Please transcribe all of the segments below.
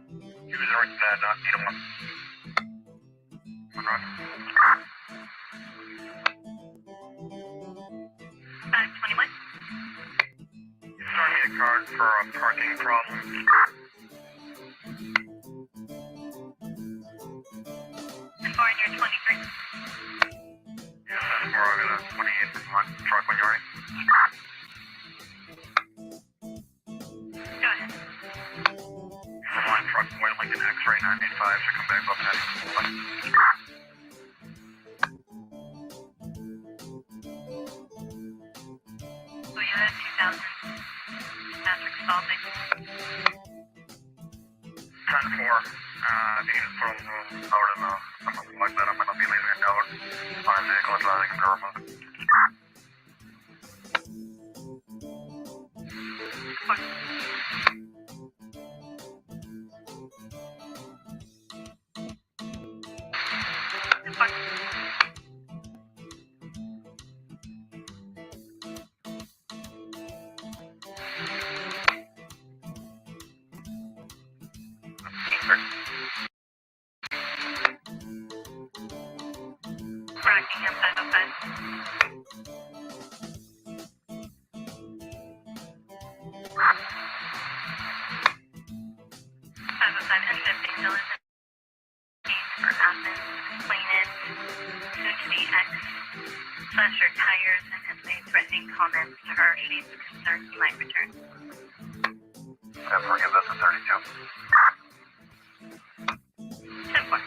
User needle 1. 1 run. 521. Start me a card for a parking problem. And Foreigner 23. Yes, that's where I'm gonna 28 this month. Truck when you're ready. Go ahead. Line truck boy Lincoln X-ray 985 should come back up heading. Toyota 2000. Patrick Spalding. 10-4. Needed from out in something like that. I'm gonna be leaving a note on a vehicle if I can confirm. Rockingham 505. 505 and 50 still is for Athens, cleanant, soon to be ex, slasher tires, and has made threatening comments to her. She's concerned he might return. Yeah, forgive this at 32. 10-4.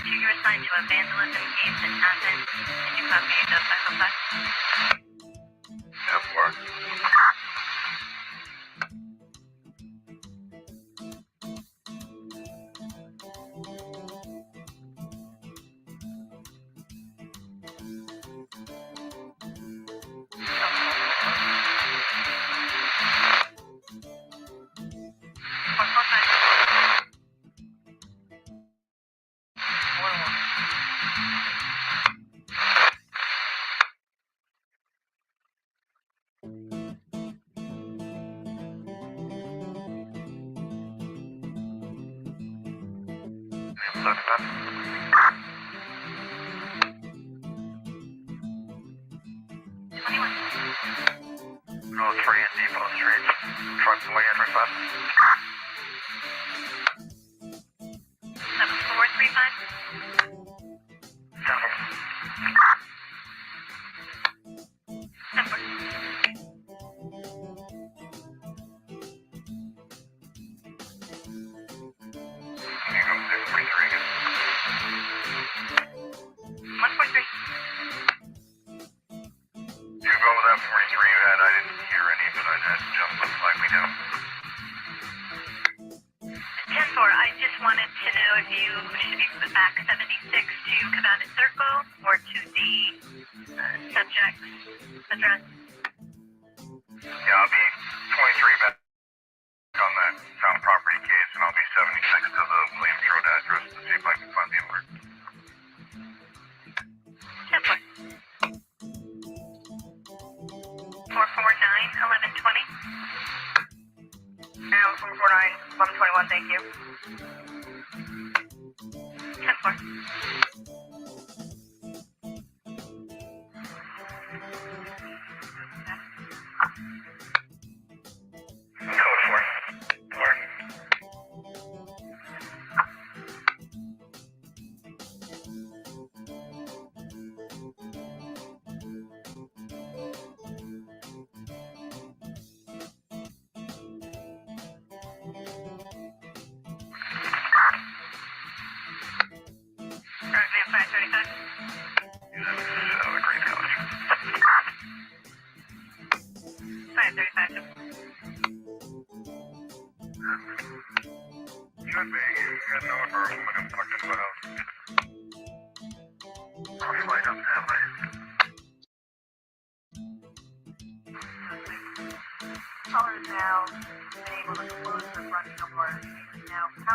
You're assigned to a vandalism case in Athens. Can you copy the 505? Yeah, 4. No, 3 in Depot Street. Truck boy entering 5. 7435. 10-4. You go 643 again. 143. You go with that 43 you had. I didn't hear any, but I had just looks like we do. 10-4, I just wanted to know if you should be put back 76 to Cabot Circle or to the subject's address. Yeah, I'll be 23 back on that town property case, and I'll be 76 to the Williams Road address to see if I can find the owner. 10-4. 449-1120. Now 449-1121, thank you. 10-4. Code 4. 4. Roadway 530.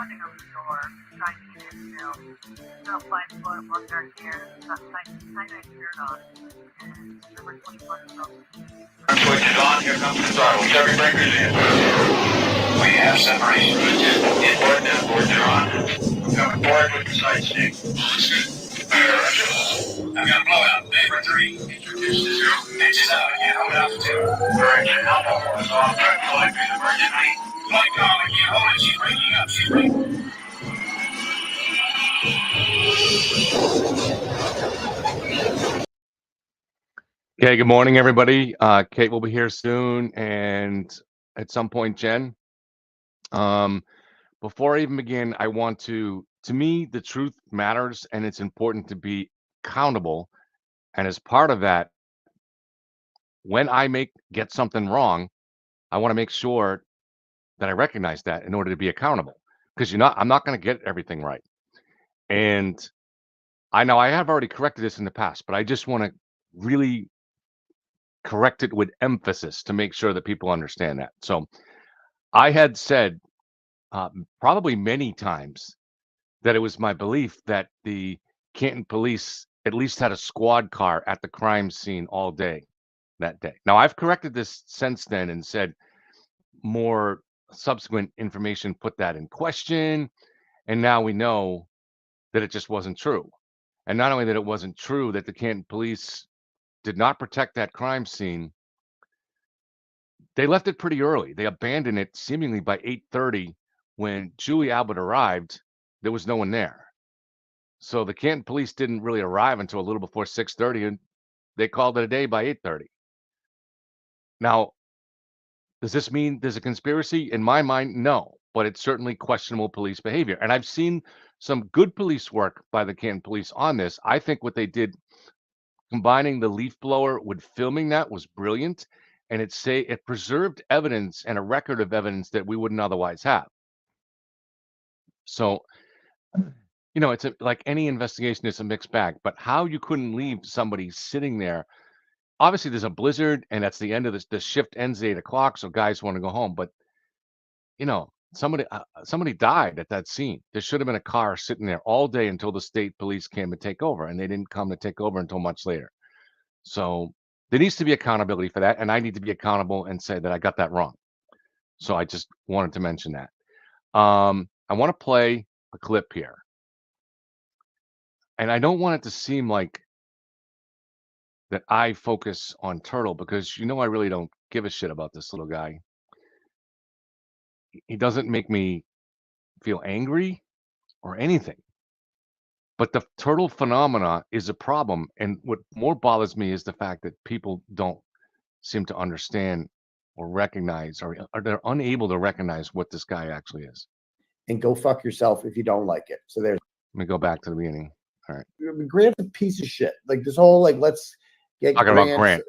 pounding on the door, trying to get in still. He's about 5 foot, long dark hair, got tie-dye shirt on, and number 21 is on. Switch it on, here comes the throttle. Circuit breakers in. We have separation. Inboard and outboard, they're on. Coming forward with the side stick. I've got a blowout. Vapor 3. Introduce to 0. Pitches out. Can't hold altitude. Correction. Alpha 4 is off. Flight is emergency. Flight call. I can't hold it. She's breaking up. She's breaking. Okay, good morning, everybody. Kate will be here soon, and at some point, Jen. Before I even begin, I want to me, the truth matters, and it's important to be accountable. And as part of that, when I get something wrong, I want to make sure that I recognize that in order to be accountable. Because I'm not going to get everything right. And I know I have already corrected this in the past, but I just want to really correct it with emphasis to make sure that people understand that. So I had said probably many times that it was my belief that the Canton police at least had a squad car at the crime scene all day that day. Now, I've corrected this since then and said more subsequent information put that in question. And now we know that it just wasn't true. And not only that it wasn't true, that the Canton police did not protect that crime scene. They left it pretty early. They abandoned it seemingly by 8:30. When Julie Albert arrived, there was no one there. So the Canton police didn't really arrive until a little before 6:30, and they called it a day by 8:30. Now, does this mean there's a conspiracy? In my mind, no, but it's certainly questionable police behavior. And I've seen some good police work by the Canton police on this. I think what they did, combining the leaf blower with filming that, was brilliant. And it preserved evidence and a record of evidence that we wouldn't otherwise have. So, it's like any investigation, it's a mixed bag. But how you couldn't leave somebody sitting there? Obviously, there's a blizzard, and that's the end of this. The shift ends at 8:00, so guys want to go home. But somebody died at that scene. There should have been a car sitting there all day until the state police came to take over, and they didn't come to take over until much later. So there needs to be accountability for that, and I need to be accountable and say that I got that wrong. So I just wanted to mention that. I want to play a clip here, and I don't want it to seem like that I focus on Turtle, because I really don't give a shit about this little guy. He doesn't make me feel angry or anything. But the turtle phenomena is a problem. And what more bothers me is the fact that people don't seem to understand or recognize, or they're unable to recognize what this guy actually is. And go fuck yourself if you don't like it. So there's. Let me go back to the beginning. All right. Grant's a piece of shit. Like this whole let's get talking about Grant.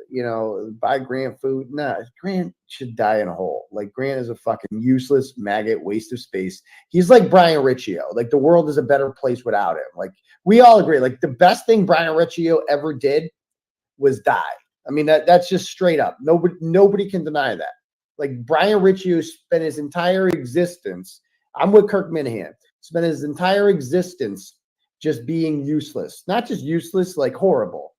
Buy Grant food. Nah, Grant should die in a hole. Like Grant is a fucking useless maggot, waste of space. He's like Brian Riccio. Like the world is a better place without him. Like we all agree. Like the best thing Brian Riccio ever did was die. I mean that's just straight up. Nobody can deny that. Like Brian Riccio spent his entire existence. I'm with Kirk Minahan. Spent his entire existence just being useless. Not just useless, like horrible.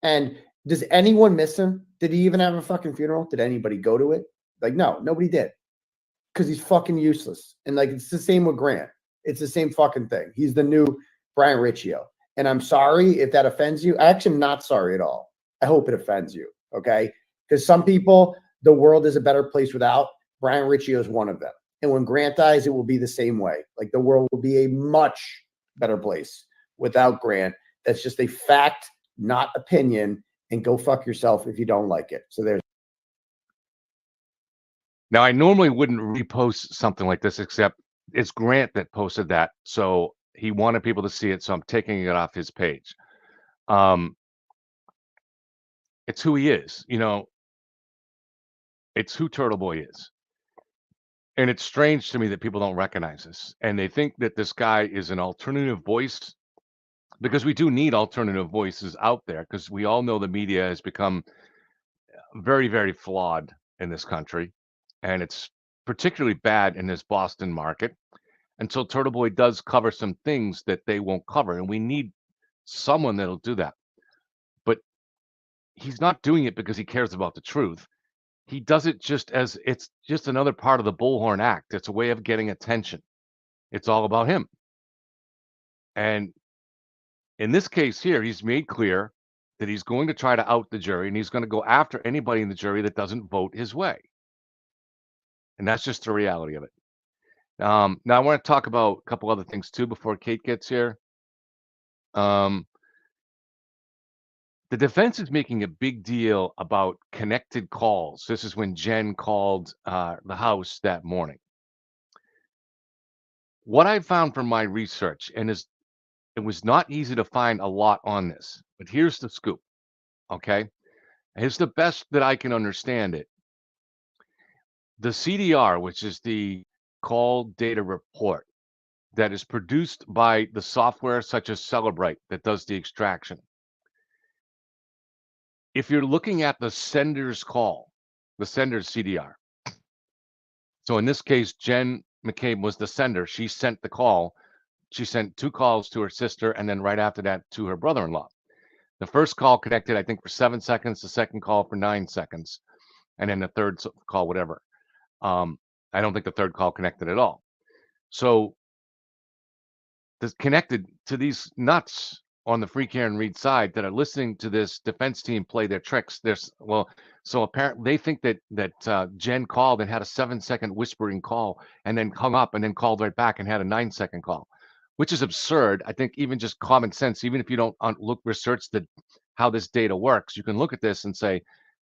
And does anyone miss him? Did he even have a fucking funeral? Did anybody go to it? Like, no, nobody did. Because he's fucking useless. And it's the same with Grant. It's the same fucking thing. He's the new Brian Riccio. And I'm sorry if that offends you. I actually am not sorry at all. I hope it offends you. Okay? Because some people, the world is a better place without. Brian Riccio is one of them. And when Grant dies, it will be the same way. Like the world will be a much better place without Grant. That's just a fact, not opinion. And go fuck yourself if you don't like it. So there's. Now, I normally wouldn't repost something like this, except it's Grant that posted that. So he wanted people to see it. So I'm taking it off his page. It's who he is. It's who Turtleboy is. And it's strange to me that people don't recognize this. And they think that this guy is an alternative voice, because we do need alternative voices out there, because we all know the media has become very, very flawed in this country. And it's particularly bad in this Boston market. until Turtleboy does cover some things that they won't cover, and we need someone that'll do that. But he's not doing it because he cares about the truth. He does it just as it's just another part of the bullhorn act. It's a way of getting attention. It's all about him. And in this case here, he's made clear that he's going to try to out the jury and he's going to go after anybody in the jury that doesn't vote his way. And that's just the reality of it. Now, I want to talk about a couple other things too before Kate gets here. The defense is making a big deal about connected calls. This is when Jen called the house that morning. What I found from my research, and it was not easy to find a lot on this, but here's the scoop. Okay. Here's the best that I can understand it. The CDR, which is the call data report that is produced by the software such as Celebrite that does the extraction. If you're looking at the sender's call, the sender's CDR. So in this case, Jen McCabe was the sender. She sent the call. She sent 2 calls to her sister and then right after that to her brother-in-law. The first call connected, I think, for 7 seconds, the second call for 9 seconds, and then the third call, whatever. I don't think the third call connected at all. So this connected to these nuts on the Free Karen Reed side that are listening to this defense team play their tricks. So apparently they think that Jen called and had a 7-second whispering call and then hung up and then called right back and had a 9-second call, which is absurd. I think even just common sense, even if you don't research how this data works, you can look at this and say,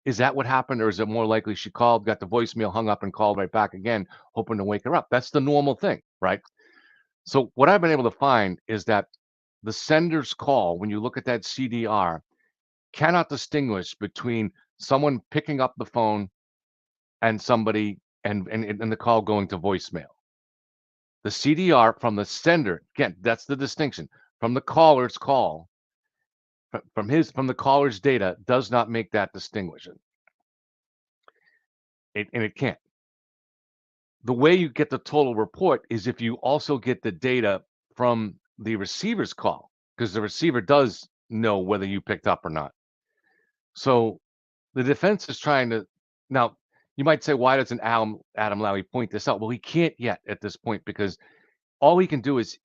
is that what happened? Or is it more likely she called, got the voicemail, hung up and called right back again, hoping to wake her up? That's the normal thing, right? So what I've been able to find is that the sender's call, when you look at that CDR, cannot distinguish between someone picking up the phone and somebody and the call going to voicemail. The CDR from the sender, again, that's the distinction from the caller's call, from the caller's data, does not make that distinction. It can't. The way you get the total report is if you also get the data from the receiver's call, because the receiver does know whether you picked up or not. So the defense is trying to, now you might say, why doesn't Adam Lowry point this out? Well, he can't yet at this point because all he can do is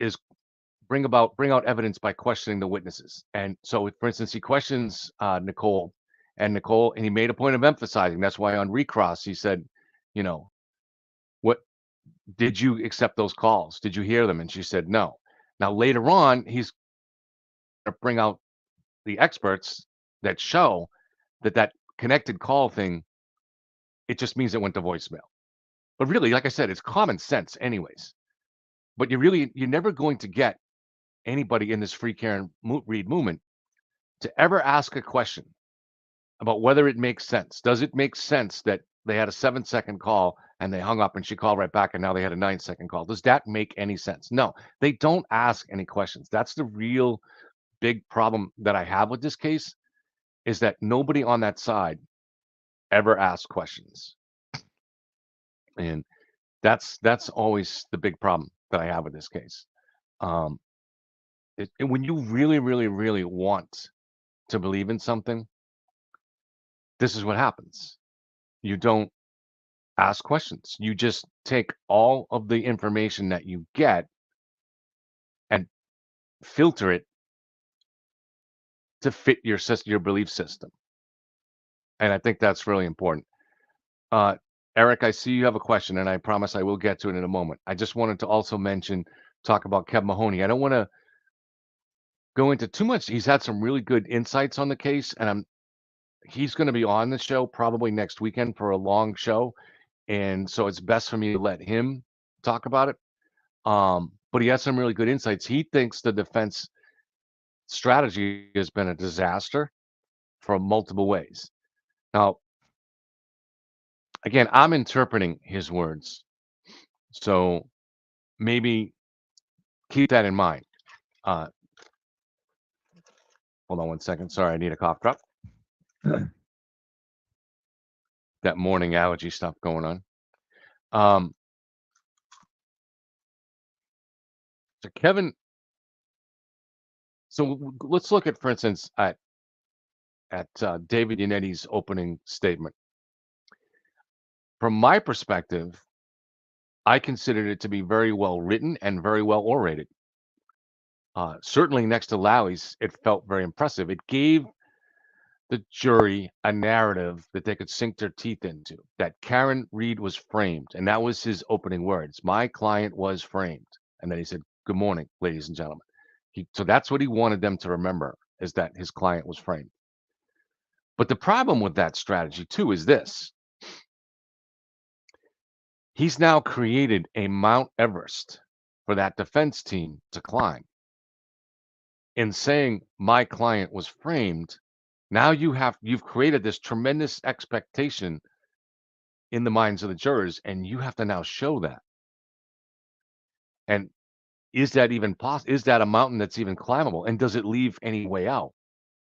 bring out evidence by questioning the witnesses. And so, for instance, he questions Nicole, and he made a point of emphasizing. That's why on recross he said, what did you accept those calls? Did you hear them? And she said no. Now later on, he's going to bring out the experts that show that connected call thing, it just means it went to voicemail. But really, like I said, it's common sense anyways. But you're never going to get anybody in this Free Karen Reed movement to ever ask a question about whether it makes sense. Does it make sense that they had a 7-second call and they hung up and she called right back and now they had a 9-second call? Does that make any sense? No, they don't ask any questions. That's the real big problem that I have with this case, is that nobody on that side ever asks questions. And that's always the big problem that I have with this case. When you really, really, really want to believe in something, this is what happens. You don't ask questions. You just take all of the information that you get and filter it to fit your belief system. And I think that's really important. Eric, I see you have a question, and I promise I will get to it in a moment. I just wanted to also talk about Kev Mahoney. I don't want to go into too much. He's had some really good insights on the case, and he's going to be on the show probably next weekend for a long show. And so it's best for me to let him talk about it. But he has some really good insights. He thinks the defense strategy has been a disaster from multiple ways. Now, again, I'm interpreting his words. So maybe keep that in mind. Hold on one second. Sorry, I need a cough drop. That morning allergy stuff going on. So Kevin, so let's look at, for instance, at David Yanetti's opening statement. From my perspective, I considered it to be very well written and very well orated. Certainly next to Lowry's, it felt very impressive. It gave the jury a narrative that they could sink their teeth into, that Karen Reed was framed. And that was his opening words. My client was framed. And then he said, good morning, ladies and gentlemen. So that's what he wanted them to remember, is that his client was framed. But the problem with that strategy, too, is this. He's now created a Mount Everest for that defense team to climb. In saying my client was framed, now you've created this tremendous expectation in the minds of the jurors, and you have to now show that. And is that even possible? Is that a mountain that's even climbable? And does it leave any way out?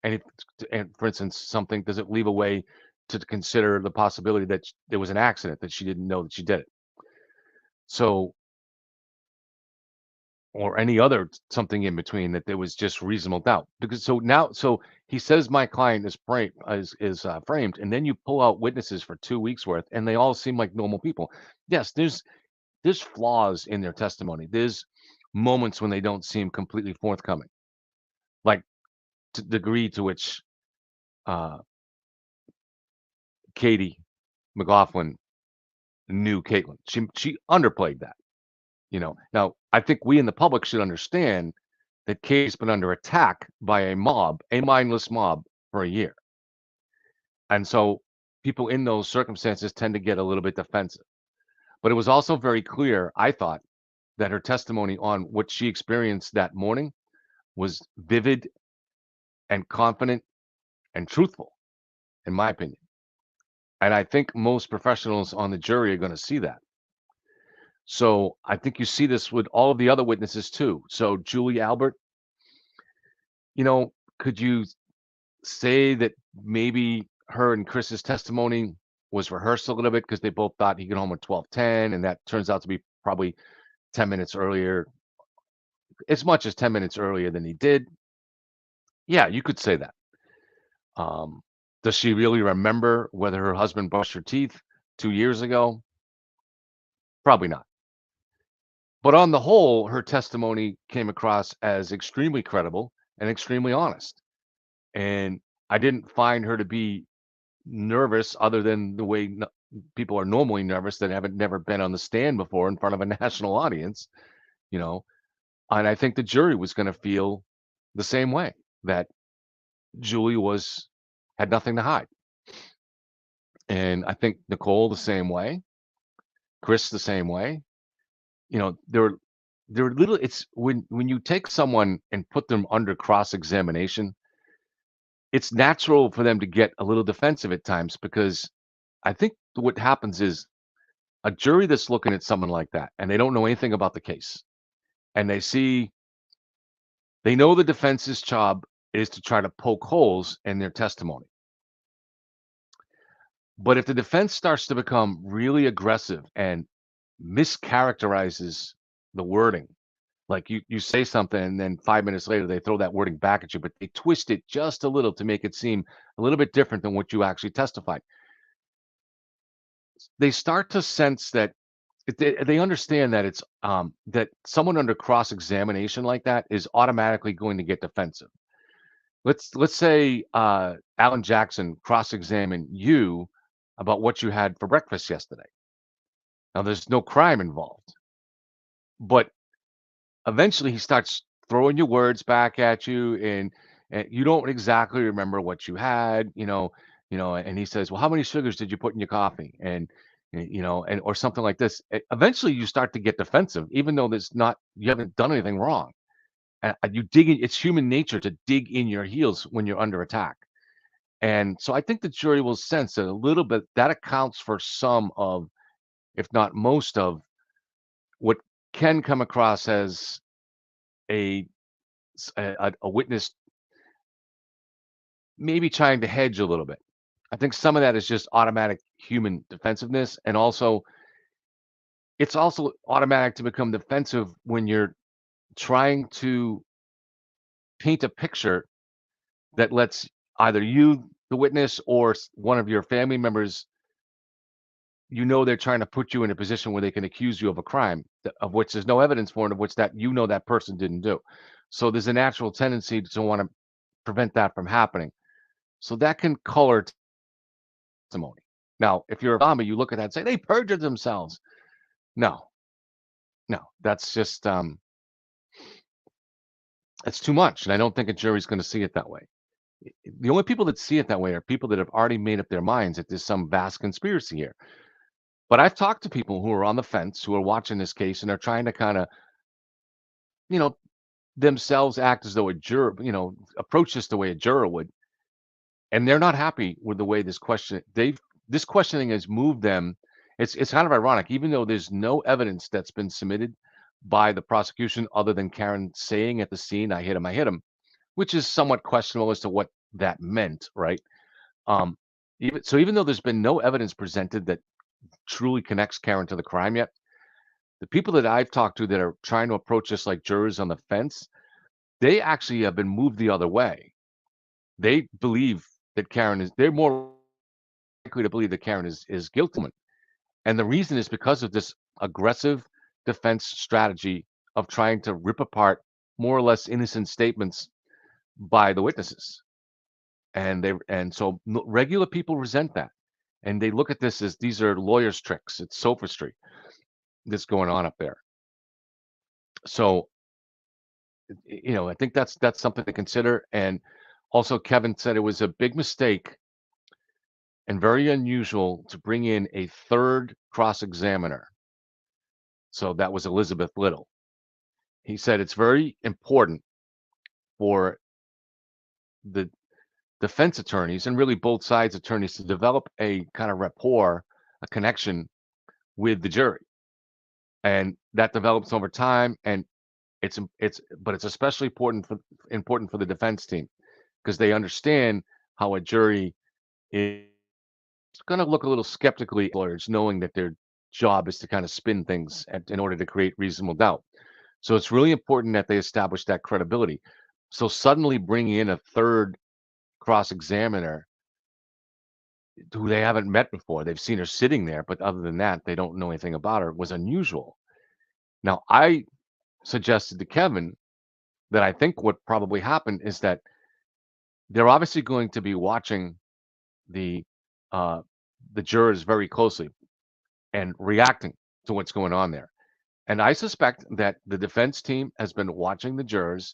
And for instance, does it leave a way to consider the possibility that there was an accident, that she didn't know that she did it? So, or any other something in between, that there was just reasonable doubt. Because so he says my client is framed, and then you pull out witnesses for 2 weeks worth, and they all seem like normal people. Yes, there's flaws in their testimony. There's moments when they don't seem completely forthcoming, like to the degree to which Katie McLaughlin knew Caitlin. She underplayed that. Now I think we in the public should understand that Katie's been under attack by a mindless mob, for a year. And so people in those circumstances tend to get a little bit defensive. But it was also very clear, I thought, that her testimony on what she experienced that morning was vivid and confident and truthful, in my opinion. And I think most professionals on the jury are going to see that. So I think you see this with all of the other witnesses too. So Julie Albert, could you say that maybe her and Chris's testimony was rehearsed a little bit because they both thought he got home at 12:10, and that turns out to be probably 10 minutes earlier, as much as 10 minutes earlier than he did? Yeah, you could say that. Does she really remember whether her husband brushed her teeth 2 years ago? Probably not. But on the whole, her testimony came across as extremely credible and extremely honest. And I didn't find her to be nervous, other than the way people are normally nervous that haven't never been on the stand before in front of a national audience, you know. And I think the jury was going to feel the same way, that Julie had nothing to hide. And I think Nicole the same way, Chris the same way. They're little. It's when you take someone and put them under cross-examination, it's natural for them to get a little defensive at times, because I think what happens is a jury that's looking at someone like that, and they don't know anything about the case, and they know the defense's job is to try to poke holes in their testimony. But if the defense starts to become really aggressive and mischaracterizes the wording, like you say something and then 5 minutes later they throw that wording back at you, but they twist it just a little to make it seem a little bit different than what you actually testified, they start to sense that they understand that it's that someone under cross-examination like that is automatically going to get defensive. Let's say Alan Jackson cross-examined you about what you had for breakfast yesterday. Now there's no crime involved, but eventually he starts throwing your words back at you, and you don't exactly remember what you had, and he says, well, how many sugars did you put in your coffee? And or something like this. Eventually you start to get defensive, even though you haven't done anything wrong. And you dig in. It's human nature to dig in your heels when you're under attack. And so I think the jury will sense that a little bit. That accounts for some of, if not most of, what can come across as a witness maybe trying to hedge a little bit. I think some of that is just automatic human defensiveness, and also it's also automatic to become defensive when you're trying to paint a picture that lets either you, the witness, or one of your family members, they're trying to put you in a position where they can accuse you of a crime of which there's no evidence for, and of which that that person didn't do. So there's a natural tendency to want to prevent that from happening. So that can color testimony. Now, if you're a Obama, you look at that and say they perjured themselves. No, no, that's just it's too much, and I don't think a jury's going to see it that way. The only people that see it that way are people that have already made up their minds that there's some vast conspiracy here. But I've talked to people who are on the fence, who are watching this case, and are trying to kind of, you know, themselves act as though a juror, approach this the way a juror would, and they're not happy with the way this questioning has moved them. It's kind of ironic, even though there's no evidence that's been submitted by the prosecution other than Karen saying at the scene, I hit him," which is somewhat questionable as to what that meant, right? Um, even though there's been no evidence presented that truly connects Karen to the crime yet, the people that I've talked to that are trying to approach this like jurors on the fence, they actually have been moved the other way. They believe that they're more likely to believe that Karen is guilty. And the reason is because of this aggressive defense strategy of trying to rip apart more or less innocent statements by the witnesses. So regular people resent that. And they look at this as these are lawyers' tricks. It's sophistry that's going on up there. So, I think that's something to consider. And also, Kevin said it was a big mistake and very unusual to bring in a third cross-examiner. So that was Elizabeth Little. He said it's very important for the defense attorneys and really both sides attorneys to develop a kind of rapport, a connection with the jury. And that develops over time, and it's especially important for the defense team because they understand how a jury is going to look a little skeptically at lawyers, knowing that their job is to kind of spin things in order to create reasonable doubt. So it's really important that they establish that credibility. So suddenly bringing in a third cross-examiner who they haven't met before, they've seen her sitting there, but other than that, they don't know anything about her, was unusual. Now, I suggested to Kevin that I think what probably happened is that they're obviously going to be watching the uh, the jurors very closely and reacting to what's going on there. And I suspect that the defense team has been watching the jurors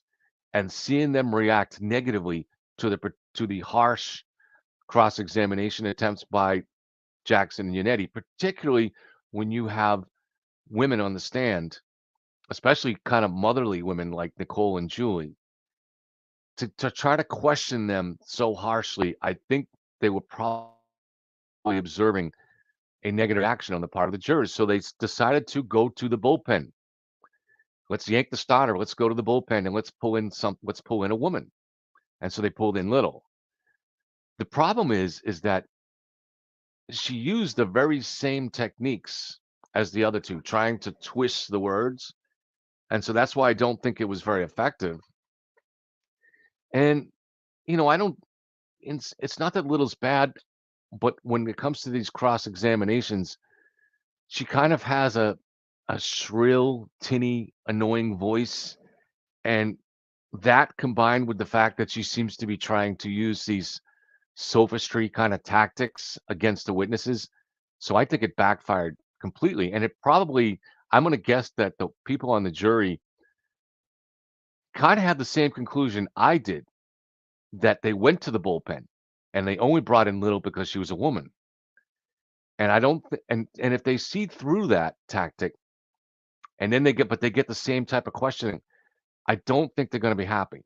and seeing them react negatively to the harsh cross-examination attempts by Jackson and Yannetti, particularly when you have women on the stand, especially kind of motherly women like Nicole and Julie, to try to question them so harshly. I think they were probably observing a negative action on the part of the jurors. So they decided to go to the bullpen. Let's yank the starter. Let's go to the bullpen and let's pull in a woman. And so they pulled in Little. The problem is that she used the very same techniques as the other two, trying to twist the words. And so that's why I don't think it was very effective. And, I don't, it's not that Little's bad, but when it comes to these cross examinations, she kind of has a shrill, tinny, annoying voice. And that combined with the fact that she seems to be trying to use these sophistry kind of tactics against the witnesses. So I think it backfired completely. And I'm going to guess that the people on the jury kind of had the same conclusion I did, that they went to the bullpen and they only brought in Little because she was a woman. And I don't, and if they see through that tactic and then they get the same type of questioning, I don't think they're going to be happy.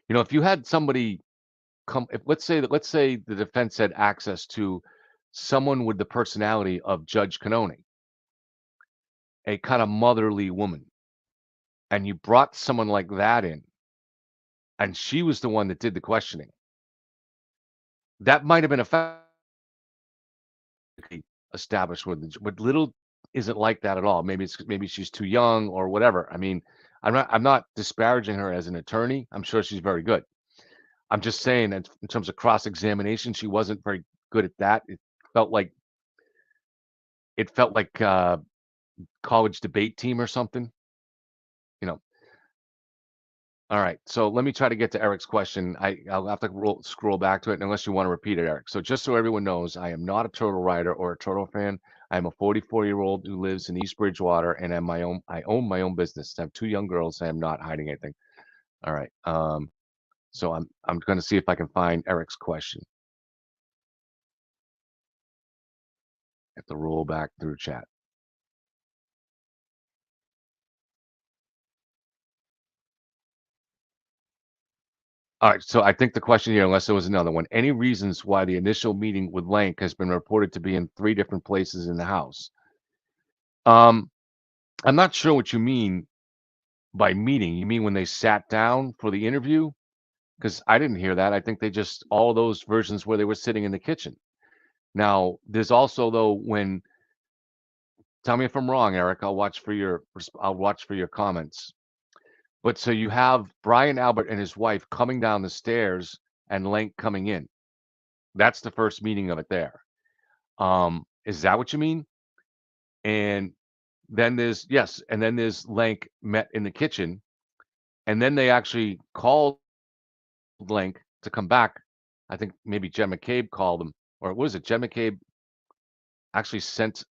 If you had somebody let's say the defense had access to someone with the personality of Judge Canoni, a kind of motherly woman, and you brought someone like that in, and she was the one that did the questioning, that might have been established with Little isn't like that at all. Maybe she's too young or whatever. I mean, I'm not disparaging her as an attorney. I'm sure she's very good. I'm just saying that in terms of cross-examination, she wasn't very good at that. Felt like it felt like college debate team or something, you know. All right, so let me try to get to Eric's question. I'll have to scroll back to it unless you want to repeat it, Eric. So just so everyone knows, I am not a turtle rider or a turtle fan. I'm a 44-year-old who lives in East Bridgewater, and I own my own business. I have two young girls. I am not hiding anything. All right. So I'm going to see if I can find Eric's question. Have to roll back through chat. All right, so I think the question here, unless there was another one, any reasons why the initial meeting with Lank has been reported to be in 3 different places in the house? Um, I'm not sure what you mean by meeting. You mean when they sat down for the interview? Because I didn't hear that. I think they just all those versions where they were sitting in the kitchen. Now, there's also though when tell me if I'm wrong, Eric. I'll watch for your comments. But so you have Brian Albert and his wife coming down the stairs and Lank coming in. That's the first meeting of it there. Is that what you mean? And then there's Lank met in the kitchen, and then they actually called Lank to come back. I think maybe Jen McCabe called him, or was it Jen McCabe actually sent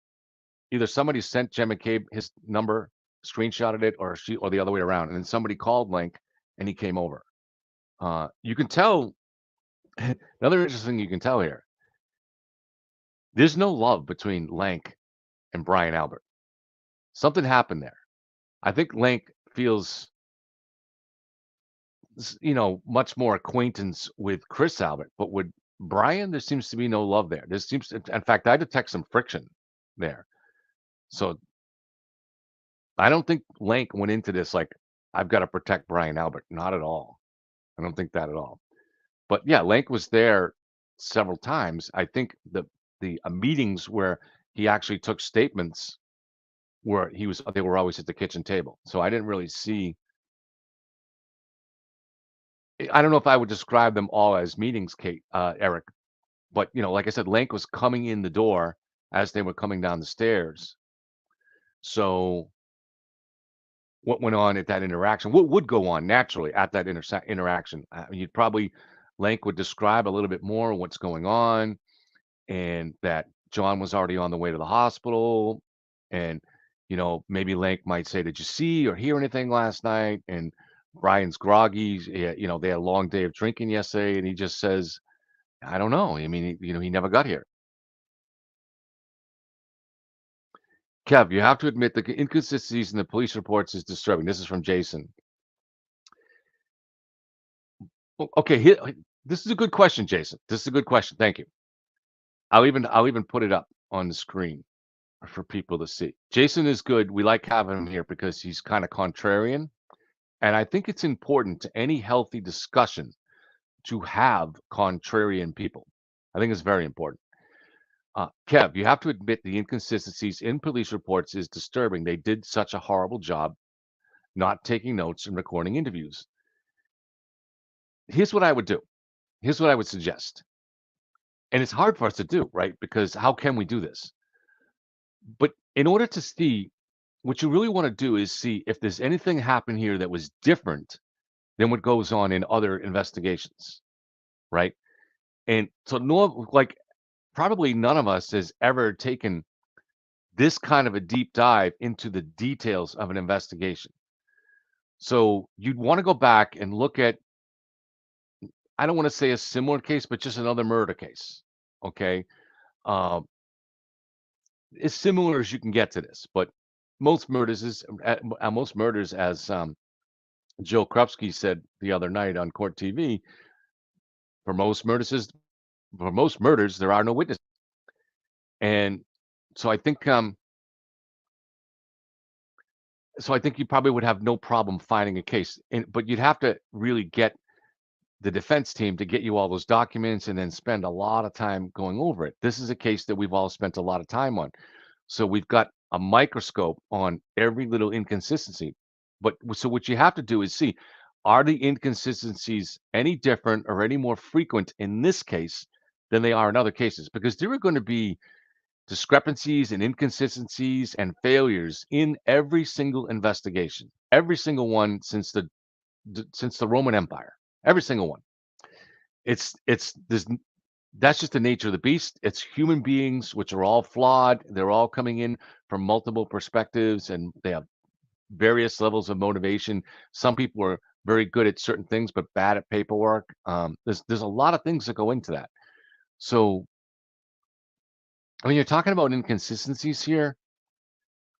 either somebody sent Jen McCabe his number, screenshotted it, or the other way around, and then somebody called Lank and he came over. You can tell another interesting thing you can tell here. There's no love between Lank and Brian Albert. Something happened there. I think Lank feels, much more acquaintance with Chris Albert, but with Brian, there seems to be no love there. In fact, I detect some friction there. So I don't think Lank went into this like, I've got to protect Brian Albert. Not at all. I don't think that at all. But yeah, Lank was there several times. I think the meetings where he actually took statements where they were always at the kitchen table. So I didn't really see. I don't know if I would describe them all as meetings, Eric. But like I said, Lank was coming in the door as they were coming down the stairs. So what went on at that interaction? What would go on naturally at that interaction? You'd probably Lank would describe a little bit more what's going on, and that John was already on the way to the hospital, and maybe Lank might say, "Did you see or hear anything last night?" And Brian's groggy. They had a long day of drinking yesterday, and he just says, "I don't know. I mean, he never got here." Kev, you have to admit the inconsistencies in the police reports is disturbing. This is from Jason. Okay, this is a good question, Jason. This is a good question. Thank you. I'll even put it up on the screen for people to see. Jason is good. We like having him here because he's kind of contrarian, and I think it's important to any healthy discussion to have contrarian people. I think it's very important. Kev, you have to admit the inconsistencies in police reports is disturbing. They did such a horrible job not taking notes and recording interviews. Here's what I would do. Here's what I would suggest. And it's hard for us to do, right? Because how can we do this? But in order to see, what you really want to do is see if there's anything happened here that was different than what goes on in other investigations, right? And so, probably none of us has ever taken this kind of a deep dive into the details of an investigation. So you'd want to go back and look at, I don't want to say a similar case, but just another murder case. Okay. Um, as similar as you can get to this, but most murders as Joe Krupski said the other night on Court TV, for most murders, there are no witnesses. And so I think you probably would have no problem finding a case, but you'd have to really get the defense team to get you all those documents and then spend a lot of time going over it. This is a case that we've all spent a lot of time on. So we've got a microscope on every little inconsistency. But so what you have to do is see, are the inconsistencies any different or any more frequent in this case than they are in other cases? Because there are going to be discrepancies and inconsistencies and failures in every single investigation, every single one since the Roman Empire, every single one. It's this That's just the nature of the beast. It's human beings, which are all flawed. They're all coming in from multiple perspectives, and they have various levels of motivation. Some people are very good at certain things, but bad at paperwork. There's a lot of things that go into that. So when you're talking about inconsistencies here,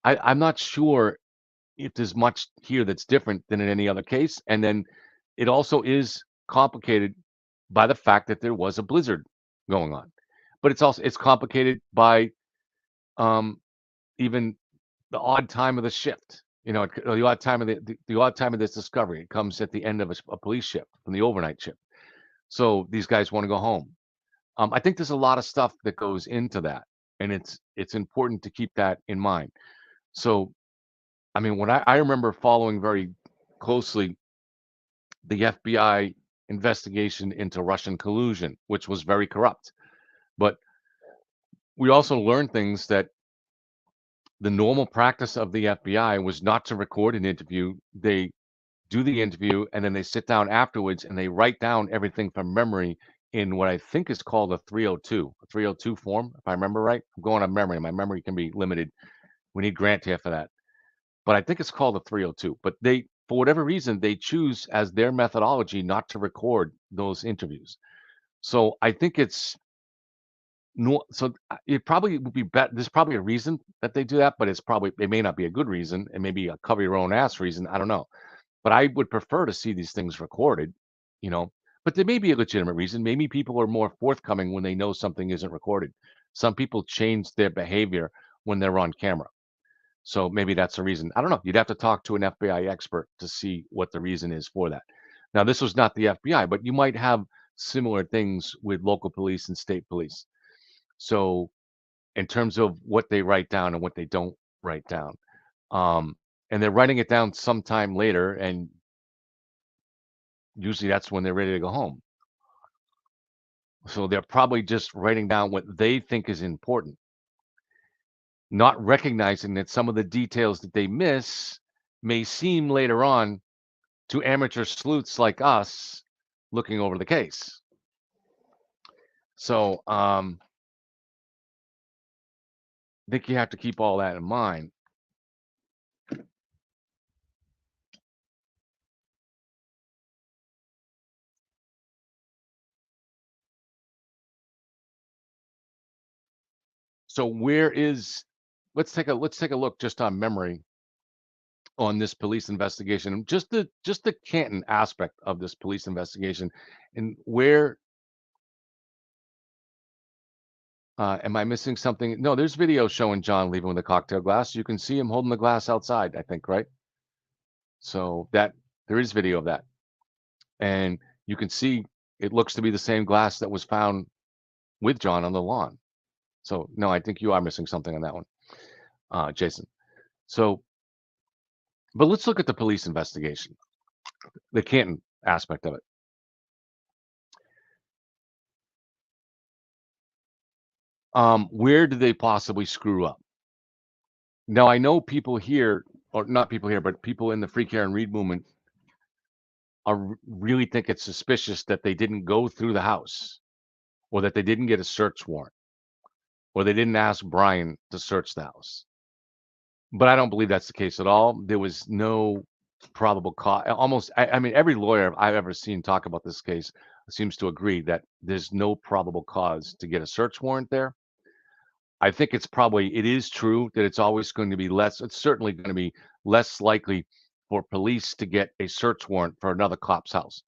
I'm not sure if there's much here that's different than in any other case. And then it also is complicated by the fact that there was a blizzard going on. But it's complicated by um, even the odd time of the shift. The odd time of the odd time of this discovery. It comes at the end of a police shift from the overnight shift. So these guys want to go home. I think there's a lot of stuff that goes into that, and it's important to keep that in mind. So, I mean, when I remember following very closely the FBI investigation into Russian collusion, which was very corrupt, but we also learned things that the normal practice of the FBI was not to record an interview. They do the interview and then they sit down afterwards and they write down everything from memory in what I think is called a 302 form, if I remember right. I'm going on memory. My memory can be limited. We need Grant here for that. But I think it's called a 302. But for whatever reason, they choose as their methodology not to record those interviews. So I think it's no, so it probably would be better. There's probably a reason that they do that, but it may not be a good reason. It may be a cover your own ass reason. I don't know. But I would prefer to see these things recorded, you know. But there may be a legitimate reason. Maybe people are more forthcoming when they know something isn't recorded. Some people change their behavior when they're on camera. So maybe that's the reason. I don't know. You'd have to talk to an FBI expert to see what the reason is for that. Now, this was not the FBI, but you might have similar things with local police and state police. So in terms of what they write down and what they don't write down. And they're writing it down sometime later, and usually that's when they're ready to go home. So they're probably just writing down what they think is important, not recognizing that some of the details that they miss may seem later on to amateur sleuths like us looking over the case. So I think you have to keep all that in mind. So let's take a look just on memory on this police investigation, just the Canton aspect of this police investigation, and where am I missing something? No, there's video showing John leaving with a cocktail glass. You can see him holding the glass outside, I think, right? So that there is video of that, and you can see it looks to be the same glass that was found with John on the lawn. So no, I think you are missing something on that one, Jason. So, but let's look at the police investigation, the Canton aspect of it. Where did they possibly screw up? Now, I know people here, or not people here, but people in the Free Care and Read movement really think it's suspicious that they didn't go through the house, or that they didn't get a search warrant, or they didn't ask Brian to search the house. But I don't believe that's the case at all. There was no probable cause. I mean, every lawyer I've ever seen talk about this case seems to agree that there's no probable cause to get a search warrant there. I think it is true that it's always going to be it's certainly going to be less likely for police to get a search warrant for another cop's house.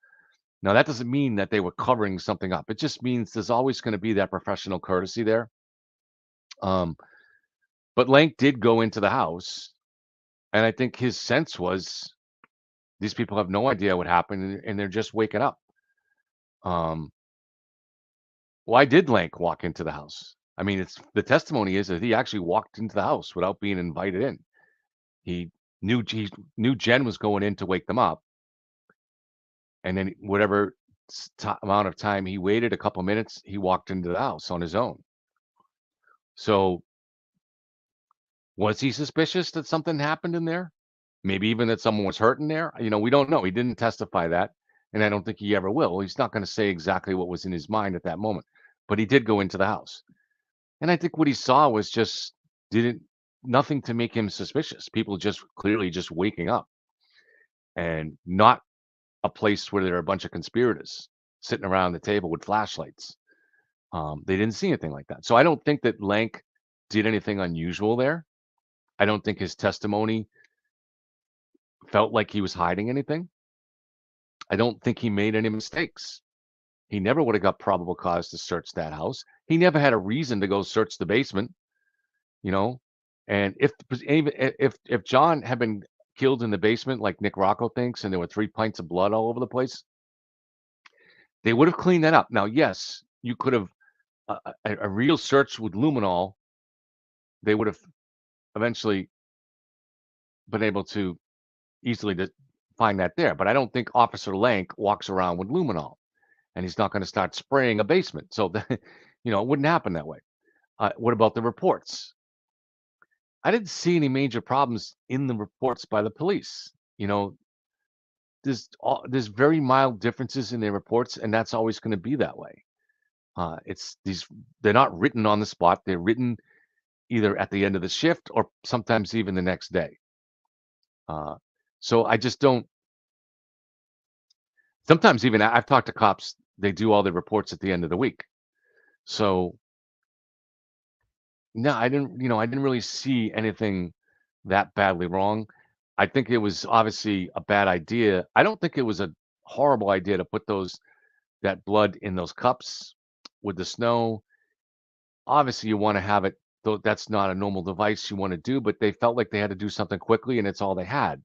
Now, that doesn't mean that they were covering something up. It just means there's always going to be that professional courtesy there. But Lank did go into the house, and I think his sense was these people have no idea what happened, and they're just waking up. Why did Lank walk into the house? I mean, the testimony is that he actually walked into the house without being invited in. He knew Jen was going in to wake them up, and then whatever amount of time he waited, a couple minutes, he walked into the house on his own. So was he suspicious that something happened in there? Maybe even that someone was hurt in there? We don't know. He didn't testify that, and I don't think he ever will. He's not going to say exactly what was in his mind at that moment, but he did go into the house. And I think what he saw was just didn't nothing to make him suspicious. People just clearly just waking up, and not a place where there are a bunch of conspirators sitting around the table with flashlights. They didn't see anything like that. So I don't think that Lank did anything unusual there. I don't think his testimony felt like he was hiding anything. I don't think he made any mistakes. He never would have got probable cause to search that house. He never had a reason to go search the basement, you know. And if John had been killed in the basement like Nick Rocco thinks, and there were 3 pints of blood all over the place, they would have cleaned that up. Now, yes, you could have a real search with luminol. They would have eventually been able to easily to find that there. But I don't think Officer Lank walks around with luminol, and he's not going to start spraying a basement. So, it wouldn't happen that way. What about the reports? I didn't see any major problems in the reports by the police. There's very mild differences in their reports, and that's always going to be that way. They're not written on the spot. They're written either at the end of the shift or sometimes even the next day. So I just don't. Sometimes even I've talked to cops. They do all their reports at the end of the week. So no, I didn't really see anything that badly wrong. I think it was obviously a bad idea. I don't think it was a horrible idea to put that blood in those cups with the snow. Obviously, you want to have it, though that's not a normal device you want to do, but they felt like they had to do something quickly, and it's all they had.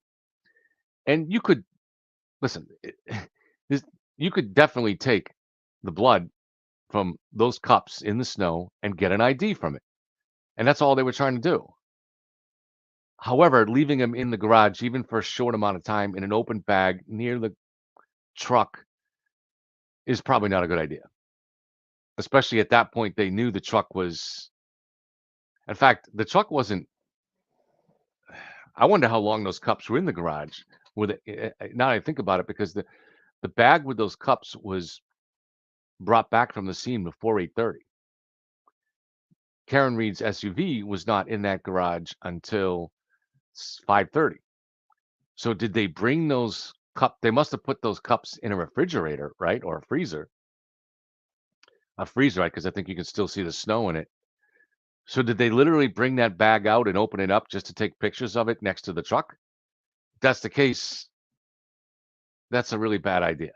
And you could listen, you could definitely take the blood from those cups in the snow and get an ID from it. And that's all they were trying to do. However, leaving them in the garage, even for a short amount of time in an open bag near the truck, is probably not a good idea. Especially at that point, they knew the truck was. In fact, the truck wasn't. I wonder how long those cups were in the garage. Now I think about it, because the bag with those cups was brought back from the scene before 8:30. Karen Reed's SUV was not in that garage until 5:30. So did they bring those cup? They must have put those cups in a refrigerator, right, or a freezer. A freezer, right? Because I think you can still see the snow in it. So did they literally bring that bag out and open it up just to take pictures of it next to the truck? If that's the case, that's a really bad idea.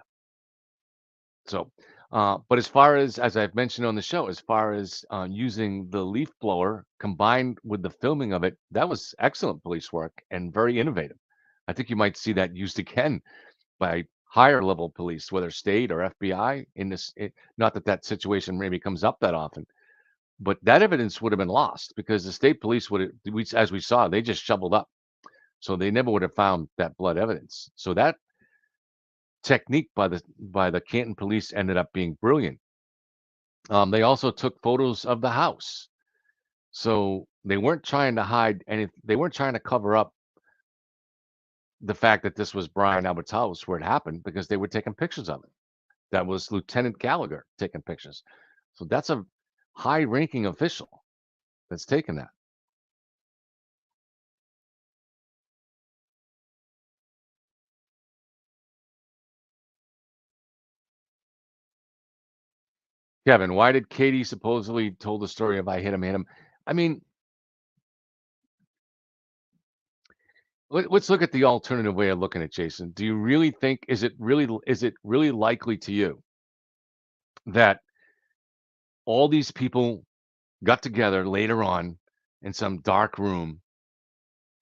So, but as far as I've mentioned on the show, as far as using the leaf blower combined with the filming of it, that was excellent police work and very innovative. I think you might see that used again by higher level police, whether state or FBI. Not that situation maybe comes up that often, but that evidence would have been lost because the state police as we saw, they just shoveled up, so they never would have found that blood evidence. So that technique by the Canton police ended up being brilliant. They also took photos of the house, so they weren't trying to hide anything. They weren't trying to cover up the fact that this was Brian Albert's house where it happened, because they were taking pictures of it. That was Lieutenant Gallagher taking pictures. So that's a high-ranking official that's taken that. Kevin, why did Katie supposedly told the story of I hit him? I mean, let's look at the alternative way of looking at Jason. Do you really think, is it really likely to you that all these people got together later on in some dark room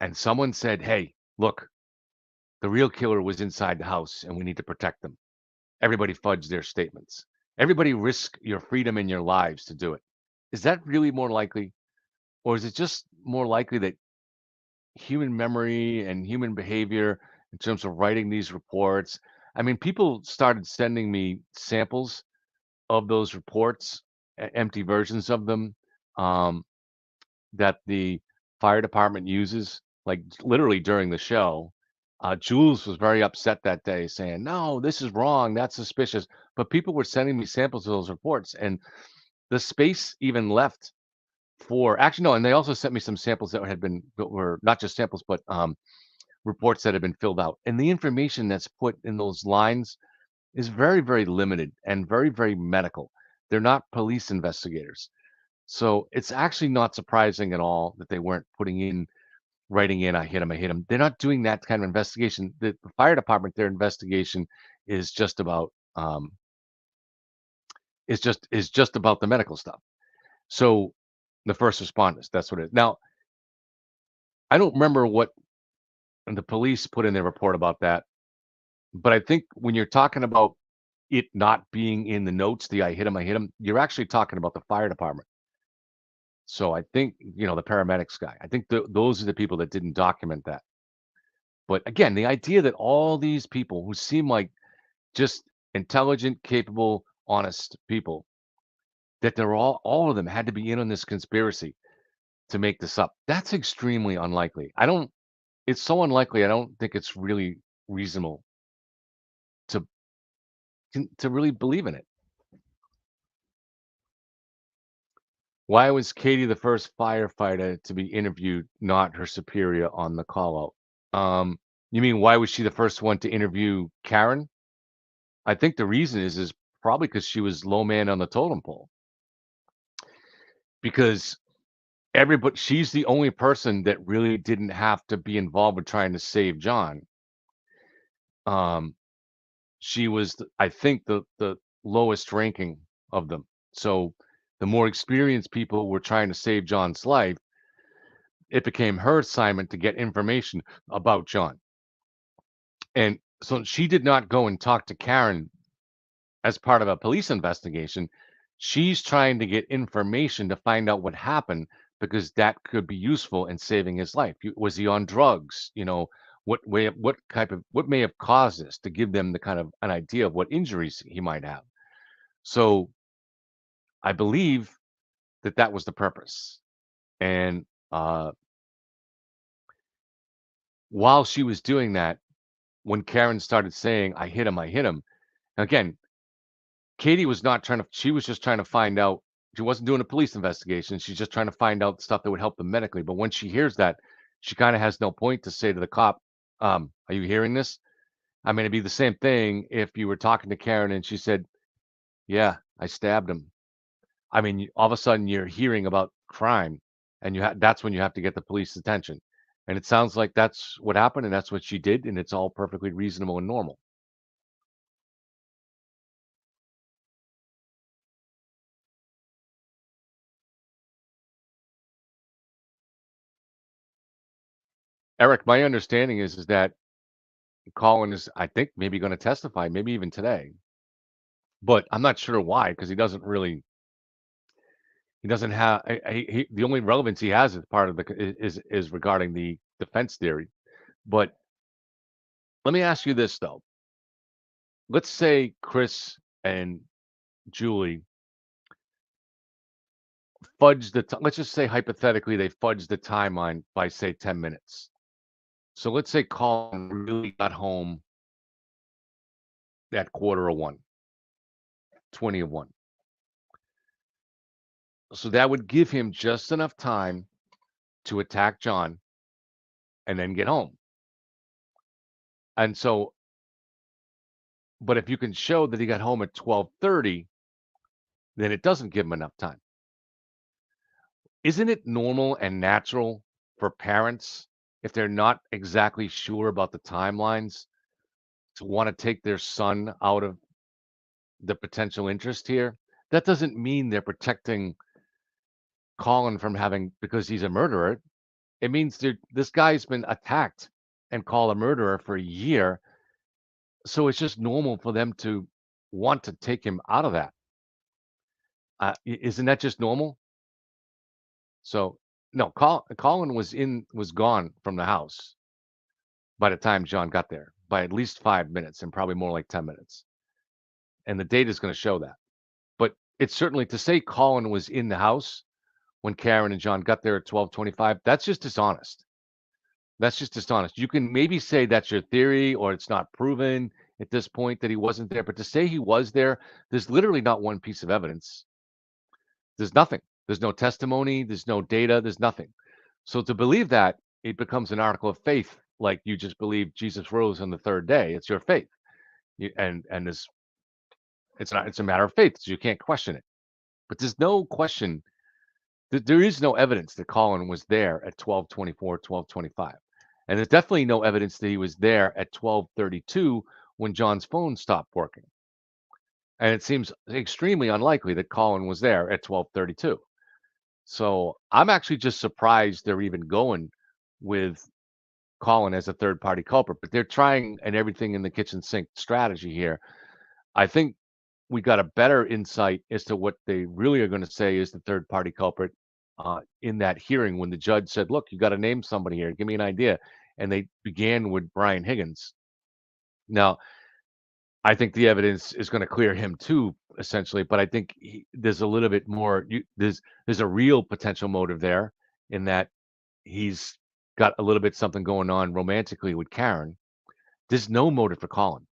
and someone said, "Hey, look, the real killer was inside the house and we need to protect them"? Everybody fudged their statements. Everybody risk your freedom and your lives to do it. Is that really more likely? Or is it just more likely that human memory and human behavior in terms of writing these reports. I mean, people started sending me samples of those reports, empty versions of them, um, that the fire department uses, like literally during the show. Jules was very upset that day, saying, "No, this is wrong. That's suspicious." But people were sending me samples of those reports, and the space even left for actually no, and they also sent me some samples that were not just samples, but reports that had been filled out. And the information that's put in those lines is very, very limited and very, very medical. They're not police investigators. So it's actually not surprising at all that they weren't writing in, I hit him, I hit him. They're not doing that kind of investigation. The fire department, their investigation is just about is just about the medical stuff. So the first responders, that's what it is. Now, I don't remember what the police put in their report about that, but I think when you're talking about it not being in the notes, the I hit him, you're actually talking about the fire department. So I think, the paramedics guy, I think those are the people that didn't document that. But again, the idea that all these people who seem like just intelligent, capable, honest people, that they're all of them had to be in on this conspiracy to make this up. That's extremely unlikely. It's so unlikely. I don't think it's really reasonable to to really believe in it. Why was Katie the first firefighter to be interviewed, not her superior on the call out? You mean why was she the first one to interview Karen? I think the reason is probably because she was low man on the totem pole. Because everybody, she's the only person that really didn't have to be involved with trying to save John. Um, she was, I think, the lowest ranking of them. So the more experienced people were trying to save John's life, it became her assignment to get information about John. And so she did not go and talk to Karen as part of a police investigation. She's trying to get information to find out what happened because that could be useful in saving his life. Was he on drugs? What may have caused this, to give them the kind of an idea of what injuries he might have. So I believe that that was the purpose. And while she was doing that, when Karen started saying, I hit him. Again, Katie was not trying to, she was just trying to find out. She wasn't doing a police investigation. She's just trying to find out stuff that would help them medically. But when she hears that, she kind of has no point to say to the cop, are you hearing this? I mean, it'd be the same thing if you were talking to Karen and she said, yeah, I stabbed him. I mean, all of a sudden you're hearing about crime and that's when you have to get the police attention. And it sounds like that's what happened and that's what she did. And it's all perfectly reasonable and normal. Eric, my understanding is that Colin is, I think, maybe going to testify, maybe even today. But I'm not sure why, because he doesn't have, the only relevance he has as part of is regarding the defense theory. But let me ask you this though. Let's say Chris and Julie let's just say hypothetically they fudged the timeline by say 10 minutes. So let's say Colin really got home at quarter of one, 20 of one. So that would give him just enough time to attack John and then get home. And so, but if you can show that he got home at 12:30, then it doesn't give him enough time. Isn't it normal and natural for parents, if they're not exactly sure about the timelines, to want to take their son out of the potential interest here? That doesn't mean they're protecting Colin from having, because he's a murderer. It means this guy's been attacked and called a murderer for a year. So it's just normal for them to want to take him out of that. Isn't that just normal? So No, Colin was gone from the house by the time John got there by at least 5 minutes and probably more like 10 minutes. And the data is going to show that. But it's certainly to say Colin was in the house when Karen and John got there at 12:25. That's just dishonest. That's just dishonest. You can maybe say that's your theory or it's not proven at this point that he wasn't there. But to say he was there, there's literally not one piece of evidence. There's nothing. There's no testimony. There's no data. There's nothing. So to believe that, it becomes an article of faith, like you just believe Jesus rose on the third day. It's your faith, and it's a matter of faith. So you can't question it. But there's no question that there is no evidence that Colin was there at 12:24, 12:25, and there's definitely no evidence that he was there at 12:32 when John's phone stopped working. And it seems extremely unlikely that Colin was there at 12:32. So I'm actually just surprised they're even going with Colin as a third party culprit, but they're trying an everything in the kitchen sink strategy here. I think we got a better insight as to what they really are going to say is the third party culprit in that hearing when the judge said, look, you got to name somebody here. Give me an idea. And they began with Brian Higgins. Now, I think the evidence is going to clear him too, essentially. But I think there's a little bit more. There's a real potential motive there in that he's got a little bit something going on romantically with Karen. There's no motive for Colin.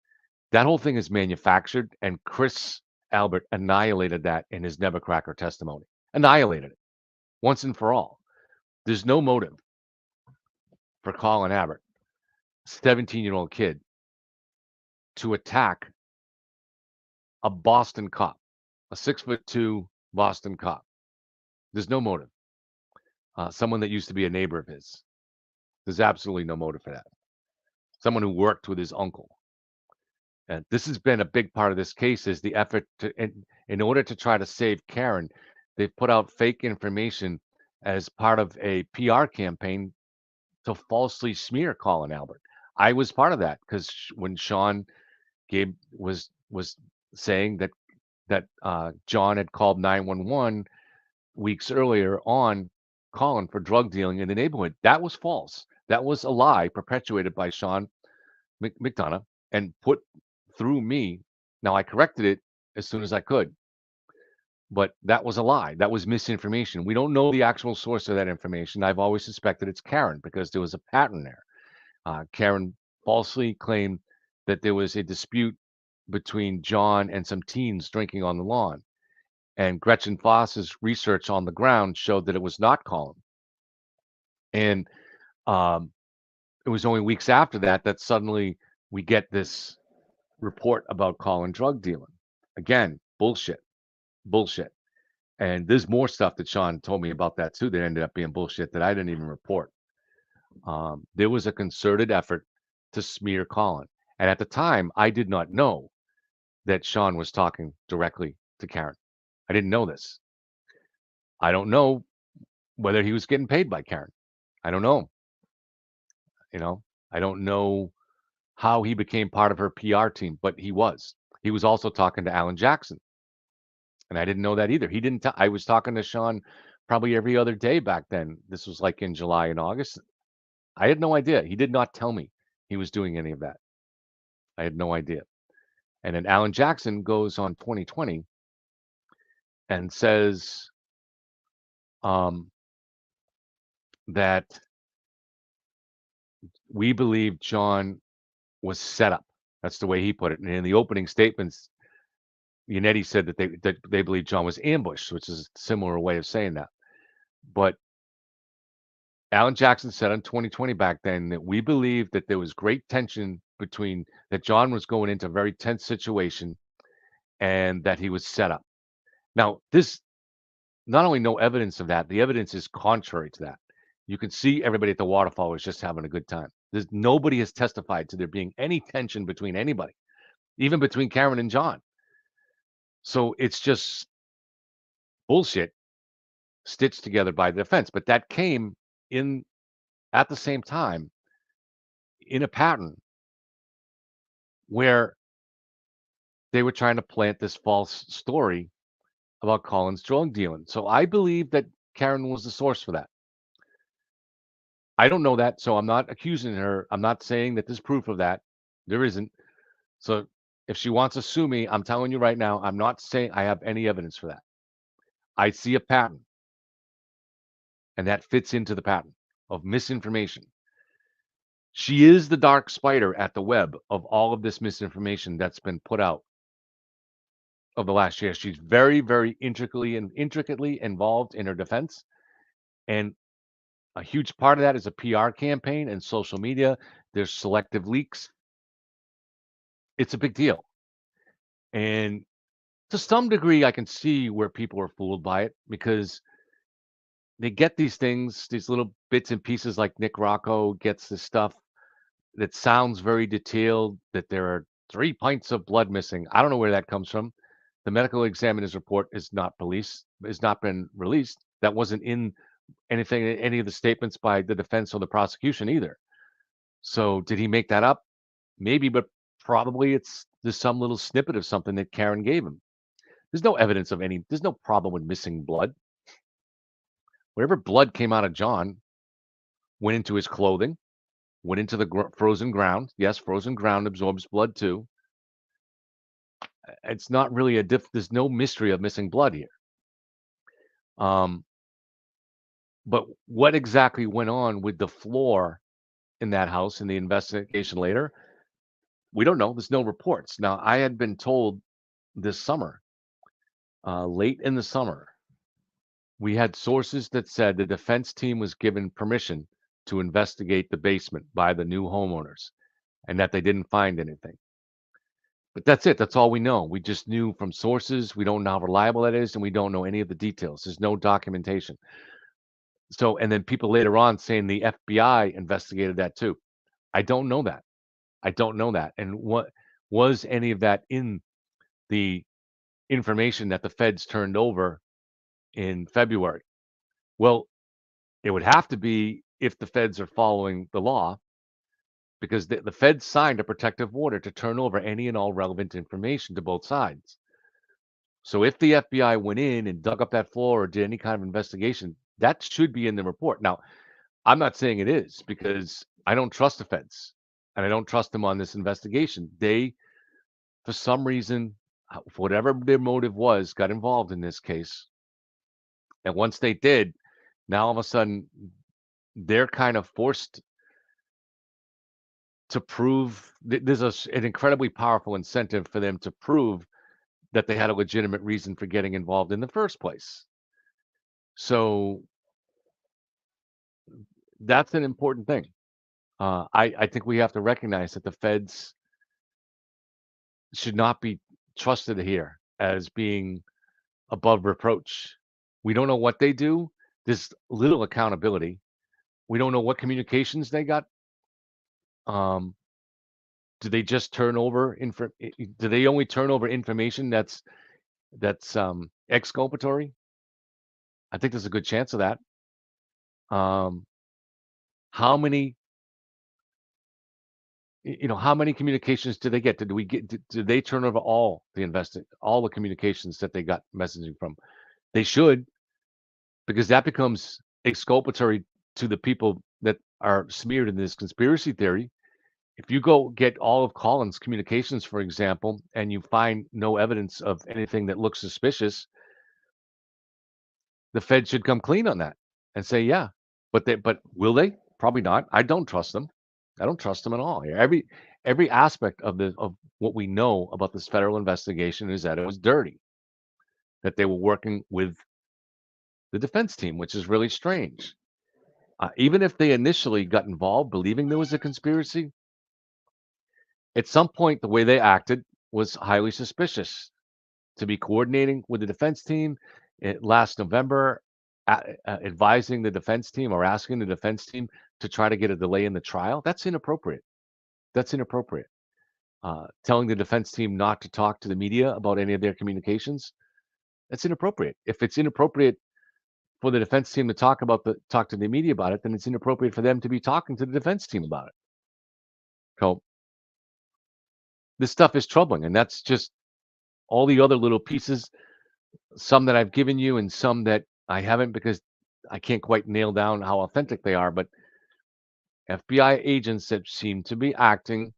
That whole thing is manufactured, and Chris Albert annihilated that in his Nevercracker testimony. Annihilated it once and for all. There's no motive for Colin Abbott, 17-year-old kid, to attack a Boston cop, a 6'2" Boston cop. There's no motive. Someone that used to be a neighbor of his. There's absolutely no motive for that. Someone who worked with his uncle. And this has been a big part of this case is the effort to, in order to try to save Karen, they've put out fake information as part of a PR campaign to falsely smear Colin Albert. I was part of that because when Sean Gabe was saying that John had called 911 weeks earlier on Colin for drug dealing in the neighborhood, that was false. That was a lie perpetuated by Sean McDonough and put through me. Now I corrected it as soon as I could, but that was a lie. That was misinformation. We don't know the actual source of that information. I've always suspected it's Karen because there was a pattern there. Karen falsely claimed that there was a dispute between John and some teens drinking on the lawn. And Gretchen Foss's research on the ground showed that it was not Colin. And it was only weeks after that that suddenly we get this report about Colin drug dealing. Again, bullshit. And there's more stuff that Sean told me about that too that ended up being bullshit that I didn't even report. There was a concerted effort to smear Colin. And at the time, I did not know that Sean was talking directly to Karen. I didn't know this. I don't know whether he was getting paid by Karen. I don't know. I don't know how he became part of her PR team, but he was. He was also talking to Alan Jackson. And I didn't know that either. He didn't. I was talking to Sean probably every other day back then. This was like in July and August. I had no idea. He did not tell me he was doing any of that. I had no idea. And then Alan Jackson goes on 2020 and says that we believe John was set up. That's the way he put it. And in the opening statements, Yannetti said that they believe John was ambushed, which is a similar way of saying that. But Alan Jackson said in 2020 back then that we believe that there was great tension between that John was going into a very tense situation and that he was set up. Now, this not only no evidence of that, the evidence is contrary to that. You can see everybody at the waterfall was just having a good time. Nobody has testified to there being any tension between anybody, even between Karen and John. So it's just bullshit stitched together by the defense. But that came in at the same time in a pattern where they were trying to plant this false story about Colin's drug dealing. So I believe that Karen was the source for that. I don't know that, so I'm not accusing her. I'm not saying that there's proof of that. There isn't. So if she wants to sue me, I'm telling you right now, I'm not saying I have any evidence for that. I see a pattern, and that fits into the pattern of misinformation. She is the dark spider at the web of all of this misinformation that's been put out of the last year. She's very, very intricately involved in her defense, and a huge part of that is a PR campaign and social media. There's selective leaks. It's a big deal, and to some degree, I can see where people are fooled by it because they get these things, these little bits and pieces. Like Nick Rocco gets this stuff that sounds very detailed. That there are 3 pints of blood missing. I don't know where that comes from. The medical examiner's report is not been released. That wasn't in any of the statements by the defense or the prosecution either. So did he make that up? Maybe, but probably there's some little snippet of something that Karen gave him. There's no evidence of any. There's no problem with missing blood. Whatever blood came out of John went into his clothing, went into the frozen ground. Yes, frozen ground absorbs blood too. It's not really there's no mystery of missing blood here. But what exactly went on with the floor in that house in the investigation later, we don't know. There's no reports. Now, I had been told this summer, late in the summer, we had sources that said the defense team was given permission to investigate the basement by the new homeowners and that they didn't find anything. But that's it. That's all we know. We just knew from sources. We don't know how reliable that is, and we don't know any of the details. There's no documentation. So, and then people later on saying the FBI investigated that too. I don't know that. I don't know that. And what was any of that in the information that the feds turned over in February? Well, it would have to be if the feds are following the law, because the feds signed a protective order to turn over any and all relevant information to both sides. So if the FBI went in and dug up that floor or did any kind of investigation, that should be in the report. Now, I'm not saying it is because I don't trust the feds and I don't trust them on this investigation. They, for some reason, for whatever their motive was, got involved in this case. And once they did, now all of a sudden, they're kind of forced to prove there's an incredibly powerful incentive for them to prove that they had a legitimate reason for getting involved in the first place. So that's an important thing. I think we have to recognize that the feds should not be trusted here as being above reproach. We don't know what they do. There's little accountability. We don't know what communications they got. Do they just turn over do they only turn over information that's exculpatory? I think there's a good chance of that. How many how many communications do they get? Did they turn over all the communications that they got messaging from? They should, because that becomes exculpatory to the people that are smeared in this conspiracy theory. If you go get all of Colin's communications, for example, and you find no evidence of anything that looks suspicious, the Fed should come clean on that and say, yeah. But will they? Probably not. I don't trust them. I don't trust them at all. Every aspect of what we know about this federal investigation is that it was dirty, that they were working with the defense team, which is really strange. Even if they initially got involved believing there was a conspiracy, at some point the way they acted was highly suspicious. To be coordinating with the defense team last November, advising the defense team or asking the defense team to try to get a delay in the trial, that's inappropriate. That's inappropriate. Telling the defense team not to talk to the media about any of their communications, that's inappropriate. If it's inappropriate for the defense team to talk to the media about it, then it's inappropriate for them to be talking to the defense team about it. So this stuff is troubling, and that's just all the other little pieces, some that I've given you and some that I haven't because I can't quite nail down how authentic they are. But FBI agents that seem to be acting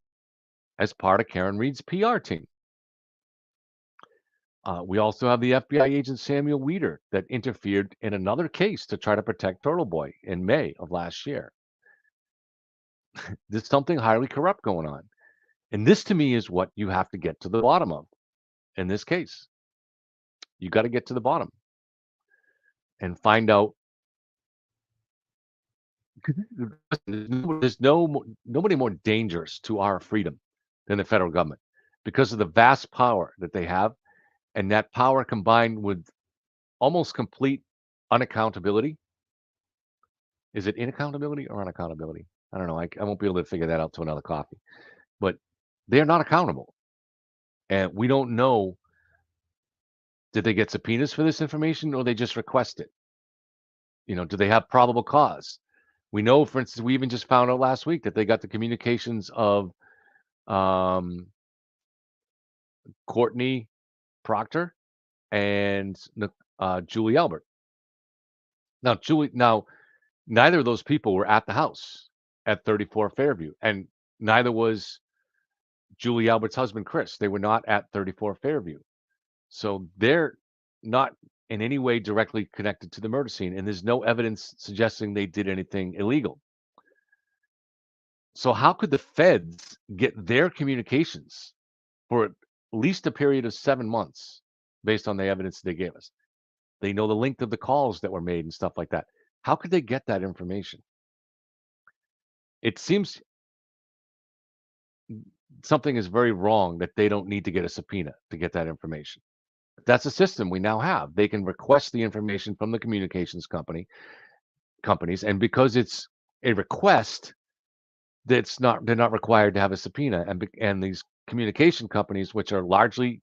as part of Karen Reed's PR team. We also have the FBI agent Samuel Weeder that interfered in another case to try to protect Turtleboy in May of last year. There's something highly corrupt going on. And this to me is what you have to get to the bottom of in this case. You got to get to the bottom and find out. There's nobody more dangerous to our freedom than the federal government because of the vast power that they have, and that power combined with almost complete unaccountability. Is it inaccountability or unaccountability? I don't know. I won't be able to figure that out till another coffee. But they're not accountable, and we don't know. Did they get subpoenas for this information, or they just request it? Do they have probable cause? We know, for instance, we even just found out last week that they got the communications of Courtney Proctor and Julie Albert. Now, neither of those people were at the house at 34 Fairview, and neither was Julie Albert's husband, Chris. They were not at 34 Fairview. So they're not in any way directly connected to the murder scene, and there's no evidence suggesting they did anything illegal. So how could the feds get their communications for at least a period of 7 months based on the evidence they gave us? They know the length of the calls that were made and stuff like that. How could they get that information? It seems something is very wrong that they don't need to get a subpoena to get that information. That's a system we now have. They can request the information from the communications companies, and because it's a request, they're not required to have a subpoena. And these communication companies, which are largely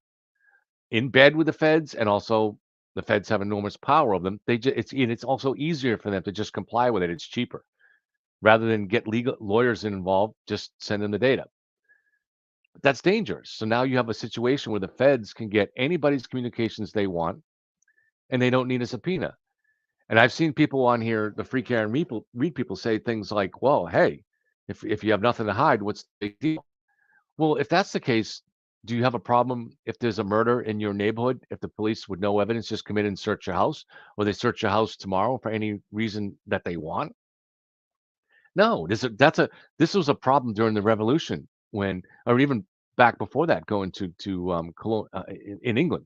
in bed with the feds, and also the feds have enormous power of them, it's also easier for them to just comply with it. It's cheaper rather than get legal lawyers involved. Just send them the data. But that's dangerous. So now you have a situation where the feds can get anybody's communications they want, and they don't need a subpoena. And I've seen people on here, the Free Karen Reed people, say things like, "Well, hey, if you have nothing to hide, what's the big deal?" Well, if that's the case, do you have a problem if there's a murder in your neighborhood? If the police with no evidence just come in and search your house, or they search your house tomorrow for any reason that they want? No, this was a problem during the Revolution, or even back before that, going to in England.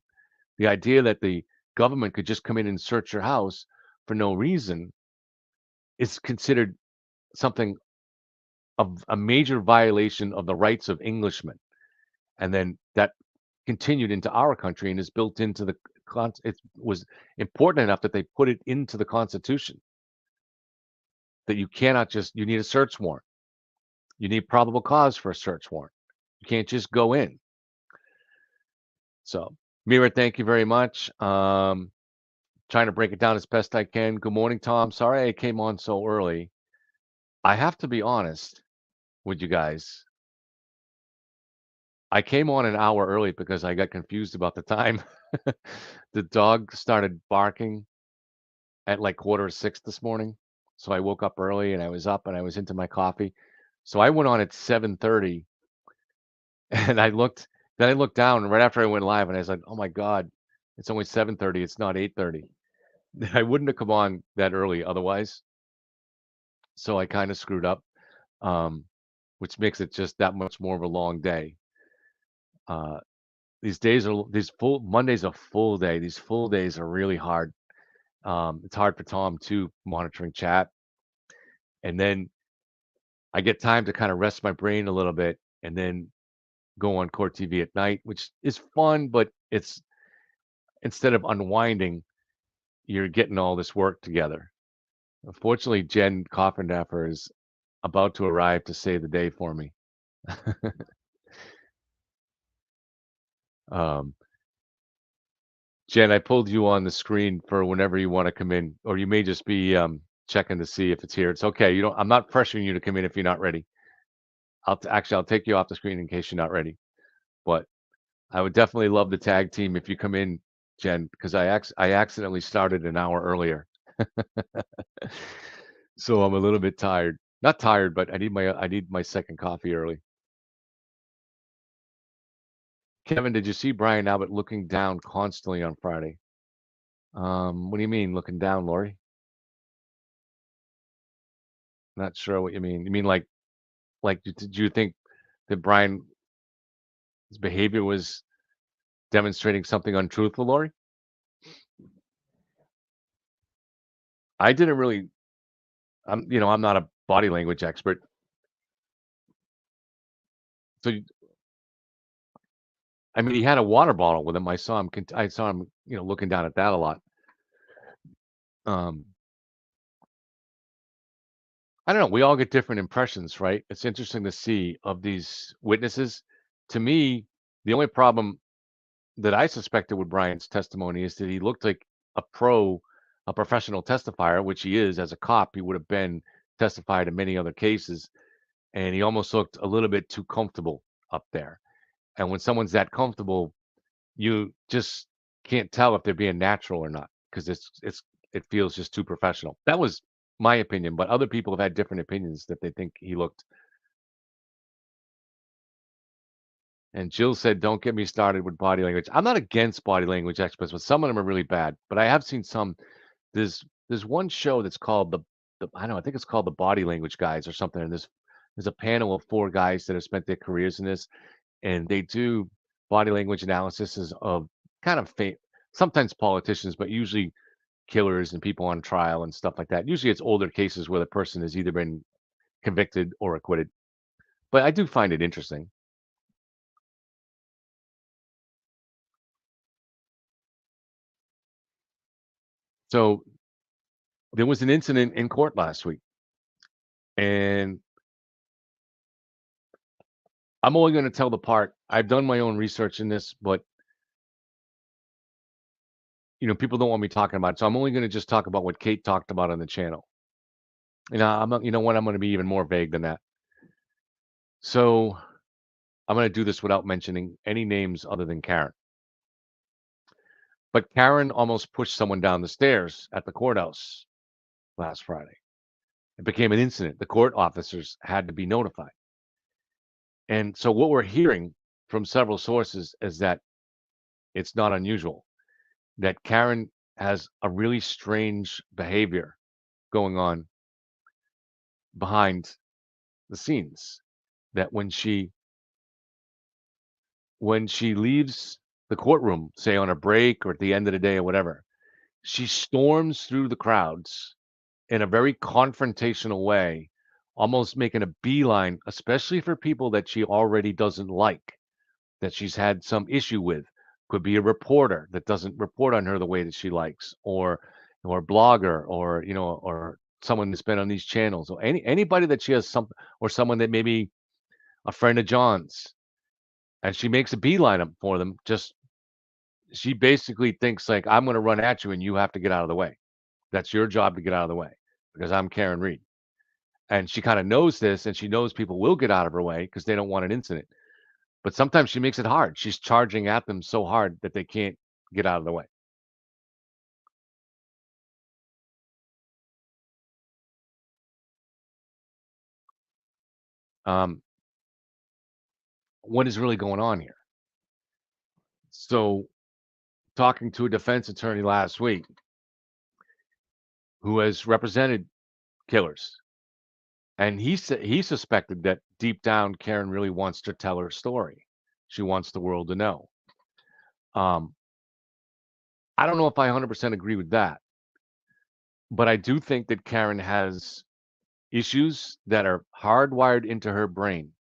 The idea that the government could just come in and search your house for no reason is considered something of a major violation of the rights of Englishmen. And then that continued into our country and is built into it was important enough that they put it into the Constitution that you need a search warrant. You need probable cause for a search warrant. You can't just go in. So, Mira, thank you very much. Trying to break it down as best I can. Good morning, Tom. Sorry I came on so early. I have to be honest with you guys. I came on an hour early because I got confused about the time. The dog started barking at like 5:45 this morning. So I woke up early and I was up and I was into my coffee. So I went on at 7:30 and I looked down right after I went live and I was like, "Oh my God, it's only 7:30. It's not 8:30." I wouldn't have come on that early otherwise. So I kind of screwed up, which makes it just that much more of a long day. Monday's a full day. These full days are really hard. It's hard for Tom too, monitoring chat. And then I get time to kind of rest my brain a little bit and then go on Court TV at night, which is fun, but it's instead of unwinding, you're getting all this work together. Unfortunately, Jen Coffindaffer is about to arrive to save the day for me. Jen, I pulled you on the screen for whenever you want to come in, or you may just be checking to see if it's here. It's okay. I'm not pressuring you to come in if you're not ready. I'll take you off the screen in case you're not ready. But I would definitely love the tag team if you come in, Jen, because I accidentally started an hour earlier. So I'm a little bit tired. Not tired, but I need my second coffee early. Kevin, did you see Brian Abbott looking down constantly on Friday? What do you mean looking down, Lori? Not sure what you mean. You mean like did you think that Brian's behavior was demonstrating something untruthful, Lori? I didn't really. I'm not a body language expert, so I mean, he had a water bottle with him. I saw him, looking down at that a lot. Um, I don't know. We all get different impressions, right? It's interesting to see of these witnesses. To me, the only problem that I suspected with Brian's testimony is that he looked like a professional testifier, which he is as a cop. He would have been testified in many other cases, and he almost looked a little bit too comfortable up there. And when someone's that comfortable, you just can't tell if they're being natural or not because it feels just too professional. That was my opinion, but other people have had different opinions that they think he looked. And Jill said, "Don't get me started with body language." I'm not against body language experts, but some of them are really bad. But I have seen some. There's one show that's called the I don't know, I think it's called the Body Language Guys or something. And there's a panel of four guys that have spent their careers in this, and they do body language analysis of kind of sometimes politicians, but usually killers and people on trial and stuff like that. Usually it's older cases where the person has either been convicted or acquitted. But I do find it interesting. So there was an incident in court last week, and I'm only going to tell the part. I've done my own research in this, but people don't want me talking about it. So I'm only going to just talk about what Kate talked about on the channel. I'm not, you know what? I'm going to be even more vague than that. So I'm going to do this without mentioning any names other than Karen. But Karen almost pushed someone down the stairs at the courthouse last Friday. It became an incident. The court officers had to be notified. And so what we're hearing from several sources is that it's not unusual that Karen has a really strange behavior going on behind the scenes. That when she leaves the courtroom, say on a break or at the end of the day or whatever, she storms through the crowds in a very confrontational way, almost making a beeline, especially for people that she already doesn't like, that she's had some issue with. Could be a reporter that doesn't report on her the way that she likes, or a blogger, or someone that's been on these channels, or anybody that she has something, or someone that maybe a friend of John's, and she makes a beeline up for them. Just she basically thinks like, I'm going to run at you, and you have to get out of the way. That's your job to get out of the way because I'm Karen Reed. And she kind of knows this, and she knows people will get out of her way because they don't want an incident. But sometimes she makes it hard. She's charging at them so hard that they can't get out of the way. Um, what is really going on here? So, talking to a defense attorney last week who has represented killers, and he said he suspected that deep down Karen really wants to tell her story. She wants the world to know. Um, I don't know if I 100% agree with that, but I do think that Karen has issues that are hardwired into her brain.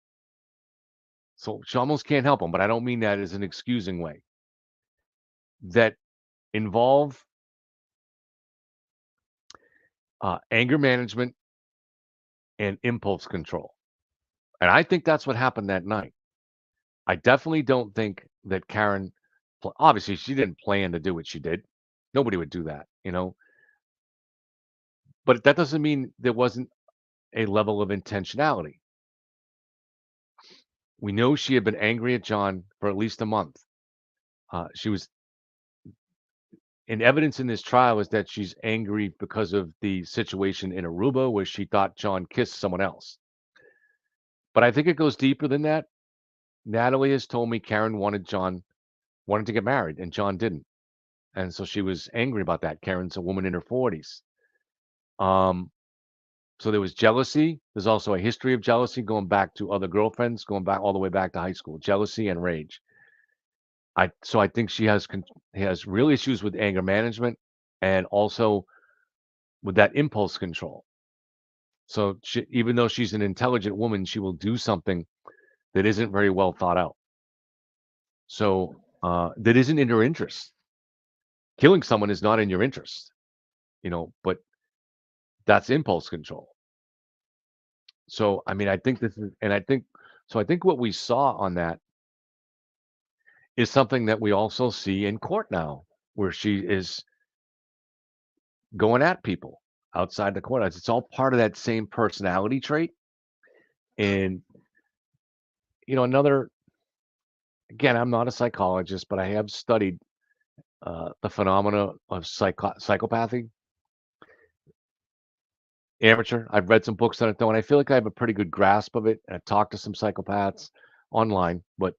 So she almost can't help them, but I don't mean that as an excusing way. That involve anger management and impulse control. And I think that's what happened that night. I definitely don't think that Karen, obviously, she didn't plan to do what she did. Nobody would do that. But that doesn't mean there wasn't a level of intentionality. We know she had been angry at John for at least a month. She was And evidence in this trial is that she's angry because of the situation in Aruba where she thought John kissed someone else. But I think it goes deeper than that. Natalie has told me Karen wanted to get married and John didn't. And so she was angry about that. Karen's a woman in her 40s. Um, so there was jealousy. There's also a history of jealousy going back to other girlfriends, going back all the way back to high school. Jealousy and rage. I think she has real issues with anger management and also with that impulse control. So even though she's an intelligent woman, she will do something that isn't very well thought out. So that isn't in her interest. Killing someone is not in your interest, but that's impulse control. So I mean, I think this is, and I think so. I think what we saw on that is something that we also see in court now, where she is going at people outside the courthouse. It's all part of that same personality trait. And another, again, I'm not a psychologist, but I have studied the phenomena of psychopathy. Amateur. I've read some books on it though, and I feel like I have a pretty good grasp of it. And I've talked to some psychopaths online, but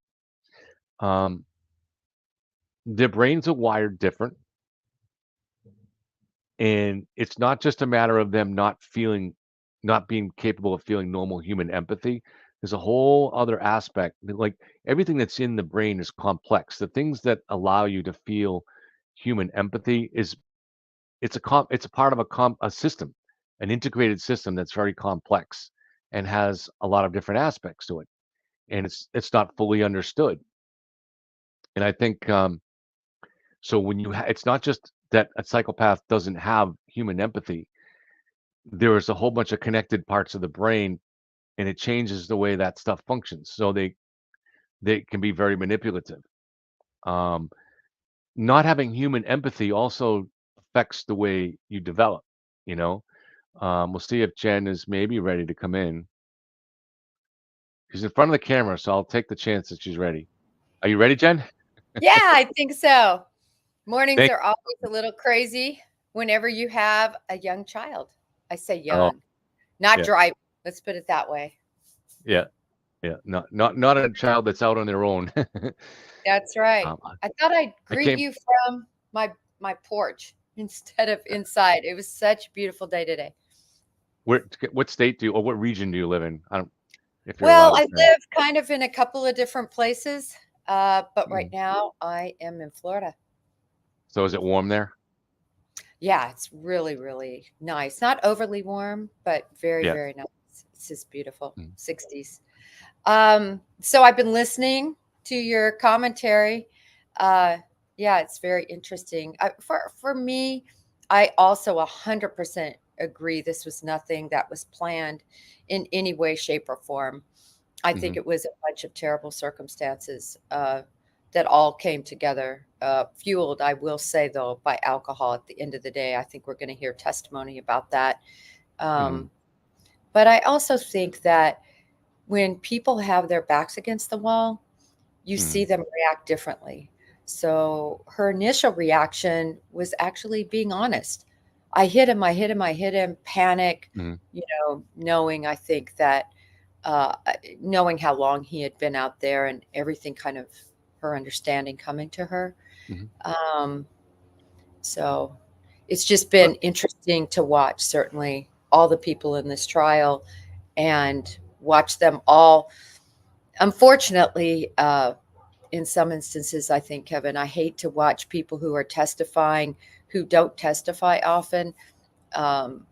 their brains are wired different. And it's not just a matter of them not being capable of feeling normal human empathy. There's a whole other aspect. Like everything that's in the brain is complex. The things that allow you to feel human empathy it's a part of a system, an integrated system that's very complex and has a lot of different aspects to it. And it's not fully understood. And I think so when it's not just that a psychopath doesn't have human empathy. There is a whole bunch of connected parts of the brain, and it changes the way that stuff functions. So they can be very manipulative. Um, Not having human empathy also affects the way you develop. You know, we'll see if Jen is maybe ready to come in. She's in front of the camera, so I'll take the chance that she's ready. Are you ready, Jen? Yeah, I think so. Mornings Thank. are always a little crazy whenever you have a young child. I say Oh, young, not yeah, driving. Let's put it that way. yeah, yeah. Not a child that's out on their own. That's right. um, I thought I'd I greet came. you from my porch instead of inside. It was such a beautiful day today. What state or what region do you live in? I don't. If you're allowed Well, to I say. live kind of in a couple of different places, but right Mm. now I am in Florida. So is it warm there? Yeah, it's really, really nice. Not overly warm, but very, Yeah. very nice. It's just beautiful. Mm. 60s. So I've been listening to your commentary. Uh, yeah, it's very interesting. For me, I also 100% agree this was nothing that was planned in any way, shape, or form. I think Mhm. it was a bunch of terrible circumstances that all came together, fueled, I will say, though, by alcohol at the end of the day. I think we're going to hear testimony about that. Mhm. Um, but I also think that when people have their backs against the wall, you see Mhm. them react differently. So her initial reaction was actually being honest. I hit him, I hit him, I hit him, panic, Mhm. knowing I think that uh, knowing how long he had been out there and everything kind of her understanding coming to her. Mhm. Um, so it's just Uh, been interesting to watch, certainly, all the people in this trial and watch them all. Unfortunately, in some instances, I think, Kevin, I hate to watch people who are testifying who don't testify often. Um,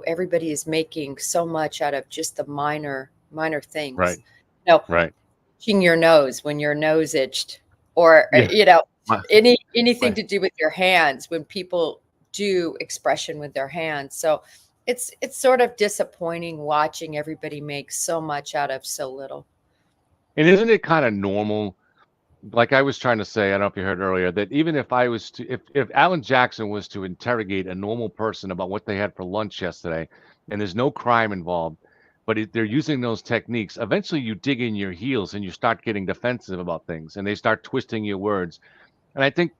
everybody is making so much out of just the minor right. things. You know, Right. itching your nose when your nose itched, or Yeah. My, anything my, to do with your hands when people do expression with their hands. So it's sort of disappointing watching everybody make so much out of so little. and isn't it kind of normal? Like I was trying to say, I don't know if you heard earlier, that even if I was to, if Alan Jackson was to interrogate a normal person about what they had for lunch yesterday, and there's no crime involved, but they're using those techniques, eventually you dig in your heels and you start getting defensive about things, and they start twisting your words. And I think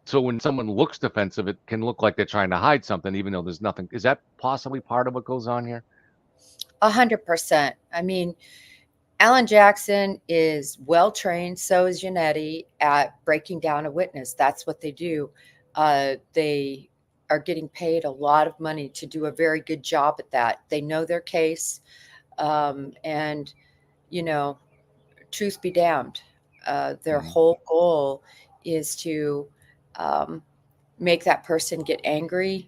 So when someone looks defensive, it can look like they're trying to hide something, even though there's nothing. Is that possibly part of what goes on here? 100%. I mean, Alan Jackson is well trained, so is Yannetti, at breaking down a witness. That's what they do. They are getting paid a lot of money to do a very good job at that. They know their case. And, you know, truth be damned, their Mhm. whole goal is to make that person get angry,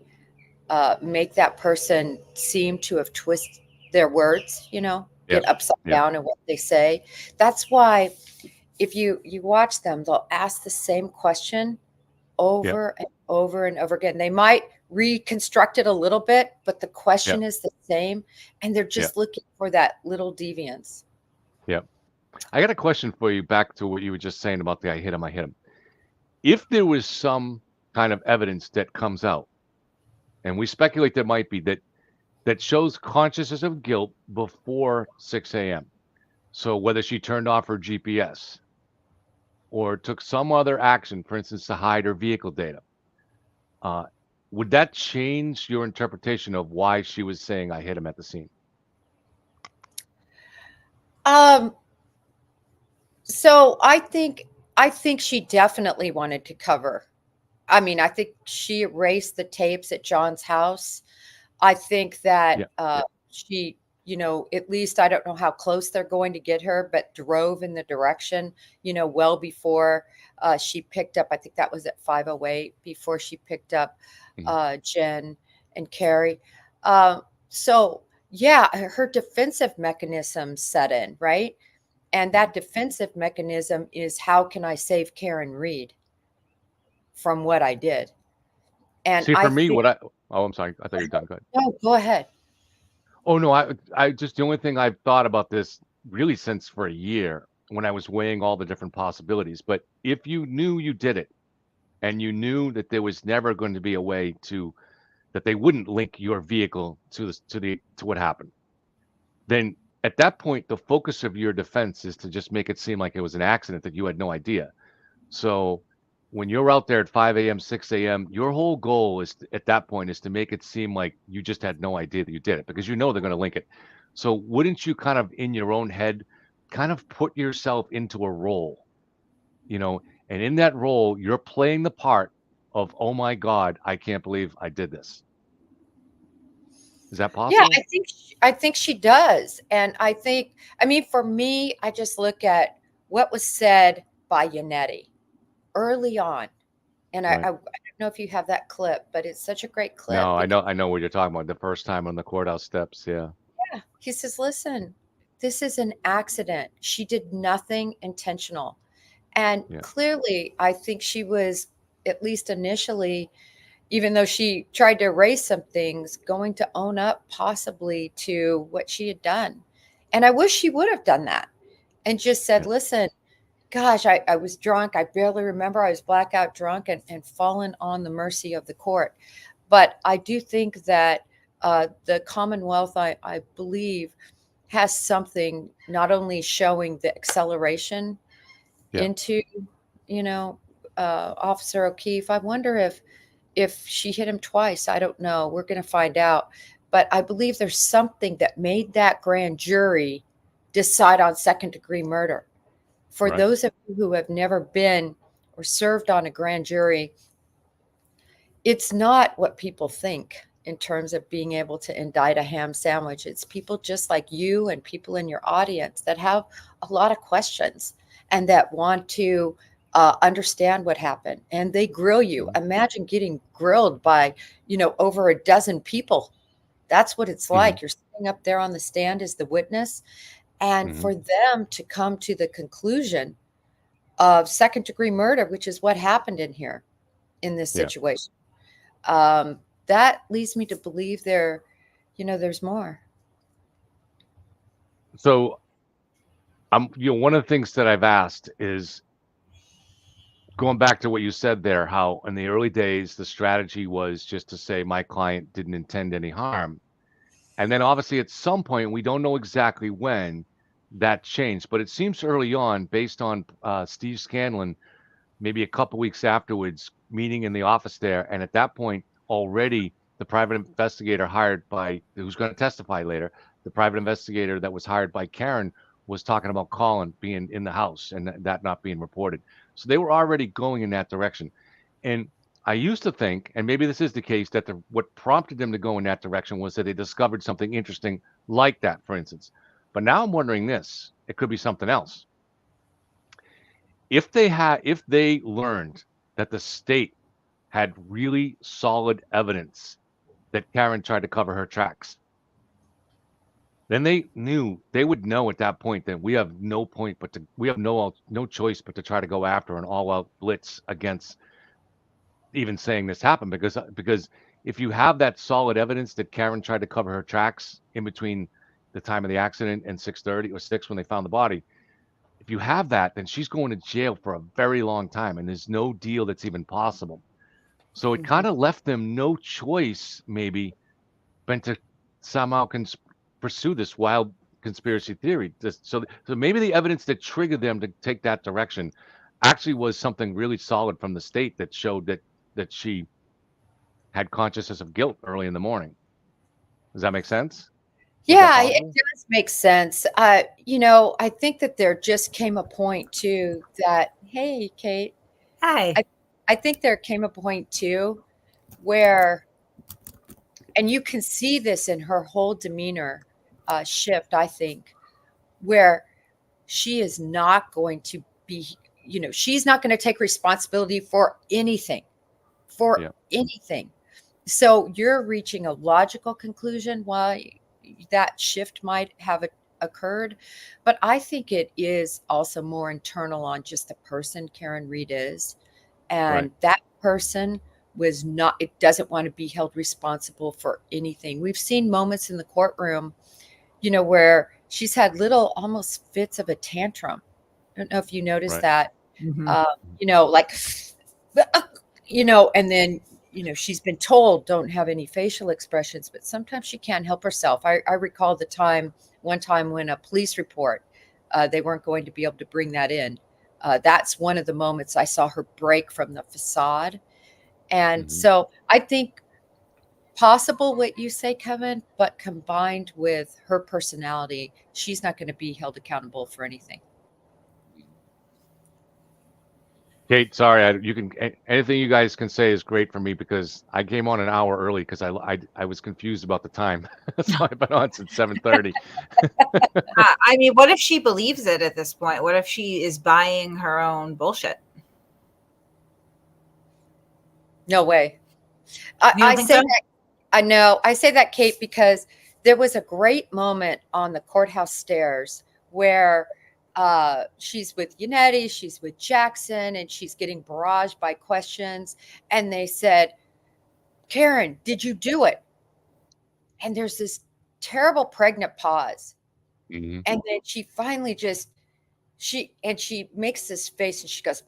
make that person seem to have twisted their words, Yep. get upside Yep. down in what they say. That's why if you watch them, they'll ask the same question Yep. over and over and over again. They might reconstruct it a little bit, but the question Yep. is the same, and they're Yep. just looking for that little deviance. Yep. I got a question for you back to what you were just saying about the I hit him, I hit him. If there was some kind of evidence that comes out, and we speculate there might be, that shows consciousness of guilt before 6 a.m. So whether she turned off her GPS or took some other action, for instance, to hide her vehicle data, uh, would that change your interpretation of why she was saying I hit him at the scene? Um, so I think she definitely wanted to cover. I mean, I think she erased the tapes at John's house. I think that Yeah. Yeah. she, at least I don't know how close they're going to get her, but drove in the direction, well before she picked up. I think that was at 5:08 before she picked up Mhm. Jen and Carrie. So yeah, her defensive mechanism set in, right? And Mhm. that defensive mechanism is, how can I save Karen Reed from what I did? And See, I for me, think, I'm sorry. I thought you were done. Go ahead. no, go ahead. Oh no, I just the only thing I've thought about this really since for a year when I was weighing all the different possibilities. But if you knew you did it and you knew that there was never going to be a way to that they wouldn't link your vehicle to what happened, then at that point the focus of your defense is to just make it seem like it was an accident that you had no idea. So when you're out there at 5 a.m., 6 a.m., your whole goal is at that point is to make it seem like you just had no idea that you did it because you know they're going to link it. So wouldn't you kind of in your own head kind of put yourself into a role, you know, and in that role, you're playing the part of, oh my God, I can't believe I did this. Is that Yeah, possible? I think she does. And I mean, for me, I just look at what was said by Yannetti early on. And I Right. don't know if you have that clip, but it's such a great clip No, because, I know what you're talking about. The first time on the courthouse steps. Yeah. yeah, he says, listen, this is an accident. She did nothing intentional. And Yeah. clearly, I think she was, at least initially, even though she tried to erase some things, going to own up possibly to what she had done. And I wish she would have done that and just said, Yeah. listen, gosh, I was drunk. I barely remember. I was blackout drunk and fallen on the mercy of the court. But I do think that the Commonwealth, I believe, has something not only showing the acceleration Yeah. into, you know, Officer O'Keefe. I wonder if she hit him twice. I don't know. We're going to find out. But I believe there's something that made that grand jury decide on second degree murder. For Right. those of you who have never been or served on a grand jury, it's not what people think in terms of being able to indict a ham sandwich. It's people just like you and people in your audience that have a lot of questions and that want to understand what happened. And they grill you. Mhm. Imagine getting grilled by, over a dozen people. That's what it's Mhm. like. You're sitting up there on the stand as the witness. And Mhm. for them to come to the conclusion of second degree murder, which is what happened in here in this Yeah. situation, that leads me to believe there's more. So one of the things that I've asked is going back to what you said there, how in the early days the strategy was just to say my client didn't intend any harm. And then obviously at some point, we don't know exactly when that changed, but it seems early on, based on Steve Scanlon maybe a couple weeks afterwards, meeting in the office there. And at that point, already the private investigator hired by, who's going to testify later, the private investigator that was hired by Karen was talking about Colin being in the house and that not being reported. So they were already going in that direction. And I used to think, and maybe this is the case, that what prompted them to go in that direction was that they discovered something interesting like that, for instance. But now I'm wondering this, it could be something else. If they learned that the state had really solid evidence that Karen tried to cover her tracks, then they would know at that point that we have no choice but to try to go after an all-out blitz against even saying this happened, because if you have that solid evidence that Karen tried to cover her tracks in between the time of the accident and 6:30 or 6 when they found the body, if you have that, then she's going to jail for a very long time, and there's no deal that's even possible. So it kind of left them no choice, maybe, but to somehow pursue this wild conspiracy theory. So maybe the evidence that triggered them to take that direction actually was something really solid from the state that showed that she had consciousness of guilt early in the morning. Does that make sense? Yeah, it does make sense. I think that there just came a point too that, hey, Kate. Hi. I think there came a point too where, and you can see this in her whole demeanor shift, I think, where she is not going to be, she's not going to take responsibility for anything, anything. So you're reaching a logical conclusion why that shift might have occurred. But I think it is also more internal on just the person Karen Reed is. And that person doesn't want to be held responsible for anything. We've seen moments in the courtroom, where she's had little almost fits of a tantrum. I don't know if you noticed that, like, and then, she's been told don't have any facial expressions, but sometimes she can't help herself. I recall one time when a police report, they weren't going to be able to bring that in. That's one of the moments I saw her break from the facade. And so I think possible what you say, Kevin, but combined with her personality, she's not going to be held accountable for anything. Kate, sorry, anything you guys can say is great for me because I came on an hour early because I was confused about the time. So I've been on since 7:30. I mean, what if she believes it at this point? What if she is buying her own bullshit? No way. I say that. I know. I say that, Kate, because there was a great moment on the courthouse stairs where she's with Yannetti, she's with Jackson, and she's getting barraged by questions. And they said, Karen, did you do it? And there's this terrible pregnant pause. And then she finally she makes this face and she goes,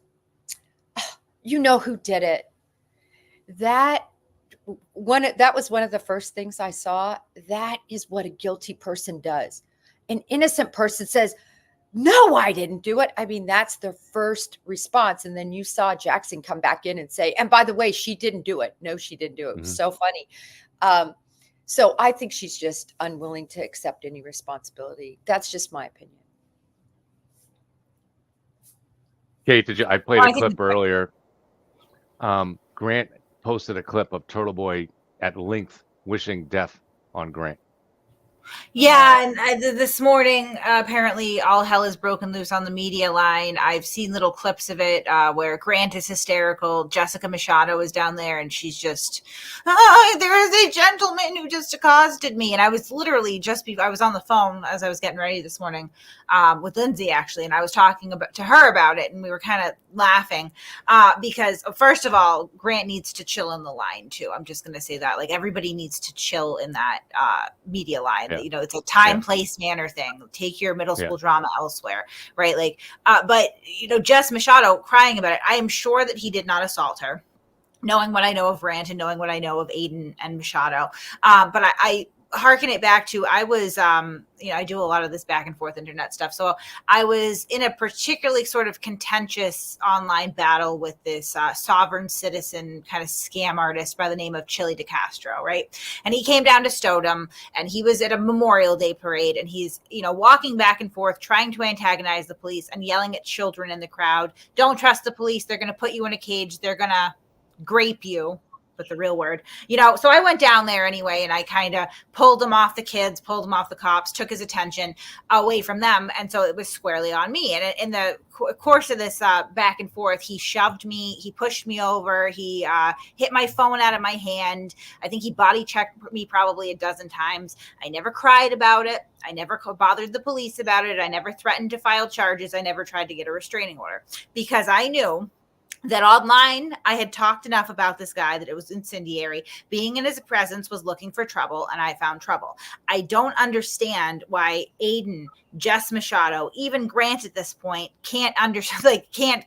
oh, you know who did it. That was one of the first things I saw. That is what a guilty person does. An innocent person says, no, I didn't do it. I mean, that's the first response. And then you saw Jackson come back in and say, and by the way, she didn't do it. No, she didn't do it. It was so funny. So I think she's just unwilling to accept any responsibility. That's just my opinion. Kate, I played a clip earlier. Grant posted a clip of Turtleboy at length wishing death on Grant. Yeah, and this morning, apparently all hell is broken loose on the media line. I've seen little clips of it where Grant is hysterical. Jessica Machado is down there, and she's just, there is a gentleman who just accosted me. And I was literally I was on the phone as I was getting ready this morning with Lindsay, actually, and I was talking to her about it, and we were kind of laughing because, first of all, Grant needs to chill in the line, too. I'm just going to say that. Like, everybody needs to chill in that media line. Yeah. It's a time, place, manner thing. Take your middle school drama elsewhere, right? Like, but Jess Machado crying about it. I am sure that he did not assault her, knowing what I know of Grant and knowing what I know of Aiden and Machado. But I harken it back to, I was, I do a lot of this back and forth internet stuff. So I was in a particularly sort of contentious online battle with this sovereign citizen kind of scam artist by the name of Chili DeCastro, right? And he came down to Stodom, and he was at a Memorial Day parade, and he's, walking back and forth, trying to antagonize the police and yelling at children in the crowd. Don't trust the police. They're going to put you in a cage. They're going to grape you. But the real word, so I went down there anyway, and I kind of pulled him off the kids, pulled him off the cops, took his attention away from them. And so it was squarely on me. And in the course of this back and forth, he shoved me, he pushed me over, he hit my phone out of my hand. I think he body checked me probably a dozen times. I never cried about it. I never bothered the police about it. I never threatened to file charges. I never tried to get a restraining order, because I knew that online I had talked enough about this guy that it was incendiary. Being in his presence was looking for trouble, and I found trouble. I don't understand why Aiden, Jess Machado, even Grant at this point can't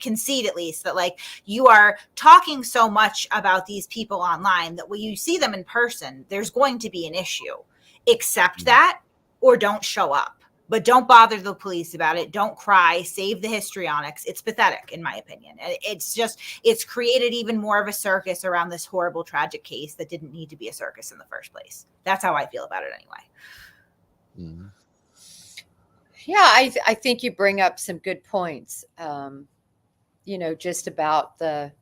concede at least that you are talking so much about these people online that when you see them in person, there's going to be an issue. Accept that or don't show up. But don't bother the police about it. Don't cry. Save the histrionics. It's pathetic, in my opinion. It's created even more of a circus around this horrible, tragic case that didn't need to be a circus in the first place. That's how I feel about it anyway. Mm-hmm. Yeah, I think you bring up some good points, just about the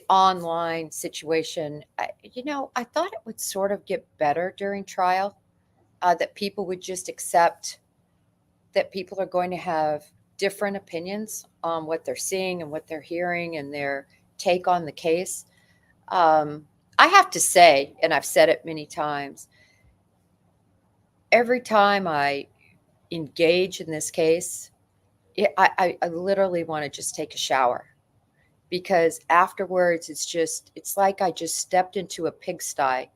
online situation. I thought it would sort of get better during trial, that people would just accept that people are going to have different opinions on what they're seeing and what they're hearing and their take on the case. I have to say, and I've said it many times, every time I engage in this case, I literally want to just take a shower, because afterwards it's like I just stepped into a pigsty.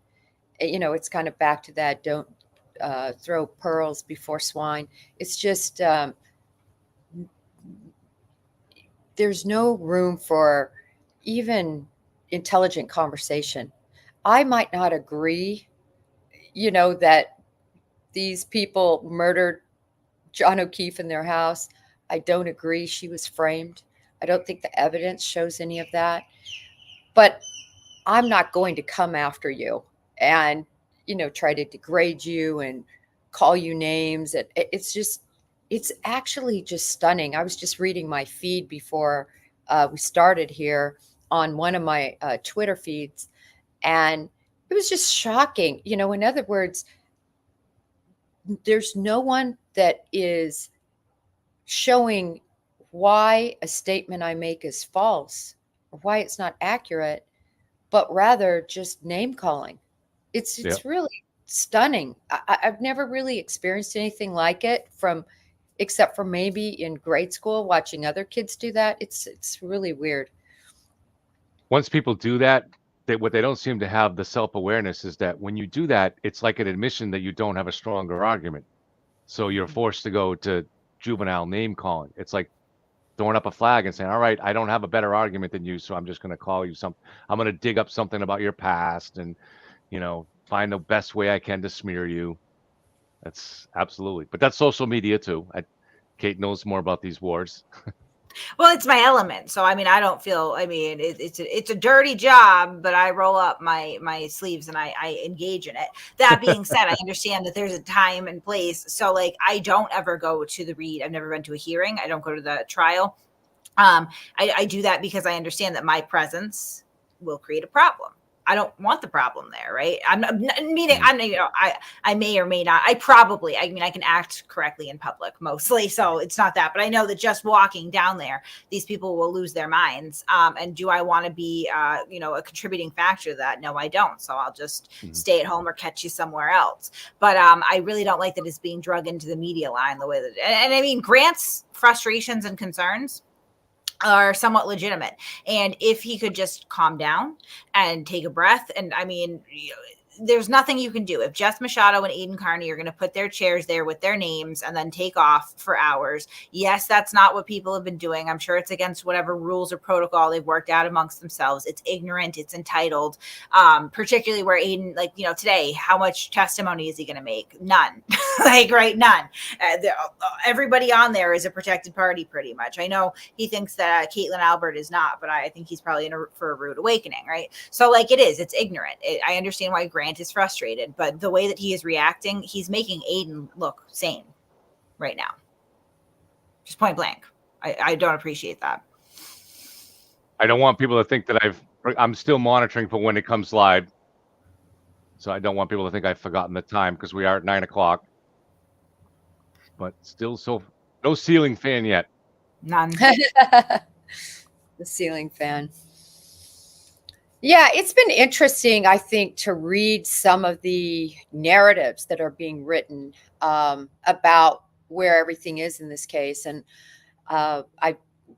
It's kind of back to that, don't throw pearls before swine. It's just there's no room for even intelligent conversation. I might not agree, that these people murdered John O'Keefe in their house. I don't agree she was framed. I don't think the evidence shows any of that. But I'm not going to come after you and try to degrade you and call you names. It's actually just stunning. I was just reading my feed before we started here on one of my Twitter feeds, and it was just shocking. In other words, there's no one that is showing why a statement I make is false or why it's not accurate, but rather just name calling. It's really stunning. I've never really experienced anything like it except for maybe in grade school, watching other kids do that. It's really weird. Once people do that, what they don't seem to have the self-awareness is that when you do that, it's like an admission that you don't have a stronger argument. So you're forced to go to juvenile name calling. It's like throwing up a flag and saying, all right, I don't have a better argument than you, so I'm just going to call you something. I'm going to dig up something about your past and find the best way I can to smear you. That's absolutely. But that's social media too. Kate knows more about these wars. Well, it's my element. So, I don't feel, it's a dirty job, but I roll up my sleeves and I engage in it. That being said, I understand that there's a time and place. So I don't ever go to the read. I've never been to a hearing. I don't go to the trial. I do that because I understand that my presence will create a problem. I don't want the problem there, right? I may or may not. I can act correctly in public mostly, so it's not that. But I know that just walking down there, these people will lose their minds. And do I want to be, a contributing factor to that? No, I don't. So I'll just stay at home or catch you somewhere else. But I really don't like that it's being drug into the media line the way that. And Grant's frustrations and concerns are somewhat legitimate. And if he could just calm down and take a breath, and there's nothing you can do. If Jess Machado and Aiden Carney are going to put their chairs there with their names and then take off for hours, yes, that's not what people have been doing. I'm sure it's against whatever rules or protocol they've worked out amongst themselves. It's ignorant. It's entitled, particularly where Aiden, like, today, how much testimony is he going to make? None. None. Everybody on there is a protected party pretty much. I know he thinks that Caitlin Albert is not, but I think he's probably for a rude awakening, right? So it's ignorant. I understand why Grant is frustrated, but the way that he is reacting, he's making Aiden look sane right now. Just point blank. I don't appreciate that. I don't want people to think that I'm still monitoring for when it comes live. So I don't want people to think I've forgotten the time, because we are at 9:00. But still, no ceiling fan yet. None. The ceiling fan. Yeah, it's been interesting, I think, to read some of the narratives that are being written about where everything is in this case. And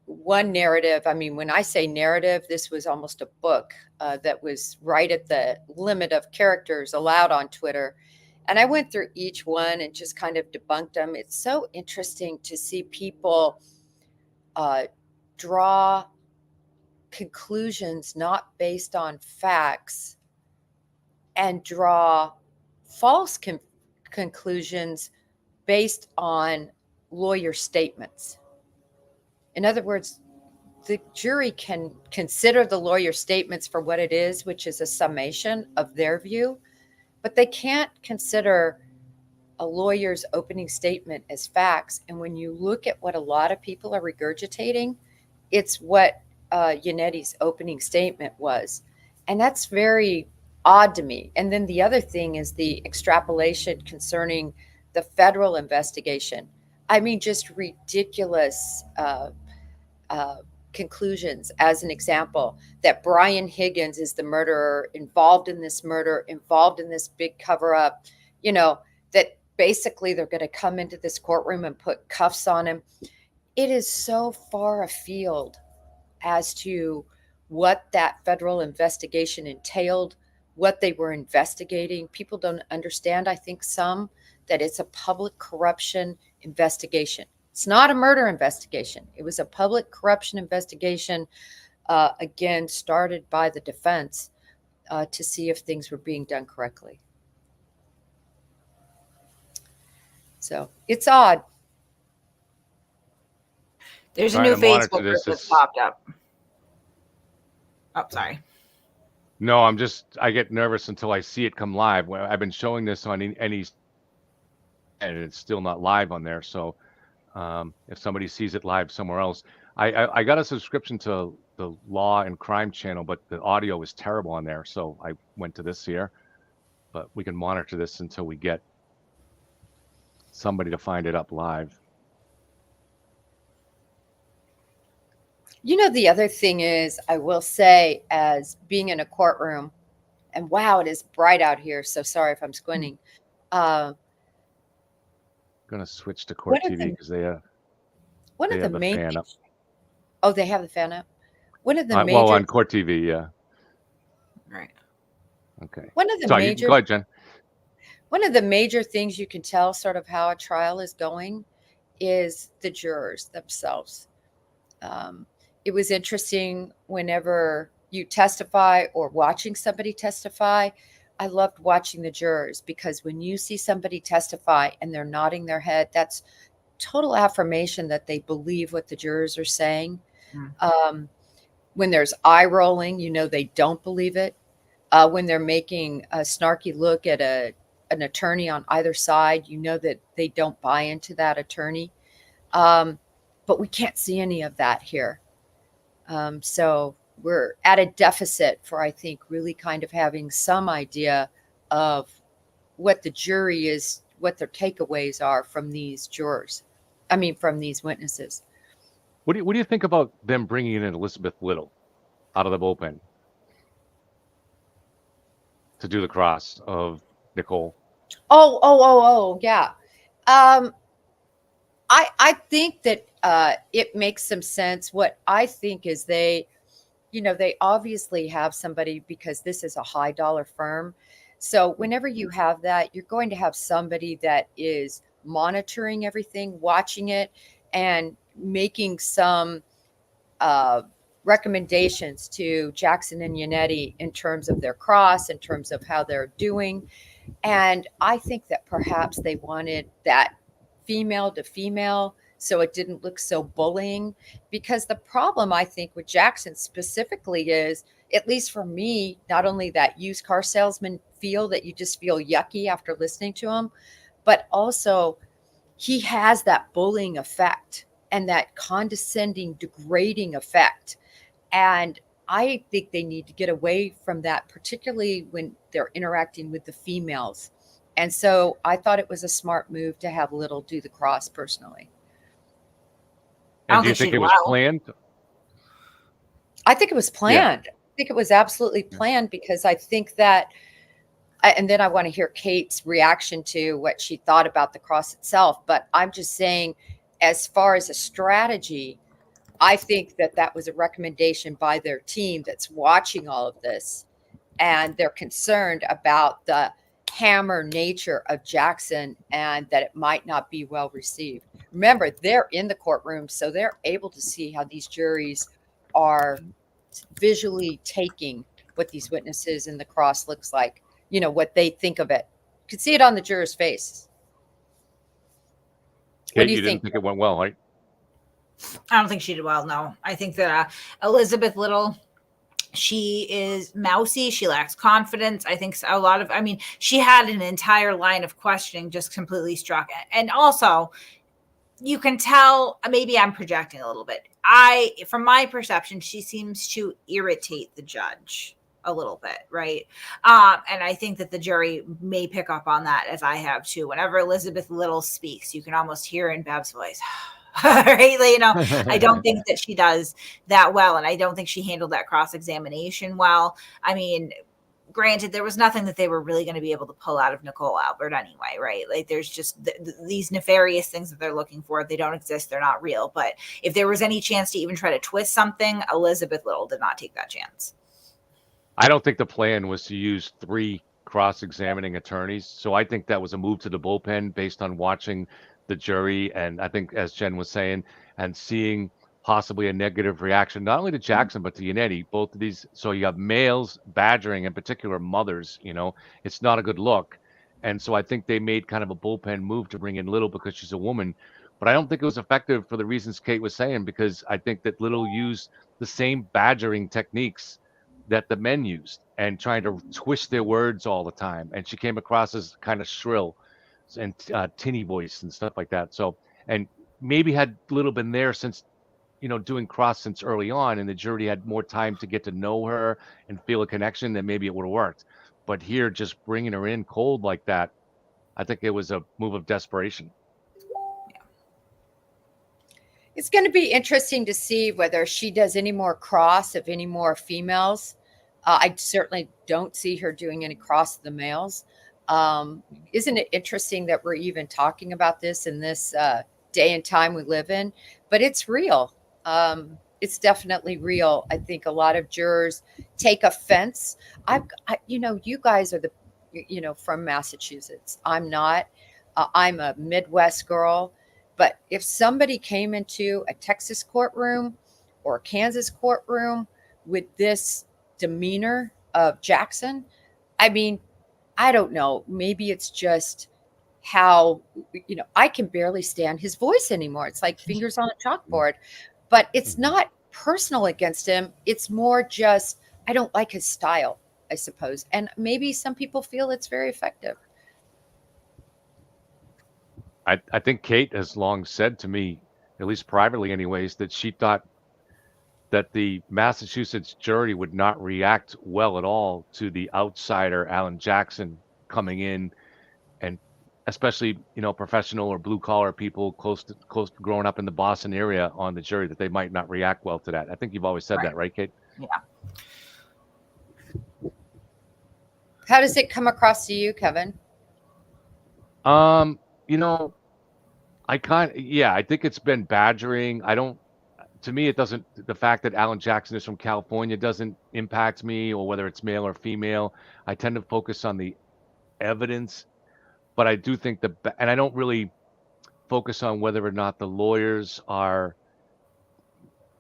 one narrative, I mean, when I say narrative, this was almost a book that was right at the limit of characters allowed on Twitter. And I went through each one and just kind of debunked them. It's so interesting to see people draw conclusions not based on facts and draw false conclusions based on lawyer statements. In other words, the jury can consider the lawyer statements for what it is, which is a summation of their view, but they can't consider a lawyer's opening statement as facts. And when you look at what a lot of people are regurgitating, it's what Yannetti's opening statement was. And that's very odd to me. And then the other thing is the extrapolation concerning the federal investigation. I mean, just ridiculous conclusions. As an example, that Brian Higgins is the murderer, involved in this murder, involved in this big cover up, that basically they're going to come into this courtroom and put cuffs on him. It is so far afield as to what that federal investigation entailed, what they were investigating. People don't understand, I think some, that it's a public corruption investigation. It's not a murder investigation. It was a public corruption investigation, again, started by the defense to see if things were being done correctly. So it's odd. There's a new Facebook group that's popped up. Oh, sorry. No, I get nervous until I see it come live. I've been showing this on any, and it's still not live on there. So if somebody sees it live somewhere else, I got a subscription to the Law and Crime channel, but the audio is terrible on there. So I went to this here, but we can monitor this until we get somebody to find it up live. The other thing is, I will say, as being in a courtroom, and wow, it is bright out here. So sorry if I'm squinting. Going to switch to Court TV because they have the fan up. Oh, they have the fan up. One of the major. Well, on Court TV, yeah. Right. Okay. One of the Go ahead, Jen. One of the major things you can tell sort of how a trial is going is the jurors themselves. It was interesting whenever you testify or watching somebody testify. I loved watching the jurors, because when you see somebody testify and they're nodding their head, that's total affirmation that they believe what the jurors are saying. When there's eye rolling, they don't believe it. When they're making a snarky look at an attorney on either side, that they don't buy into that attorney. But we can't see any of that here. So we're at a deficit for, I think, really kind of having some idea of what the jury is, what their takeaways are from these jurors. I mean, from these witnesses. What do you think about them bringing in Elizabeth Little out of the bullpen to do the cross of Nicole? Oh, yeah. I think that it makes some sense. What I think is they obviously have somebody, because this is a high dollar firm. So whenever you have that, you're going to have somebody that is monitoring everything, watching it, and making some recommendations to Jackson and Yannetti in terms of their cross, in terms of how they're doing. And I think that perhaps they wanted that female to female so it didn't look so bullying. Because the problem, I think, with Jackson specifically is, at least for me, not only that used car salesman feel that you just feel yucky after listening to him, but also he has that bullying effect and that condescending, degrading effect. And I think they need to get away from that, particularly when they're interacting with the females. And so I thought it was a smart move to have Little do the cross personally. I And don't do you think she think did it was well. planned? I think it was Yeah. planned. I think it was absolutely Yeah. planned, because I think that, and then I want to hear Kate's reaction to what she thought about the cross itself. But I'm just saying, as far as a strategy, I think that that was a recommendation by their team that's watching all of this, and they're concerned about the hammer nature of Jackson and that it might not be well received. Remember, they're in the courtroom, so they're able to see how these juries are visually taking what these witnesses in the cross looks like, what they think of it. You could see it on the juror's face. What Kate, do you you didn't think? think it went well, right? I don't think she did well. No, I think that Elizabeth Little, she is mousy. She lacks confidence. I think a lot of, I mean, she had an entire line of questioning just completely struck. And also, you can tell, maybe I'm projecting a little bit. From my perception, she seems to irritate the judge a little bit, right? And I think that the jury may pick up on that, as I have too. Whenever Elizabeth Little speaks, you can almost hear in Bev's voice, right? I don't think that she does that well, and I don't think she handled that cross-examination well. I mean, granted, there was nothing that they were really going to be able to pull out of Nicole Albert anyway, right? Like, there's just these nefarious things that they're looking for. They don't exist. They're not real. But if there was any chance to even try to twist something, Elizabeth Little did not take that chance. I don't think the plan was to use 3 cross-examining attorneys. So I think that was a move to the bullpen based on watching the jury. And I think, as Jen was saying, and seeing possibly a negative reaction, not only to Jackson, but to Yannetti, both of these. So you have males badgering, in particular mothers, it's not a good look. And so I think they made kind of a bullpen move to bring in Little because she's a woman. But I don't think it was effective for the reasons Kate was saying, because I think that Little used the same badgering techniques that the men used, and trying to twist their words all the time. And she came across as kind of shrill and tinny voice and stuff like that. So, and maybe had Little been there since, doing cross since early on, and the jury had more time to get to know her and feel a connection, then maybe it would have worked. But here, just bringing her in cold like that, I think it was a move of desperation. It's going to be interesting to see whether she does any more cross of any more females. I certainly don't see her doing any cross of the males. Isn't it interesting that we're even talking about this in this day and time we live in? But it's real. It's definitely real. I think a lot of jurors take offense. You guys are from Massachusetts. I'm not. I'm a Midwest girl. But if somebody came into a Texas courtroom or a Kansas courtroom with this demeanor of Jackson, I mean, I don't know. Maybe it's just how, I can barely stand his voice anymore. It's like fingers on a chalkboard. But it's not personal against him. It's more just, I don't like his style, I suppose. And maybe some people feel it's very effective. I think Kate has long said to me, at least privately anyways, that she thought that the Massachusetts jury would not react well at all to the outsider Alan Jackson coming in, and especially professional or blue collar people close to growing up in the Boston area on the jury, that they might not react well to that. I think you've always said that, right, Kate? Yeah. How does it come across to you, Kevin? I think it's been badgering. To me, it doesn't, the fact that Alan Jackson is from California doesn't impact me, or whether it's male or female. I tend to focus on the evidence, but I do think and I don't really focus on whether or not the lawyers are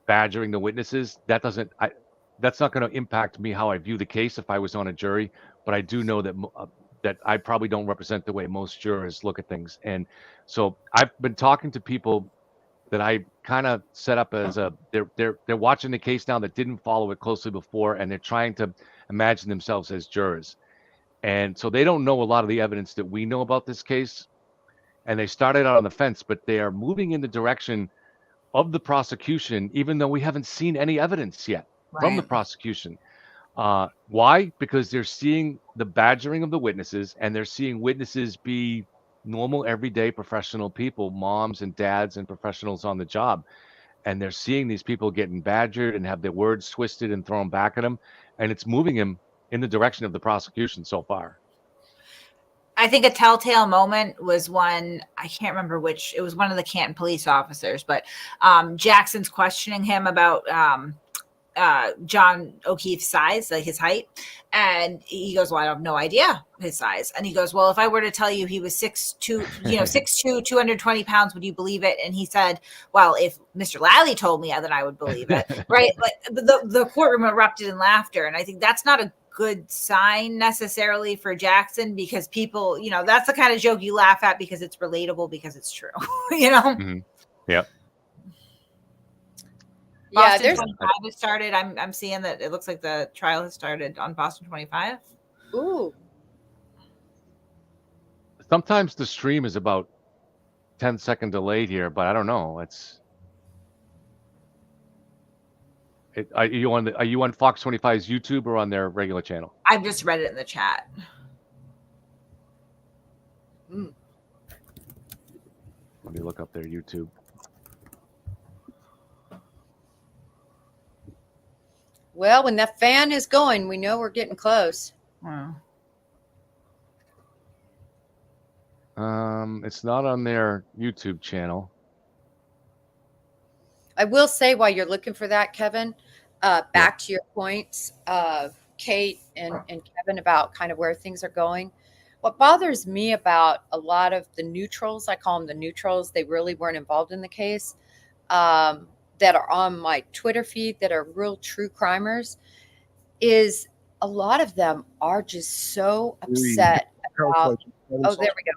badgering the witnesses. That's not going to impact me how I view the case if I was on a jury. But I do know that that I probably don't represent the way most jurors look at things. And so I've been talking to people that I kind of set up as they're watching the case now that didn't follow it closely before, and they're trying to imagine themselves as jurors. And so they don't know a lot of the evidence that we know about this case. And they started out on the fence, but they are moving in the direction of the prosecution, even though we haven't seen any evidence yet from the prosecution. Why? Because they're seeing the badgering of the witnesses, and they're seeing witnesses be normal, everyday professional people, moms and dads and professionals on the job. And they're seeing these people getting badgered and have their words twisted and thrown back at them. And it's moving them in the direction of the prosecution so far. I think a telltale moment was when, I can't remember which, it was one of the Canton police officers, but Jackson's questioning him about John O'Keefe's size, like his height. And he goes, well, I have no idea his size. And he goes, well, if I were to tell you he was 6'2", 6'2", 220 pounds, would you believe it? And he said, well, if Mr. Lally told me, then I would believe it. Right? Like the courtroom erupted in laughter. And I think that's not a good sign necessarily for Jackson, because people, that's the kind of joke you laugh at because it's relatable, because it's true. Mm-hmm. Yep. Boston 25 has started. I'm seeing that it looks like the trial has started on Boston 25. Ooh. Sometimes the stream is about 10-second delayed here, but I don't know. Are you on Fox 25's YouTube or on their regular channel? I've just read it in the chat. Mm. Let me look up their YouTube. Well, when that fan is going, we know we're getting close. Wow. It's not on their YouTube channel. I will say, while you're looking for that, Kevin, back to your points, Kate and Kevin, about kind of where things are going. What bothers me about a lot of the neutrals, I call them the neutrals, they really weren't involved in the case, that are on my Twitter feed that are real true crimers, is a lot of them are just so upset about, oh, there we go.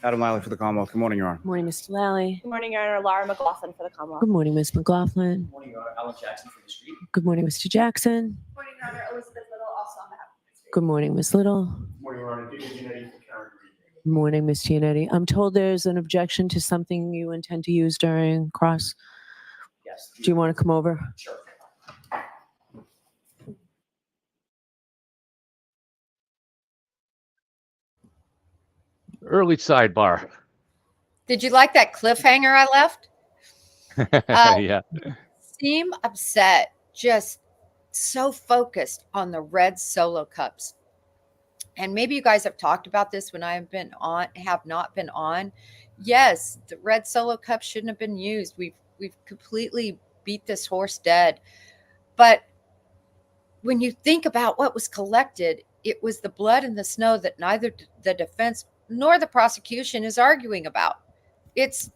Adam Lally for the Commonwealth. Good morning, Your Honor. Good morning, Mr. Lally. Good morning, Your Honor. Laura McLaughlin for the Commonwealth. Good morning, Ms. McLaughlin. Good morning, Your Honor. Alan Jackson for the Street. Good morning, Mr. Jackson. Good morning, Your Honor. Elizabeth Little, also on behalf of the Street. Good morning, Ms. Little. Good morning, Your Honor. Peter and Jen Coffindaffer. Good morning, Ms. Giannetti. I'm told there's an objection to something you intend to use during cross. Yes. Do you want to come over? Sure. Early sidebar. Did you like that cliffhanger I left? Yeah. Seem upset, just so focused on the red Solo cups. And maybe you guys have talked about this when I have not been on. Yes, the red Solo cup shouldn't have been used. We've completely beat this horse dead. But when you think about what was collected, it was the blood and the snow that neither the defense nor the prosecution is arguing about. It's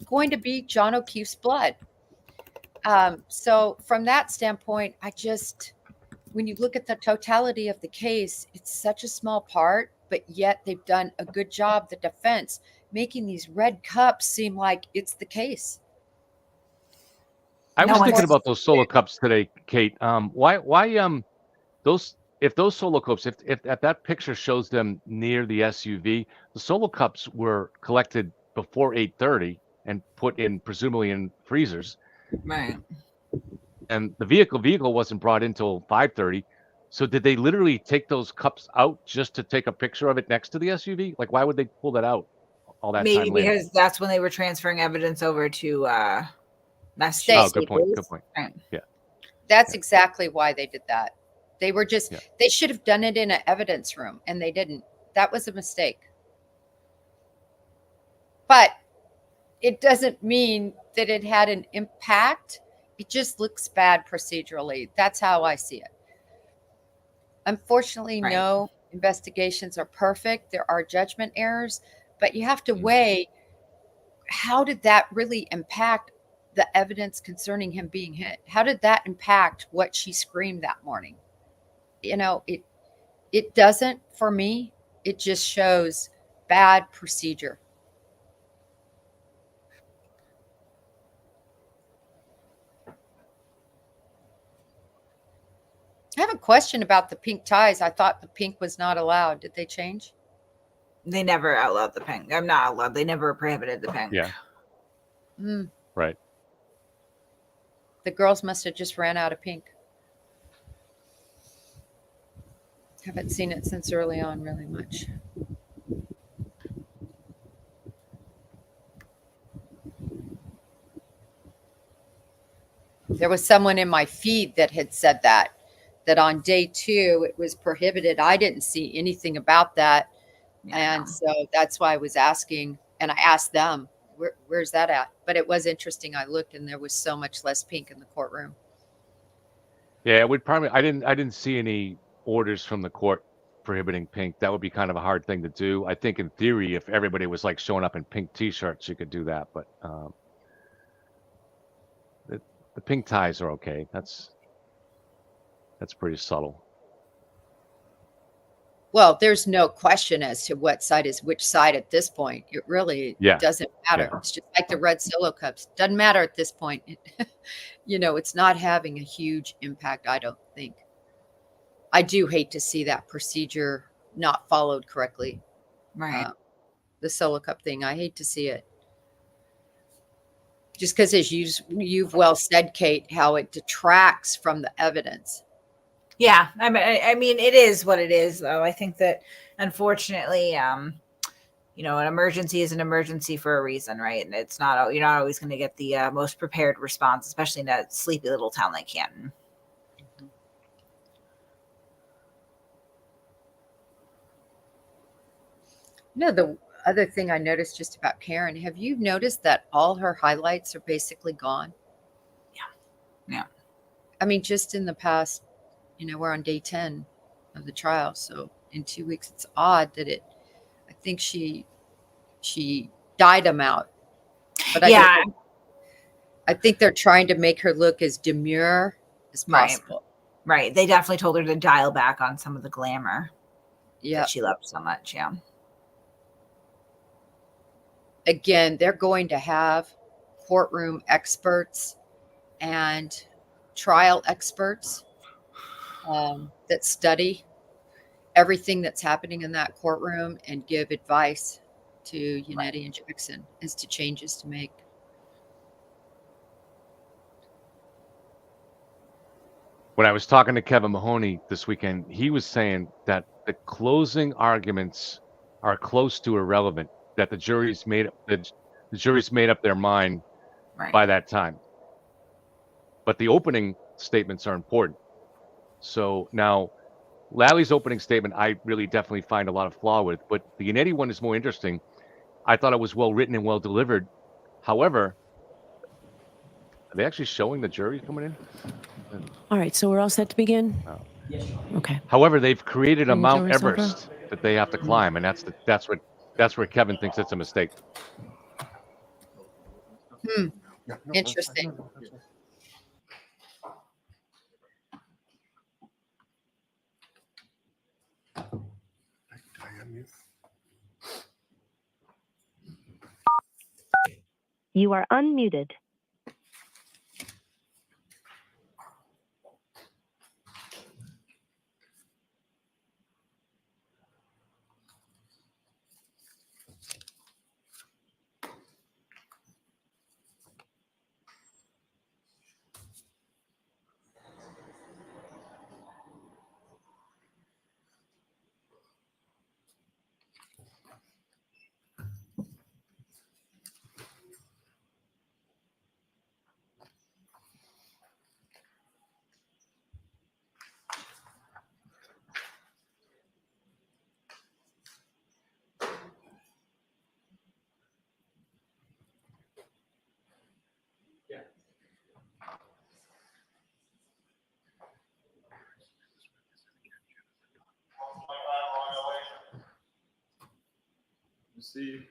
going to be John O'Keefe's blood. So from that standpoint, when you look at the totality of the case, it's such a small part, but yet they've done a good job, the defense, making these red cups seem like it's the case. I was thinking about those Solo cups today, Kate. Why if those Solo cups, if that picture shows them near the SUV, the Solo cups were collected before 8:30 and put in presumably in freezers. Right. And the vehicle wasn't brought in till 5:30. So did they literally take those cups out just to take a picture of it next to the SUV? Like, why would they pull that out all that time later? Maybe because that's when they were transferring evidence over to Massachusetts. Oh, good point. Good point. Right. Yeah. That's exactly why they did that. They were just, they should have done it in an evidence room, and they didn't. That was a mistake. But it doesn't mean that it had an impact. It just looks bad procedurally. That's how I see it. Unfortunately, Right. no, investigations are perfect. There are judgment errors, but you have to weigh, how did that really impact the evidence concerning him being hit? How did that impact what she screamed that morning? You know, it doesn't for me. It just shows bad procedure. I have a question about the pink ties. I thought the pink was not allowed. Did they change? They never outlawed the pink. I'm not outlawed. They never prohibited the pink. Yeah. Right. The girls must have just ran out of pink. Haven't seen it since early on really much. There was someone in my feed that had said that on day 2 it was prohibited. I didn't see anything about that. Yeah. And so that's why I was asking, and I asked them, where's that at? But it was interesting. I looked and there was so much less pink in the courtroom. Yeah, it would probably. I didn't see any orders from the court prohibiting pink. That would be kind of a hard thing to do. I think in theory, if everybody was like showing up in pink T-shirts, you could do that. But the pink ties are okay. That's pretty subtle. Well, there's no question as to what side is which side at this point. It really doesn't matter. Yeah. It's just like the red Solo cups. Doesn't matter at this point. It's not having a huge impact, I don't think. I do hate to see that procedure not followed correctly. Right. The Solo cup thing, I hate to see it. Just because, as you've well said, Kate, how it detracts from the evidence. Yeah, I mean, it is what it is, though. I think that, unfortunately, an emergency is an emergency for a reason, right? And it's not, you're not always going to get the most prepared response, especially in a sleepy little town like Canton. The other thing I noticed just about Karen, have you noticed that all her highlights are basically gone? Yeah. I mean, just in the past, we're on day 10 of the trial. So in 2 weeks, it's odd that I think she dyed them out. But I think they're trying to make her look as demure as possible. Right. They definitely told her to dial back on some of the glamour that she loved so much. Yeah. Again, they're going to have courtroom experts and trial experts that study everything that's happening in that courtroom and give advice to Yannetti and Jackson as to changes to make. When I was talking to Kevin Mahoney this weekend, he was saying that the closing arguments are close to irrelevant, that the jury's made up their mind by that time. But the opening statements are important. So now Lally's opening statement, I really definitely find a lot of flaw with, but the Yannetti one is more interesting. I thought it was well written and well delivered. However, are they actually showing the jury coming in? All right, so we're all set to begin? Okay. However, they've created a Mount Everest that they have to climb, and that's where Kevin thinks it's a mistake. Interesting. You are unmuted. proceed.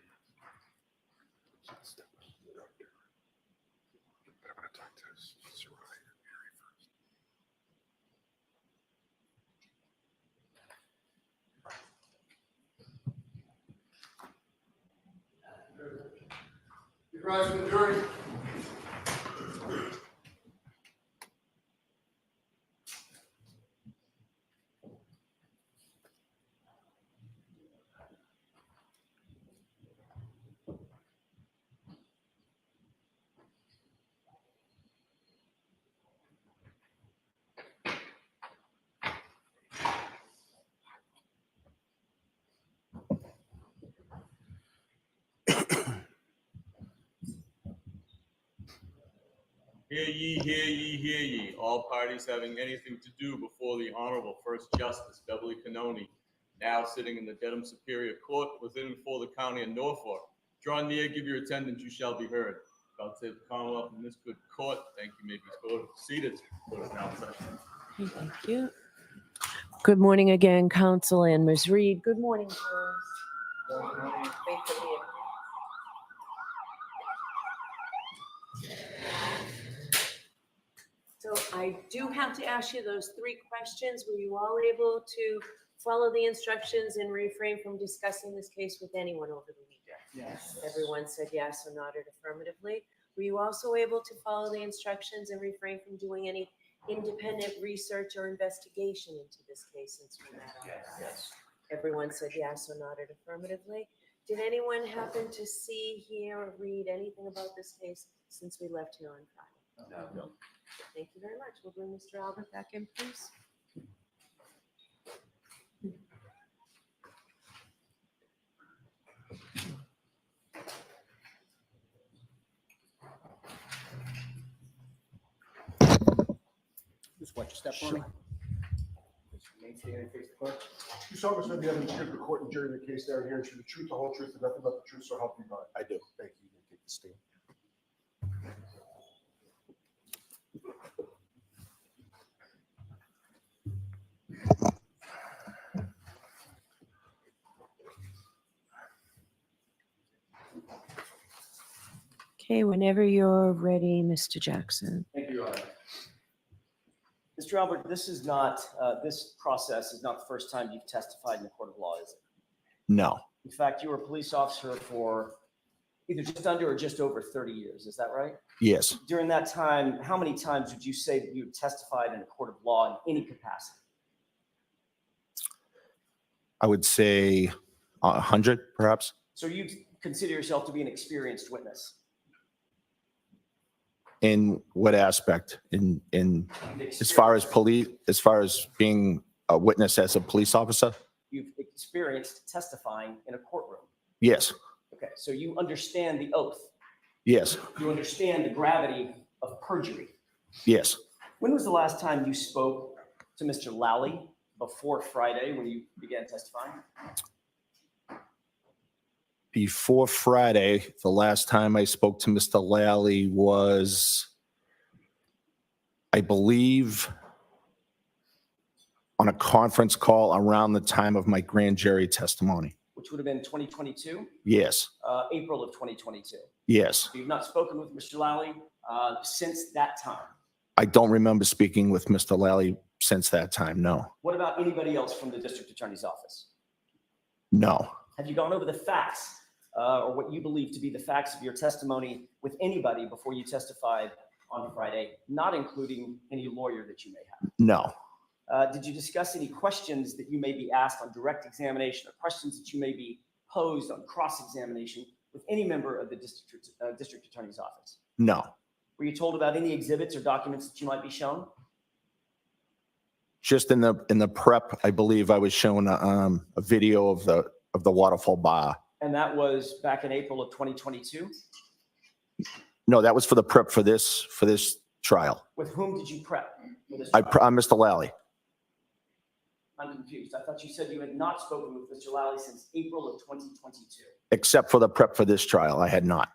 You rise from the jury. Hear ye, hear ye, hear ye. All parties having anything to do before the Honorable First Justice Beverly Cannoni, now sitting in the Dedham Superior Court within and for the County of Norfolk. Draw near, give your attendance, you shall be heard. God save the Commonwealth in this good court. Thank you. May be seated. Court is now in session. Okay, thank you. Good morning again, counsel and Ms. Reed. Good morning, girls. Wait for me. So I do have to ask you those 3 questions. Were you all able to follow the instructions and refrain from discussing this case with anyone over the weekend? Yes. Everyone said yes or nodded affirmatively. Were you also able to follow the instructions and refrain from doing any independent research or investigation into this case since we met on Friday? Yes. Everyone said yes or nodded affirmatively. Did anyone happen to see, hear, or read anything about this case since we left here on Friday? No. Thank you very much. We'll bring Mr. Albert back in, please. Just watch your step on me. Maintain and face the court. You saw this with the evidence here, the court and jury in the case down here, and the truth, the whole truth, and nothing but the truth, so help you God. I do. Thank you. You can take the stand. Okay, whenever you're ready, Mr. Jackson. Thank you, Your Honor. Mr. Albert, this is not, this process is not the first time you've testified in a court of law, is it? No. In fact, you were a police officer for either just under or just over 30 years. Is that right? Yes. During that time, how many times would you say that you had testified in a court of law in any capacity? I would say 100, perhaps. So you consider yourself to be an experienced witness? In what aspect? In as far as being a witness as a police officer? You've experienced testifying in a courtroom. Yes. Okay, so you understand the oath. Yes. You understand the gravity of perjury. Yes. When was the last time you spoke to Mr. Lally before Friday when you began testifying? Before Friday, the last time I spoke to Mr. Lally was, I believe, on a conference call around the time of my grand jury testimony. Which would have been 2022? Yes. April of 2022. Yes. So you've not spoken with Mr. Lally since that time? I don't remember speaking with Mr. Lally since that time, no. What about anybody else from the district attorney's office? No. Have you gone over the facts or what you believe to be the facts of your testimony with anybody before you testified on Friday, not including any lawyer that you may have? No. Did you discuss any questions that you may be asked on direct examination or questions that you may be posed on cross-examination with any member of the district attorney's office? No. Were you told about any exhibits or documents that you might be shown? Just in the prep, I believe I was shown a video of the waterfall bar. And that was back in April of 2022? No, that was for the prep for this trial. With whom did you prep for this I'm trial? Mr. Lally. I'm confused. I thought you said you had not spoken with Mr. Lally since April of 2022. Except for the prep for this trial, I had not.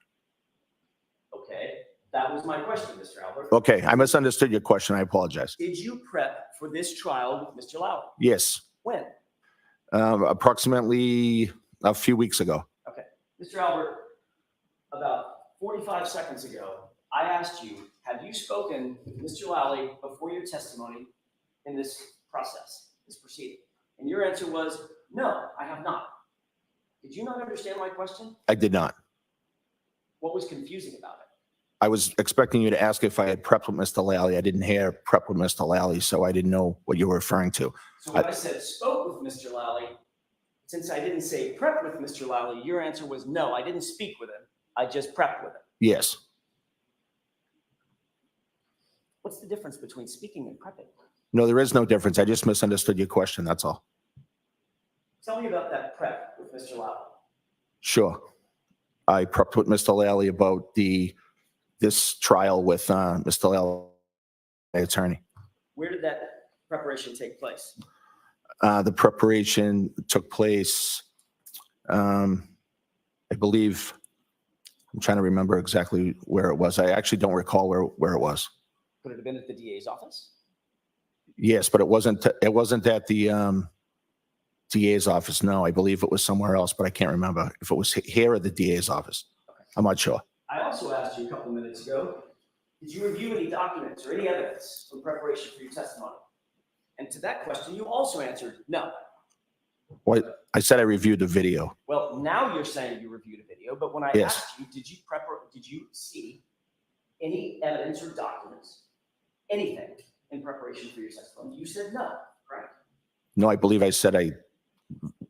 Okay, that was my question, Mr. Albert. Okay, I misunderstood your question. I apologize. Did you prep for this trial with Mr. Lally? Yes. When? Approximately a few weeks ago. Okay, Mr. Albert, about 45 seconds ago, I asked you, have you spoken with Mr. Lally before your testimony in this process, this proceeding? And your answer was, no, I have not. Did you not understand my question? I did not. What was confusing about it? I was expecting you to ask if I had prepped with Mr. Lally. I didn't hear prep with Mr. Lally, so I didn't know what you were referring to. So when I said spoke with Mr. Lally, since I didn't say prep with Mr. Lally, your answer was no, I didn't speak with him. I just prepped with him. Yes. What's the difference between speaking and prepping? No, there is no difference. I just misunderstood your question. That's all. Tell me about that prep with Mr. Lally. Sure. I prepped with Mr. Lally about this trial with Mr. Lally, my attorney. Where did that preparation take place? The preparation took place, I believe, I'm trying to remember exactly where it was. I actually don't recall where it was. Could it have been at the DA's office? Yes, but it wasn't at the DA's office. No, I believe it was somewhere else, but I can't remember if it was here or the DA's office. Okay. I'm not sure. I also asked you a couple of minutes ago, did you review any documents or any evidence in preparation for your testimony? And to that question, you also answered no. Well, I said I reviewed the video. Well, now you're saying you reviewed a video, but when I Yes. asked you, did you see any evidence or documents, anything in preparation for your testimony? You said no, correct? No, I believe I said I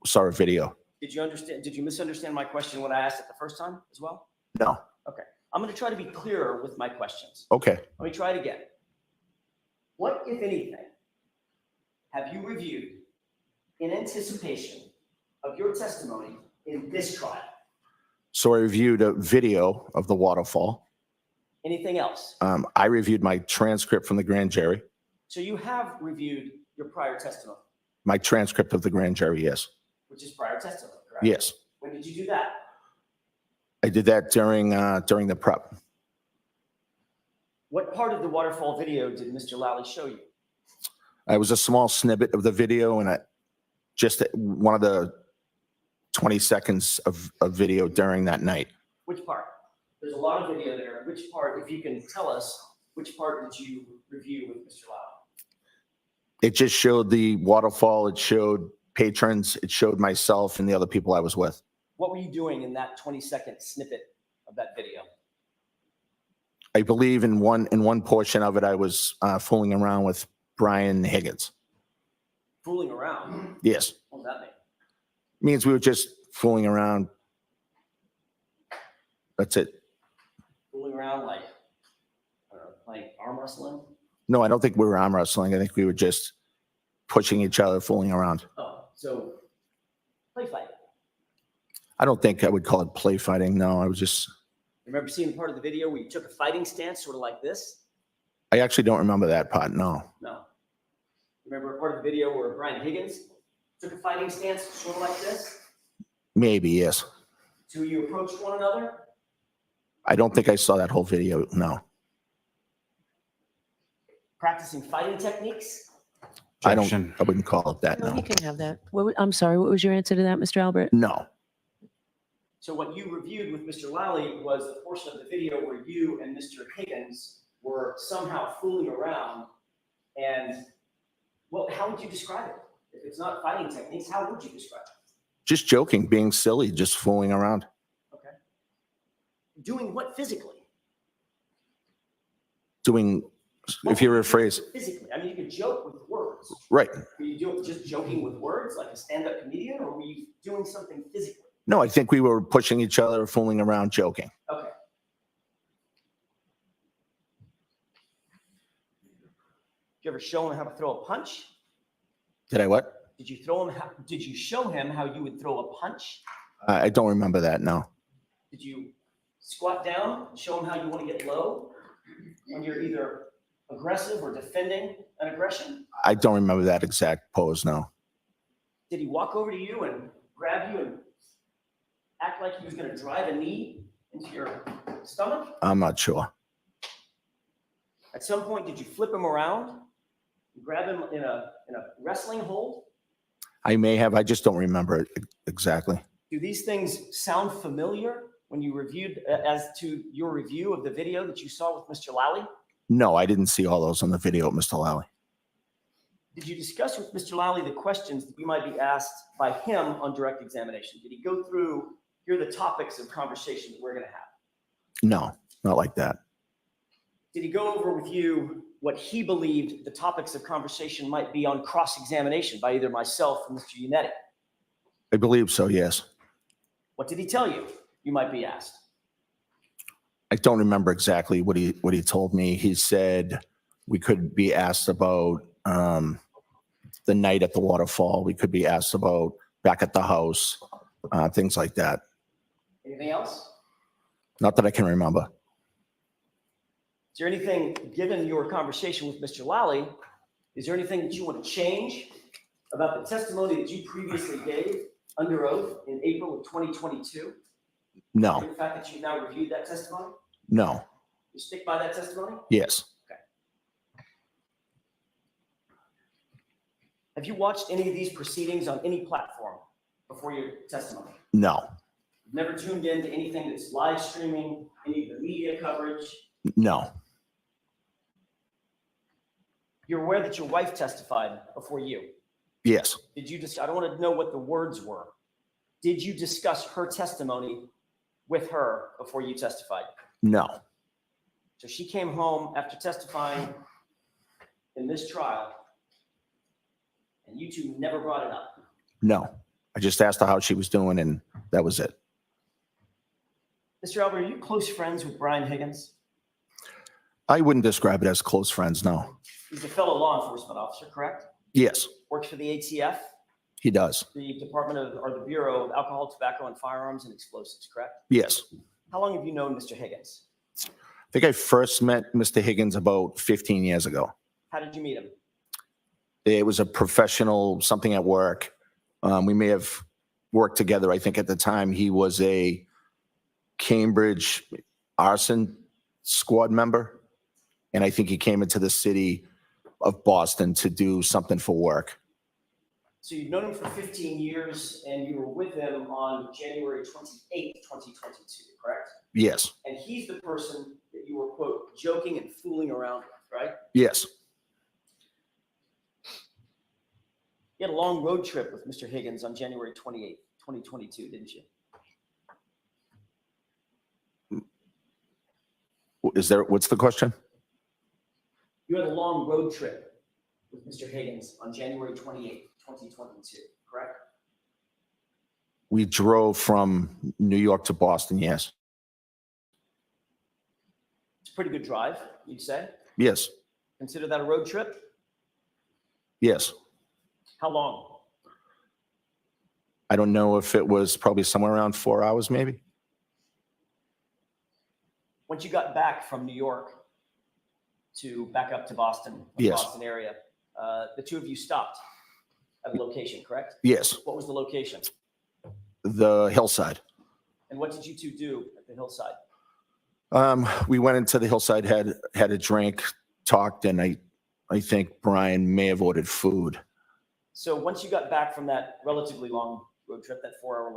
saw a video. Did you misunderstand my question when I asked it the first time as well? No. Okay. I'm going to try to be clearer with my questions. Okay. Let me try it again. What, if anything, have you reviewed in anticipation of your testimony in this trial? So I reviewed a video of the waterfall. Anything else? I reviewed my transcript from the grand jury. So you have reviewed your prior testimony? My transcript of the grand jury, yes. Which is prior testimony, correct? Yes. When did you do that? I did that during the prep. What part of the waterfall video did Mr. Lally show you? I was a small snippet of the video, and just one of the 20 seconds of video during that night. Which part? There's a lot of video there. Which part, if you can tell us, which part did you review with Mr. Lally? It just showed the waterfall. It showed patrons. It showed myself and the other people I was with. What were you doing in that 20-second snippet of that video? I believe in one portion of it, I was fooling around with Brian Higgins. Fooling around? Yes. What does that mean? Means we were just fooling around. That's it. Fooling around like, I don't know, playing arm wrestling? No, I don't think we were arm wrestling. I think we were just pushing each other, fooling around. Oh, so play fighting. I don't think I would call it play fighting. No, I was just. Remember seeing part of the video where you took a fighting stance, sort of like this? I actually don't remember that part. No. No. Remember a part of the video where Brian Higgins took a fighting stance, sort of like this? Maybe, yes. Two of you approached one another? I don't think I saw that whole video. No. Practicing fighting techniques? I wouldn't call it that. No, No. you can have that. I'm sorry, what was your answer to that, Mr. Albert? No. So what you reviewed with Mr. Lally was the portion of the video where you and Mr. Higgins were somehow fooling around. And well, how would you describe it? If it's not fighting techniques, how would you describe it? Just joking, being silly, just fooling around. Okay. Doing what physically? Doing, if you rephrase. Physically. I mean, you could joke with words. Right. Were you just joking with words like a stand-up comedian, or were you doing something physically? No, I think we were pushing each other, fooling around, joking. Okay. Did you ever show him how to throw a punch? Did I what? Did you show him how you would throw a punch? I don't remember that, no. Did you squat down and show him how you want to get low when you're either aggressive or defending an aggression? I don't remember that exact pose, no. Did he walk over to you and grab you and act like he was going to drive a knee into your stomach? I'm not sure. At some point, did you flip him around and grab him in a wrestling hold? I may have. I just don't remember it exactly. Do these things sound familiar when you reviewed, as to your review of the video that you saw with Mr. Lally? No, I didn't see all those on the video, Mr. Lally. Did you discuss with Mr. Lally the questions that you might be asked by him on direct examination? Did he go through, here are the topics of conversation that we're going to have? No, not like that. Did he go over with you what he believed the topics of conversation might be on cross-examination by either myself or Mr. Unetti? I believe so, yes. What did he tell you you might be asked? I don't remember exactly what he told me. He said we could be asked about the night at the waterfall. We could be asked about back at the house, things like that. Anything else? Not that I can remember. Is there anything, given your conversation with Mr. Lally, is there anything that you want to change about the testimony that you previously gave under oath in April of 2022? No. The fact that you've now reviewed that testimony? No. You stick by that testimony? Yes. Okay. Have you watched any of these proceedings on any platform before your testimony? No. You've never tuned in to anything that's live streaming, any of the media coverage? No. You're aware that your wife testified before you? Yes. Did you just, I don't want to know what the words were. Did you discuss her testimony with her before you testified? No. So she came home after testifying in this trial, and you two never brought it up? No. I just asked her how she was doing, and that was it. Mr. Albert, are you close friends with Brian Higgins? I wouldn't describe it as close friends, no. He's a fellow law enforcement officer, correct? Yes, Works for the ATF, he does. the Department of, or the Bureau of Alcohol, Tobacco, and Firearms and Explosives, correct? Yes. How long have you known Mr. Higgins? I think I first met Mr. Higgins about 15 years ago. How did you meet him? It was a professional something at work. We may have worked together. I think at the time he was a Cambridge arson squad member. And I think he came into the city of Boston to do something for work. So you've known him for 15 years, and you were with him on January 28th, 2022, correct? Yes. And he's the person that you were, quote, joking and fooling around with, right? Yes. You had a long road trip with Mr. Higgins on January 28th, 2022, didn't you? What's the question? You had a long road trip with Mr. Higgins on January 28th, 2022, correct? We drove from New York to Boston, yes. It's a pretty good drive, you'd say? Yes. Consider that a road trip? Yes. How long? I don't know if it was probably somewhere around 4 hours, maybe. Once you got back from New York to back up to Boston, the Yes. Boston area, the two of you stopped at a location, correct? Yes. What was the location? The hillside. And what did you two do at the hillside? We went into the hillside, had a drink, talked, and I think Brian may have ordered food. So once you got back from that relatively long road trip, that 4 hour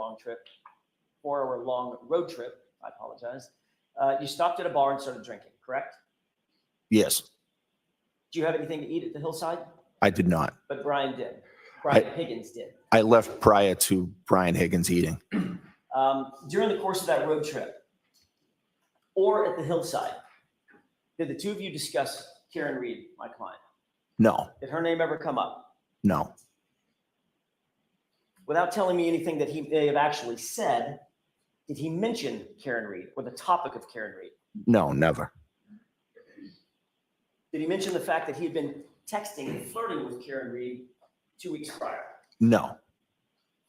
long road trip, I apologize, you stopped at a bar and started drinking, correct? Yes. Do you have anything to eat at the hillside? I did not. But Brian did. Brian Higgins did. I left prior to Brian Higgins eating. During the course of that road trip or at the hillside, did the two of you discuss Karen Reed, my client? No. Did her name ever come up? No. Without telling me anything that he may have actually said, did he mention Karen Reed or the topic of Karen Reed? No, never. Did he mention the fact that he had been texting and flirting with Karen Reed 2 weeks prior? No.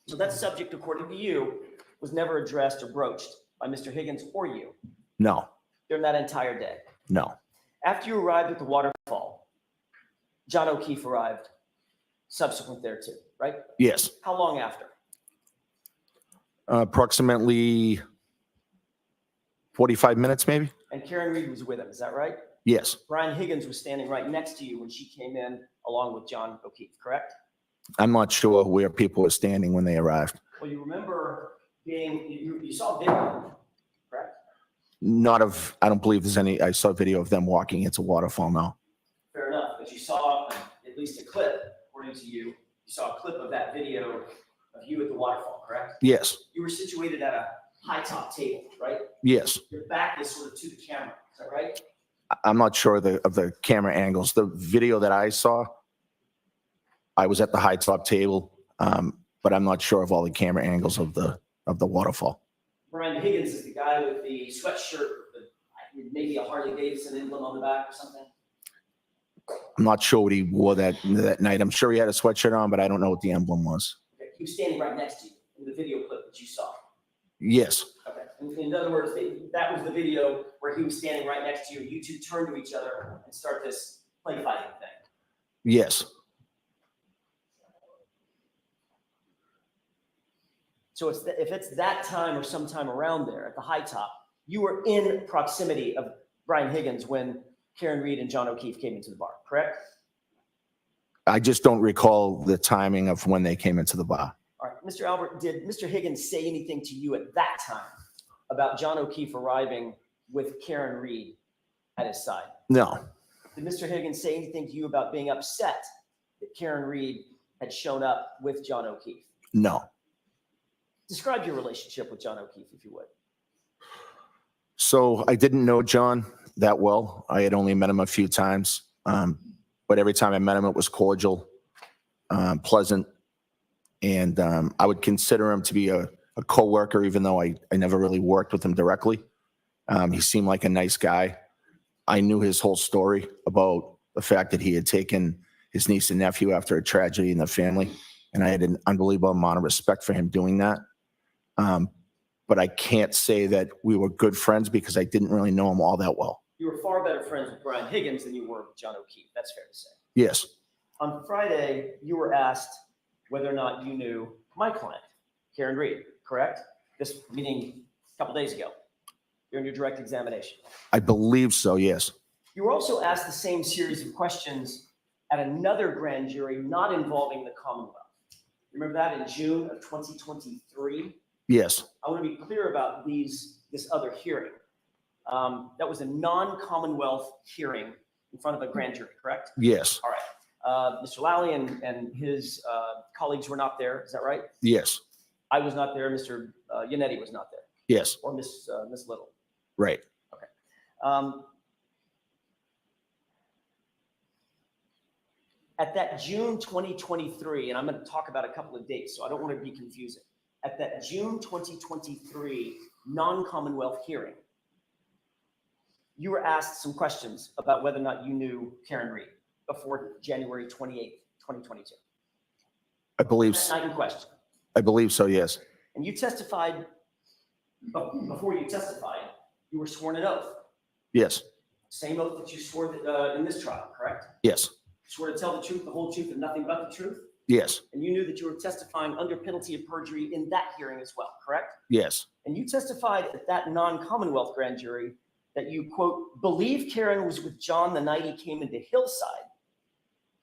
So that subject, according to you, was never addressed or broached by Mr. Higgins or you No. during that entire day. No. After you arrived at the waterfall, John O'Keefe arrived subsequent thereto, right? Yes. How long after? Approximately 45 minutes, maybe? And Karen Reed was with him, is that right? Yes. Brian Higgins was standing right next to you when she came in along with John O'Keefe, correct? I'm not sure where people were standing when they arrived. Well, you remember you saw video, correct? I don't believe there's any, I saw video of them walking into waterfall now. Fair enough, but you saw at least a clip, according to you. You saw a clip of that video of you at the waterfall, correct? Yes, You were situated at a high top table, right? yes. Your back is sort of to the camera, is that right? I'm not sure of the camera angles. The video that I saw, I was at the high top table, but I'm not sure of all the camera angles of the waterfall. Brian Higgins is the guy with the sweatshirt, with maybe a Harley Davidson emblem on the back or something. I'm not sure what he wore that night. I'm sure he had a sweatshirt on, but I don't know what the emblem was. Okay. He was standing right next to you in the video clip that you saw. Yes, Okay. In other words, that was the video where he was standing right next to you. You two turn to each other and start this play fighting thing. yes. So if it's that time or sometime around there at the high top, you were in proximity of Brian Higgins when Karen Reed and John O'Keefe came into the bar, correct? I just don't recall the timing of when they came into the bar. All right, Mr. Albert, did Mr. Higgins say anything to you at that time about John O'Keefe arriving with Karen Reed at his side? No, Did Mr. Higgins say anything to you about being upset that Karen Reed had shown up with John O'Keefe? no. Describe your relationship with John O'Keefe, if you would. So I didn't know John that well. I had only met him a few times. But every time I met him, it was cordial, pleasant. And I would consider him to be a coworker, even though I never really worked with him directly. He seemed like a nice guy. I knew his whole story about the fact that he had taken his niece and nephew after a tragedy in the family. And I had an unbelievable amount of respect for him doing that. But I can't say that we were good friends because I didn't really know him all that well. You were far better friends with Brian Higgins than you were with John O'Keefe. That's fair to say. Yes, On Friday, you were asked whether or not you knew my client, Karen Reed, correct? This meeting a couple days ago during your direct examination. I believe so, yes. You were also asked the same series of questions at another grand jury not involving the Commonwealth. Remember that in June of 2023? Yes, I want to be clear about this other hearing. That was a non-Commonwealth hearing in front of a grand jury, correct? yes, All right. Mr. Lally and his colleagues were not there. Is that right? yes, I was not there. Mr. Yannetti was not there, yes, or Miss Little. right. At that June 2023, and I'm going to talk about a couple of dates, so I don't want to be confusing. At that June 2023 non-Commonwealth hearing, you were asked some questions about whether or not you knew Karen Reed before January 28th, 2022. I believe That night in question. I believe so, yes. And you testified, before you testified, you were sworn an oath. Yes, Same oath that you swore in this trial, correct? yes, Swore to tell the truth, the whole truth, and nothing but the truth? yes, And you knew that you were testifying under penalty of perjury in that hearing as well, correct? yes, And you testified at that non-Commonwealth grand jury that you, quote, believe Karen was with John the night he came into Hillside,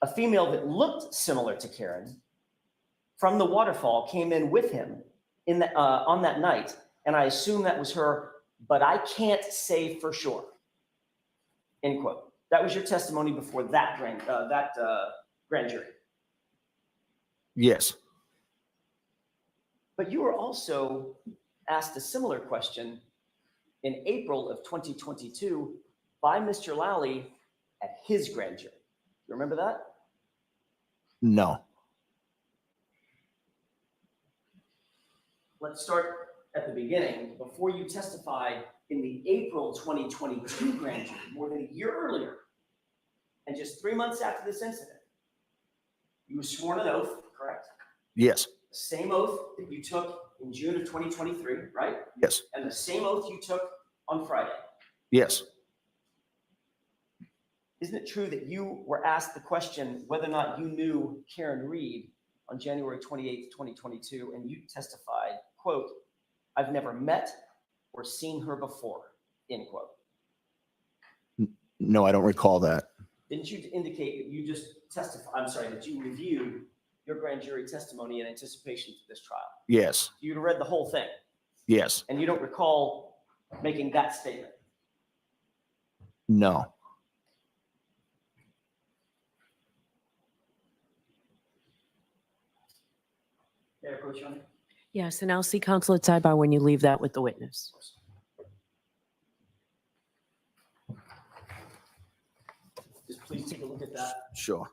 a female that looked similar to Karen from the waterfall came in with him on that night. And I assume that was her, but I can't say for sure, end quote. That was your testimony before that grand jury. yes, But you were also asked a similar question in April of 2022 by Mr. Lally at his grand jury. You remember that? no, Let's start at the beginning. Before you testified in the April 2022 grand jury, more than a year earlier, and just 3 months after this incident, you were sworn an oath, correct? yes, The same oath that you took in June of 2023, right? yes, And the same oath you took on Friday. yes, Isn't it true that you were asked the question whether or not you knew Karen Reed on January 28th, 2022, and you testified, quote, I've never met or seen her before, end quote. no, I don't recall that. Didn't you indicate that you just that you reviewed your grand jury testimony in anticipation for this trial? Yes, You'd read the whole thing. Yes. And you don't recall making that statement? No. May I approach you on it? Yes, and I'll see counsel at sidebar when you leave that with the witness. Just please take a look at that. Sure.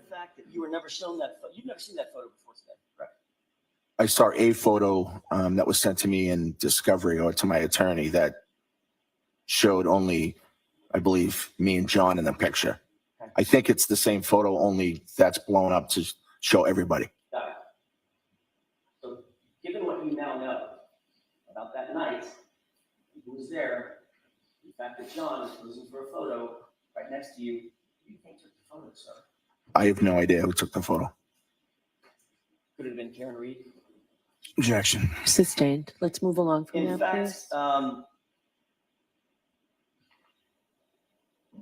fact that you were never shown that photo. You've never seen that photo before today, correct? I saw a photo that was sent to me in Discovery or to my attorney that showed only, I believe, me and John in the picture. Okay. I think it's the same photo, only that's blown up to show everybody. Got it. So, given what you now know about that night, who was there, the fact that John was posing for a photo right next to you, who do you think took the photo, sir? I have no idea who took the photo. Could it have been Karen Reed? Objection. Sustained. Let's move along from In that, fact, please.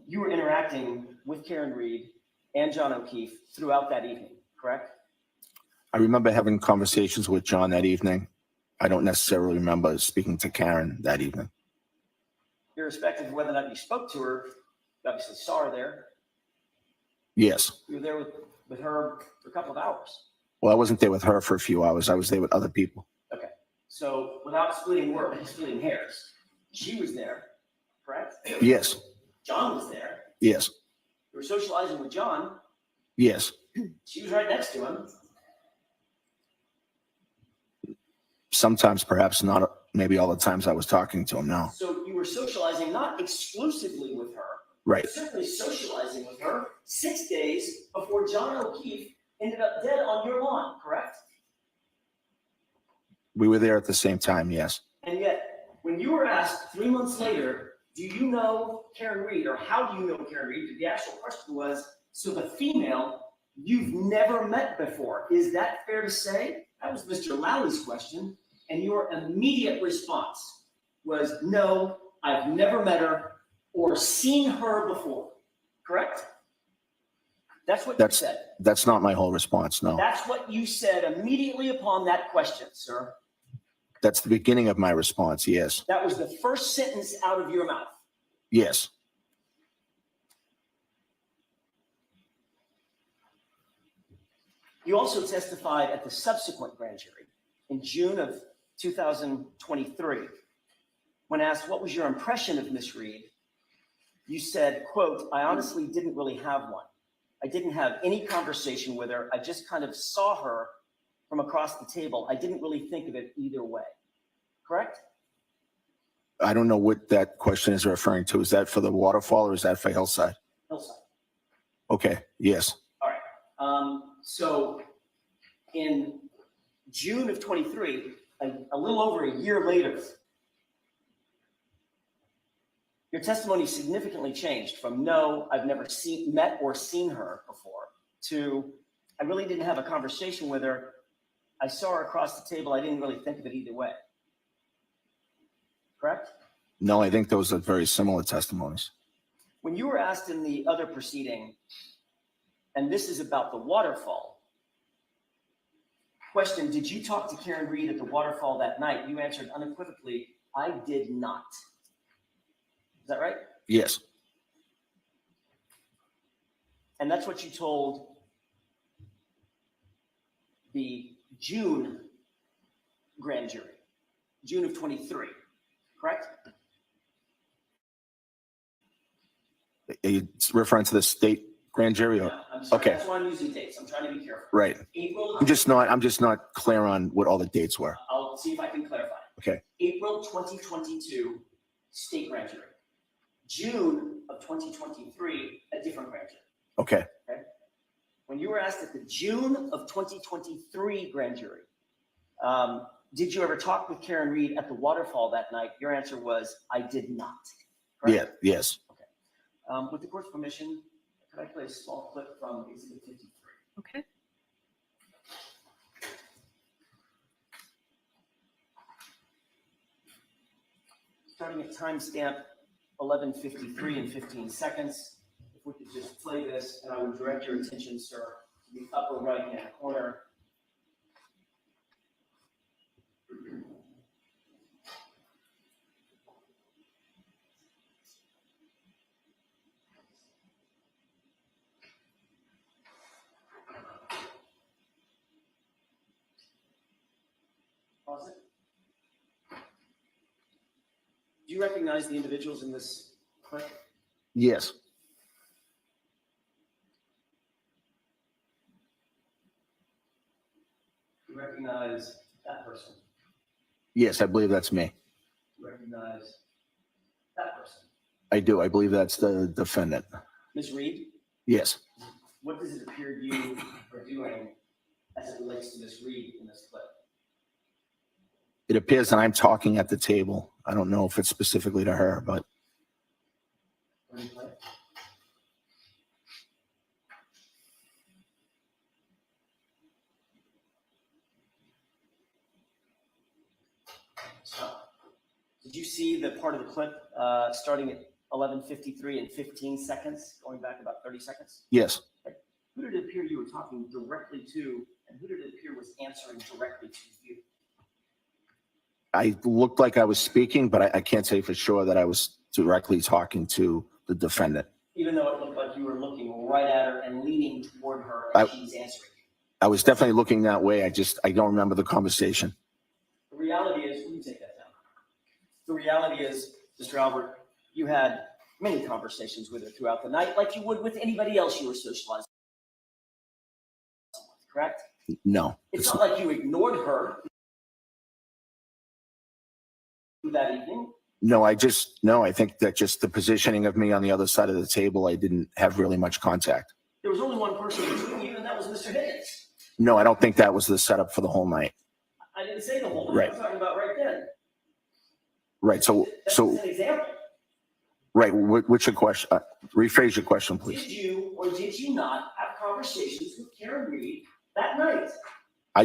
you were interacting with Karen Reed and John O'Keefe throughout that evening, correct? I remember having conversations with John that evening. I don't necessarily remember speaking to Karen that evening. Irrespective of whether or not you spoke to her, you obviously saw her there. Yes. You were there with her for a couple of hours. Well, I wasn't there with her for a few hours. I was there with other people. Okay. So without splitting hairs, she was there, correct? Yes. John was there. Yes. You were socializing with John. Yes. She was right next to him. Sometimes, perhaps not, maybe all the times I was talking to him, no. So you were socializing not exclusively with her, Right. but certainly socializing with her 6 days before John O'Keefe ended up dead on your lawn, correct? We were there at the same time, yes. And yet, when you were asked 3 months later, do you know Karen Reed, or how do you know Karen Reed? The actual question was, so the female you've never met before. Is that fair to say? That was Mr. Lowry's question. And your immediate response was, no, I've never met her or seen her before. Correct? That's what you said. That's not my whole response, no. That's what you said immediately upon that question, sir. That's the beginning of my response, yes. That was the first sentence out of your mouth. Yes. You also testified at the subsequent grand jury in June of 2023. When asked what was your impression of Miss Reed, you said, quote, I honestly didn't really have one. I didn't have any conversation with her. I just kind of saw her from across the table. I didn't really think of it either way. Correct? I don't know what that question is referring to. Is that for the waterfall or is that for Hillside? Hillside. Okay, yes. All right. So in June of 23, a little over a year later, your testimony significantly changed from no, I've never met or seen her before, to I really didn't have a conversation with her. I saw her across the table. I didn't really think of it either way. Correct? No, I think those are very similar testimonies. When you were asked in the other proceeding, and this is about the waterfall, question, did you talk to Karen Reed at the waterfall that night? You answered unequivocally, I did not. Is that right? Yes. And that's what you told the June grand jury, June of 23, correct? It's referring to the state grand jury? Or? Yeah, I'm sorry. Okay. That's why I'm using dates. I'm trying to be careful. Right. April. I'm just not clear on what all the dates were. I'll see if I can clarify. Okay. April 2022, state grand jury. June of 2023, a different grand jury. Okay. Okay. When you were asked at the June of 2023 grand jury, did you ever talk with Karen Reed at the waterfall that night? Your answer was, I did not. Correct? Yeah. Yes. Okay. With the court's permission, could I play a small clip from Exhibit 53? Okay. Starting at timestamp 11:53 and 15 seconds. If we could just play this, and I would direct your attention, sir, to the upper right-hand corner. Pause it. Do you recognize the individuals in this clip? Yes. You recognize that person. Yes, I believe that's me. You recognize that person. I do. I believe that's the defendant. Ms. Reed, Yes. what does it appear you are doing as it relates to Ms. Reed in this clip? It appears that I'm talking at the table. I don't know if it's specifically to her, but Did you see the part of the clip starting at 11:53 and 15 seconds, going back about 30 seconds? yes. Who did it appear you were talking directly to, and who did it appear was answering directly to you? I looked like I was speaking, but I can't say for sure that I was directly talking to the defendant. Even though it looked like you were looking right at her and leaning toward her as she's answering. I was definitely looking that way. I don't remember the conversation. The reality is, will you take that down? The reality is, Mr. Albert, you had many conversations with her throughout the night, like you would with anybody else you were socializing with, correct? No. It's not like you ignored her that evening. No, I think that just the positioning of me on the other side of the table, I didn't have really much contact. There was only one person between you, and that was Mr. Higgins. No, I don't think that was the setup for the whole night. I didn't say the whole night. Right. I'm talking about right then. Right. So, That's an example. right. What's your question? Rephrase your question, please. Did you or did you not have conversations with Karen Reed that night? I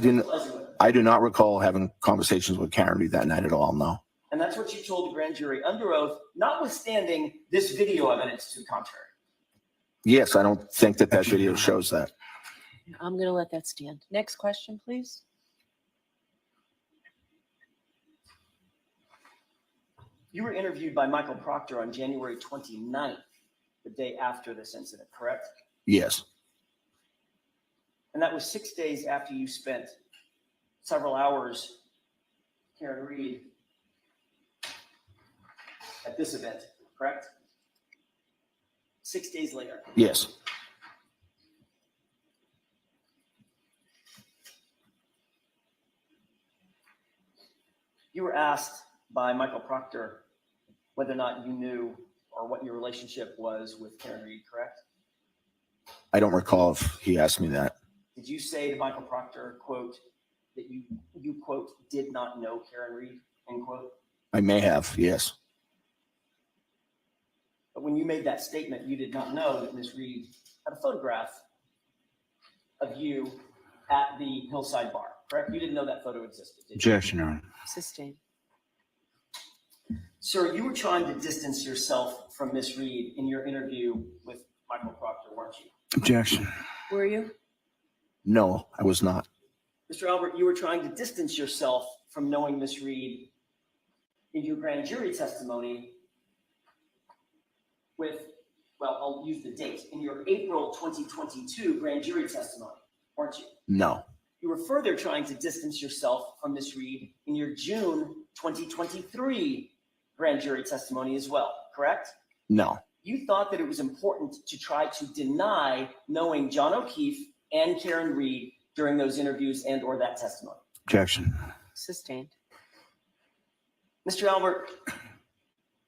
do not recall having conversations with Karen Reed that night at all. No. And that's what you told the grand jury under oath, notwithstanding this video evidence to the contrary. Yes, I don't think that video shows that. I'm going to let that stand. Next question, please. You were interviewed by Michael Proctor on January 29th, the day after this incident, correct? Yes. And that was 6 days after you spent several hours, Karen Reed, at this event, correct? 6 days later. Yes. You were asked by Michael Proctor whether or not you knew or what your relationship was with Karen Reed, correct? I don't recall if he asked me that. Did you say to Michael Proctor, quote, that you quote, did not know Karen Reed, end quote? I may have, yes. But when you made that statement, you did not know that Ms. Reed had a photograph of you at the Hillside Bar, correct? You didn't know that photo existed, did you? Objection, Your Honor. Sustained. Sir, you were trying to distance yourself from Ms. Reed in your interview with Michael Proctor, weren't you? Objection. Were you? No, I was not. Mr. Albert, you were trying to distance yourself from knowing Ms. Reed in your grand jury testimony with, well, I'll use the date, in your April 2022 grand jury testimony, weren't you? No. You were further trying to distance yourself from Ms. Reed in your June 2023 grand jury testimony as well, correct? No. You thought that it was important to try to deny knowing John O'Keefe and Karen Reed during those interviews and or that testimony. Objection. Sustained. Mr. Albert,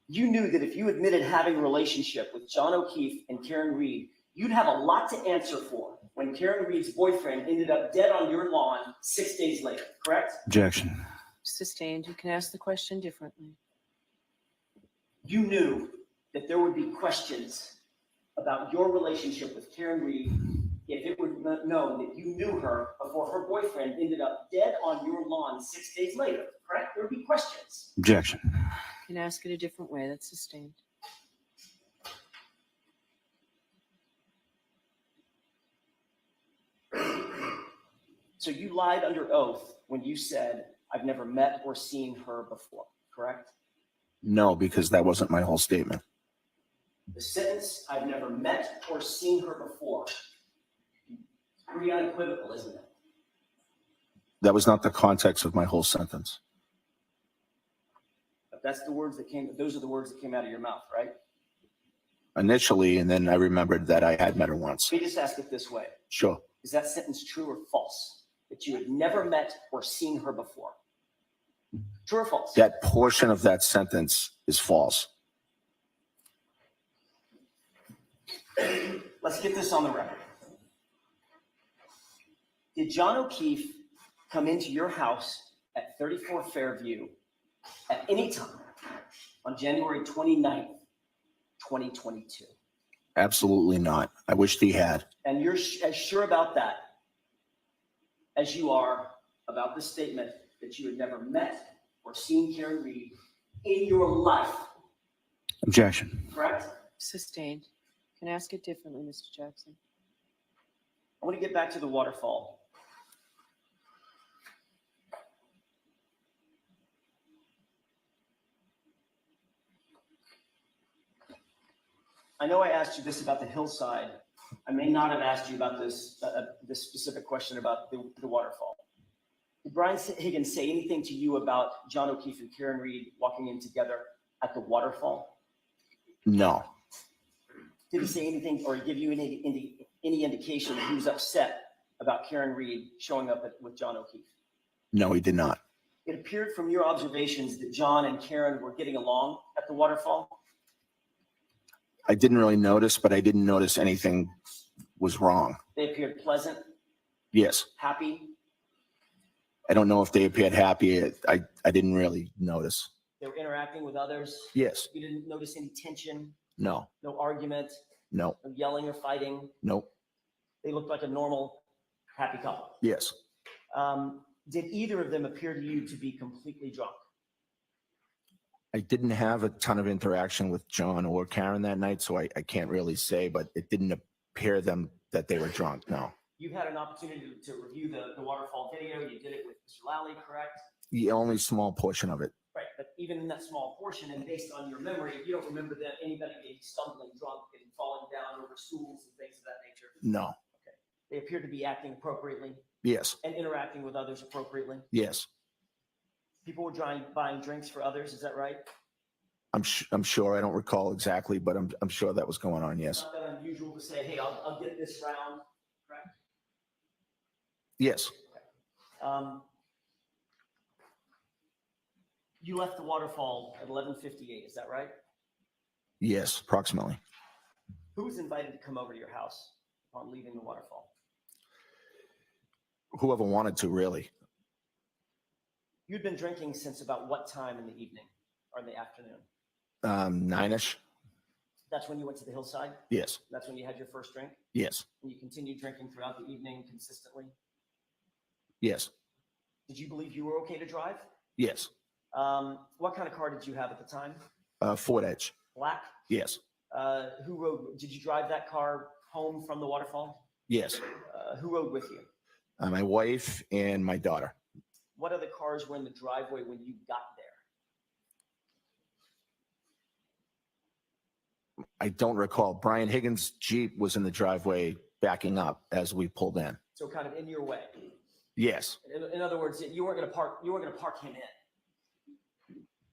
you knew that if you admitted having a relationship with John O'Keefe and Karen Reed, you'd have a lot to answer for when Karen Reed's boyfriend ended up dead on your lawn 6 days later, correct? Objection. Sustained. You can ask the question differently. You knew that there would be questions about your relationship with Karen Reed if it were known that you knew her before her boyfriend ended up dead on your lawn 6 days later, correct? There would be questions. Objection. You can ask it a different way. That's sustained. So you lied under oath when you said, I've never met or seen her before, correct? No, because that wasn't my whole statement. The sentence, I've never met or seen her before, pretty unequivocal, isn't it? That was not the context of my whole sentence. But that's the words that those are the words that came out of your mouth, right? Initially, and then I remembered that I had met her once. Let me just ask it this way. Sure. Is that sentence true or false? that you had never met or seen her before? True or false? That portion of that sentence is false. Let's get this on the record. Did John O'Keefe come into your house at 34 Fairview at any time on January 29th, 2022? Absolutely not. I wished he had. And you're as sure about that as you are about the statement that you had never met or seen Karen Reed in your life? Objection. Correct? Sustained. Can I ask it differently, Mr. Jackson? I want to get back to the waterfall. I know I asked you this about the hillside. I may not have asked you about this specific question about the waterfall. Did Brian Higgins say anything to you about John O'Keefe and Karen Reed walking in together at the waterfall? No. Did he say anything or give you any indication that he was upset about Karen Reed showing up with John O'Keefe? No, he did not. It appeared from your observations that John and Karen were getting along at the waterfall. I didn't really notice, but I didn't notice anything was wrong. They appeared pleasant, Yes. happy. I don't know if they appeared happy. I didn't really notice. They were interacting with others. Yes. You didn't notice any tension, No. no argument, No. no yelling or fighting. Nope. They looked like a normal, happy couple. Yes. Did either of them appear to you to be completely drunk? I didn't have a ton of interaction with John or Karen that night, so I can't really say, but it didn't appear them that they were drunk. No. You had an opportunity to review the waterfall video. You did it with Mr. Lally, correct? The only small portion of it. Right, but even in that small portion, and based on your memory, you don't remember that anybody being stumbling drunk and falling down over stools and things of that nature? No. Okay. They appear to be acting appropriately. Yes. And interacting with others appropriately. Yes. People were buying drinks for others. Is that right? I'm sure. I don't recall exactly, but I'm sure that was going on. Yes. It's not that unusual to say, "Hey, I'll get this round." Correct. Yes. Okay. You left the waterfall at 11:58. Is that right? Yes, approximately. Who was invited to come over to your house upon leaving the waterfall? Whoever wanted to, really. You'd been drinking since about what time in the evening or in the afternoon? 9-ish. That's when you went to the hillside? Yes. That's when you had your first drink? Yes. And you continued drinking throughout the evening consistently? Yes. Did you believe you were okay to drive? Yes. What kind of car did you have at the time? Ford Edge. Black? Yes. Who rode? Did you drive that car home from the waterfall? Yes. Who rode with you? My wife and my daughter. What other cars were in the driveway when you got there? I don't recall. Brian Higgins' Jeep was in the driveway backing up as we pulled in. So kind of in your way. Yes. In other words, you weren't going to park. You weren't going to park him in.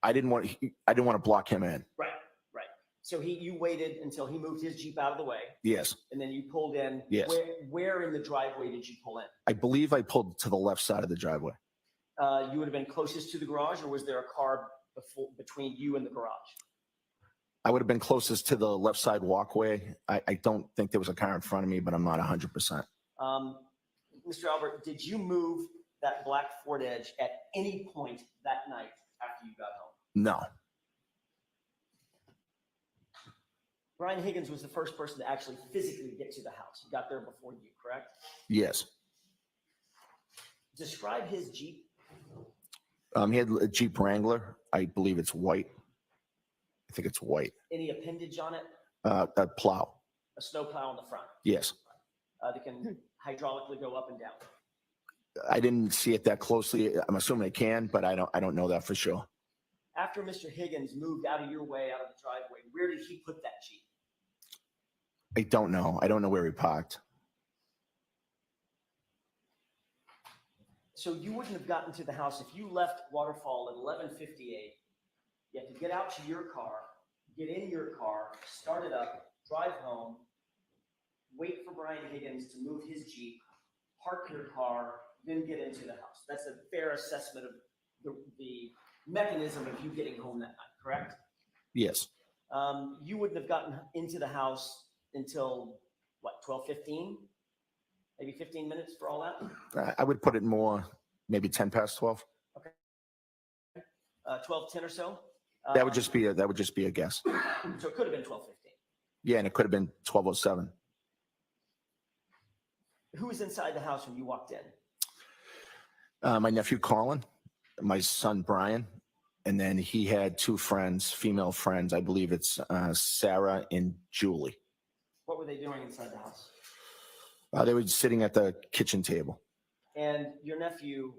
I didn't want to block him in. Right. Right. So you waited until he moved his Jeep out of the way. Yes. And then you pulled in. Yes. Where in the driveway did you pull in? I believe I pulled to the left side of the driveway. You would have been closest to the garage, or was there a car between you and the garage? I would have been closest to the left side walkway. I don't think there was a car in front of me, but I'm not 100%. Mr. Albert, did you move that black Ford Edge at any point that night after you got home? No. Brian Higgins was the first person to actually physically get to the house. He got there before you, correct? Yes. Describe his Jeep. He had a Jeep Wrangler. I believe it's white. I think it's white. Any appendage on it? A plow. A snow plow on the front? Yes. That can hydraulically go up and down. I didn't see it that closely. I'm assuming it can, but I don't know that for sure. After Mr. Higgins moved out of your way, out of the driveway, where did he put that Jeep? I don't know. I don't know where he parked. So you wouldn't have gotten to the house if you left Waterfall at 11:58. You have to get out to your car, get in your car, start it up, drive home, wait for Brian Higgins to move his Jeep, park your car, then get into the house. That's a fair assessment of the mechanism of you getting home that night, correct? Yes. You wouldn't have gotten into the house until, what, 12:15? Maybe 15 minutes for all that? I would put it more, maybe 10 past 12. 12:10 or so? That would just be a guess. So it could have been 12:15. Yeah, and it could have been 12:07. Who was inside the house when you walked in? My nephew Colin, my son Brian, and then he had two friends, female friends. I believe it's Sarah and Julie. What were they doing inside the house? They were sitting at the kitchen table. And your nephew,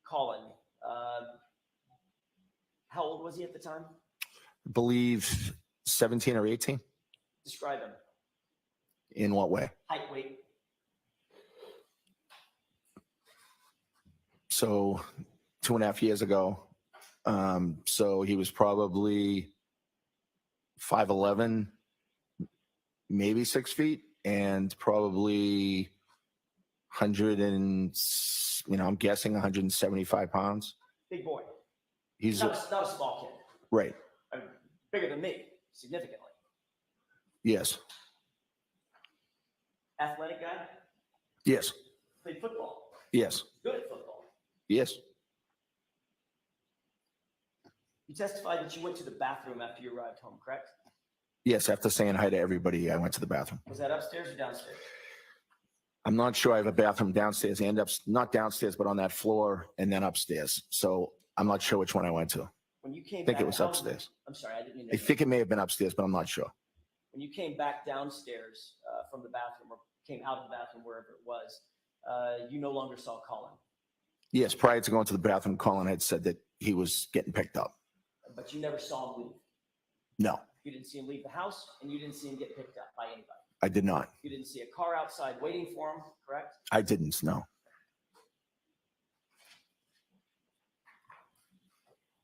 Colin, how old was he at the time? I believe 17 or 18. Describe him. In what way? Height, weight. So 2.5 years ago, so he was probably 5'11", maybe 6 feet, and probably 100 and, I'm guessing 175 pounds. Big boy. He's not a small kid. Right. Bigger than me, significantly. Yes. Athletic guy? Yes. Played football. Yes. Good at football. Yes. You testified that you went to the bathroom after you arrived home, correct? Yes. After saying hi to everybody, I went to the bathroom. Was that upstairs or downstairs? I'm not sure. I have a bathroom downstairs and not downstairs, but on that floor and then upstairs. So I'm not sure which one I went to. When you came I think back, it was upstairs. I'm sorry, I didn't mean I to. think it may have been upstairs, but I'm not sure. When you came back downstairs from the bathroom or came out of the bathroom, wherever it was, you no longer saw Colin. Yes. Prior to going to the bathroom, Colin had said that he was getting picked up. But you never saw him leave. No, You didn't see him leave the house, and you didn't see him get picked up by anybody. I did not. You didn't see a car outside waiting for him, correct? I didn't. No.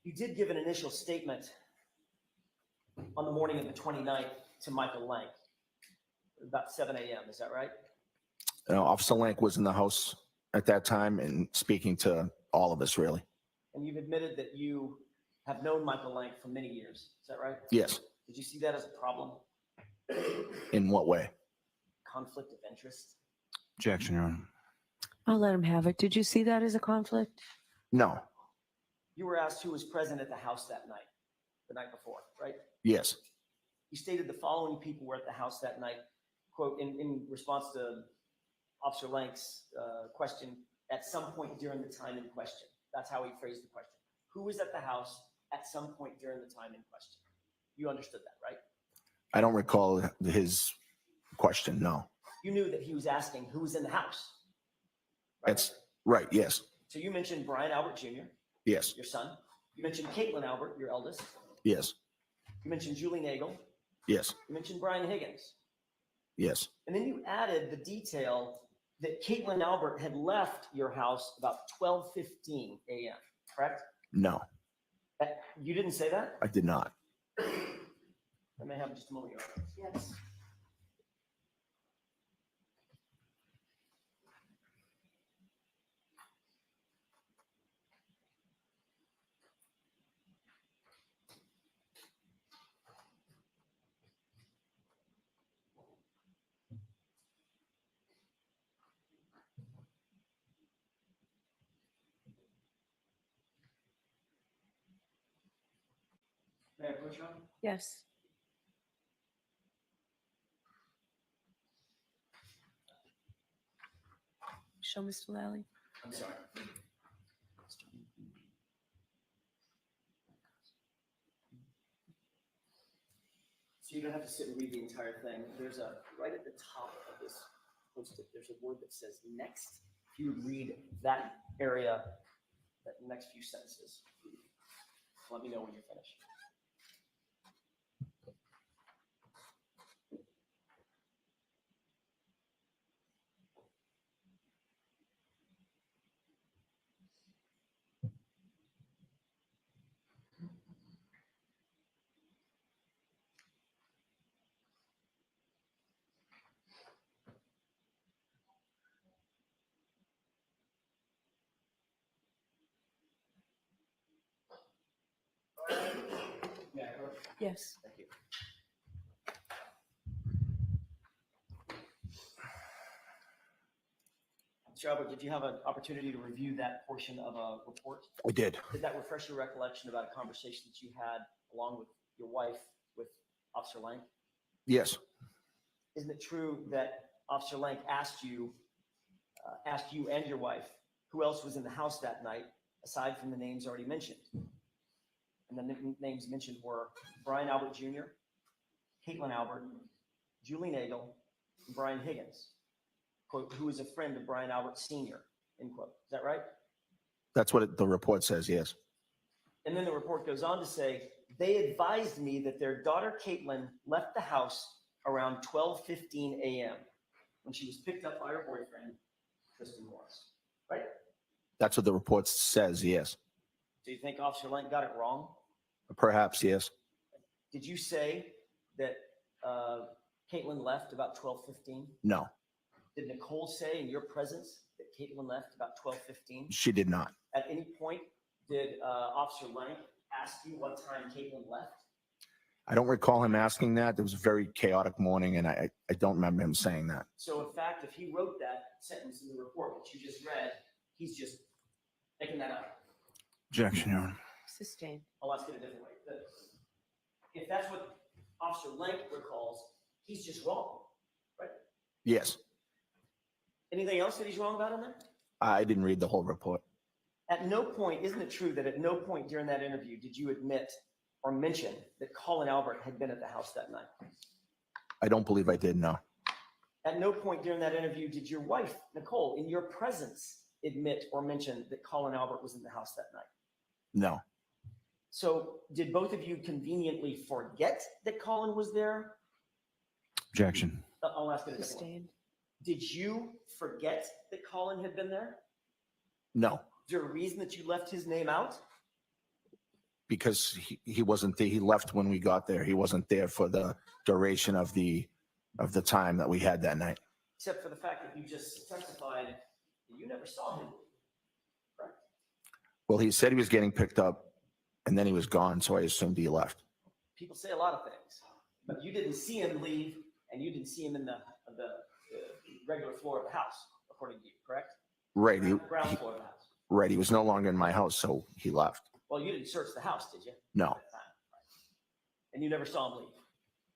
You did give an initial statement on the morning of the 29th to Michael Lank, about 7 a.m. Is that right? Officer Lank was in the house at that time and speaking to all of us, really. And you've admitted that you have known Michael Lank for many years. Is that right? Yes. Did you see that as a problem? In what way? Conflict of interest? Objection, Your Honor. I'll let him have it. Did you see that as a conflict? No. You were asked who was present at the house that night, the night before, right? Yes. You stated the following people were at the house that night, quote, in response to Officer Lank's question, at some point during the time in question. That's how he phrased the question. Who was at the house at some point during the time in question? You understood that, right? I don't recall his question. No. You knew that he was asking who was in the house. Right? That's right. Yes. So you mentioned Brian Albert Jr., Yes. your son. You mentioned Caitlin Albert, your eldest. Yes. You mentioned Julie Nagel. Yes. You mentioned Brian Higgins. Yes. And then you added the detail that Caitlin Albert had left your house about 12:15 a.m., correct? No, You didn't say that? I did not. I may have just a moment, Your Honor. Yes. May I approach, Your Honor? Yes. Show Mr. Lally. I'm sorry. So you don't have to sit and read the entire thing. There's right at the top of this post-it, there's a word that says next. If you would read that area, that next few sentences, let me know when you're finished. Yes. Thank you. Mr. Albert, did you have an opportunity to review that portion of a report? I did. Did that refresh your recollection about a conversation that you had along with your wife with Officer Lank? Yes. Isn't it true that Officer Lank asked you and your wife who else was in the house that night aside from the names already mentioned? And the names mentioned were Brian Albert Jr., Caitlin Albert, Julie Nagel, and Brian Higgins, quote, who is a friend of Brian Albert Sr., end quote. Is that right? That's what the report says, yes. And then the report goes on to say, they advised me that their daughter Caitlin left the house around 12:15 a.m. when she was picked up by her boyfriend, Tristan Morris, right? That's what the report says, yes. Do you think Officer Lank got it wrong? Perhaps, yes. Did you say that Caitlin left about 12:15? No, Did Nicole say in your presence that Caitlin left about 12:15? she did not. At any point, did Officer Lank ask you what time Caitlin left? I don't recall him asking that. It was a very chaotic morning, and I don't remember him saying that. So in fact, if he wrote that sentence in the report that you just read, he's just making that up. Objection, Your Honor. Sustained. I'll ask it a different way. If that's what Officer Lank recalls, he's just wrong, right? Yes. Anything else that he's wrong about in there? I didn't read the whole report. At no point, isn't it true that at no point during that interview did you admit or mention that Colin Albert had been at the house that night? I don't believe I did, no. At no point during that interview did your wife, Nicole, in your presence, admit or mention that Colin Albert was in the house that night? No. So did both of you conveniently forget that Colin was there? Objection. I'll ask it a different way. Sustained. Did you forget that Colin had been there? No, Is there a reason that you left his name out? because he wasn't there. He left when we got there. He wasn't there for the duration of the time that we had that night. Except for the fact that you just testified that you never saw him. Correct? Well, he said he was getting picked up, and then he was gone, so I assumed he left. People say a lot of things, but you didn't see him leave, and you didn't see him in the regular floor of the house, according to you, correct? Right. Ground floor of the house. Right. He was no longer in my house, so he left. Well, you didn't search the house, did you? No, And you never saw him leave.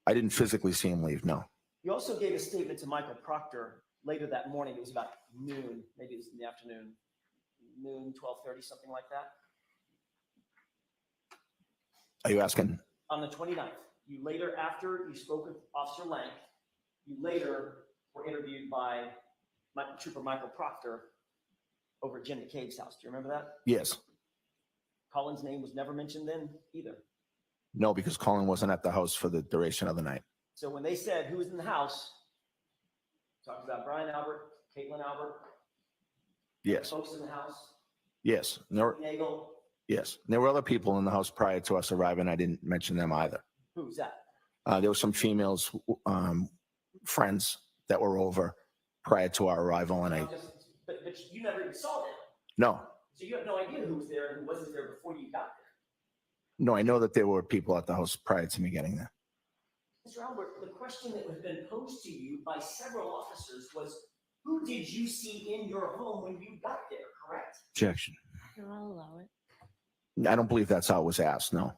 I didn't physically see him leave. No. You also gave a statement to Michael Proctor later that morning. It was about noon, maybe it was in the afternoon, noon, 12:30, something like that. Are you asking? On the 29th, you later, after you spoke with Officer Lank, you later were interviewed by Trooper Michael Proctor over at Jim McCabe's house. Do you remember that? Yes. Colin's name was never mentioned then either. No, because Colin wasn't at the house for the duration of the night. So when they said who was in the house, talked about Brian Albert, Caitlin Albert, Yes. folks in the house, Yes. Nagel, Yes. There were other people in the house prior to us arriving. I didn't mention them either. who's that? There were some females, friends that were over prior to our arrival, and But you never even saw them. no, So you have no idea who was there and who wasn't there before you got there. no, I know that there were people at the house prior to me getting there. Mr. Albert, the question that has been posed to you by several officers was, who did you see in your home when you got there, correct? Objection. No, I'll allow it. I don't believe that's how it was asked, no.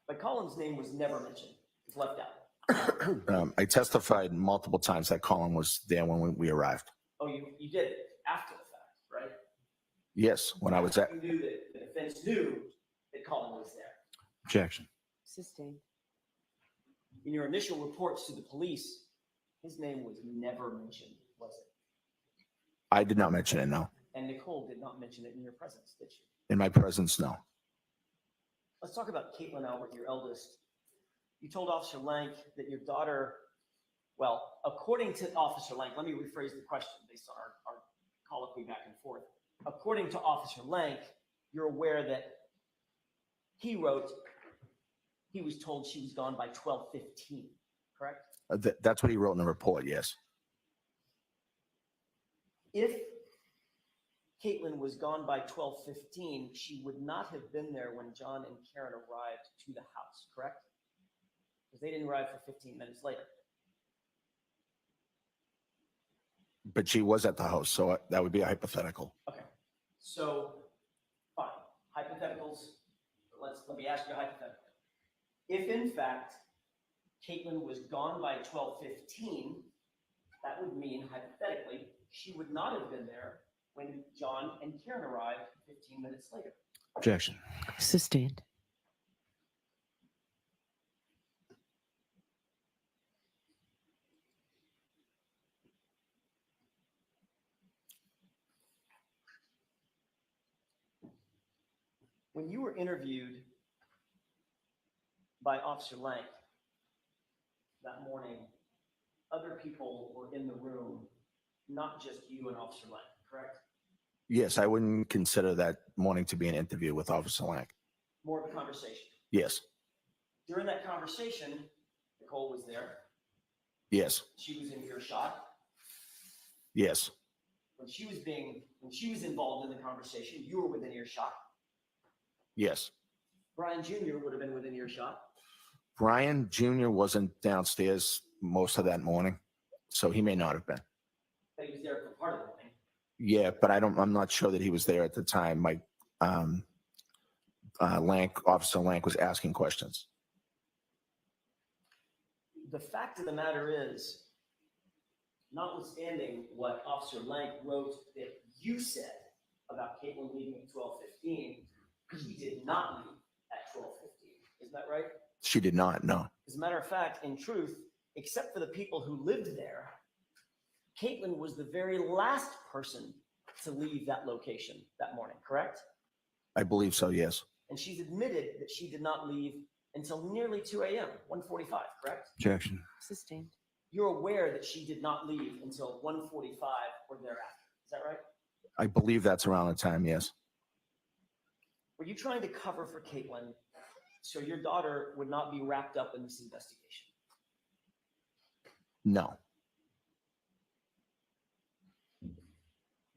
But Colin's name was never mentioned. It was left out. I testified multiple times that Colin was there when we arrived. Oh, you did it after the fact, right? Yes, when I was at. You knew that the defense knew that Colin was there. Objection. Sustained. In your initial reports to the police, his name was never mentioned, was it? I did not mention it, no. And Nicole did not mention it in your presence, did she? In my presence, no. Let's talk about Caitlin Albert, your eldest. You told Officer Lank that your daughter, well, according to Officer Lank, let me rephrase the question based on our colloquy back and forth. According to Officer Lank, you're aware that he wrote he was told she was gone by 12:15, correct? That's what he wrote in the report, yes. If Caitlin was gone by 12:15, she would not have been there when John and Karen arrived to the house, correct? Because they didn't arrive for 15 minutes later. But she was at the house, so that would be a hypothetical. Okay, so fine, hypotheticals. Let me ask you a hypothetical. If in fact Caitlin was gone by 12:15, that would mean hypothetically she would not have been there when John and Karen arrived 15 minutes later. Objection. Sustained. When you were interviewed by Officer Lank that morning, other people were in the room, not just you and Officer Lank, correct? Yes, I wouldn't consider that morning to be an interview with Officer Lank. More of a conversation. Yes. During that conversation, Nicole was there. Yes. She was in earshot. Yes. When she was involved in the conversation, you were within earshot. Yes. Brian Jr. would have been within earshot. Brian Jr. wasn't downstairs most of that morning, so he may not have been. But he was there for part of the morning. Yeah, but I'm not sure that he was there at the time. Officer Lank was asking questions. The fact of the matter is, notwithstanding what Officer Lank wrote that you said about Caitlin leaving at 12:15, she did not leave at 12:15. Isn't that right? She did not, no. As a matter of fact, in truth, except for the people who lived there, Caitlin was the very last person to leave that location that morning, correct? I believe so, yes. And she's admitted that she did not leave until nearly 2 a.m., 1:45, correct? Objection. Sustained. You're aware that she did not leave until 1:45 or thereafter. Is that right? I believe that's around the time, yes. Were you trying to cover for Caitlin so your daughter would not be wrapped up in this investigation? No.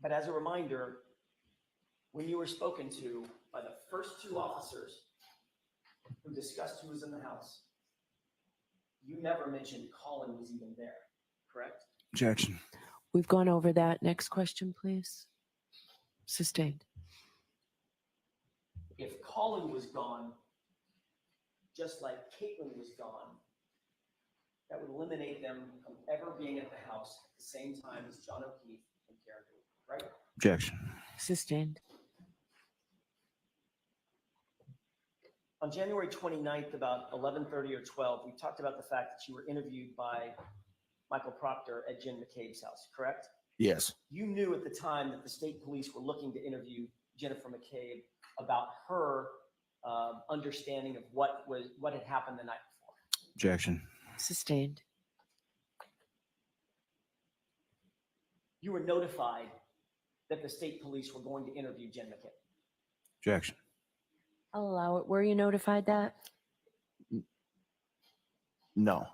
But as a reminder, when you were spoken to by the first two officers who discussed who was in the house, you never mentioned Colin was even there, correct? Objection. We've gone over that. Next question, please. Sustained. If Colin was gone, just like Caitlin was gone, that would eliminate them from ever being at the house at the same time as John O'Keefe and Karen Dewey, right? Objection. Sustained. On January 29th, about 11:30 or 12, we talked about the fact that you were interviewed by Michael Proctor at Jen McCabe's house, correct? Yes. You knew at the time that the state police were looking to interview Jennifer McCabe about her understanding of what had happened the night before. Objection. Sustained. You were notified that the state police were going to interview Jen McCabe. Objection. I'll allow it. Were you notified that? No.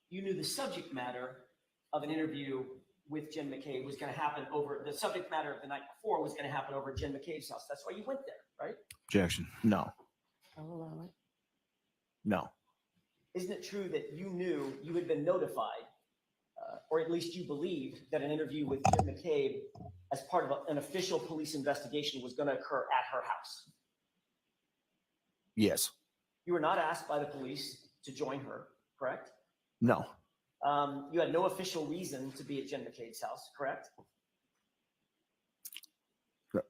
You knew the subject matter of an interview with Jen McCabe was going to happen over, the subject matter of the night before was going to happen over at Jen McCabe's house. That's why you went there, right? Objection. No. I'll allow it. No. Isn't it true that you knew you had been notified, or at least you believed that an interview with Jen McCabe as part of an official police investigation was going to occur at her house? Yes. You were not asked by the police to join her, correct? No. You had no official reason to be at Jen McCabe's house, correct?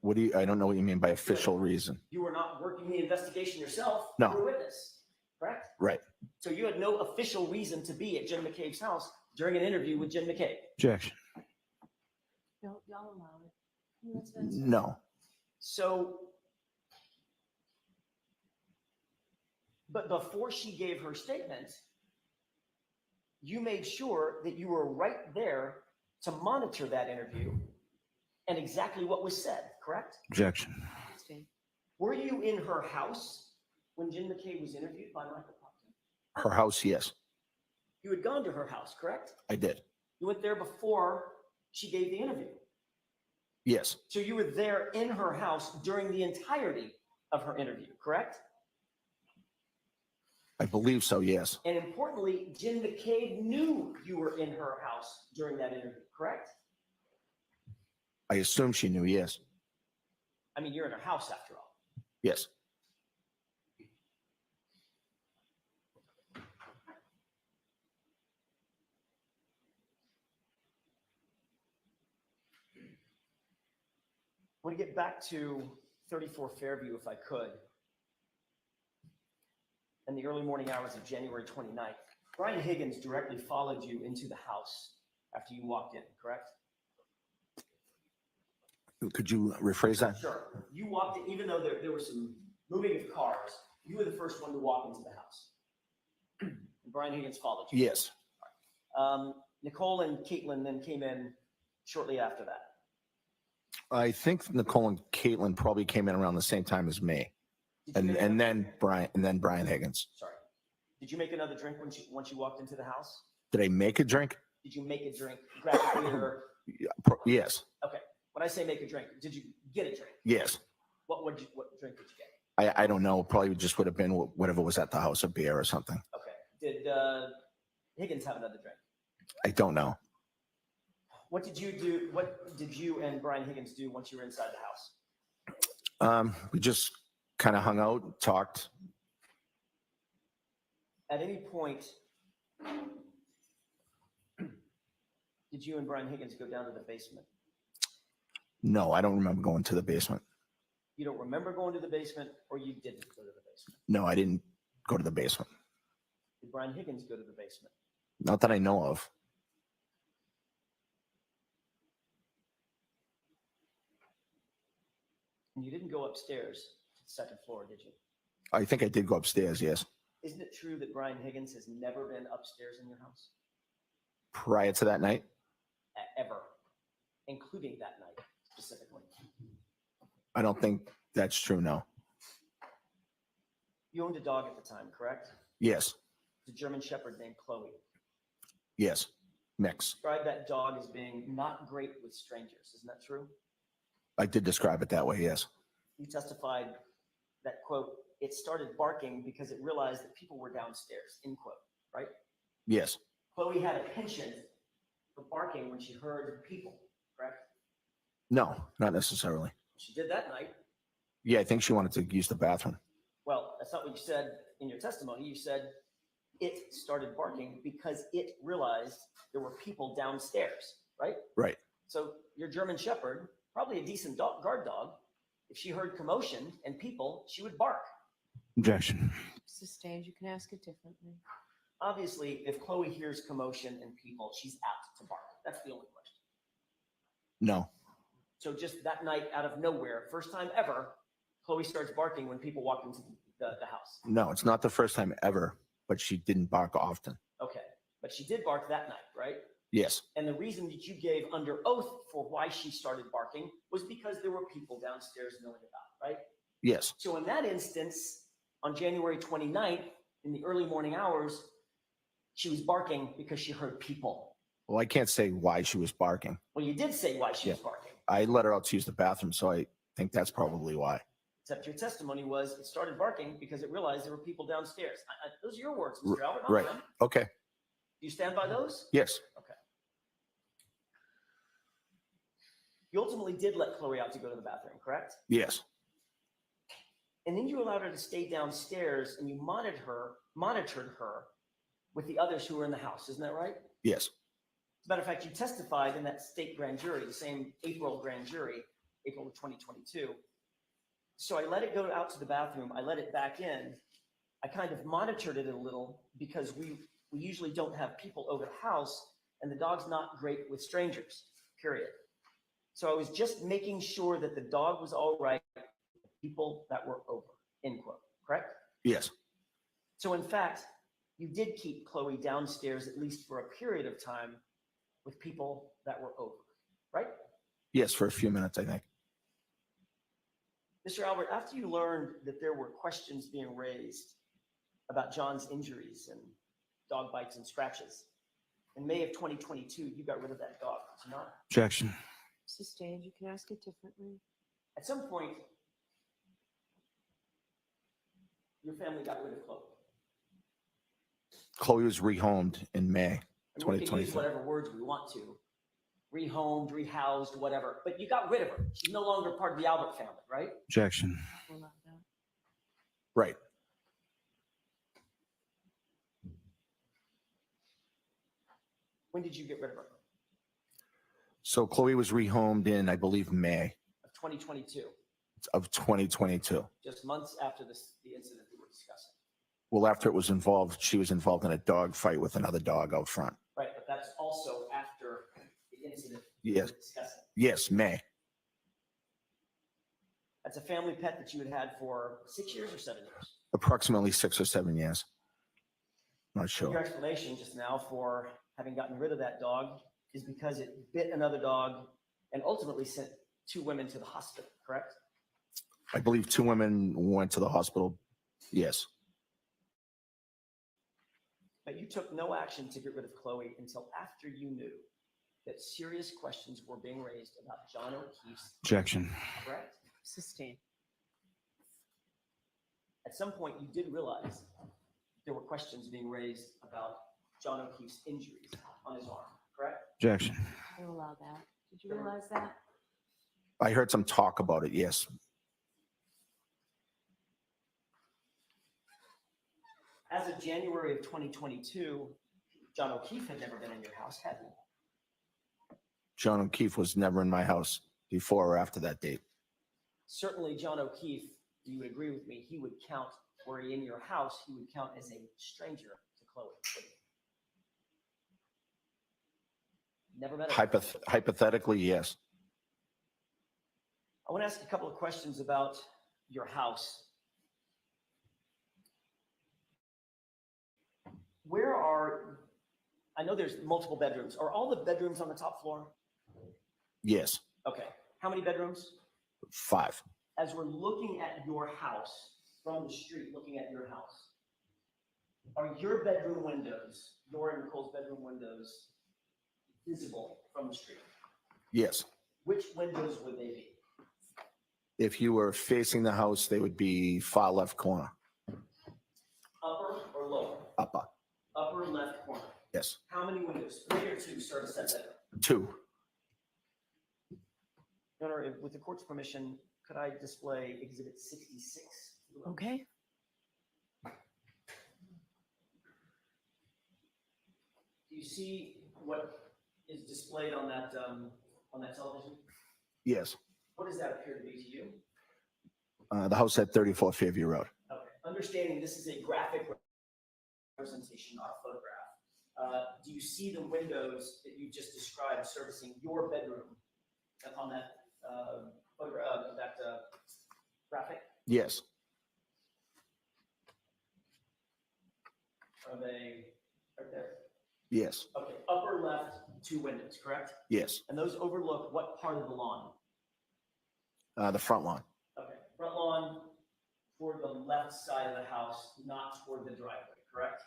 What do you, I don't know what you mean by official reason. You were not working the investigation yourself. No. You were a witness, correct? Right. So you had no official reason to be at Jen McCabe's house during an interview with Jen McCabe. Objection. No, y'all allow it. No. So, but before she gave her statement, you made sure that you were right there to monitor that interview and exactly what was said, correct? Objection. Sustained. Were you in her house when Jen McCabe was interviewed by Michael Proctor? Her house, yes. You had gone to her house, correct? I did. You went there before she gave the interview. Yes, So you were there in her house during the entirety of her interview, correct? I believe so, yes. And importantly, Jen McCabe knew you were in her house during that interview, correct? I assume she knew, yes. I mean, you're in her house after all. Yes. I want to get back to 34 Fairview if I could. In the early morning hours of January 29th, Brian Higgins directly followed you into the house after you walked in, correct? Could you rephrase that? Sure. You walked in, even though there was some moving of cars, you were the first one to walk into the house. And Brian Higgins followed you. Yes. Nicole and Caitlin then came in shortly after that. I think Nicole and Caitlin probably came in around the same time as me. And then Brian Higgins. Sorry. Did you make another drink once you walked into the house? Did I make a drink? Did you make a drink? Grab a beer? Yes. Okay. When I say make a drink, did you get a drink? Yes. What drink did you get? I don't know. Probably just would have been whatever was at the house, a beer or something. Okay. Did Higgins have another drink? I don't know. What did you do? What did you and Brian Higgins do once you were inside the house? We just kind of hung out, talked. At any point, did you and Brian Higgins go down to the basement? No, I don't remember going to the basement. You don't remember going to the basement, or you didn't go to the basement? No, I didn't go to the basement. Did Brian Higgins go to the basement? Not that I know of. And you didn't go upstairs to the second floor, did you? I think I did go upstairs, yes. Isn't it true that Brian Higgins has never been upstairs in your house? Prior to that night? Ever, including that night specifically. I don't think that's true, no. You owned a dog at the time, correct? Yes. It's a German Shepherd named Chloe. Yes. Mix. Describe that dog as being not great with strangers. Isn't that true? I did describe it that way, yes. You testified that, quote, it started barking because it realized that people were downstairs, end quote, right? Yes. Chloe had a penchant for barking when she heard people, correct? No, not necessarily. She did that night. Yeah, I think she wanted to use the bathroom. Well, that's not what you said in your testimony. You said it started barking because it realized there were people downstairs, right? Right. So your German Shepherd, probably a decent guard dog, if she heard commotion and people, she would bark. Objection. Sustained. You can ask it differently. Obviously, if Chloe hears commotion and people, she's apt to bark. That's the only question. No. So just that night, out of nowhere, first time ever, Chloe starts barking when people walk into the house. No, it's not the first time ever, but she didn't bark often. Okay. But she did bark that night, right? Yes. And the reason that you gave under oath for why she started barking was because there were people downstairs milling about, right? Yes. So in that instance, on January 29th, in the early morning hours, she was barking because she heard people. Well, I can't say why she was barking. Well, you did say why she was barking. I let her out to use the bathroom, so I think that's probably why. Except your testimony was it started barking because it realized there were people downstairs. Those are your words, Mr. Albert. Not Right. mine. Okay. Do you stand by those? Yes. Okay. You ultimately did let Chloe out to go to the bathroom, correct? Yes. And then you allowed her to stay downstairs and you monitored her with the others who were in the house. Isn't that right? Yes. As a matter of fact, you testified in that state grand jury, the same April grand jury, April of 2022. So I let it go out to the bathroom. I let it back in. I kind of monitored it a little because we usually don't have people over the house and the dog's not great with strangers, period. So I was just making sure that the dog was all right with people that were over, end quote, correct? Yes. So in fact, you did keep Chloe downstairs at least for a period of time with people that were over, right? Yes, for a few minutes, I think. Mr. Albert, after you learned that there were questions being raised about John's injuries and dog bites and scratches, in May of 2022, you got rid of that dog, did you not? Objection. Sustained. You can ask it differently. At some point, your family got rid of Chloe. Chloe was rehomed in May And we can use 2022. whatever words we want to. Rehomed, rehoused, whatever. But you got rid of her. She's no longer part of the Albert family, right? Objection. Allow that. Right. When did you get rid of her? So Chloe was rehomed in, I believe, May Of 2022, of 2022. just months after the incident we were discussing. Well, after it was involved, she was involved in a dog fight with another dog out front. Right, but that's also after the incident we Yes. were discussing. Yes, May. That's a family pet that you had had for 6 years or 7 years. Approximately 6 or 7 years. Not Your sure. explanation just now for having gotten rid of that dog is because it bit another dog and ultimately sent 2 women to the hospital, correct? I believe 2 women went to the hospital. Yes. But you took no action to get rid of Chloe until after you knew that serious questions were being raised about John O'Keefe's, Objection. correct? Sustained. At some point, you did realize there were questions being raised about John O'Keefe's injuries on his arm, correct? Objection. I allow that. Did you realize that? I heard some talk about it. Yes. As of January of 2022, John O'Keefe had never been in your house, had he? John O'Keefe was never in my house before or after that date. Certainly, John O'Keefe, you would agree with me, he would count, were he in your house, he would count as a stranger to Chloe. Never met her. Hypothetically, yes. I want to ask a couple of questions about your house. I know there's multiple bedrooms. Are all the bedrooms on the top floor? Yes. Okay. How many bedrooms? 5. As we're looking at your house from the street, looking at your house, are your bedroom windows, your and Nicole's bedroom windows, visible from the street? Yes. Which windows would they be? If you were facing the house, they would be far left corner. Upper or lower? Upper. Upper left corner. Yes. How many windows? 3 or 2 service that bedroom? 2. Your Honor, with the court's permission, could I display Exhibit 66? Okay. Do you see what is displayed on that television? Yes. What does that appear to be to you? The house at 34 Fairview Road. Okay. Understanding this is a graphic representation, not a photograph. Do you see the windows that you just described servicing your bedroom on that graphic? Yes. Are they right there? Yes. Okay. Upper left, 2 windows, correct? Yes. And those overlook what part of the lawn? The front lawn. Okay. Front lawn toward the left side of the house, not toward the driveway, correct?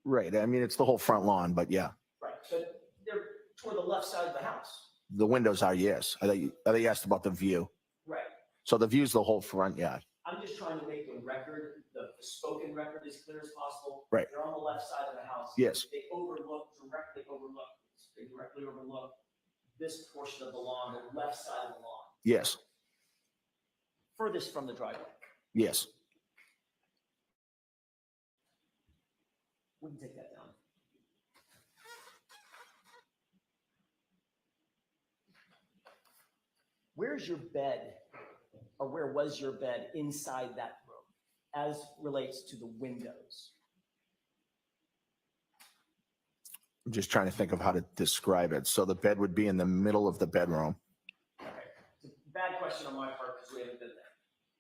Right. I mean, it's the whole front lawn, but yeah. Right. But they're toward the left side of the house. The windows are, yes. I thought you asked about the view. Right. So the view's the whole front yard. I'm just trying to make the record, the spoken record as clear as possible. Right. They're on the left side of the house. Yes. They directly overlook this portion of the lawn, the left side of the lawn. Yes. Furthest from the driveway. Yes. We can take that down. Where's your bed, or where was your bed inside that room, as relates to the windows? I'm just trying to think of how to describe it. So the bed would be in the middle of the bedroom. Okay, it's a bad question on my part because we haven't been there.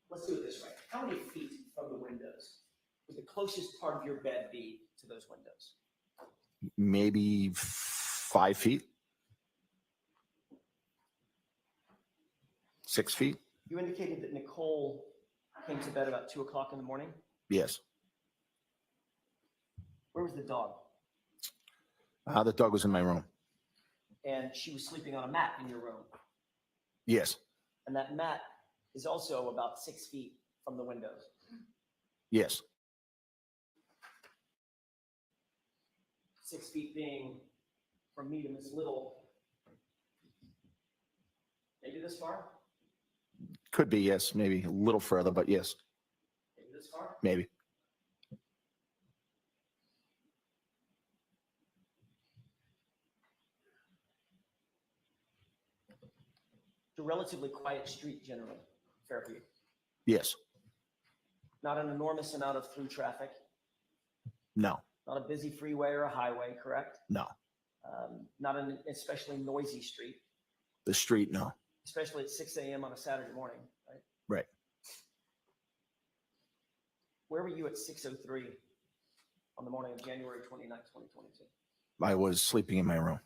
Let's do it this way. How many feet from the windows would the closest part of your bed be to those windows? Maybe 5 feet. 6 feet. You indicated that Nicole came to bed about 2 o'clock in the morning. Yes. Where was the dog? The dog was in my room. And she was sleeping on a mat in your room. Yes. And that mat is also about 6 feet from the windows. Yes. 6 feet being from me to Miss Little, maybe this far, Could be, yes. Maybe a little further, but yes, maybe this far. maybe. It's a relatively quiet street generally, Fairview. Yes. Not an enormous amount of through traffic, No. not a busy freeway or a highway, correct? No. Not an especially noisy street, The street, no. especially at 6 a.m. on a Saturday morning, right? Right. Where were you at 6:03 on the morning of January 29th, 2022? I was sleeping in my room.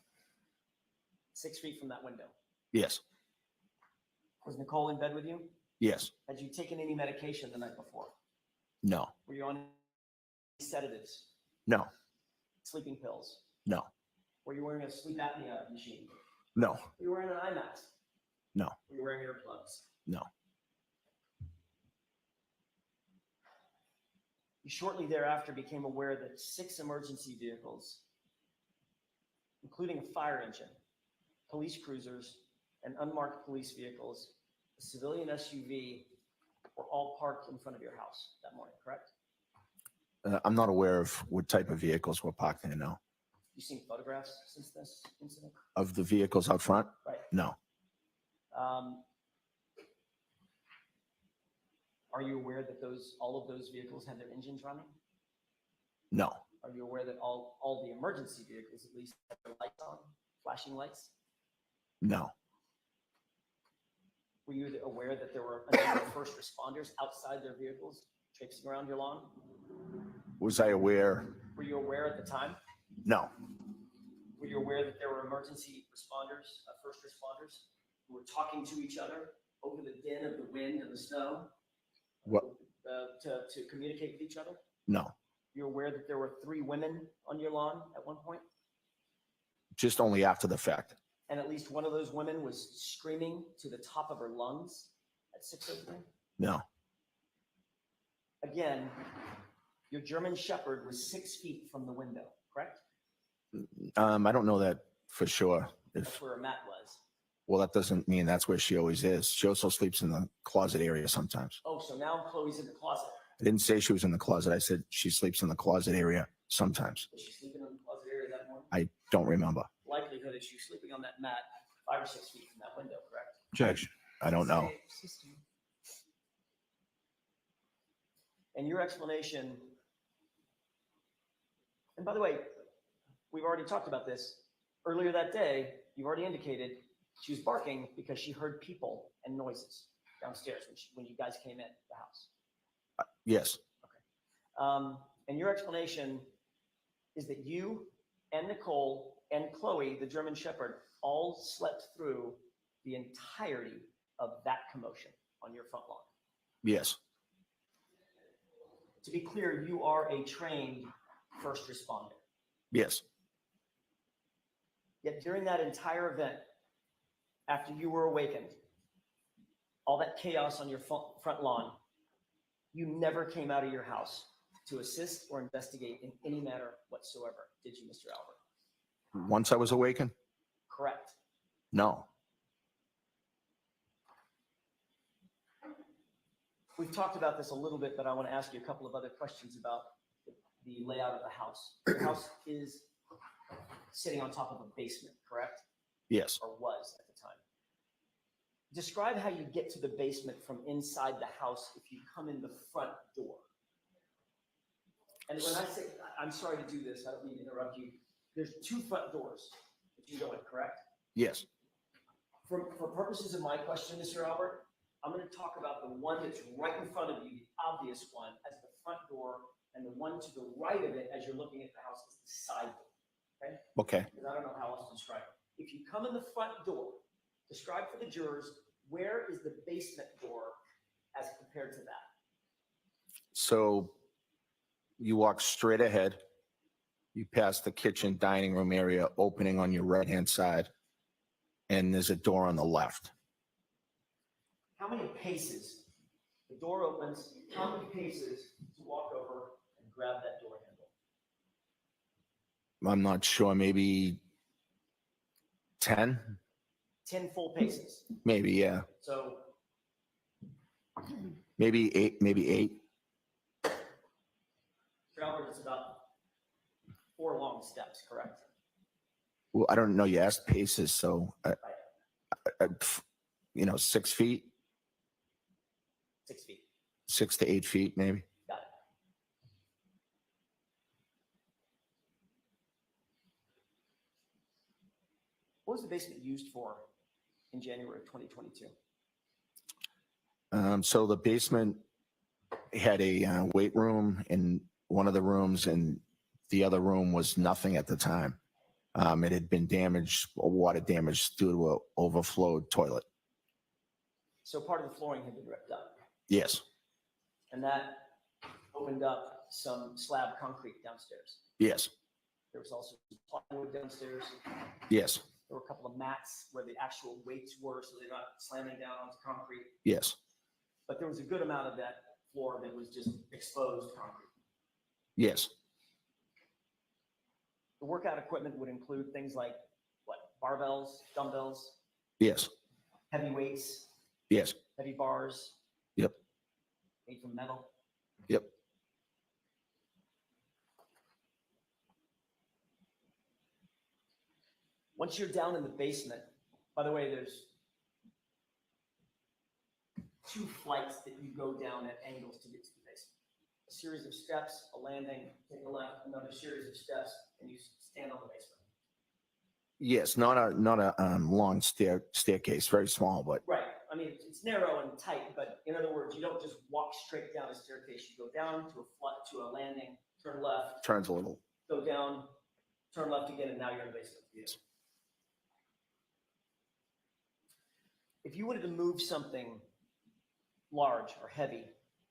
6 feet from that window. Yes. Was Nicole in bed with you? Yes. Had you taken any medication the night before? No. Were you on sedatives, No. sleeping pills? No. Were you wearing a sleep apnea machine? No. Were you wearing an eye mask? No. Were you wearing earplugs? No. You shortly thereafter became aware that 6 emergency vehicles, including a fire engine, police cruisers, and unmarked police vehicles, a civilian SUV, were all parked in front of your house that morning, correct? I'm not aware of what type of vehicles were parked there, no. You seen photographs since this incident? Of the vehicles out front? Right. No. Are you aware that all of those vehicles had their engines running? No. Are you aware that all the emergency vehicles at least had their lights on, flashing lights? No. Were you aware that there were a number of first responders outside their vehicles traipsing around your lawn? Was I aware? Were you aware at the time? No. Were you aware that there were emergency responders, first responders, who were talking to each other over the din of the wind and the snow? What? To communicate with each other? No. You're aware that there were 3 women on your lawn at one point? Just only after the fact. And at least one of those women was screaming to the top of her lungs at 6:03? No. Again, your German Shepherd was 6 feet from the window, correct? I don't know that for sure. That's where her mat was. Well, that doesn't mean that's where she always is. She also sleeps in the closet area sometimes. Oh, so now Chloe's in the closet. I didn't say she was in the closet. I said she sleeps in the closet area sometimes. Was she sleeping in the closet area that morning? I don't remember. Likelihood is she was sleeping on that mat 5 or 6 feet from that window, correct? Judge, I don't know. And your explanation, and by the way, we've already talked about this. Earlier that day, you've already indicated she was barking because she heard people and noises downstairs when you guys came in the house. Yes. And your explanation is that you and Nicole and Chloe, the German Shepherd, all slept through the entirety of that commotion on your front lawn. Yes. To be clear, you are a trained first responder. Yes. Yet during that entire event, after you were awakened, all that chaos on your front lawn, you never came out of your house to assist or investigate in any manner whatsoever, did you, Mr. Albert? Once I was awakened? Correct. No. We've talked about this a little bit, but I want to ask you a couple of other questions about the layout of the house. The house is sitting on top of a basement, correct? Yes. Or was at the time. Describe how you get to the basement from inside the house if you come in the front door. And when I say, I'm sorry to do this, I don't mean to interrupt you. There's 2 front doors that you go in, correct? Yes. For purposes of my question, Mr. Albert, I'm going to talk about the one that's right in front of you, the obvious one, as the front door, and the one to the right of it as you're looking at the house is the side door. Okay? Okay. Because I don't know how else to describe it. If you come in the front door, describe for the jurors, where is the basement door as compared to that? So you walk straight ahead. You pass the kitchen dining room area opening on your right-hand side. and there's a door on the left. How many paces? The door opens. How many paces to walk over and grab that door handle? I'm not sure, maybe 10? 10 full paces. Maybe, yeah. So Maybe 8, maybe 8. Albert, it's about 4 long steps, correct? Well, I don't know. You asked paces, so, 6 feet, 6 feet. 6 to 8 feet, maybe. Got it. What was the basement used for in January of 2022? So the basement had a weight room in one of the rooms, and the other room was nothing at the time. It had been damaged, water damage due to an overflowed toilet. So part of the flooring had been ripped up. Yes. And that opened up some slab concrete downstairs. Yes. There was also plywood downstairs. Yes. There were a couple of mats where the actual weights were, so they're not slamming down onto concrete. Yes. But there was a good amount of that floor that was just exposed concrete. Yes. The workout equipment would include things like what? Barbells, dumbbells, Yes. heavy weights, Yes. heavy bars. Yep. Made from metal. Yep. Once you're down in the basement, by the way, there's 2 flights that you go down at angles to get to the basement. A series of steps, a landing, take a left, another series of steps, and you stand on the basement. Yes. Not a long staircase, very small, but Right. I mean, it's narrow and tight, but in other words, you don't just walk straight down a staircase. You go down to a landing, turn left, turns a little. go down, turn left again, and now you're in the basement. Yes. If you wanted to move something large or heavy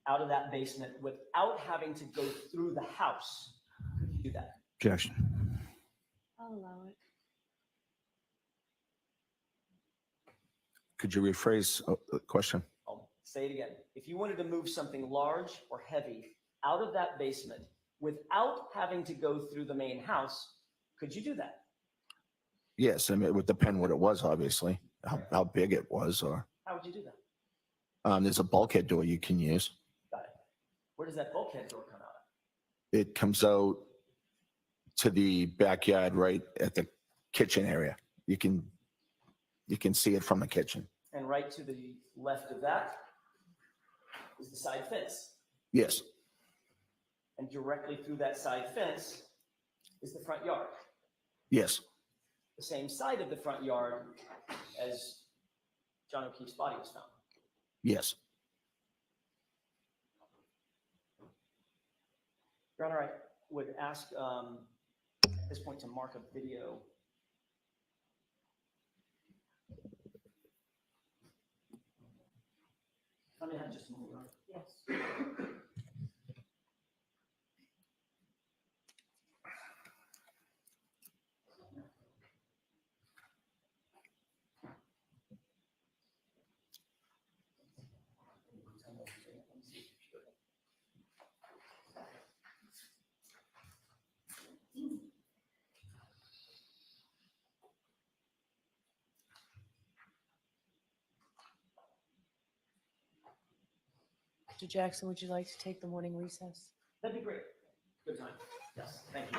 out of that basement without having to go through the house, could you do that? Objection. I'll allow it. Could you rephrase the question? I'll say it again. If you wanted to move something large or heavy out of that basement without having to go through the main house, could you do that? Yes. I mean, it would depend what it was, obviously, how big it was, or How would you do that? there's a bulkhead door you can use. Got it. Where does that bulkhead door come out of? It comes out to the backyard right at the kitchen area. You can see it from the kitchen. And right to the left of that is the side fence. Yes. And directly through that side fence is the front yard. Yes. The same side of the front yard as John O'Keefe's body was found. Yes. Your Honor, I would ask at this point to mark a video. Let me have just a moment, Your Honor. Yes. Mr. Jackson, would you like to take the morning recess? That'd be great. Good time. Yes, thank you.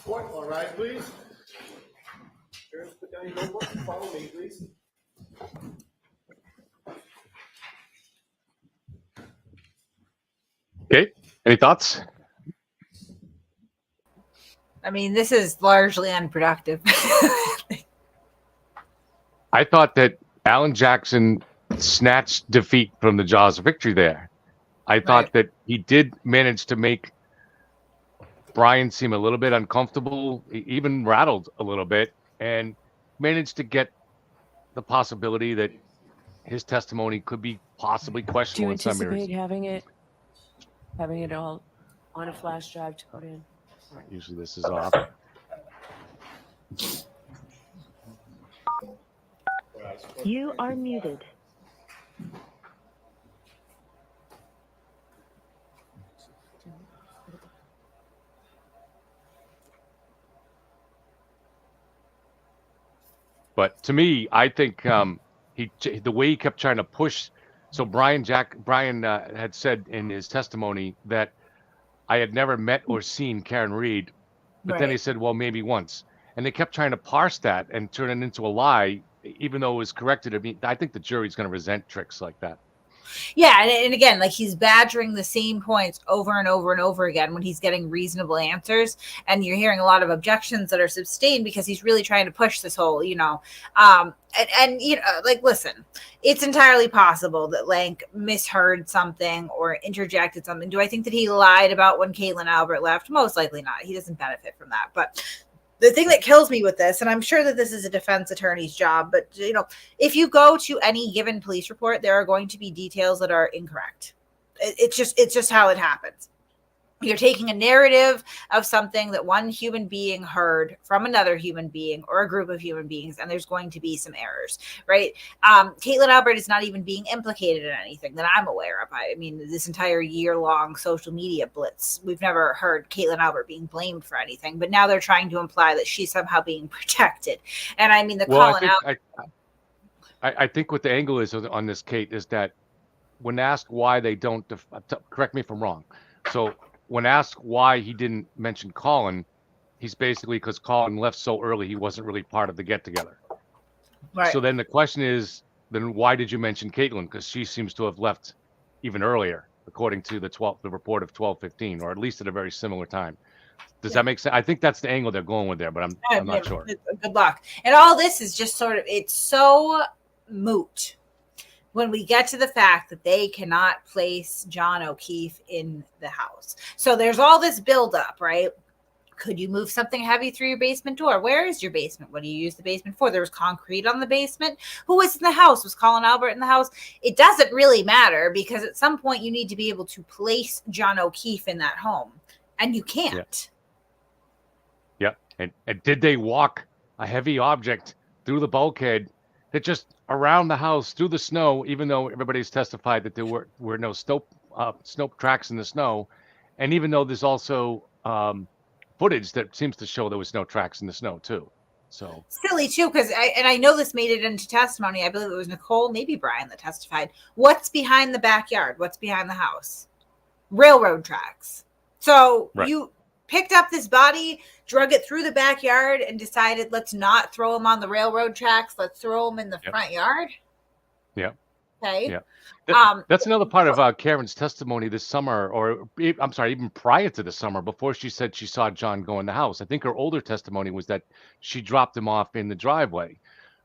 Court, all right, please. Sheriff, put down your notebook and follow me, please. Okay. Any thoughts? I mean, this is largely unproductive. I thought that Alan Jackson snatched defeat from the jaws of victory there. I thought that he did manage to make Brian seem a little bit uncomfortable, even rattled a little bit, and managed to get the possibility that his testimony could be possibly Do you questionable in some areas. anticipate having it all on a flash drive to put in? Usually this is off. You are muted. But to me, I think the way he kept trying to push. So Brian had said in his testimony that I had never met or seen Karen Reed, but then he Right. said, well, maybe once, and they kept trying to parse that and turn it into a lie, even though it was corrected. I mean, I think the jury's going to resent tricks like that. Yeah, and again, like he's badgering the same points over and over and over again when he's getting reasonable answers, and you're hearing a lot of objections that are sustained because he's really trying to push this whole, and you know, like, listen, it's entirely possible that Lank misheard something or interjected something. Do I think that he lied about when Caitlin Albert left? Most likely not. He doesn't benefit from that, but the thing that kills me with this, and I'm sure that this is a defense attorney's job, but if you go to any given police report, there are going to be details that are incorrect. It's just how it happens. You're taking a narrative of something that one human being heard from another human being or a group of human beings, and there's going to be some errors, right? Caitlin Albert is not even being implicated in anything that I'm aware of. I mean, this entire year-long social media blitz, we've never heard Caitlin Albert being blamed for anything, but now they're trying to imply that she's somehow being protected. And I mean, I think what the angle is on this, Kate, is that when asked why they don't, correct me if I'm wrong. So when asked why he didn't mention Colin, he's basically because Colin left so early, he wasn't really part of the get-together. Right. So then the question is, then why did you mention Caitlin? Because she seems to have left even earlier, according to the report of 12:15, or at least at a very similar time. Does that make sense? I think that's the angle they're going with there, but I'm not sure. Good luck. And all this is just sort of, it's so moot when we get to the fact that they cannot place John O'Keefe in the house. So there's all this buildup, right? Could you move something heavy through your basement door? Where is your basement? What do you use the basement for? There was concrete on the basement. Who was in the house? Was Colin Albert in the house? It doesn't really matter, because at some point you need to be able to place John O'Keefe in that home, and you can't. Yeah. And did they walk a heavy object through the bulkhead that just around the house through the snow, even though everybody's testified that there were no snow tracks in the snow, and even though there's also footage that seems to show there was no tracks in the snow too. So silly too, because I know this made it into testimony. I believe it was Nicole, maybe Brian, that testified. What's behind the backyard? What's behind the house? Railroad tracks. So right. You picked up this body, drug it through the backyard, and decided, let's not throw him on the railroad tracks. Let's throw him in the front yard. Yeah. Okay. Yeah. That's another part of Karen's testimony this summer, or I'm sorry, even prior to the summer, before she said she saw John go in the house. I think her older testimony was that she dropped him off in the driveway.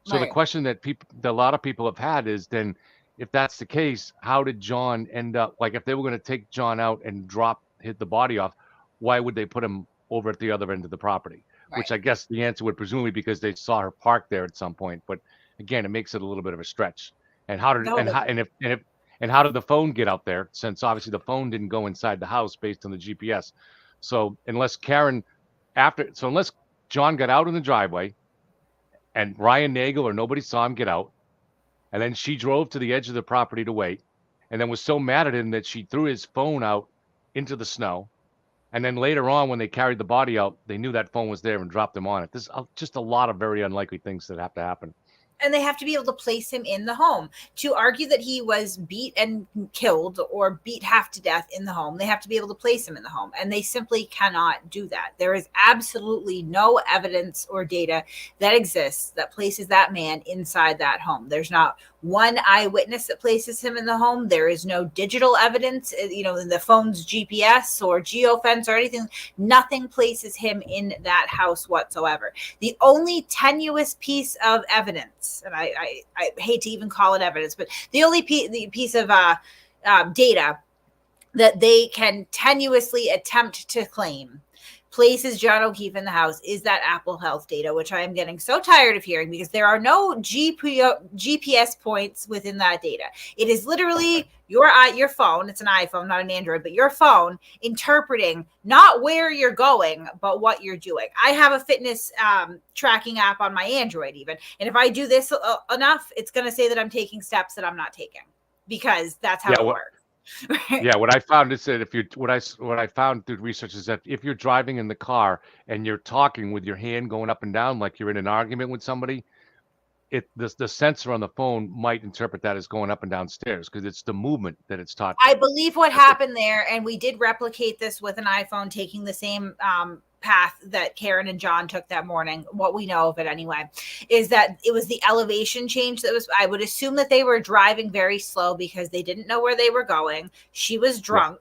So the question that a lot of people have had is, then if that's the case, how did John end up, like if they were going to take John out and hit the body off, why would they put him over at the other end of the property? Right. Which I guess the answer would presumably because they saw her parked there at some point. But again, it makes it a little bit of a stretch. And how did how did the phone get out there? Since obviously the phone didn't go inside the house based on the GPS. So unless John got out in the driveway and Ryan Nagel or nobody saw him get out, and then she drove to the edge of the property to wait, and then was so mad at him that she threw his phone out into the snow. And then later on, when they carried the body out, they knew that phone was there and dropped him on it. There's just a lot of very unlikely things that have to happen. And they have to be able to place him in the home. To argue that he was beat and killed or beat half to death in the home, they have to be able to place him in the home. And they simply cannot do that. There is absolutely no evidence or data that exists that places that man inside that home. There's not one eyewitness that places him in the home. There is no digital evidence, in the phone's GPS or geofence or anything. Nothing places him in that house whatsoever. The only tenuous piece of evidence, and I hate to even call it evidence, but the only piece of data that they can tenuously attempt to claim places John O'Keefe in the house is that Apple Health data, which I am getting so tired of hearing because there are no GPS points within that data. It is literally your phone. It's an iPhone, not an Android, but your phone interpreting not where you're going, but what you're doing. I have a fitness tracking app on my Android even. And if I do this enough, it's going to say that I'm taking steps that I'm not taking because that's how it works. Yeah, what I found is that what I found through research is that if you're driving in the car and you're talking with your hand going up and down like you're in an argument with somebody, the sensor on the phone might interpret that as going up and down stairs because it's the movement that it's taught. I believe what happened there, and we did replicate this with an iPhone taking the same path that Karen and John took that morning, what we know of it anyway, is that it was the elevation change that was, I would assume that they were driving very slow because they didn't know where they were going. She was drunk.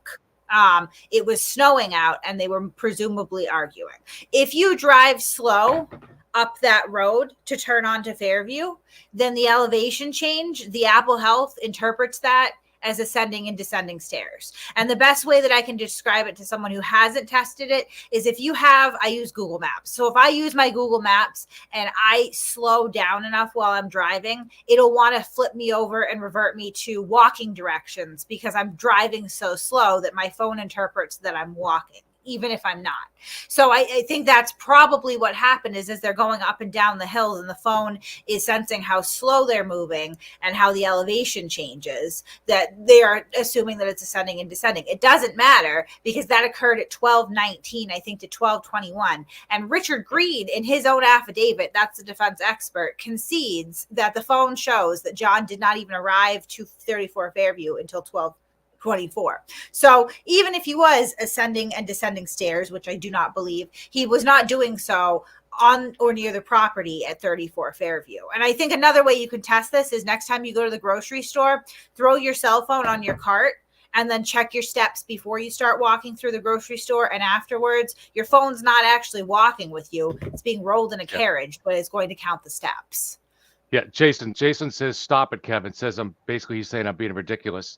It was snowing out and they were presumably arguing. If you drive slow up that road to turn onto Fairview, then the elevation change, the Apple Health interprets that as ascending and descending stairs. And the best way that I can describe it to someone who hasn't tested it is if you have, I use Google Maps. So if I use my Google Maps and I slow down enough while I'm driving, it'll want to flip me over and revert me to walking directions because I'm driving so slow that my phone interprets that I'm walking, even if I'm not. So I think that's probably what happened is as they're going up and down the hills and the phone is sensing how slow they're moving and how the elevation changes, that they are assuming that it's ascending and descending. It doesn't matter because that occurred at 12:19, I think, to 12:21. And Richard Greed, in his own affidavit, that's the defense expert, concedes that the phone shows that John did not even arrive to 34 Fairview until 12:24. So even if he was ascending and descending stairs, which I do not believe, he was not doing so on or near the property at 34 Fairview. And I think another way you can test this is next time you go to the grocery store, throw your cell phone on your cart and then check your steps before you start walking through the grocery store. And afterwards, your phone's not actually walking with you. It's being rolled in a carriage, but it's going to count the steps. Yeah, Jason says, stop it, Kevin. Says he's saying I'm being ridiculous.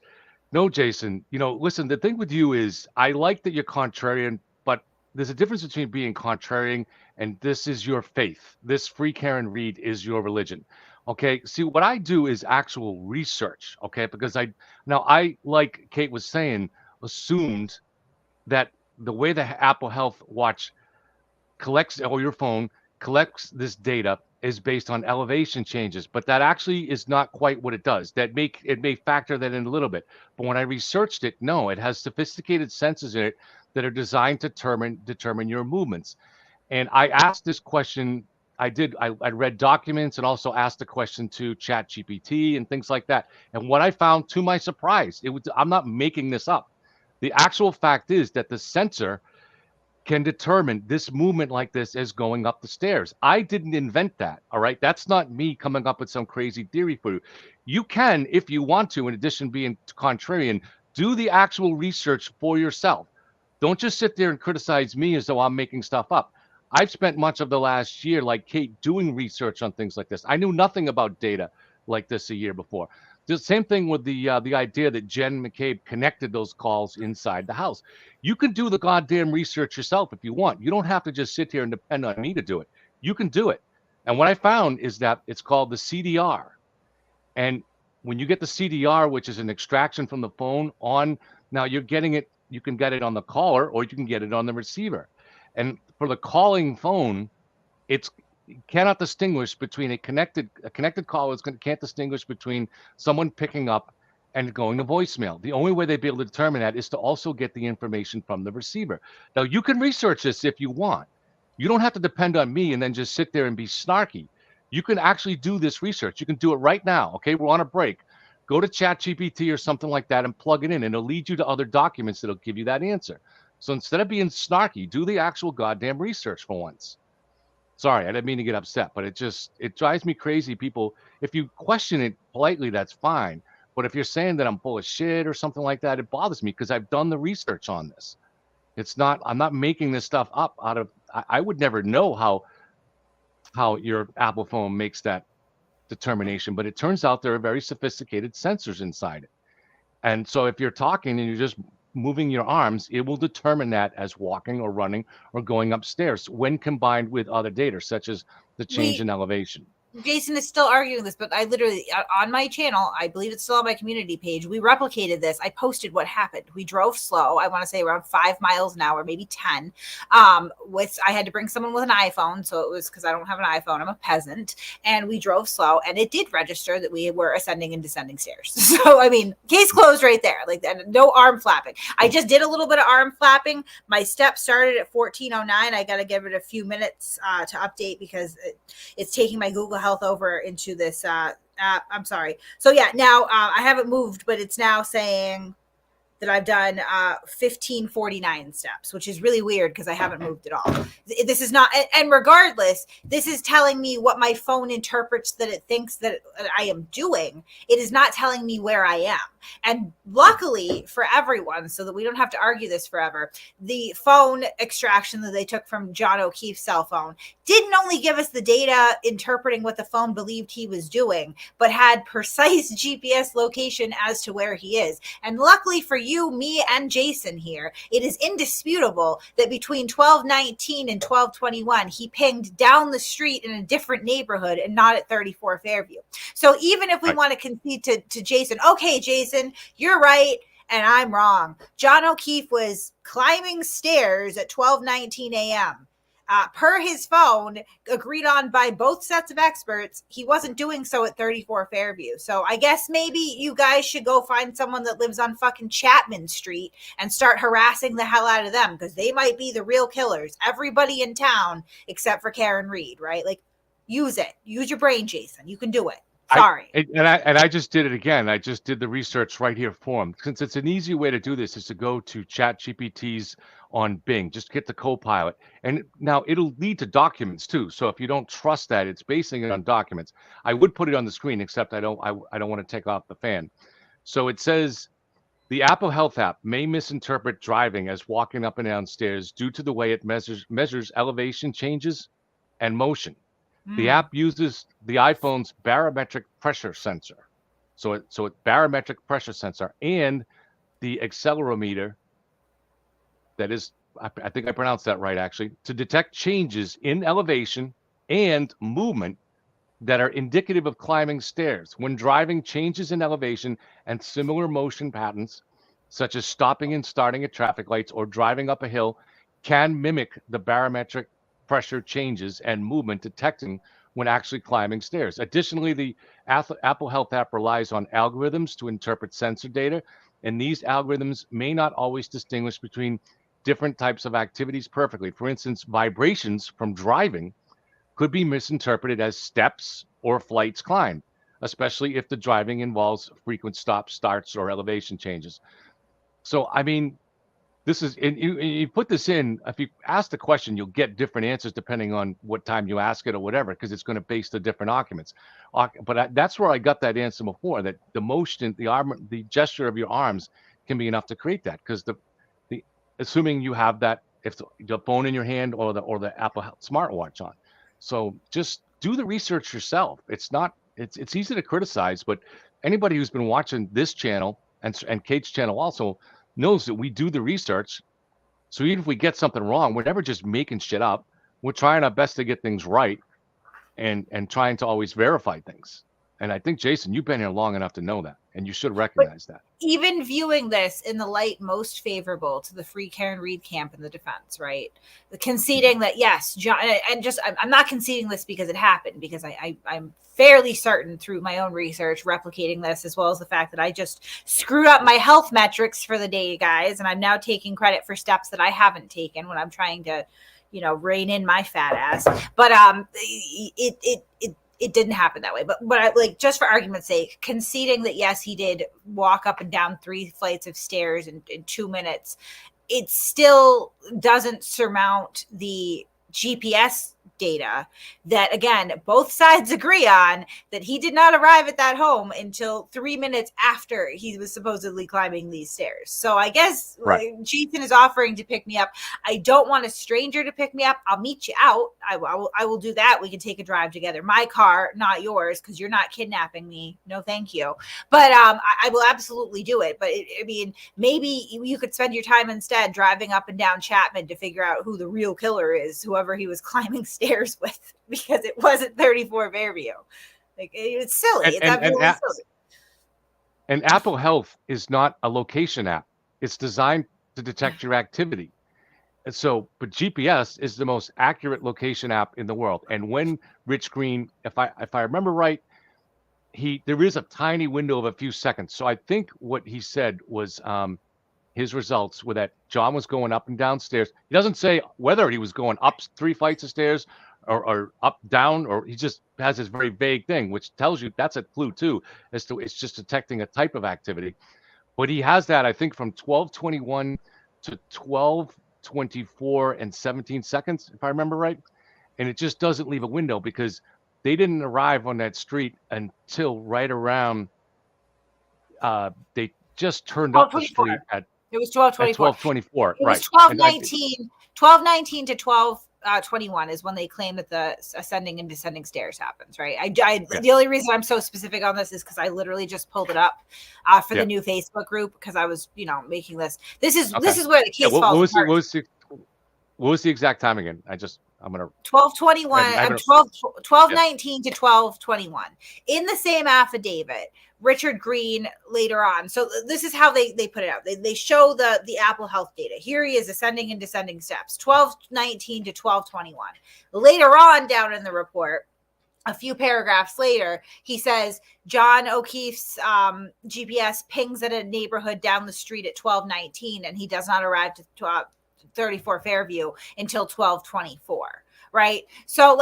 No, Jason, listen, the thing with you is I like that you're contrarian, but there's a difference between being contrarian and this is your faith. This Free Karen Reed is your religion. Okay. See, what I do is actual research. Okay. Because I, like Kate was saying, assumed that the way the Apple Health Watch collects, or your phone collects this data is based on elevation changes, but that actually is not quite what it does. It may factor that in a little bit, but when I researched it, no, it has sophisticated sensors in it that are designed to determine your movements. And I asked this question. I read documents and also asked the question to ChatGPT and things like that. And what I found, to my surprise, I'm not making this up. The actual fact is that the sensor can determine this movement like this is going up the stairs. I didn't invent that. All right. That's not me coming up with some crazy theory for you. You can, if you want to, in addition to being contrarian, do the actual research for yourself. Don't just sit there and criticize me as though I'm making stuff up. I've spent much of the last year, like Kate, doing research on things like this. I knew nothing about data like this a year before. The same thing with the idea that Jen McCabe connected those calls inside the house. You can do the goddamn research yourself if you want. You don't have to just sit here and depend on me to do it. You can do it. And what I found is that it's called the CDR. And when you get the CDR, which is an extraction from the phone on, now you're getting it, you can get it on the caller or you can get it on the receiver. And for the calling phone, it cannot distinguish between a connected call can't distinguish between someone picking up and going to voicemail. The only way they'd be able to determine that is to also get the information from the receiver. Now, you can research this if you want. You don't have to depend on me and then just sit there and be snarky. You can actually do this research. You can do it right now. Okay, we're on a break. Go to ChatGPT or something like that and plug it in, and it'll lead you to other documents that'll give you that answer. So instead of being snarky, do the actual goddamn research for once. Sorry, I didn't mean to get upset, but it drives me crazy. People, if you question it politely, that's fine. But if you're saying that I'm full of shit or something like that, it bothers me because I've done the research on this. I'm not making this stuff up out of, I would never know how your Apple phone makes that determination, but it turns out there are very sophisticated sensors inside it. And so if you're talking and you're just moving your arms, it will determine that as walking or running or going upstairs when combined with other data, such as the change in elevation. Jason is still arguing this, but I literally, on my channel, I believe it's still on my community page, we replicated this. I posted what happened. We drove slow. I want to say around 5 miles an hour, maybe 10. I had to bring someone with an iPhone. So it was because I don't have an iPhone. I'm a peasant. And we drove slow, and it did register that we were ascending and descending stairs. So, I mean, case closed right there. Like, no arm flapping. I just did a little bit of arm flapping. My step started at 14:09. I got to give it a few minutes to update because it's taking my Google Health over into this app. I'm sorry. So yeah, now I haven't moved, but it's now saying that I've done 1549 steps, which is really weird because I haven't moved at all. This is not, and regardless, this is telling me what my phone interprets that it thinks that I am doing. It is not telling me where I am. And luckily for everyone, so that we don't have to argue this forever, the phone extraction that they took from John O'Keefe's cell phone didn't only give us the data interpreting what the phone believed he was doing, but had precise GPS location as to where he is. And luckily for you, me, and Jason here, it is indisputable that between 12:19 and 12:21, he pinged down the street in a different neighborhood and not at 34 Fairview. So even if we want to concede to Jason, okay, Jason, you're right and I'm wrong. John O'Keefe was climbing stairs at 12:19 a.m. Per his phone, agreed on by both sets of experts, he wasn't doing so at 34 Fairview. So I guess maybe you guys should go find someone that lives on fucking Chapman Street and start harassing the hell out of them, because they might be the real killers. Everybody in town except for Karen Reed, right? Like, use it. Use your brain, Jason. You can do it. Sorry. I just did it again. I just did the research right here for him. Since it's an easy way to do this is to go to ChatGPT's on Bing. Just get the Copilot, and now it'll lead to documents too. So if you don't trust that, it's basing it on documents. I would put it on the screen, except I don't want to take off the fan. So it says the Apple Health app may misinterpret driving as walking up and down stairs due to the way it measures elevation changes and motion. The app uses the iPhone's barometric pressure sensor. So it's barometric pressure sensor and the accelerometer, that is, I think I pronounced that right actually, to detect changes in elevation and movement that are indicative of climbing stairs. When driving, changes in elevation and similar motion patterns, such as stopping and starting at traffic lights or driving up a hill, can mimic the barometric pressure changes and movement detecting when actually climbing stairs. Additionally, the Apple Health app relies on algorithms to interpret sensor data, and these algorithms may not always distinguish between different types of activities perfectly. For instance, vibrations from driving could be misinterpreted as steps or flights climbed, especially if the driving involves frequent stops, starts, or elevation changes. So, I mean, this is, and you put this in, if you ask the question, you'll get different answers depending on what time you ask it or whatever, because it's going to base the different arguments. But that's where I got that answer before, that the motion, the gesture of your arms can be enough to create that, because the assuming you have that, if the phone in your hand or the Apple smartwatch on. So just do the research yourself. It's easy to criticize, but anybody who's been watching this channel and Kate's channel also knows that we do the research. So even if we get something wrong, we're never just making shit up. We're trying our best to get things right and trying to always verify things. And I think, Jason, you've been here long enough to know that, and you should recognize that. Even viewing this in the light most favorable to the Free Karen Reed camp in the defense, right? The conceding that, yes, John, and just, I'm not conceding this because it happened, because I'm fairly certain through my own research, replicating this, as well as the fact that I just screwed up my health metrics for the day, guys, and I'm now taking credit for steps that I haven't taken when I'm trying to, rein in my fat ass. But it didn't happen that way. But I, like, just for argument's sake, conceding that, yes, he did walk up and down 3 flights of stairs in 2 minutes, it still doesn't surmount the GPS data that, again, both sides agree on, that he did not arrive at that home until 3 minutes after he was supposedly climbing these stairs. So I guess Jason is offering to pick me up. I don't want a stranger to pick me up. I'll meet you out. I will do that. We can take a drive together. My car, not yours, because you're not kidnapping me. No, thank you. But I will absolutely do it. But I mean, maybe you could spend your time instead driving up and down Chapman to figure out who the real killer is, whoever he was climbing stairs with, because it wasn't 34 Fairview. Like, it's silly. It's absolutely silly. And Apple Health is not a location app. It's designed to detect your activity. And so, but GPS is the most accurate location app in the world. And when Rich Green, if I remember right, there is a tiny window of a few seconds. So I think what he said was his results were that John was going up and down stairs. He doesn't say whether he was going up 3 flights of stairs or up, down, or he just has this very vague thing, which tells you that's a clue too, as to it's just detecting a type of activity. But he has that, I think, from 12:21 to 12:24 and 17 seconds, if I remember right. And it just doesn't leave a window because they didn't arrive on that street until right around, they just turned up the street at it was 12:24. It was 12:19. 12:19 to 12:21 is when they claim that the ascending and descending stairs happens, right? The only reason I'm so specific on this is because I literally just pulled it up for the new Facebook group, because I was, making this. This is where the case falls apart. What was the exact time again? I'm gonna 12:21. 12:19 to 12:21 in the same affidavit. Richard Green later on. So this is how they put it out. They show the Apple Health data. Here he is ascending and descending steps, 12:19 to 12:21. Later on down in the report, a few paragraphs later, he says John O'Keefe's GPS pings at a neighborhood down the street at 12:19, and he does not arrive to 34 Fairview until 12:24. Right. So,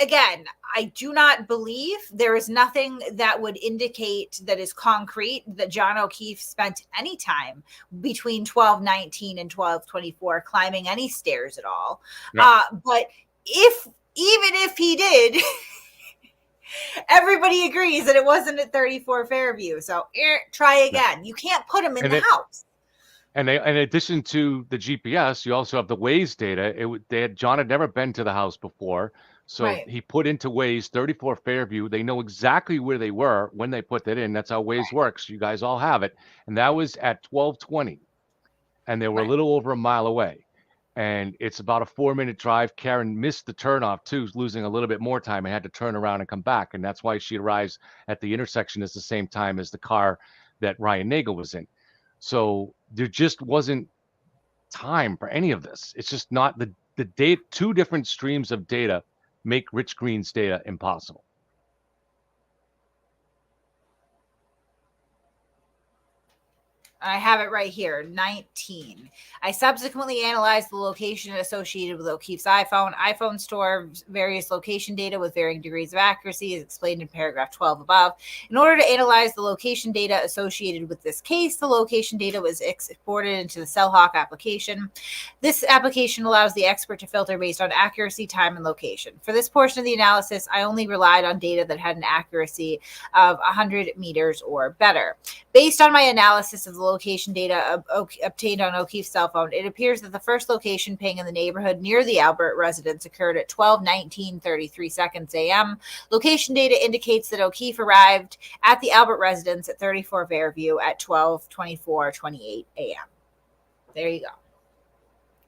again, I do not believe there is nothing that would indicate that is concrete that John O'Keefe spent any time between 12:19 and 12:24 climbing any stairs at all. No. But even if he did, everybody agrees that it wasn't at 34 Fairview. So try again. No. You can't put him in the house. And in addition to the GPS, you also have the Waze data. John had never been to the house before. So he put into Waze 34 Fairview. They know exactly where they were when they put that in. That's how Waze works. You guys all have it. And that was at 12:20. And they were a little over a mile away. And it's about a 4-minute drive. Karen missed the turnoff too, losing a little bit more time and had to turn around and come back. And that's why she arrives at the intersection at the same time as the car that Ryan Nagel was in. So there just wasn't time for any of this. It's just not the data. 2 different streams of data make Rich Green's data impossible. I have it right here, 19. I subsequently analyzed the location associated with O'Keefe's iPhone. iPhone stores various location data with varying degrees of accuracy, as explained in paragraph 12 above. In order to analyze the location data associated with this case, the location data was exported into the CellHawk application. This application allows the expert to filter based on accuracy, time, and location. For this portion of the analysis, I only relied on data that had an accuracy of 100 meters or better. Based on my analysis of the location data obtained on O'Keefe's cell phone, it appears that the first location ping in the neighborhood near the Albert residence occurred at 12:19:33 seconds a.m. Location data indicates that O'Keefe arrived at the Albert residence at 34 Fairview at 12:24:28 a.m. There you go.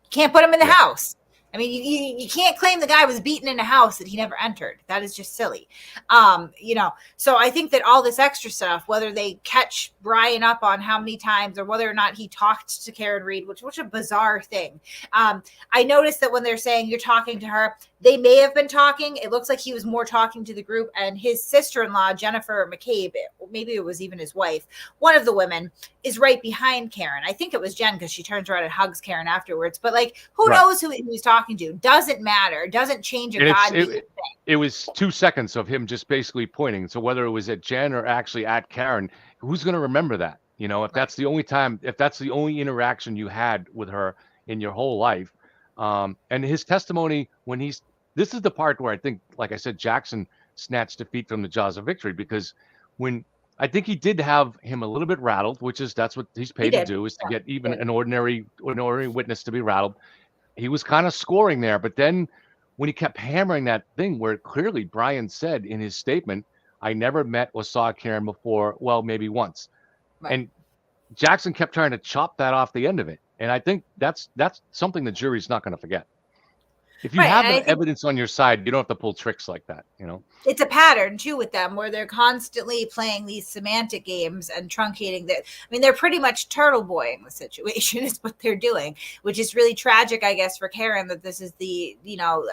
Can't put him in the house. I mean, you can't claim the guy was beaten in a house that he never entered. That is just silly. So I think that all this extra stuff, whether they catch Brian up on how many times or whether or not he talked to Karen Reed, which a bizarre thing. I noticed that when they're saying you're talking to her, they may have been talking. It looks like he was more talking to the group, and his sister-in-law, Jennifer McCabe, maybe it was even his wife, one of the women, is right behind Karen. I think it was Jen because she turns around and hugs Karen afterwards. But who knows who he was talking to? Doesn't matter. Doesn't change a goddamn thing. It was 2 seconds of him just basically pointing. So whether it was at Jen or actually at Karen, who's going to remember that? If that's the only time, if that's the only interaction you had with her in your whole life. And his testimony when he's this is the part where I think, like I said, Jackson snatched defeat from the jaws of victory, because when I think he did have him a little bit rattled, which is that's what he's paid to did. do, is to Yeah, get even did. an ordinary witness to be rattled. He was kind of scoring there, but then when he kept hammering that thing where clearly Brian said in his statement, I never met or saw Karen before, well, maybe once. Right. And Jackson kept trying to chop that off the end of it. And I think that's something the jury's not going to forget. If you Right, have and I the think evidence on your side, you don't have to pull tricks like that, you know? it's a pattern too with them where they're constantly playing these semantic games and truncating that. I mean, they're pretty much Turtleboying the situation is what they're doing, which is really tragic, I guess, for Karen, that this is the, you know,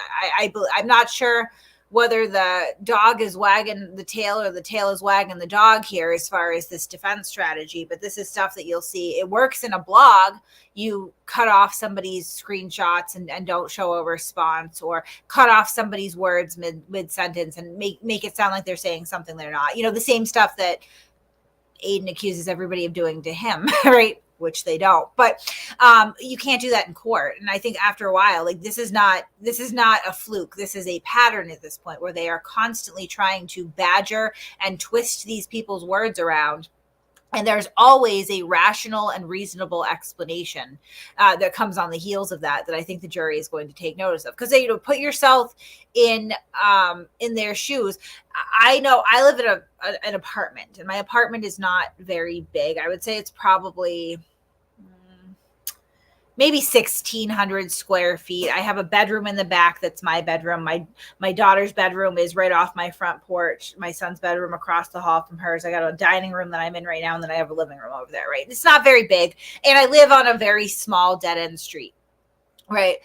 I'm not sure whether the dog is wagging the tail or the tail is wagging the dog here as far as this defense strategy, but this is stuff that you'll see. It works in a blog. You cut off somebody's screenshots and don't show a response, or cut off somebody's words mid sentence and make it sound like they're saying something they're not. You know, the same stuff that Aiden accuses everybody of doing to him, right? Which they don't, but you can't do that in court. And I think after a while, like this is not a fluke. This is a pattern at this point where they are constantly trying to badger and twist these people's words around. And there's always a rational and reasonable explanation that comes on the heels of that I think the jury is going to take notice of. Because they, you know, put yourself in their shoes. I know I live in an apartment, and my apartment is not very big. I would say it's probably maybe 1,600 square feet. I have a bedroom in the back. That's my bedroom. My daughter's bedroom is right off my front porch. My son's bedroom across the hall from hers. I got a dining room that I'm in right now, and then I have a living room over there, right? It's not very big. And I live on a very small dead end street. Right.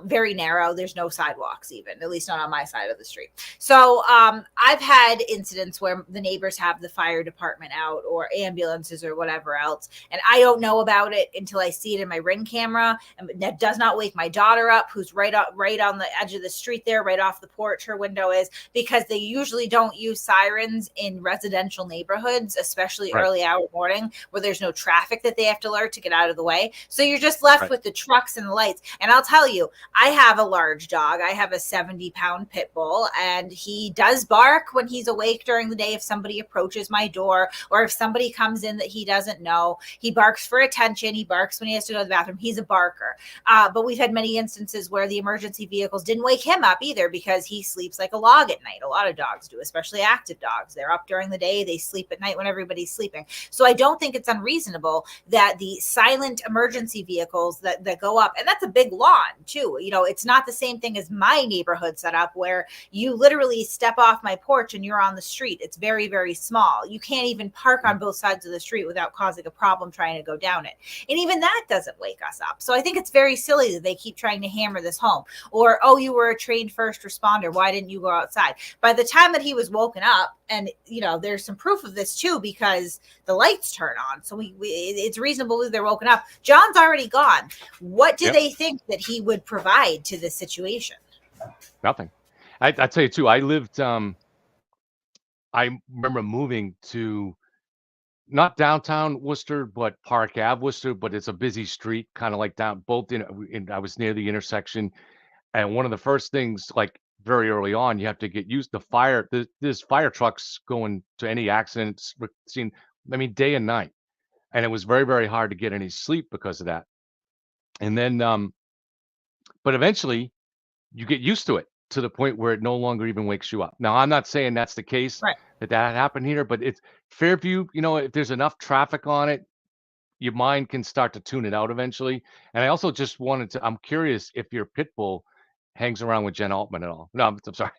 Very narrow. There's no sidewalks, even, at least not on my side of the street. So I've had incidents where the neighbors have the fire department out or ambulances or whatever else. And I don't know about it until I see it in my Ring camera. And that does not wake my daughter up, who's right on the edge of the street there, right off the porch. Her window is, because they usually don't use sirens in residential neighborhoods, especially early hour morning, where there's no traffic that they have to alert to get out of the way. So you're just left with the trucks and the lights. And I'll tell you, I have a large dog. I have a 70-pound pit bull, and he does bark when he's awake during the day if somebody approaches my door or if somebody comes in that he doesn't know. He barks for attention. He barks when he has to go to the bathroom. He's a barker. But we've had many instances where the emergency vehicles didn't wake him up either, because he sleeps like a log at night. A lot of dogs do, especially active dogs. They're up during the day. They sleep at night when everybody's sleeping. So I don't think it's unreasonable that the silent emergency vehicles that go up, and that's a big lawn too. You know, it's not the same thing as my neighborhood setup where you literally step off my porch and you're on the street. It's very, very small. You can't even park on both sides of the street without causing a problem trying to go down it. And even that doesn't wake us up. So I think it's very silly that they keep trying to hammer this home. Or, oh, you were a trained first responder. Why didn't you go outside? By the time that he was woken up, and, you know, there's some proof of this too, because the lights turn on. So it's reasonable that they're woken up. John's already gone. What do they think that he would provide to this situation? Nothing. I tell you too, I lived, I remember moving to not downtown Worcester, but Park Ave, Worcester, but it's a busy street, kind of like down both I was near the intersection. And one of the first things, like very early on, you have to get used to fire. There's fire trucks going to any accidents scene, I mean, day and night. And it was very, very hard to get any sleep because of that. And then, but eventually you get used to it to the point where it no longer even wakes you up. Now, I'm not saying that's the case, that happened here, but it's Fairview, you know, if there's enough traffic on it, your mind can start to tune it out eventually. And I also just I'm curious if your pit bull hangs around with Jen Altman at all. No, I'm sorry.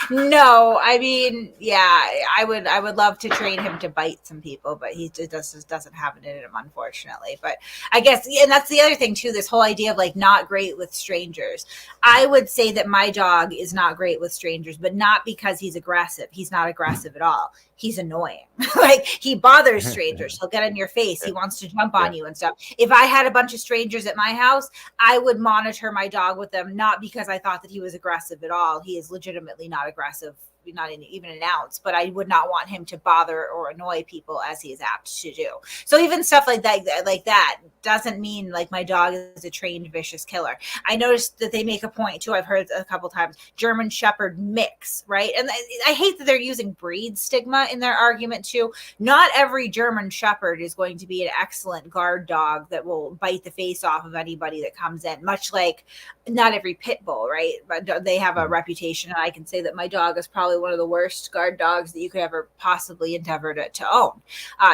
No, I mean, yeah, I would love to train him to bite some people, but he just doesn't have it in him, unfortunately. But I guess, and that's the other thing too, this whole idea of like not great with strangers. I would say that my dog is not great with strangers, but not because he's aggressive. He's not aggressive at all. He's annoying. Like, he bothers strangers. He'll get in your face. He wants to jump on you and stuff. If I had a bunch of strangers at my house, I would monitor my dog with them, not because I thought that he was aggressive at all. He is legitimately not aggressive not even an ounce, but I would not want him to bother or annoy people as he is apt to do. So even stuff like that doesn't mean like my dog is a trained vicious killer. I noticed that they make a point too. I've heard a couple times, German Shepherd mix, right? And I hate that they're using breed stigma in their argument too. Not every German Shepherd is going to be an excellent guard dog that will bite the face off of anybody that comes in, much like not every pit bull, right? But they have a reputation. And I can say that my dog is probably one of the worst guard dogs that you could ever possibly endeavor to own,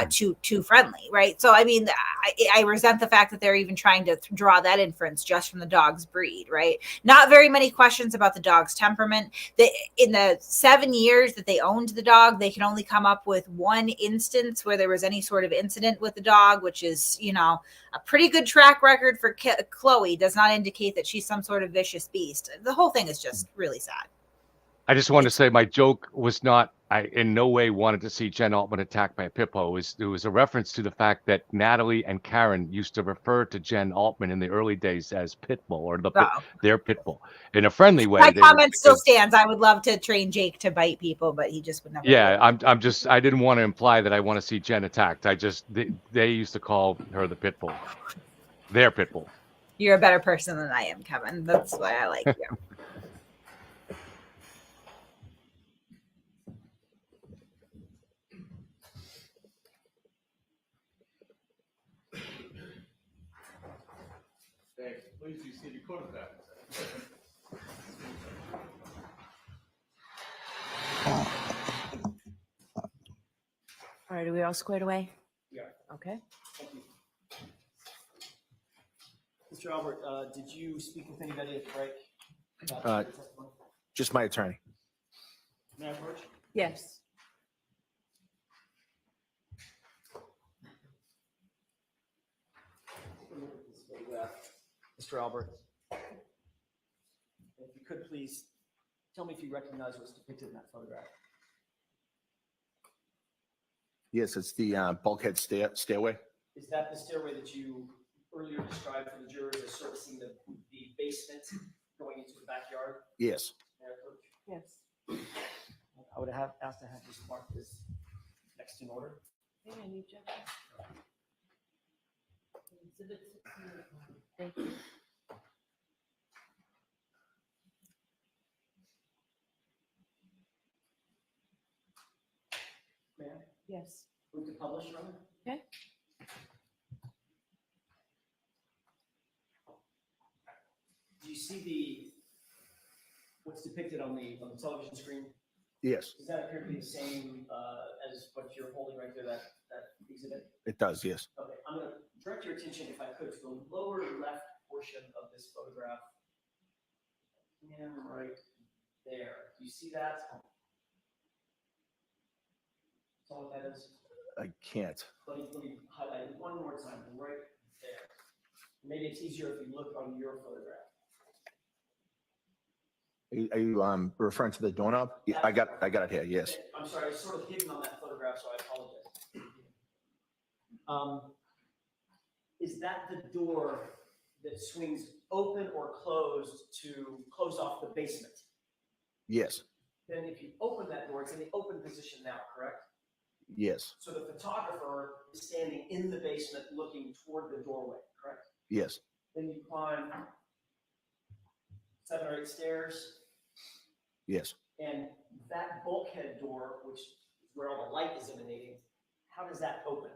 too friendly, right? So, I mean, I resent the fact that they're even trying to draw that inference just from the dog's breed, right? Not very many questions about the dog's temperament. In the 7 years that they owned the dog, they can only come up with one instance where there was any sort of incident with the dog, which is, a pretty good track record for Chloe. Does not indicate that she's some sort of vicious beast. The whole thing is just really sad. I just wanted to say my joke was not, I in no way wanted to see Jen Altman attacked by a pit bull. It was a reference to the fact that Natalie and Karen used to refer to Jen Altman in the early days as pit bull or their pit bull in a friendly way. My comment still stands. I would love to train Jake to bite people, but he just would never. Yeah, I didn't want to imply that I want to see Jen attacked. They used to call her the pit bull, their pit bull. You're a better person than I am, Kevin. That's why I like you. Thanks. Please be seated. Quarterback. All right, are we all squared away? Yeah. Okay. Thank you. Mr. Albert, did you speak with anybody at the break about your testimony? Just my attorney. May I approach? Yes. Look at this photograph, Mr. Albert. If you could please tell me if you recognize what's depicted in that photograph. Yes, it's the bulkhead stairway. Is that the stairway that you earlier described for the jurors as servicing the basement going into the backyard? Yes. May I approach? Yes. I would have asked to have this marked as next in order. Thank you. Ma'am? Yes. Move to publish, Your Honor. Okay. Do you see what's depicted on the television screen? Yes, Does that appear to be the same as what you're holding right there, that exhibit? it does. Yes. Okay, I'm going to direct your attention, if I could, to the lower left portion of this photograph. And right there. Do you see that? Tell what that is. I can't. Let me highlight it one more time, right there. Maybe it's easier if you look on your photograph. Are you referring to the doorknob? Yeah, I got it here. Yes. I'm sorry, it's sort of hidden on that photograph, so I apologize. Is that the door that swings open or closed to close off the basement? Yes. Then if you open that door, it's in the open position now, correct? Yes. So the photographer is standing in the basement looking toward the doorway, correct? Yes. Then you climb 7 or 8 stairs. Yes. And that bulkhead door, which is where all the light is emanating, how does that open?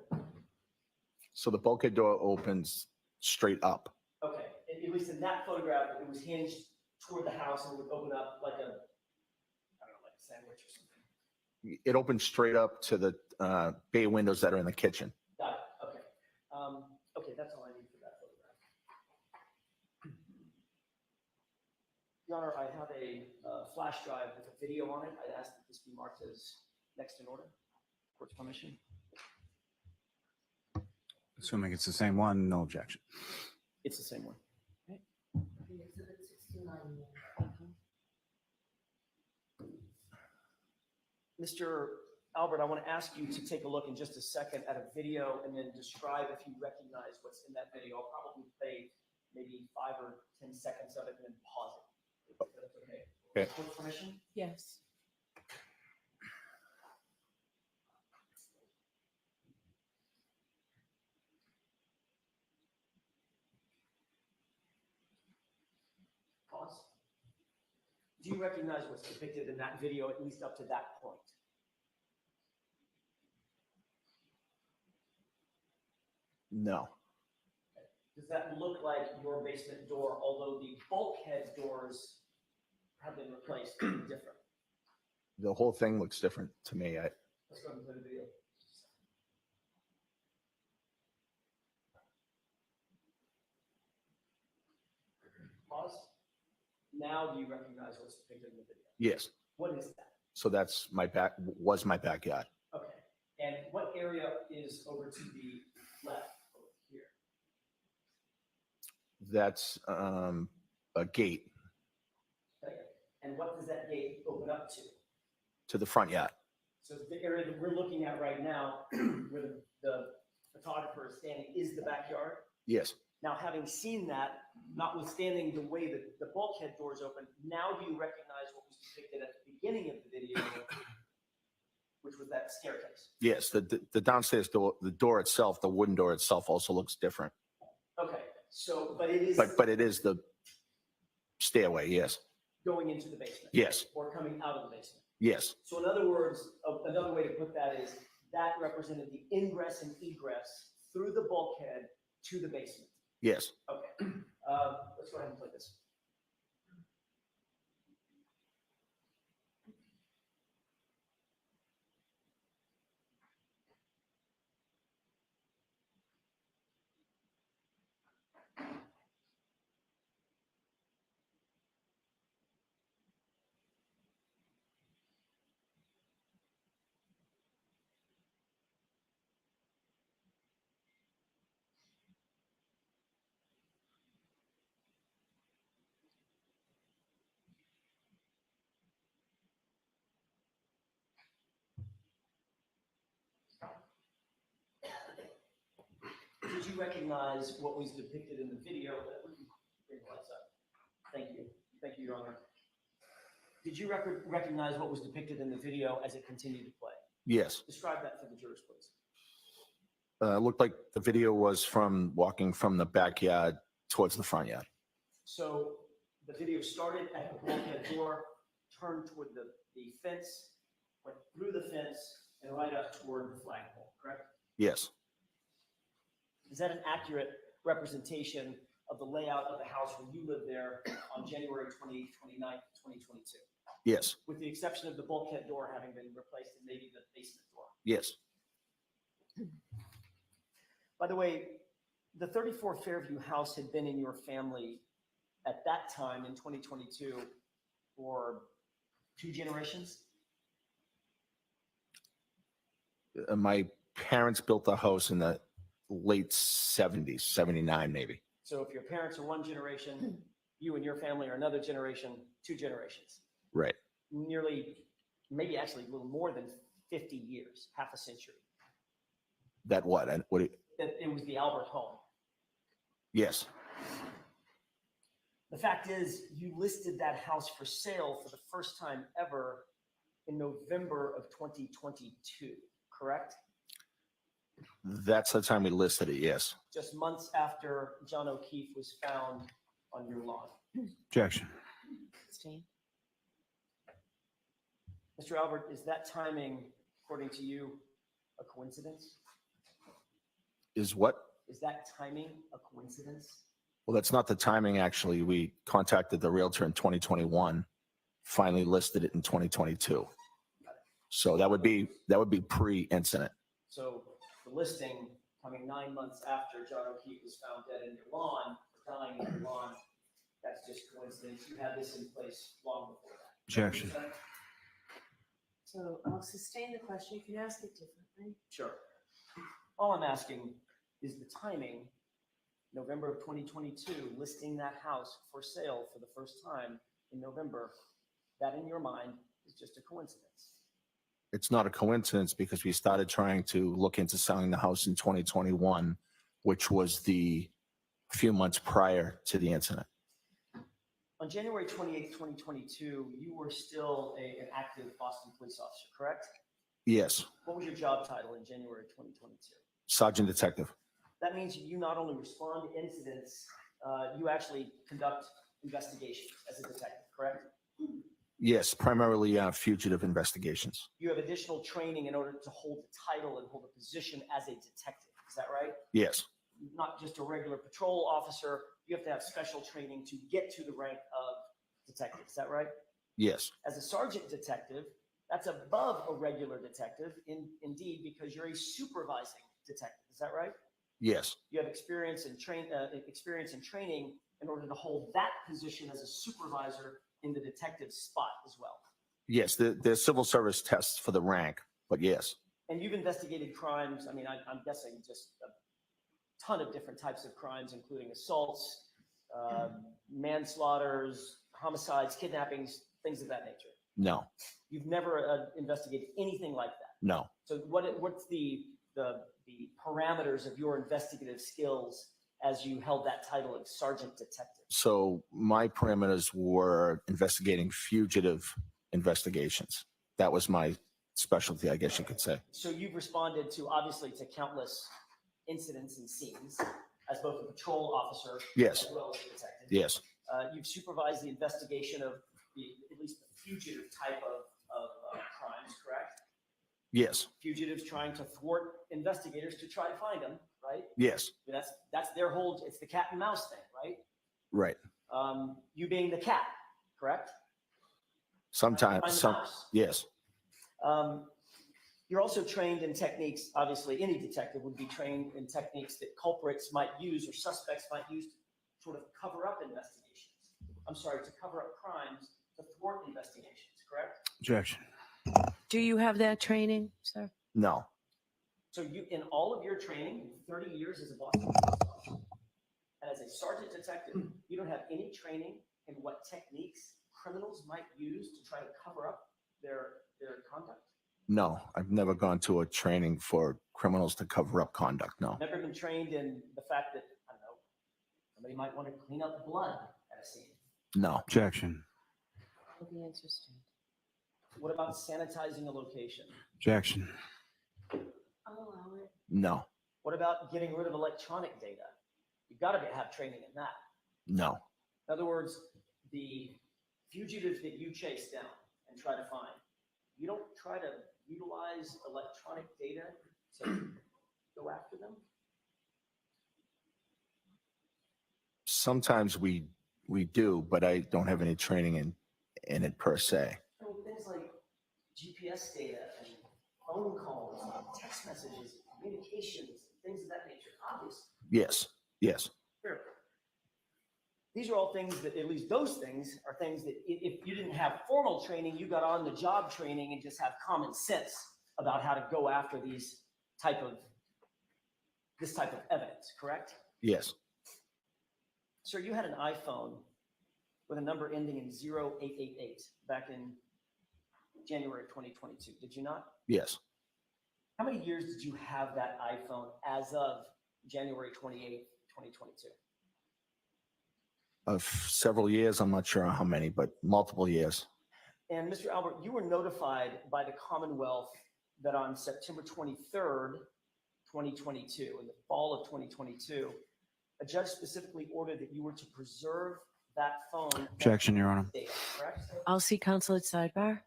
So the bulkhead door opens straight up. Okay, at least in that photograph, it was hinged toward the house and it would open up like a, I don't know, like a sandwich or something. It opens straight up to the bay windows that are in the kitchen. Got it, okay. Okay, that's all I need for that photograph. Your Honor, I have a flash drive with a video on it. I'd ask that this be marked as next in order. Court's permission. Assuming it's the same one, no objection. It's the same one. Mr. Albert, I want to ask you to take a look in just a second at a video and then describe if you recognize what's in that video. I'll probably play maybe 5 or 10 seconds of it and then pause it. If that's okay. Okay. Court's permission? Yes. Do you recognize what's depicted in that video, at least up to that point? No. Does that look like your basement door, although the bulkhead doors have been replaced different? The whole thing looks different to me. Let's go and play the video. Pause. Now do you recognize what's depicted in the video? Yes. What is that? So that's was my backyard. Okay. And what area is over to the left over here? That's a gate Okay. And what does that gate open up to? to the front yard. So the area that we're looking at right now, where the photographer is standing, is the backyard. Yes. Now, having seen that, notwithstanding the way that the bulkhead doors open, now do you recognize what was depicted at the beginning of the video, which was that staircase? Yes. The downstairs door, the door itself, the wooden door itself, also looks different. Okay. So, but it is But it is the stairway. Yes. going into the basement. Yes. Or coming out of the basement. Yes. So in other words, another way to put that is that represented the ingress and egress through the bulkhead to the basement. Yes. Okay. Let's go ahead and play this. Did you recognize what was depicted in the video? Thank you. Thank you, Your Honor. Did you recognize what was depicted in the video as it continued to play? Yes. Describe that for the jurors, please. It looked like the video was from walking from the backyard towards the front yard. So the video started at the bulkhead door, turned toward the fence, went through the fence, and right up toward the flagpole, correct? Yes. Is that an accurate representation of the layout of the house when you lived there on January 28th, 29th, 2022? Yes. With the exception of the bulkhead door having been replaced and maybe the basement door. Yes. By the way, the 34 Fairview house had been in your family at that time in 2022 for 2 generations? My parents built the house in the late 70s, 79 maybe. So if your parents are 1 generation, you and your family are another generation, 2 generations. Right. Nearly, maybe actually a little more than 50 years, half a century. That what? And what? It was the Albert home. Yes. The fact is, you listed that house for sale for the first time ever in November of 2022, correct? That's the time we listed it. Yes. Just months after John O'Keefe was found on your lawn. Objection. Christine? Mr. Albert, is that timing, according to you, a coincidence? Is what? Is that timing a coincidence? Well, that's not the timing. Actually, we contacted the realtor in 2021, finally listed it in 2022. So that would be pre-incident. So the listing coming 9 months after John O'Keefe was found dead in your lawn, or dying in your lawn, that's just coincidence. You had this in place long before that. Objection. So I'll sustain the question. You can ask it differently. Sure. All I'm asking is the timing, November of 2022, listing that house for sale for the first time in November, that in your mind is just a coincidence. It's not a coincidence because we started trying to look into selling the house in 2021, which was the few months prior to the incident. On January 28th, 2022, you were still an active Boston police officer, correct? Yes. What was your job title in January 2022? Sergeant detective. That means you not only respond to incidents, you actually conduct investigations as a detective, correct? Yes, primarily fugitive investigations. You have additional training in order to hold the title and hold a position as a detective. Is that right? Yes. Not just a regular patrol officer. You have to have special training to get to the rank of detective. Is that right? Yes. As a sergeant detective, that's above a regular detective, indeed, because you're a supervising detective. Is that right? Yes. You have experience and training in order to hold that position as a supervisor in the detective spot as well. Yes, there's civil service tests for the rank, but yes. And you've investigated crimes. I mean, I'm guessing just a ton of different types of crimes, including assaults, manslaughters, homicides, kidnappings, things of that nature. No. You've never investigated anything like that. No. So what's the parameters of your investigative skills as you held that title of sergeant detective? So my parameters were investigating fugitive investigations. That was my specialty, I guess you could say. So you've responded obviously to countless incidents and scenes as both a patrol officer Yes. as well as a detective. Yes. You've supervised the investigation of at least the fugitive type of crimes, correct? Yes. Fugitives trying to thwart investigators to try to find them, right? Yes. That's their whole, it's the cat and mouse thing, right? Right. You being the cat, correct? Sometimes. Yes. You're also trained in techniques, obviously any detective would be trained in techniques that culprits might use or suspects might use to sort of cover up investigations. I'm sorry, to cover up crimes, to thwart investigations, correct? Objection. Do you have that training, sir? No. So you, in all of your training, 30 years as a Boston police officer, and as a sergeant detective, you don't have any training in what techniques criminals might use to try to cover up their conduct? No, I've never gone to a training for criminals to cover up conduct. No. Never been trained in the fact that, I don't know, somebody might want to clean up blood at a scene. No. Objection. Well, the answer's stand. What about sanitizing a location? Objection. I'll allow it. No. What about getting rid of electronic data? You've got to have training in that. No. In other words, the fugitives that you chase down and try to find, you don't try to utilize electronic data to go after them? Sometimes we do, but I don't have any training in it per se. I mean, things like GPS data and phone calls, and text messages, communications, things of that nature, obviously. Yes. Yes. Sure. These are all things that, at least those things, are things that if you didn't have formal training, you got on the job training and just have common sense about how to go after this type of evidence, correct? Yes. Sir, you had an iPhone with a number ending in 0888 back in January 2022, did you not? Yes. How many years did you have that iPhone as of January 28th, 2022? Of several years, I'm not sure how many, but multiple years. And Mr. Albert, you were notified by the Commonwealth that on September 23rd, 2022, in the fall of 2022, a judge specifically ordered that you were to preserve that phone. Objection, Your Honor. Data, correct? I'll see counsel at sidebar.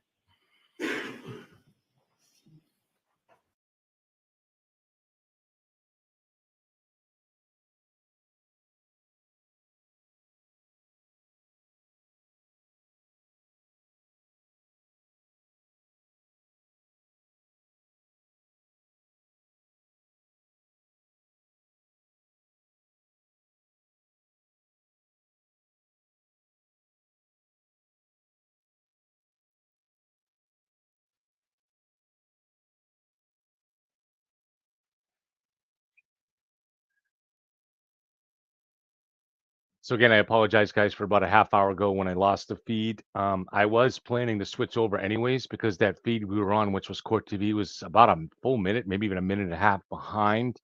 So again, I apologize, guys, for about a half hour ago when I lost the feed. I was planning to switch over anyways because that feed we were on, which was Court TV, was about a full minute, maybe even a minute and a half behind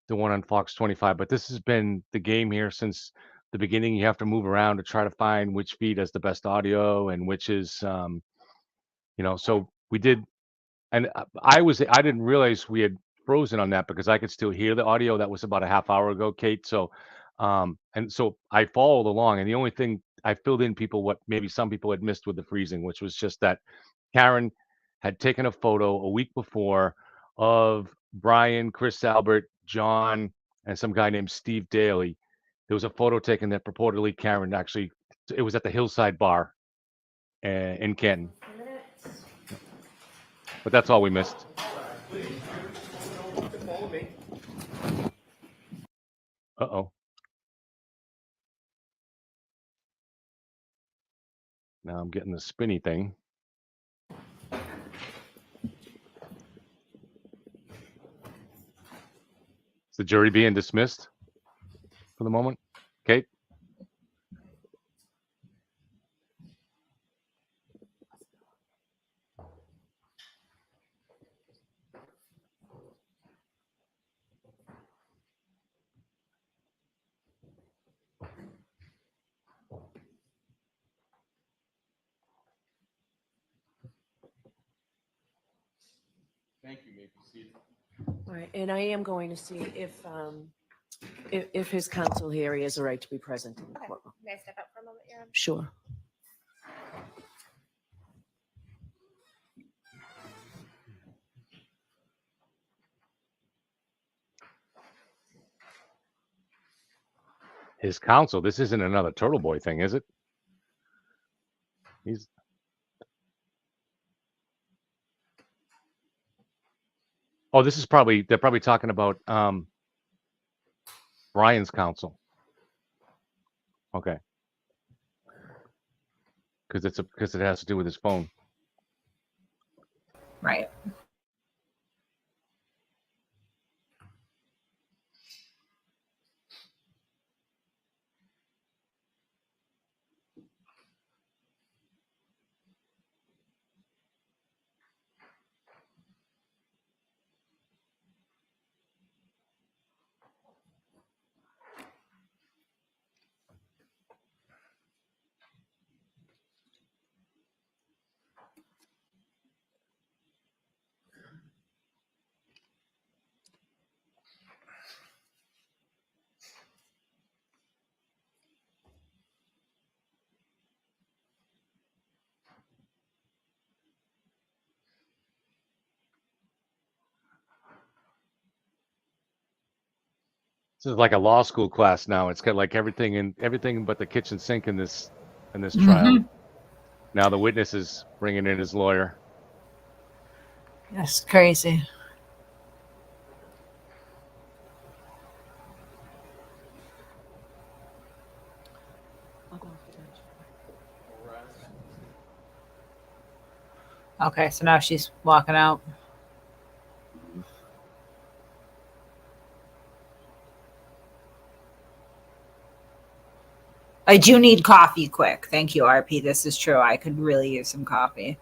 the one on Fox 25. But this has been the game here since the beginning. You have to move around to try to find which feed has the best audio and which is, so we did. And I didn't realize we had frozen on that because I could still hear the audio. That was about a half hour ago, Kate. So And so I followed along, and the only thing I filled in people what maybe some people had missed with the freezing, which was just that Karen had taken a photo a week before of Brian, Chris Albert, John, and some guy named Steve Daly. There was a photo taken that purportedly Karen actually, it was at the Hillside Bar in Canton. But that's all we missed. Uh-oh. Now I'm getting the spinny thing. Is the jury being dismissed for the moment? Kate? Thank you. May proceed. All right, and I am going to see if his counsel here, he has a right to be present in the courtroom. May I step up for a moment, Your Honor? Sure. His counsel. This isn't another Turtleboy thing, is it? He's. Oh, this is probably, they're probably talking about Brian's counsel. Okay. Because it has to do with his phone. Right. This is like a law school class now. It's got like everything but the kitchen sink in this Mm-hmm. trial. Now the witness is bringing in his lawyer. That's crazy. Okay, so now she's walking out. I do need coffee quick. Thank you, RP. This is true. I could really use some coffee.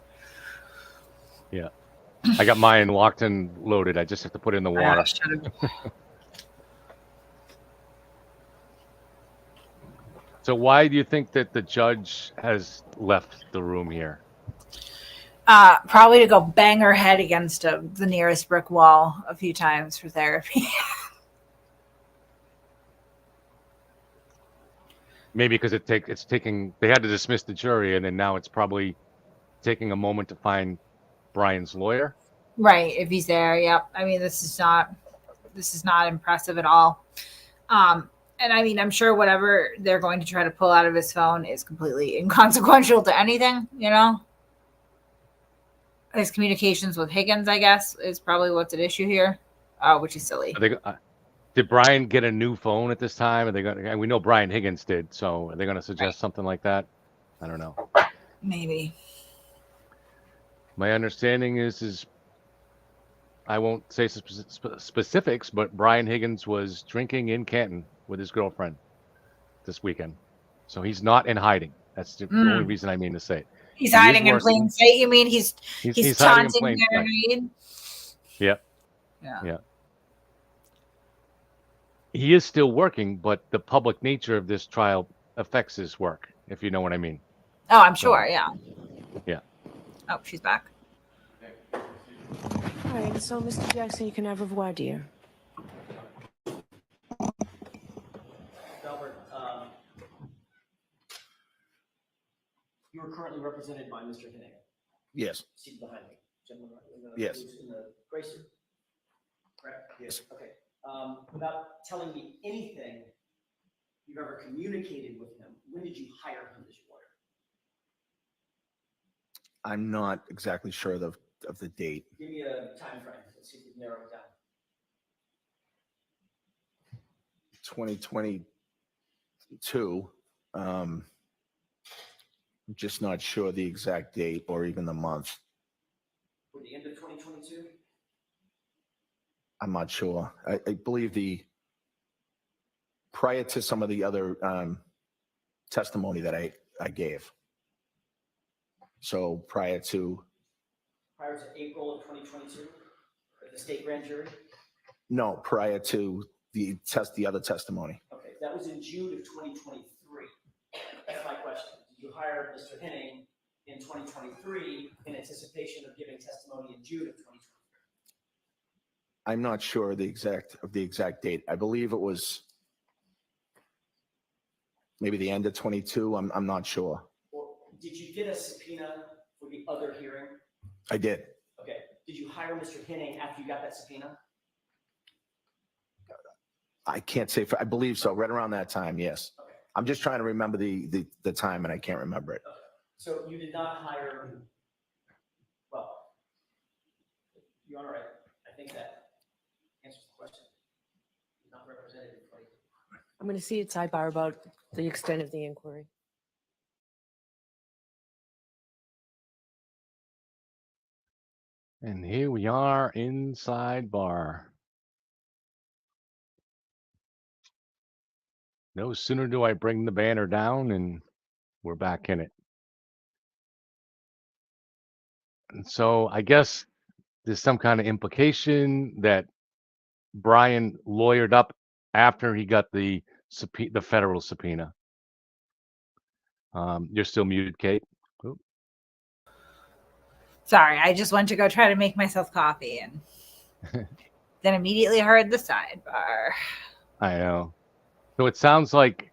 Yeah. I got mine locked and loaded. I just have to put it in the water. So why do you think that the judge has left the room here? Probably to go bang her head against the nearest brick wall a few times for therapy. Maybe because it's taking, they had to dismiss the jury, and then now it's probably taking a moment to find Brian's lawyer. Right, if he's there. Yep. I mean, this is not impressive at all. And I mean, I'm sure whatever they're going to try to pull out of his phone is completely inconsequential to anything, you know? His communications with Higgins, I guess, is probably what's at issue here, which is silly. Did Brian get a new phone at this time? Are they going? And we know Brian Higgins did. So are they going to suggest something like that? I don't know. Maybe. My understanding is I won't say specifics, but Brian Higgins was drinking in Canton with his girlfriend this weekend. So he's not in hiding. That's the only reason I mean to say it. He's hiding in plain sight. You mean he's taunting their need? Yep. Yeah. He is still working, but the public nature of this trial affects his work, if you know what I mean. Oh, I'm sure. Yeah. Yeah. Oh, she's back. All right, so Mr. Jackson, you can have a voir dire. You are currently represented by Mr. Hennig, Yes. seated behind me. Gentleman in the, Yes. who's in the gray suit. Correct? Yes. Okay. Without telling me anything you've ever communicated with him, when did you hire him as your lawyer? I'm not exactly sure of the date. Give me a time frame. Let's see if we can narrow it down. 2022. I'm just not sure the exact date or even the month. For the end of 2022? I'm not sure. I believe prior to some of the other testimony that I gave. So prior to April of 2022 at the state grand jury? No, prior to the other testimony. Okay, that was in June of 2023. That's my question. Did you hire Mr. Hennig in 2023 in anticipation of giving testimony in June of 2023? I'm not sure of the exact date. I believe it was maybe the end of 22. I'm not sure. Or did you get a subpoena for the other hearing? I did. Okay. Did you hire Mr. Hennig after you got that subpoena? I can't say. I believe so. Right around that time, yes. Okay. I'm just trying to remember the time, and I can't remember it. Okay. So you did not hire. Well, Your Honor, I think that answers the question. He's not represented in 20. I'm going to see at sidebar about the extent of the inquiry. And here we are in Sidebar. No sooner do I bring the banner down and we're back in it. And so I guess there's some kind of implication that Brian lawyered up after he got the federal subpoena. You're still muted, Kate. Oop. Sorry, I just went to go try to make myself coffee and then immediately heard the sidebar. I know. So it sounds like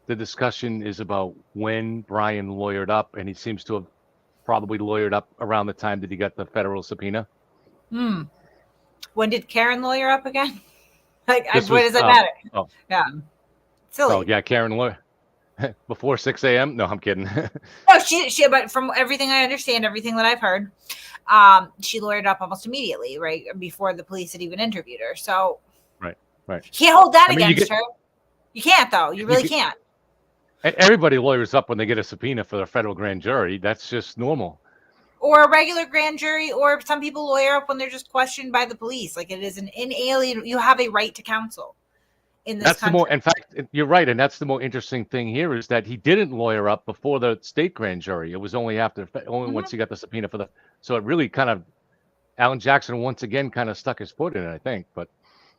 the discussion is about when Brian lawyered up, and he seems to have probably lawyered up around the time that he got the federal subpoena. When did Karen lawyer up again? What does that matter? Oh. Yeah. Silly. Oh, yeah, Karen lawyer. Before 6 a.m.? No, I'm kidding. No, she, but from everything I understand, everything that I've heard, she lawyered up almost immediately, right? Before the police had even interviewed her. So. Right. You can't hold that against her. You can't, though. You really can't. Everybody lawyers up when they get a subpoena for the federal grand jury. That's just normal. Or a regular grand jury, or some people lawyer up when they're just questioned by the police. Like, it is an inalienable, you have a right to counsel in this country. In fact, you're right. And that's the more interesting thing here is that he didn't lawyer up before the state grand jury. It was only once he got the subpoena so it really kind of, Alan Jackson once again kind of stuck his foot in it, I think. But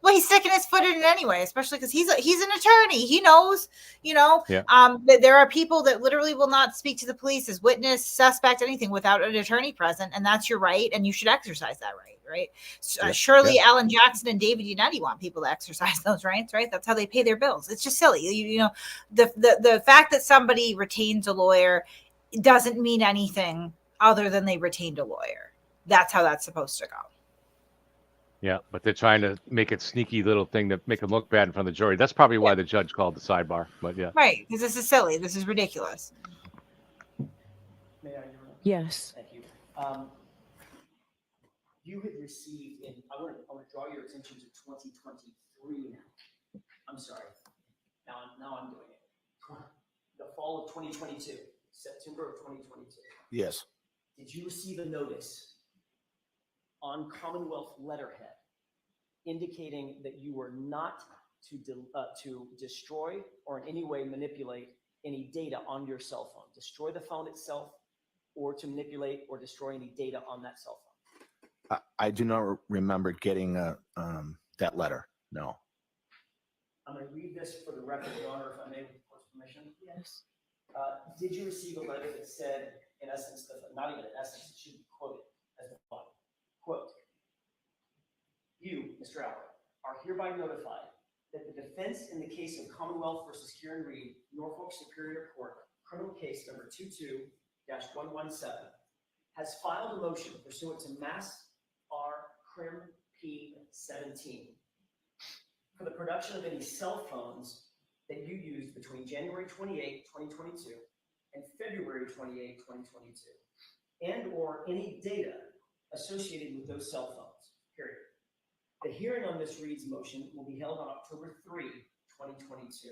well, he's sticking his foot in it anyway, especially because he's an attorney. He knows, Yeah. That there are people that literally will not speak to the police as witness, suspect, anything without an attorney present, and that's your right, and you should exercise that right, right? Yeah. Surely Yeah. Alan Jackson and David Unetti want people to exercise those rights, right? That's how they pay their bills. It's just silly. The fact that somebody retains a lawyer doesn't mean anything other than they retained a lawyer. That's how that's supposed to go. Yeah, but they're trying to make it sneaky little thing to make them look bad in front of the jury. That's probably why the judge called the sidebar. But yeah. Right, because this is silly. This is ridiculous. May I? Yes. Thank you. You had received, and I want to draw your attention to 2023 now. I'm sorry. Now I'm doing it. The fall of 2022, September of 2022. Yes. Did you receive a notice on Commonwealth letterhead indicating that you were not to destroy or in any way manipulate any data on your cell phone, destroy the phone itself, or to manipulate or destroy any data on that cell phone? I do not remember getting that letter. No. I'm going to read this for the record, Your Honor, if I may, with court's permission. Yes. Did you receive a letter that said, in essence, not even in essence, it should be quoted as the following? Quote, you, Mr. Allen, are hereby notified that the defense in the case of Commonwealth versus Kieran Reed, Norfolk Superior Court, criminal case number 22-117, has filed a motion pursuant to Mass R. Crim P. 17 for the production of any cell phones that you used between January 28, 2022 and February 28, 2022, and or any data associated with those cell phones, period. The hearing on Ms. Reed's motion will be held on October 3, 2022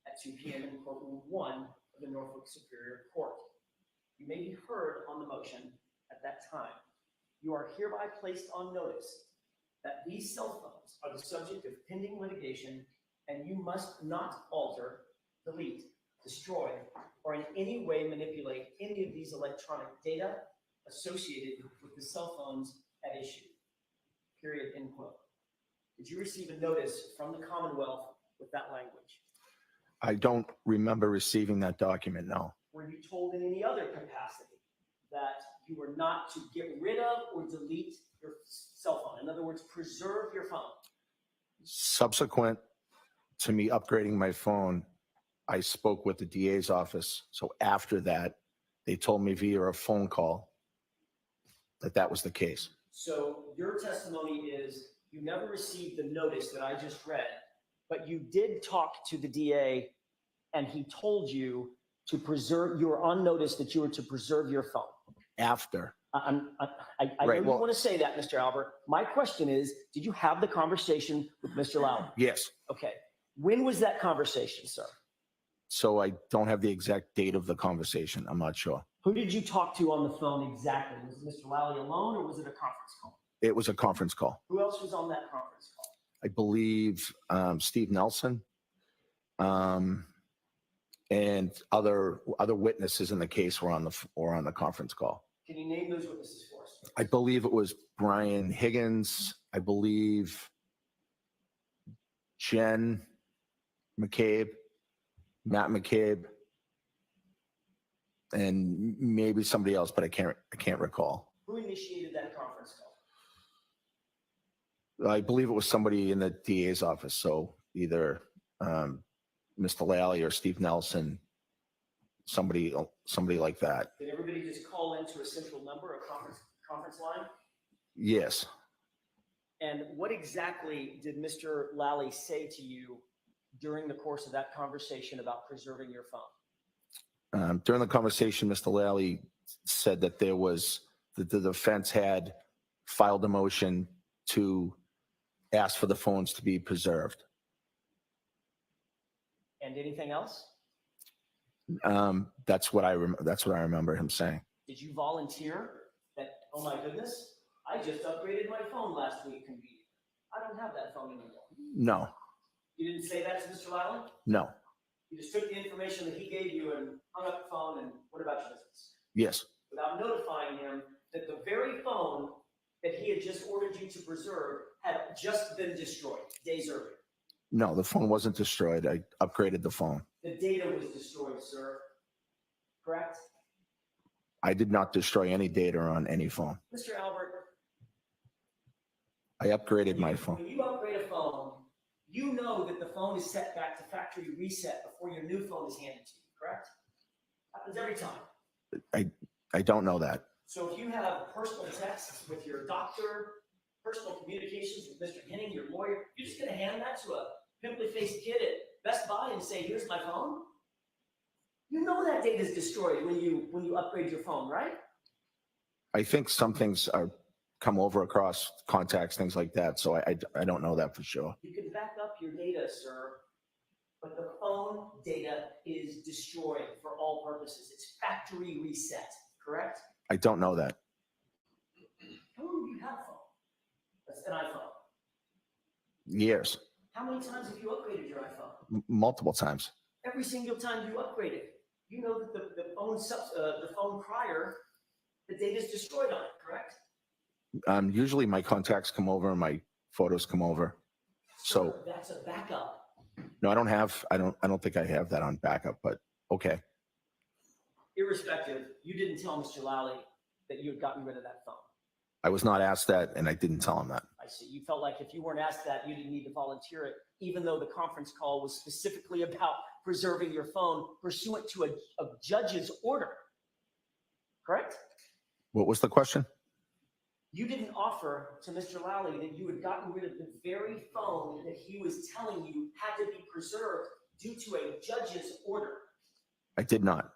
at 2 p.m. in courtroom 1 of the Norfolk Superior Court. You may be heard on the motion at that time. You are hereby placed on notice that these cell phones are the subject of pending litigation, and you must not alter, delete, destroy, or in any way manipulate any of these electronic data associated with the cell phones at issue. Period, end quote. Did you receive a notice from the Commonwealth with that language? I don't remember receiving that document, no. Were you told in any other capacity that you were not to get rid of or delete your cell phone? In other words, preserve your phone. Subsequent to me upgrading my phone, I spoke with the DA's office. So after that, they told me via a phone call that that was the case. So your testimony is you never received the notice that I just read, but you did talk to the DA and he told you to preserve, you were on notice that you were to preserve your phone. After. I Right, know you want to say that, Mr. Albert. My question is, did you have the conversation with Mr. Lowry? Yes. Okay. When was that conversation, sir? So I don't have the exact date of the conversation. I'm not sure. Who did you talk to on the phone exactly? Was it Mr. Lowry alone or was it a conference call? It was a conference call. Who else was on that conference call? I believe Steve Nelson and other witnesses in the case were on the conference call. Can you name those witnesses for us? I believe it was Brian Higgins. I believe Jen McCabe, Matt McCabe, and maybe somebody else, but I can't recall. Who initiated that conference call? I believe it was somebody in the DA's office. So either Mr. Lally or Steve Nelson, somebody like that. Did everybody just call into a central number, a conference line? Yes. And what exactly did Mr. Lally say to you during the course of that conversation about preserving your phone? During the conversation, Mr. Lally said that the defense had filed a motion to ask for the phones to be preserved. And anything else? That's what I remember him saying. Did you volunteer that, oh my goodness, I just upgraded my phone last week, convenient. I don't have that phone anymore. No. You didn't say that to Mr. Lally? No. You just took the information that he gave you and hung up the phone and what about your business? Yes. Without notifying him that the very phone that he had just ordered you to preserve had just been destroyed days earlier. No, the phone wasn't destroyed. I upgraded the phone. The data was destroyed, sir. Correct? I did not destroy any data on any phone. Mr. Albert, I upgraded my phone. when you upgrade a phone, you know that the phone is set back to factory reset before your new phone is handed to you, correct? Happens every time. I don't know that. So if you have personal texts with your doctor, personal communications with Mr. Henning, your lawyer, you're just going to hand that to a pimply-faced kid at Best Buy and say, here's my phone? You know that data is destroyed when you upgrade your phone, right? I think some things are come over across contacts, things like that. So I don't know that for sure. You can back up your data, sir, but the phone data is destroyed for all purposes. It's factory reset, correct? I don't know that. How long do you have a phone? That's an iPhone. Years. How many times have you upgraded your iPhone? Multiple times. Every single time you upgrade it, you know that the phone prior, the data is destroyed on it, correct? Usually my contacts come over and my photos come over. So that's a backup. no, I don't think I have that on backup, but okay. Irrespective, you didn't tell Mr. Lally that you had gotten rid of that phone. I was not asked that and I didn't tell him that. I see. You felt like if you weren't asked that, you didn't need to volunteer it even though the conference call was specifically about preserving your phone pursuant to a judge's order. Correct? What was the question? You didn't offer to Mr. Lally that you had gotten rid of the very phone that he was telling you had to be preserved due to a judge's order. I did not.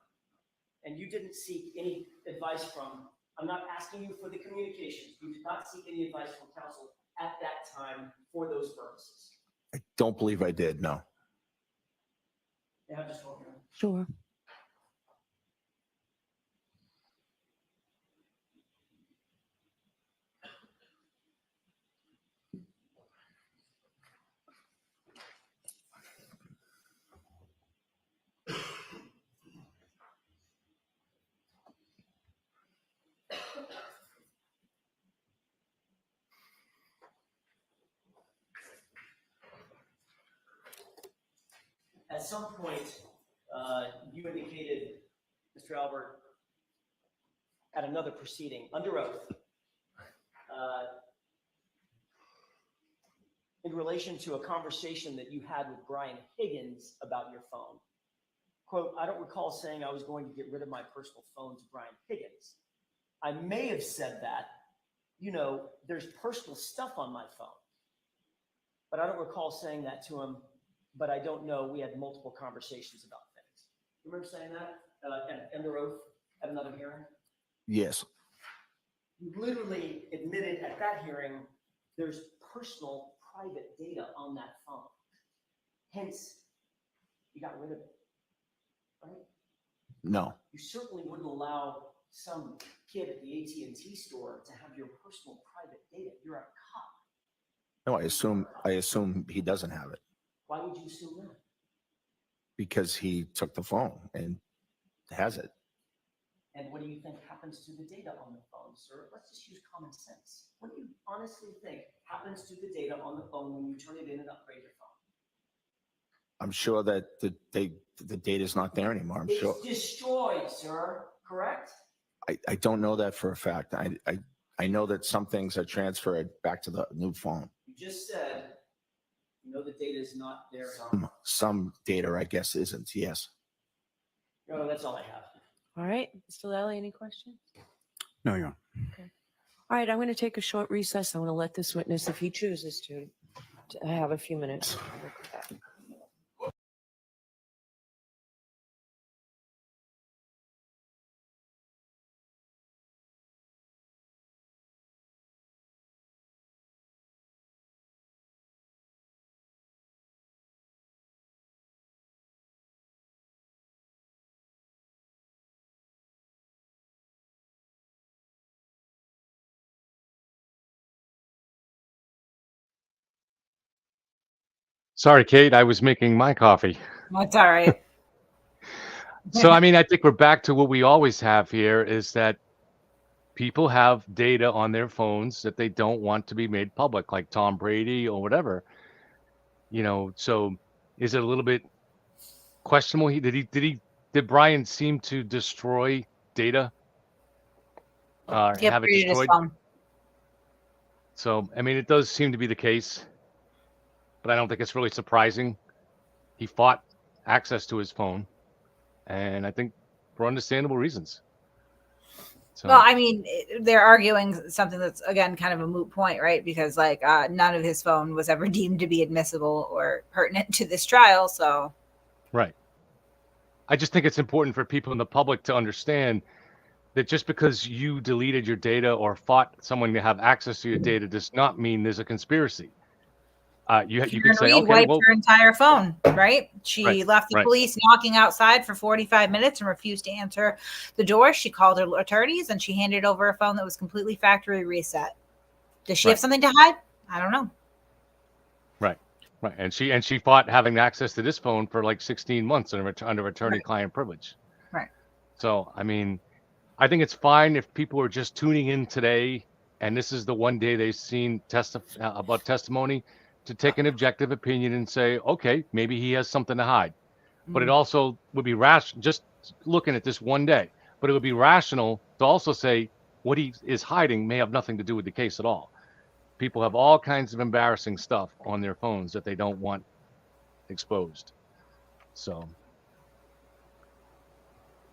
And you didn't seek any advice from, I'm not asking you for the communications. You did not seek any advice from counsel at that time for those purposes. I don't believe I did, no. They have just told you. Sure. At some point, you indicated, Mr. Albert, at another proceeding, under oath, in relation to a conversation that you had with Brian Higgins about your phone. Quote, I don't recall saying I was going to get rid of my personal phone to Brian Higgins. I may have said that, you know, there's personal stuff on my phone. But I don't recall saying that to him, but I don't know. We had multiple conversations about things. You remember saying that under oath at another hearing? Yes. You literally admitted at that hearing there's personal private data on that phone. Hence, you got rid of it, right? No. You certainly wouldn't allow some kid at the AT&T store to have your personal private data. You're a cop. No, I assume he doesn't have it Why would you assume that? because he took the phone and has it. And what do you think happens to the data on the phone, sir? Let's just use common sense. What do you honestly think happens to the data on the phone when you turn it in and upgrade your phone? I'm sure that the data is not there anymore. I'm sure. It's destroyed, sir. Correct? I don't know that for a fact. I know that some things are transferred back to the new phone. You just said, you know, the data is not there. Some data, I guess, isn't. Yes. No, that's all I have. All right. Mr. Lally, any questions? No, Your Honor. Okay. All right. I'm going to take a short recess. I want to let this witness, if he chooses to have a few minutes. Sorry, Kate, I was making my coffee. That's all right. So, I mean, I think we're back to what we always have here is that people have data on their phones that they don't want to be made public, like Tom Brady or whatever. You know, so is it a little bit questionable? Did Brian seem to destroy data? He Have it upgraded his destroyed? phone. So, I mean, it does seem to be the case, but I don't think it's really surprising. He fought access to his phone, and I think for understandable reasons. So, Well, I mean, they're arguing something that's, again, kind of a moot point, right? Because, like, none of his phone was ever deemed to be admissible or pertinent to this trial, so. right. I just think it's important for people in the public to understand that just because you deleted your data or fought someone to have access to your data does not mean there's a conspiracy. You can say, okay, wiped well, her entire phone, right? She Right, left the right. police knocking outside for 45 minutes and refused to answer the door. She called her attorneys and she handed over a phone that was completely factory reset. Does she have Right. something to hide? I don't know. right, and she fought having access to this phone for like 16 months under attorney-client privilege. Right. So, I mean, I think it's fine if people are just tuning in today, and this is the one day they've seen about testimony, to take an objective opinion and say, okay, maybe he has something to hide. But it also would be rational, just looking at this one day, but it would be rational to also say what he is hiding may have nothing to do with the case at all. People have all kinds of embarrassing stuff on their phones that they don't want exposed. So,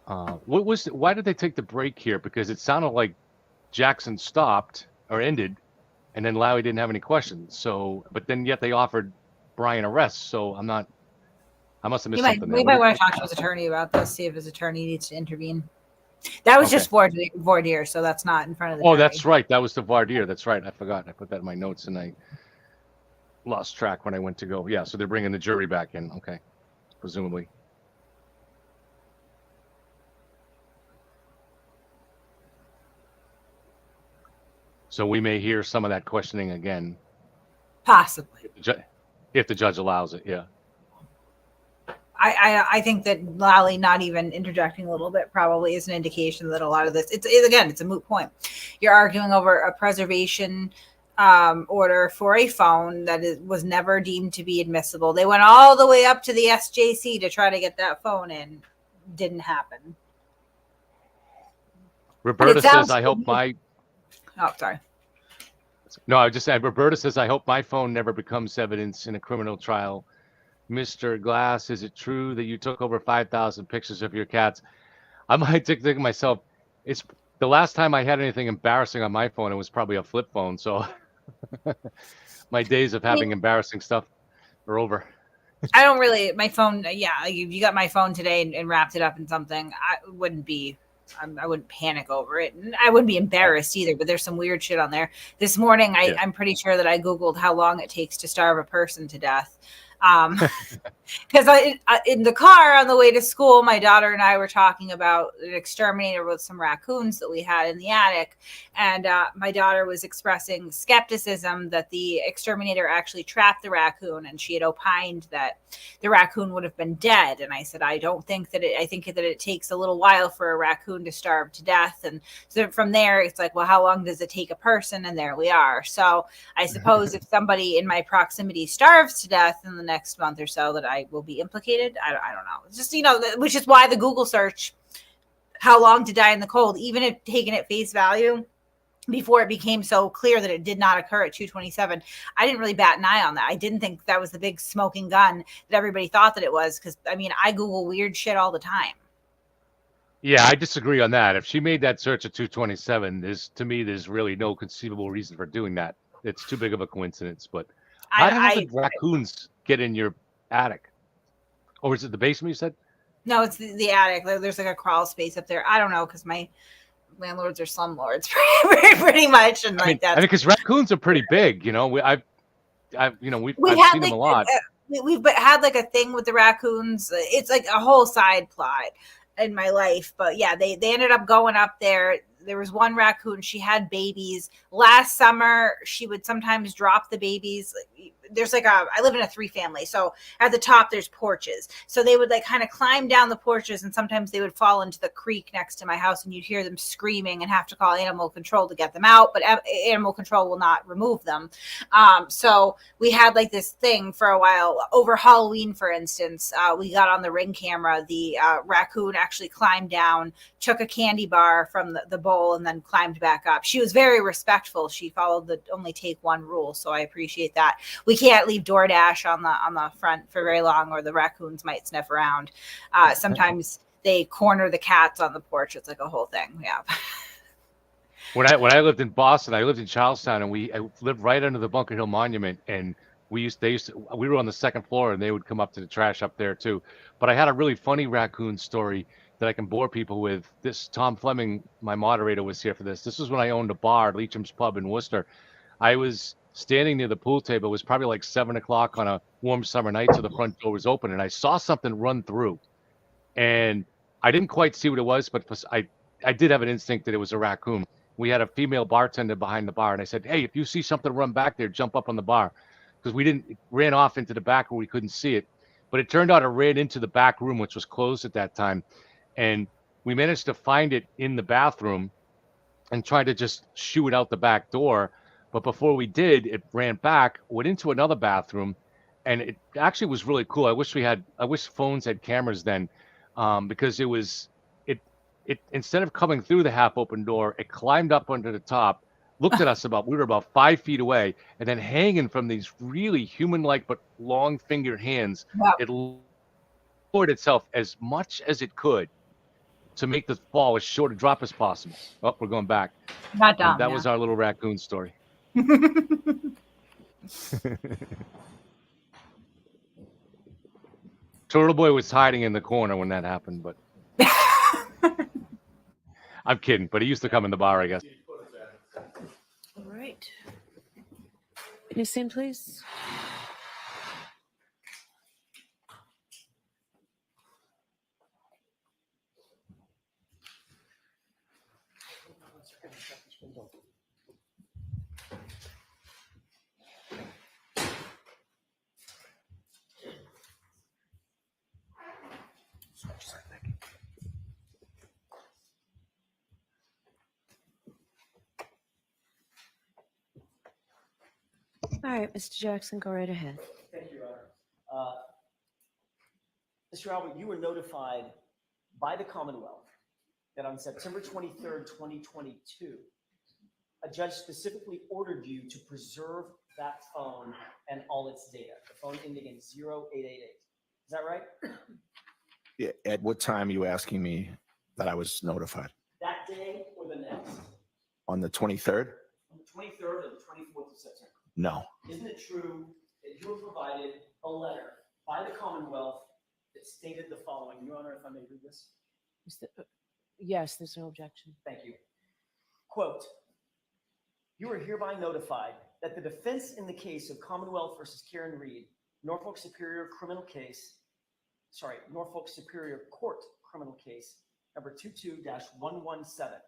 why did they take the break here? Because it sounded like Jackson stopped or ended, and then Lowry didn't have any questions. So, but then yet they offered Brian arrest. So I must have missed something there. We might want to talk to his attorney about this, see if his attorney needs to intervene. That was just voir dire, so that's not in front of the jury. That's right. That was the voir dire. That's right. I forgot. I put that in my notes and I lost track when I went to go. Yeah, so they're bringing the jury back in. Okay, presumably. So we may hear some of that questioning again. Possibly. If the judge allows it, yeah. I think that Lally not even interjecting a little bit probably is an indication that a lot of this, it's a moot point. You're arguing over a preservation order for a phone that was never deemed to be admissible. They went all the way up to the SJC to try to get that phone in. Didn't happen. Roberta says, I hope my... Oh, sorry. No, I just said, Roberta says, I hope my phone never becomes evidence in a criminal trial. Mr. Glass, is it true that you took over 5,000 pictures of your cats? I might think to myself, it's the last time I had anything embarrassing on my phone, it was probably a flip phone. So my days of having embarrassing stuff are over. I don't really, my phone, yeah, you got my phone today and wrapped it up in something, I wouldn't panic over it. And I wouldn't be embarrassed either, but there's some weird shit on there. This morning, I'm pretty sure that I Googled how long it takes to starve a person to death. Because in the car on the way to school, my daughter and I were talking about an exterminator with some raccoons that we had in the attic, and my daughter was expressing skepticism that the exterminator actually trapped the raccoon, and she had opined that the raccoon would have been dead. And I said, I think that it takes a little while for a raccoon to starve to death. And so from there, it's like, well, how long does it take a person? And there we are. So I suppose if somebody in my proximity starves to death in the next month or so, that I will be implicated. I don't know. It's just, which is why the Google search, how long to die in the cold, even if taken at face value, before it became so clear that it did not occur at 2:27, I didn't really bat an eye on that. I didn't think that was the big smoking gun that everybody thought that it was. Because, I Google weird shit all the time. Yeah, I disagree on that. If she made that search at 2:27, to me, there's really no conceivable reason for doing that. It's too big of a coincidence. But how did raccoons get in your attic? Or is it the basement you said? No, it's the attic. There's like a crawl space up there. I don't know, because my landlords are slumlords pretty much, and that. Because raccoons are pretty big. I've seen them a lot. We've had like a thing with the raccoons. It's like a whole side plot in my life, but yeah, they ended up going up there. There was one raccoon. She had babies. Last summer, she would sometimes drop the babies. There's I live in a 3-family. So at the top, there's porches. So they would kind of climb down the porches, and sometimes they would fall into the creek next to my house, and you'd hear them screaming and have to call animal control to get them out. But animal control will not remove them. So we had this thing for a while. Over Halloween, for instance, we got on the Ring camera. The raccoon actually climbed down, took a candy bar from the bowl, and then climbed back up. She was very respectful. She followed the only take one rule, so I appreciate that. We can't leave DoorDash on the front for very long, or the raccoons might sniff around. Sometimes they corner the cats on the porch. It's like a whole thing. Yeah. When I lived in Boston, I lived in Charlestown, and I lived right under the Bunker Hill Monument, and we were on the second floor, and they would come up to the trash up there too. But I had a really funny raccoon story that I can bore people with. This Tom Fleming, my moderator, was here for this. This was when I owned a bar, Leacham's Pub in Worcester. I was standing near the pool table. It was probably 7:00 on a warm summer night, so the front door was open, and I saw something run through. And I didn't quite see what it was, but I did have an instinct that it was a raccoon. We had a female bartender behind the bar, and I said, hey, if you see something run back there, jump up on the bar. Because it ran off into the back where we couldn't see it. But it turned out it ran into the back room, which was closed at that time. And we managed to find it in the bathroom and tried to just shoo it out the back door. But before we did, it ran back, went into another bathroom, and it actually was really cool. I wish phones had cameras then, because it instead of coming through the half open door, it climbed up under the top, looked at us we were about 5 feet away, and then hanging from these really human-like but long fingered hands, Wow. it lowered itself as much as it could to make the fall as short a drop as possible. Oh, we're going back. Not And dumb. that Yeah. was our little raccoon story. Turtleboy was hiding in the corner when that happened, but I'm kidding. But he used to come in the bar, I guess. All right. Witness stand, please. All right, Mr. Jackson, go right ahead. Thank you, Your Honor. Mr. Albert, you were notified by the Commonwealth that on September 23rd, 2022, a judge specifically ordered you to preserve that phone and all its data, the phone ending in 0888. Is that right? Yeah, at what time are you asking me that I was notified? That day or the next? On the 23rd? On the 23rd or the 24th of September? No. Isn't it true that you were provided a letter by the Commonwealth that stated the following? Your Honor, if I may read this. Yes, there's no objection. Thank you. Quote, you are hereby notified that the defense in the case of Commonwealth versus Karen Reed, Norfolk Superior Court criminal case number 22-117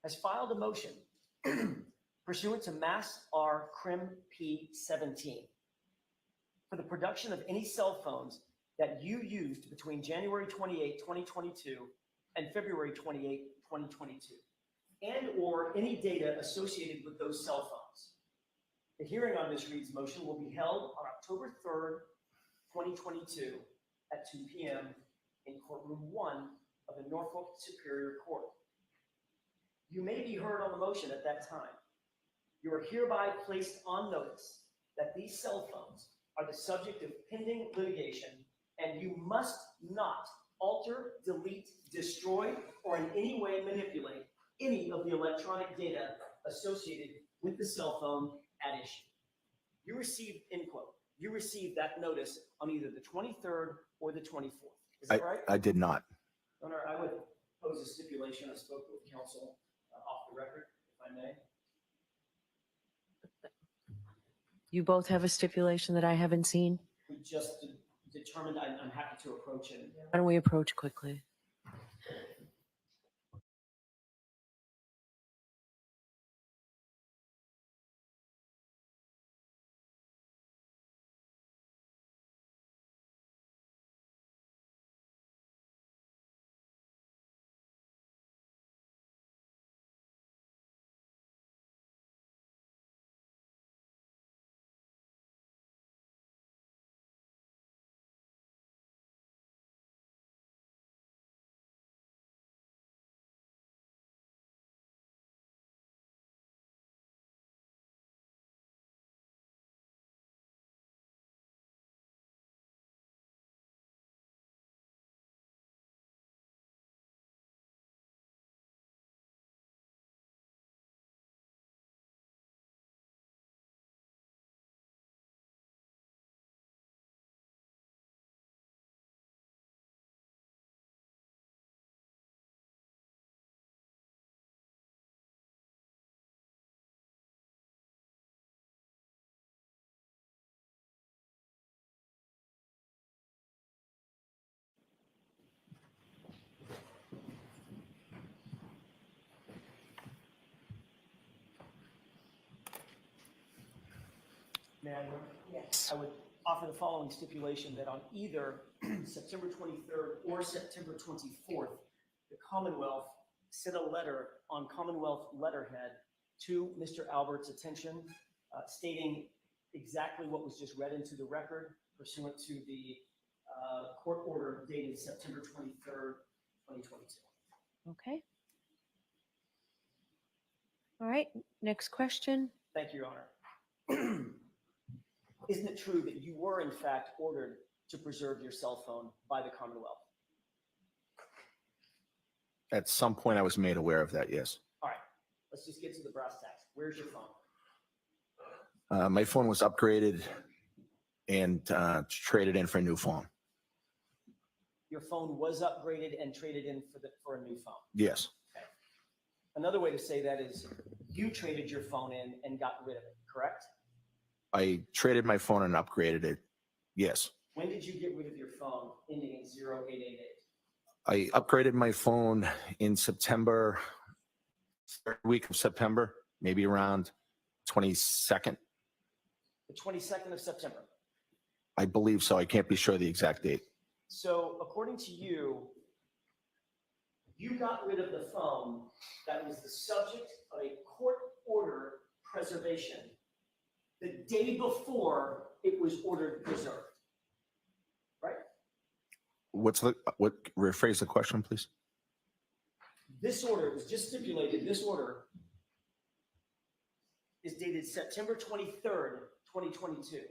has filed a motion pursuant to Mass R Crim P 17 for the production of any cell phones that you used between January 28, 2022 and February 28, 2022, and or any data associated with those cell phones. The hearing on Ms. Reed's motion will be held on October 3rd, 2022 at 2 p.m. in courtroom 1 of the Norfolk Superior Court. You may be heard on the motion at that time. You are hereby placed on notice that these cell phones are the subject of pending litigation, and you must not alter, delete, destroy, or in any way manipulate any of the electronic data associated with the cell phone at issue. You received, end quote, you received that notice on either the 23rd or the 24th. Is that right? I did not. Your Honor, I would pose a stipulation. I spoke with counsel off the record, if I may. You both have a stipulation that I haven't seen? We just determined I'm happy to approach it. Why don't we approach quickly? May I? Yes. I would offer the following stipulation that on either September 23rd or September 24th, the Commonwealth sent a letter on Commonwealth letterhead to Mr. Albert's attention, stating exactly what was just read into the record pursuant to the court order dated September 23rd, 2022. Okay. All right, next question. Thank you, Your Honor. Isn't it true that you were in fact ordered to preserve your cell phone by the Commonwealth? At some point, I was made aware of that, yes. All right, let's just get to the brass tacks. Where's your phone? My phone was upgraded and traded in for a new phone. Your phone was upgraded and traded in for a new phone. Yes. Okay. Another way to say that is you traded your phone in and got rid of it, correct? I traded my phone and upgraded it. Yes. When did you get rid of your phone ending in 0888? I upgraded my phone in September, third week of September, maybe around 22nd. The 22nd of September. I believe so. I can't be sure the exact date. So according to you, you got rid of the phone that was the subject of a court order preservation the day before it was ordered preserved, right? Rephrase the question, please. This order was just stipulated. This order is dated September 23rd, 2022.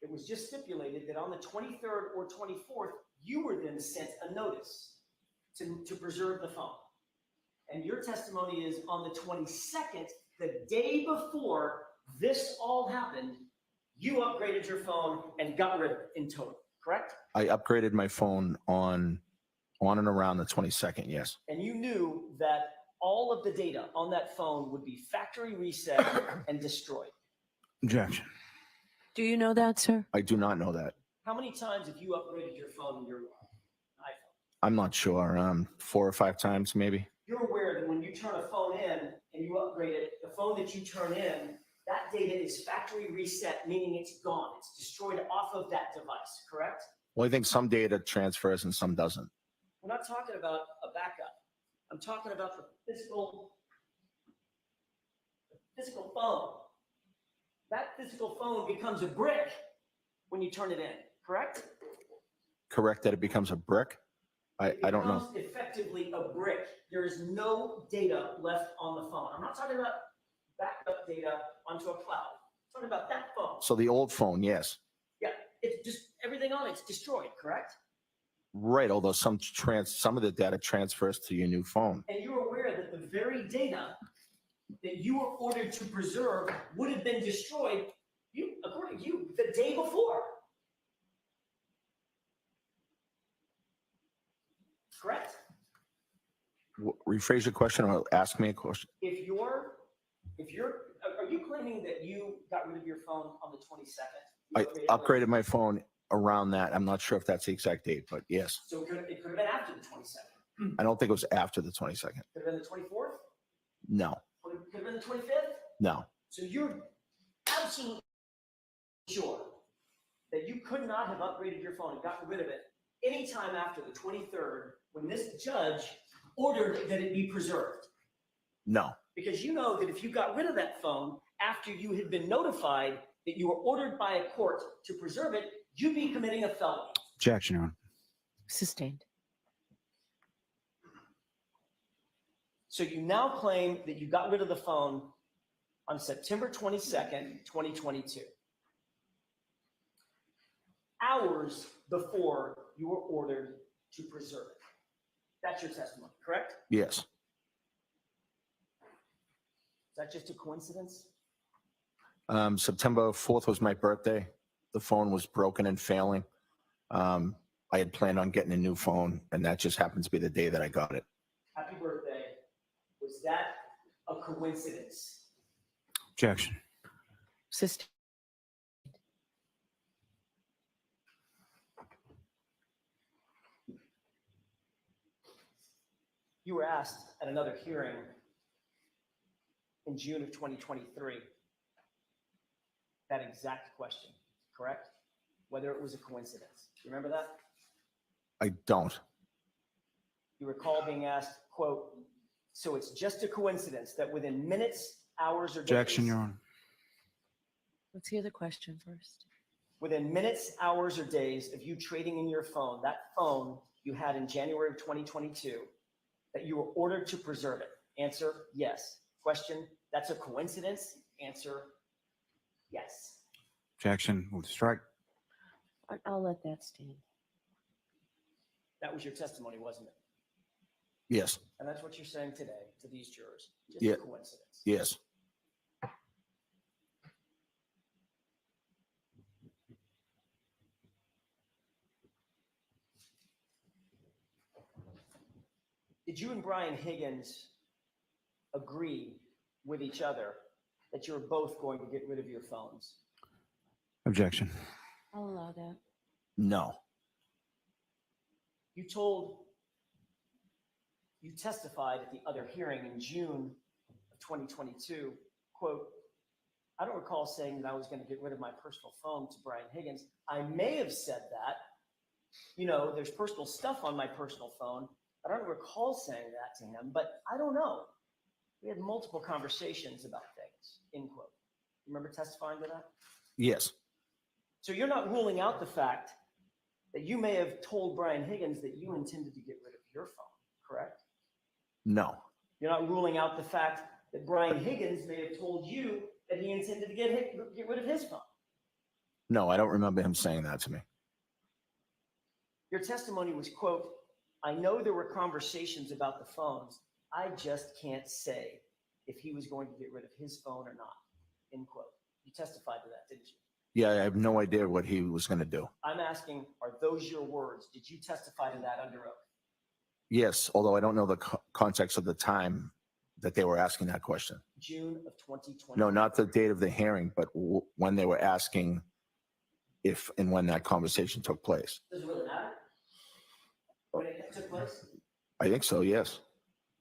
It was just stipulated that on the 23rd or 24th, you were then sent a notice to preserve the phone. And your testimony is on the 22nd, the day before this all happened, you upgraded your phone and got rid of it in total, correct? I upgraded my phone on and around the 22nd, yes. And you knew that all of the data on that phone would be factory reset and destroyed. Objection. Do you know that, sir? I do not know that. How many times have you upgraded your phone in your iPhone? I'm not sure. 4 or 5 times, maybe. You're aware that when you turn a phone in and you upgrade it, the phone that you turn in, that data is factory reset, meaning it's gone. It's destroyed off of that device, correct? Well, I think some data transfers and some doesn't. We're not talking about a backup. I'm talking about the physical phone. That physical phone becomes a brick when you turn it in, correct? Correct that it becomes a brick? I don't know. It becomes effectively a brick. There is no data left on the phone. I'm not talking about backup data onto a cloud. I'm talking about that phone. So the old phone, yes. Yeah, it's just everything on it's destroyed, correct? Right, although some of the data transfers to your new phone. And you're aware that the very data that you were ordered to preserve would have been destroyed, according to you, the day before. Correct? Rephrase your question or ask me a question. Are you claiming that you got rid of your phone on the 22nd? I upgraded my phone around that. I'm not sure if that's the exact date, but yes. So it could have been after the 22nd. I don't think it was after the 22nd. Could have been the 24th? No. Could have been the 25th? No. So you're absolutely sure that you could not have upgraded your phone and gotten rid of it anytime after the 23rd when this judge ordered that it be preserved? No. Because you know that if you got rid of that phone after you had been notified that you were ordered by a court to preserve it, you'd be committing a felony. Objection, Your Honor. Sustained. So you now claim that you got rid of the phone on September 22nd, 2022. Hours before you were ordered to preserve it. That's your testimony, correct? Yes. Is that just a coincidence? September 4th was my birthday. The phone was broken and failing. I had planned on getting a new phone, and that just happens to be the day that I got it. Happy birthday. Was that a coincidence? Objection. Sustained. You were asked at another hearing in June of 2023 that exact question, correct? Whether it was a coincidence. You remember that? I don't. You recall being asked, quote, so it's just a coincidence that within minutes, hours, or days. Objection, Your Honor. Let's hear the question first. Within minutes, hours, or days of you trading in your phone, that phone you had in January of 2022, that you were ordered to preserve it. Answer, yes. Question, that's a coincidence? Answer, yes. Objection. Move to strike. I'll let that stand. That was your testimony, wasn't it? Yes. And that's what you're saying today to these jurors. Just Yeah. a coincidence. Yes. Did you and Brian Higgins agree with each other that you were both going to get rid of your phones? Objection. I'll allow that. No. You testified at the other hearing in June of 2022, quote, I don't recall saying that I was going to get rid of my personal phone to Brian Higgins. I may have said that, there's personal stuff on my personal phone. I don't recall saying that to him, but I don't know. We had multiple conversations about things, end quote. Remember testifying to that? Yes. So you're not ruling out the fact that you may have told Brian Higgins that you intended to get rid of your phone, correct? No. You're not ruling out the fact that Brian Higgins may have told you that he intended to get rid of his phone. No, I don't remember him saying that to me. Your testimony was, quote, I know there were conversations about the phones. I just can't say if he was going to get rid of his phone or not, end quote. You testified to that, didn't you? Yeah, I have no idea what he was going to do. I'm asking, are those your words? Did you testify to that under oath? Yes, although I don't know the context of the time that they were asking that question. June of 2020. No, not the date of the hearing, but when they were asking if and when that conversation took place. Does it really matter when it took place? I think so, yes.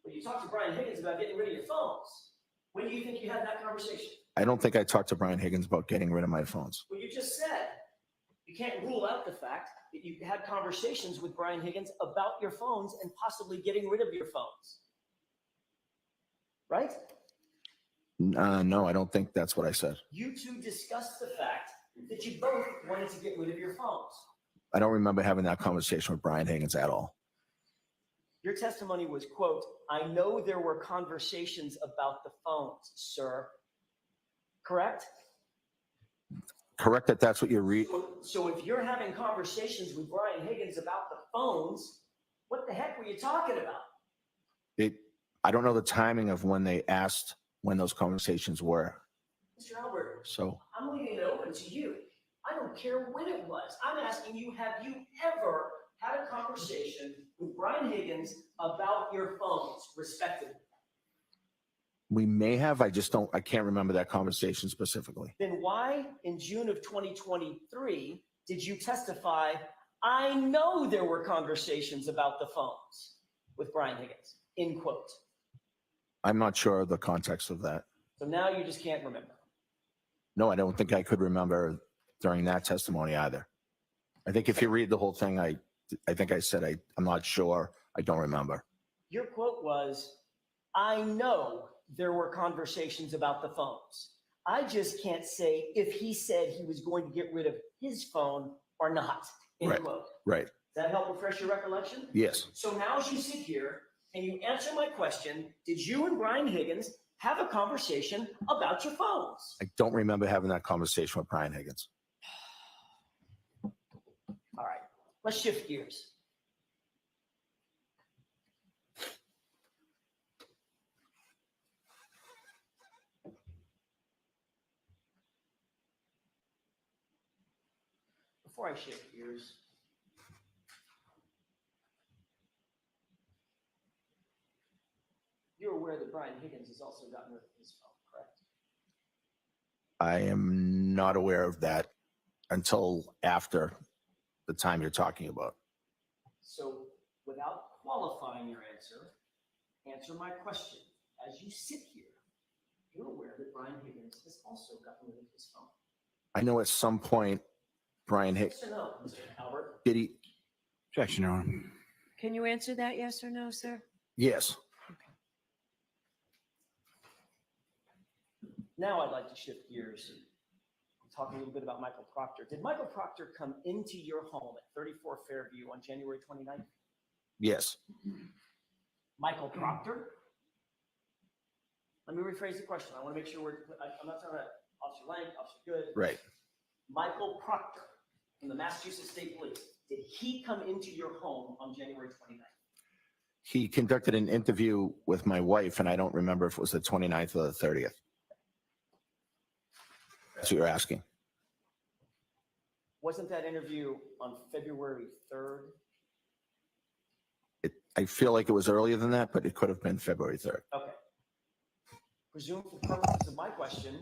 Well, you talked to Brian Higgins about getting rid of your phones. When do you think you had that conversation? I don't think I talked to Brian Higgins about getting rid of my phones. Well, you just said you can't rule out the fact that you had conversations with Brian Higgins about your phones and possibly getting rid of your phones. Right? No, I don't think that's what I said. You two discussed the fact that you both wanted to get rid of your phones. I don't remember having that conversation with Brian Higgins at all. Your testimony was, quote, I know there were conversations about the phones, sir. Correct? Correct that that's what you're reading. So if you're having conversations with Brian Higgins about the phones, what the heck were you talking about? I don't know the timing of when they asked when those conversations were. Mr. Albert, So I'm leaving it open to you. I don't care when it was. I'm asking you, have you ever had a conversation with Brian Higgins about your phones, respectively? we may have, I can't remember that conversation specifically. Then why in June of 2023 did you testify, I know there were conversations about the phones with Brian Higgins, end quote? I'm not sure of the context of that. So now you just can't remember. No, I don't think I could remember during that testimony either. I think if you read the whole thing, I think I said I'm not sure. I don't remember. Your quote was, I know there were conversations about the phones. I just can't say if he said he was going to get rid of his phone or not, end quote. Right. Does that help refresh your recollection? Yes. So now as you sit here and you answer my question, did you and Brian Higgins have a conversation about your phones? I don't remember having that conversation with Brian Higgins. All right, let's shift gears. Before I shift gears, you're aware that Brian Higgins has also gotten rid of his phone, correct? I am not aware of that until after the time you're talking about. So without qualifying your answer my question. As you sit here, you're aware that Brian Higgins has also gotten rid of his phone. I know at some point Brian Higgins. Yes or no, Mr. Albert? Did he? Objection, Your Honor. Can you answer that, yes or no, sir? Yes. Now I'd like to shift gears and talk a little bit about Michael Proctor. Did Michael Proctor come into your home at 34 Fairview on January 29th? Yes. Michael Proctor? let me rephrase the question. I want to make sure I'm not talking about Officer Lang, Officer Good. Right. Michael Proctor from the Massachusetts State Police, did he come into your home on January 29th? He conducted an interview with my wife, and I don't remember if it was the 29th or the 30th. That's what you're asking. Wasn't that interview on February 3rd? I feel like it was earlier than that, but it could have been February 3rd. Okay. Presume for purposes of my question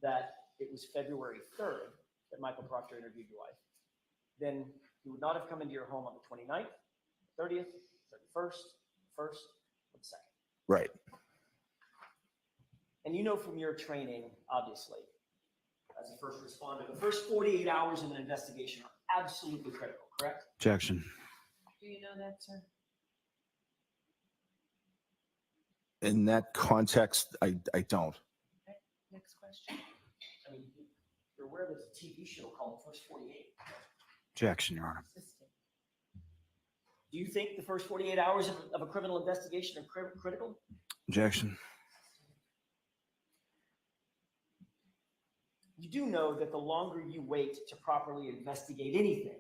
that it was February 3rd that Michael Proctor interviewed your wife. Then he would not have come into your home on the 29th, 30th, 31st, 1st, or the 2nd. Right. And you know from your training, obviously, as a first responder, the first 48 hours of an investigation are absolutely critical, correct? Objection. Do you know that, sir? In that context, I don't. Okay, next question. I mean, you're aware there's a TV show called The First 48. Objection, Your Honor. Do you think the first 48 hours of a criminal investigation are critical? Objection. You do know that the longer you wait to properly investigate anything,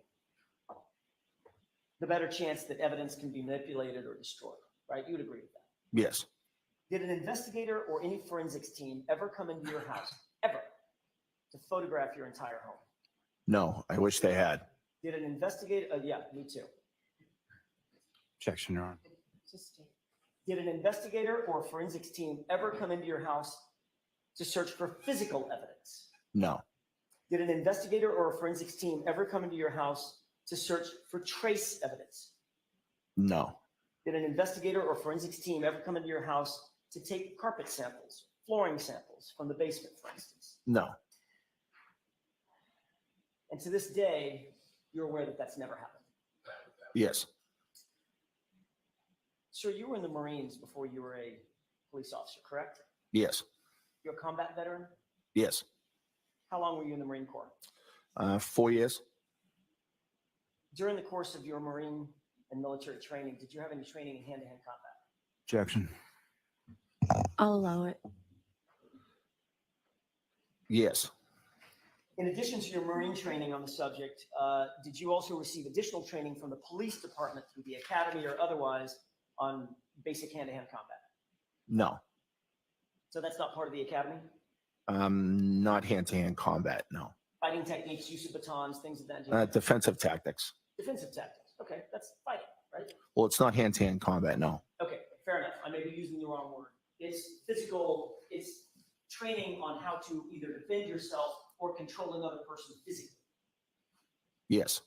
the better chance that evidence can be manipulated or destroyed, right? You would agree with that. Yes. Did an investigator or any forensics team ever come into your house, ever, to photograph your entire home? No, I wish they had. Did an investigator, yeah, me too. Objection, Your Honor. Did an investigator or a forensics team ever come into your house to search for physical evidence? No. Did an investigator or a forensics team ever come into your house to search for trace evidence? No. Did an investigator or forensics team ever come into your house to take carpet samples, flooring samples from the basement, for instance? No. And to this day, you're aware that that's never happened. Yes. Sir, you were in the Marines before you were a police officer, correct? Yes. You're a combat veteran? Yes. How long were you in the Marine Corps? 4 years. During the course of your Marine and military training, did you have any training in hand-to-hand combat? Objection. I'll allow it. Yes. In addition to your Marine training on the subject, did you also receive additional training from the police department through the academy or otherwise on basic hand-to-hand combat? No. So that's not part of the academy? Not hand-to-hand combat, no. Fighting techniques, use of batons, things of that nature? Defensive tactics. Defensive tactics. Okay, that's fighting, right? Well, it's not hand-to-hand combat, no. Okay, fair enough. I may be using the wrong word. It's physical, it's training on how to either defend yourself or control another person physically. Yes.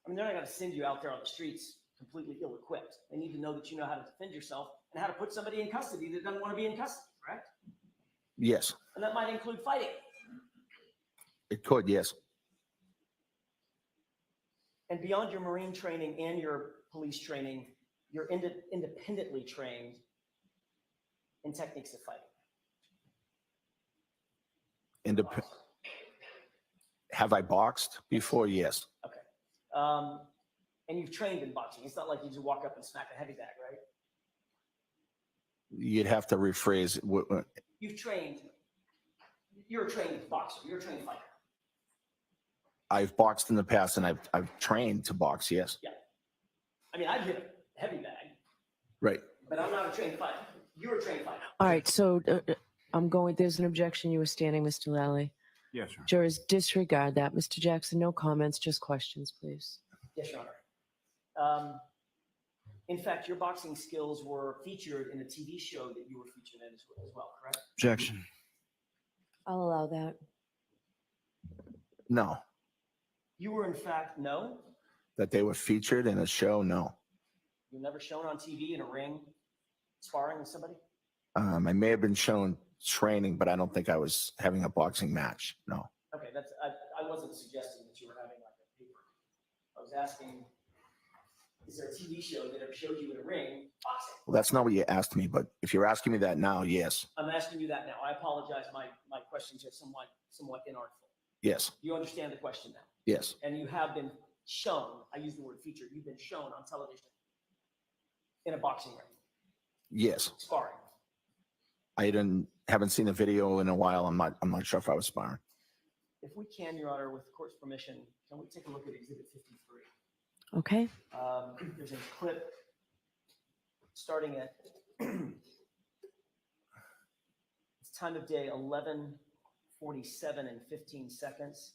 I mean, they're not going to send you out there on the streets completely ill-equipped. They need to know that you know how to defend yourself and how to put somebody in custody that doesn't want to be in custody, correct? Yes. And that might include fighting. It could, yes. And beyond your Marine training and your police training, you're independently trained in techniques of fighting. Have I boxed before? Yes. Okay. And you've trained in boxing. It's not like you just walk up and smack a heavy bag, right? You'd have to rephrase. You've trained. You're a trained boxer. You're a trained fighter. I've boxed in the past, and I've trained to box. Yes. Yeah. I mean, I'd hit a heavy bag. Right. But I'm not a trained fighter. You're a trained fighter. All right, so there's an objection. You were standing, Mr. Lally. Yes, Your Honor. Jurors, disregard that. Mr. Jackson, no comments, just questions, please. Yes, Your Honor. In fact, your boxing skills were featured in a TV show that you were featured in as well, correct? Objection. I'll allow that. No. You were, in fact, no? That they were featured in a show? No. You were never shown on TV in a ring sparring with somebody? I may have been shown training, but I don't think I was having a boxing match. No. Okay, I wasn't suggesting that you were having like a paper. I was asking, is there a TV show that ever showed you in a ring boxing? Well, that's not what you asked me, but if you're asking me that now, yes. I'm asking you that now. I apologize. My questions are somewhat inartful. Yes. You understand the question now? Yes. And you have been shown, I use the word featured, you've been shown on television in a boxing ring. Yes. Sparring. haven't seen the video in a while. I'm not sure if I was sparring. If we can, Your Honor, with the court's permission, can we take a look at Exhibit 53? Okay. There's a clip starting at it's time of day 11:47 and 15 seconds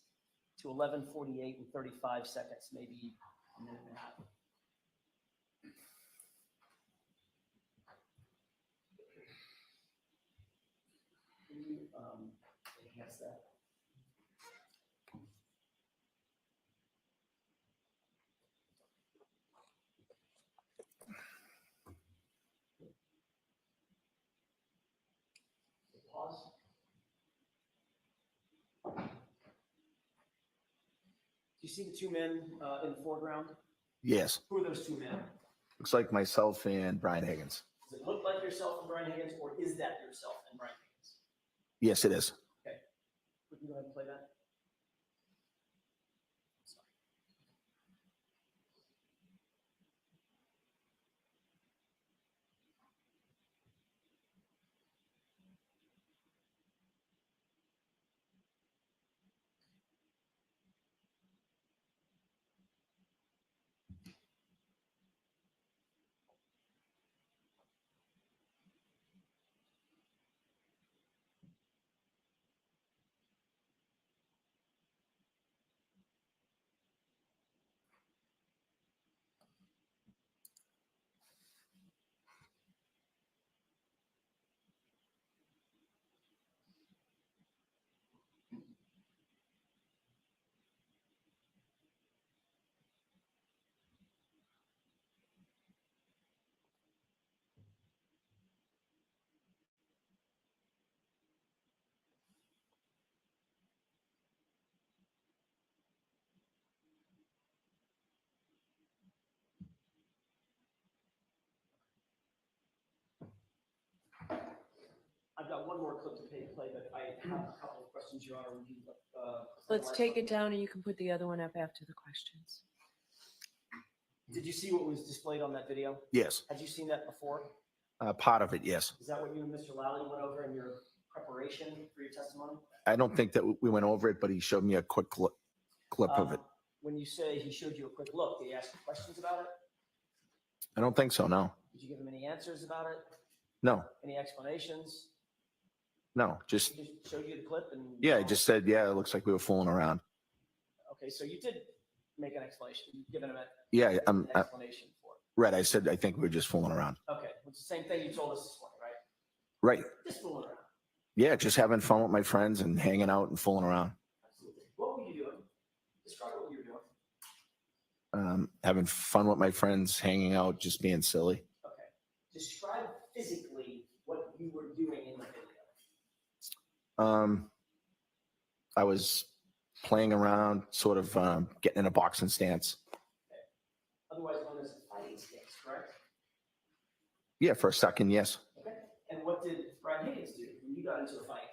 to 11:48 and 35 seconds, maybe a minute and a half. Can you enhance that? Pause. Do you see the two men in the foreground? Yes. Who are those two men? Looks like myself and Brian Higgins. Does it look like yourself and Brian Higgins, or is that yourself and Brian Higgins? Yes, it is. Okay. We can go ahead and play that. I've got one more clip to play, but I have a couple of questions, Your Honor. Would you, Let's take it down and you can put the other one up after the questions. Did you see what was displayed on that video? Yes. Had you seen that before? Part of it, yes. Is that what you and Mr. Lally went over in your preparation for your testimony? I don't think that we went over it, but he showed me a quick clip of it. When you say he showed you a quick look, did he ask you questions about it? I don't think so, no. Did you give him any answers about it? No, Any explanations? no, just, He just showed you the clip and yeah, he just said, yeah, it looks like we were fooling around. okay, so you did make an explanation. You've given him Yeah, an explanation for it. Right, I said, I think we were just fooling around. Okay, it's the same thing you told us this morning, right? Right. Just fooling around. Yeah, just having fun with my friends and hanging out and fooling around. Absolutely. What were you doing? Describe what you were doing. Having fun with my friends, hanging out, just being silly. Okay. Describe physically what you were doing in the video. I was playing around, sort of getting in a boxing stance. Okay. Otherwise known as a fighting stance, correct? Yeah, for a second, yes. Okay. And what did Brian Higgins do when you got into a fighting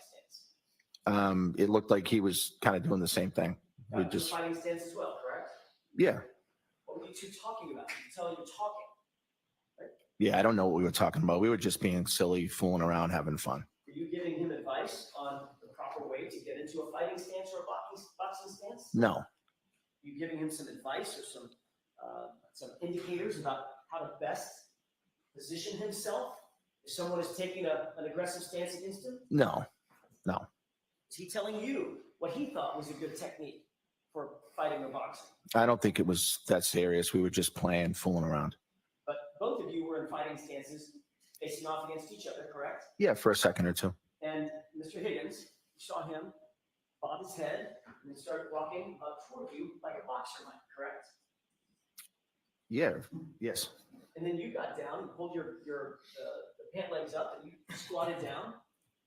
stance? It looked like he was kind of doing the same thing. Got into a fighting stance as well, correct? Yeah. What were you two talking about? You can tell you were talking. Right? Yeah, I don't know what we were talking about. We were just being silly, fooling around, having fun. Were you giving him advice on the proper way to get into a fighting stance or a boxing stance? No. You giving him some advice or some indicators about how to best position himself if someone is taking an aggressive stance against him? No. No. Is he telling you what he thought was a good technique for fighting or boxing? I don't think it was that serious. We were just playing, fooling around. But both of you were in fighting stances facing off against each other, correct? Yeah, for a second or two. And Mr. Higgins, you saw him bob his head and then start walking up toward you like a boxer might, correct? Yeah, yes. And then you got down and pulled your the pant legs up and you squatted down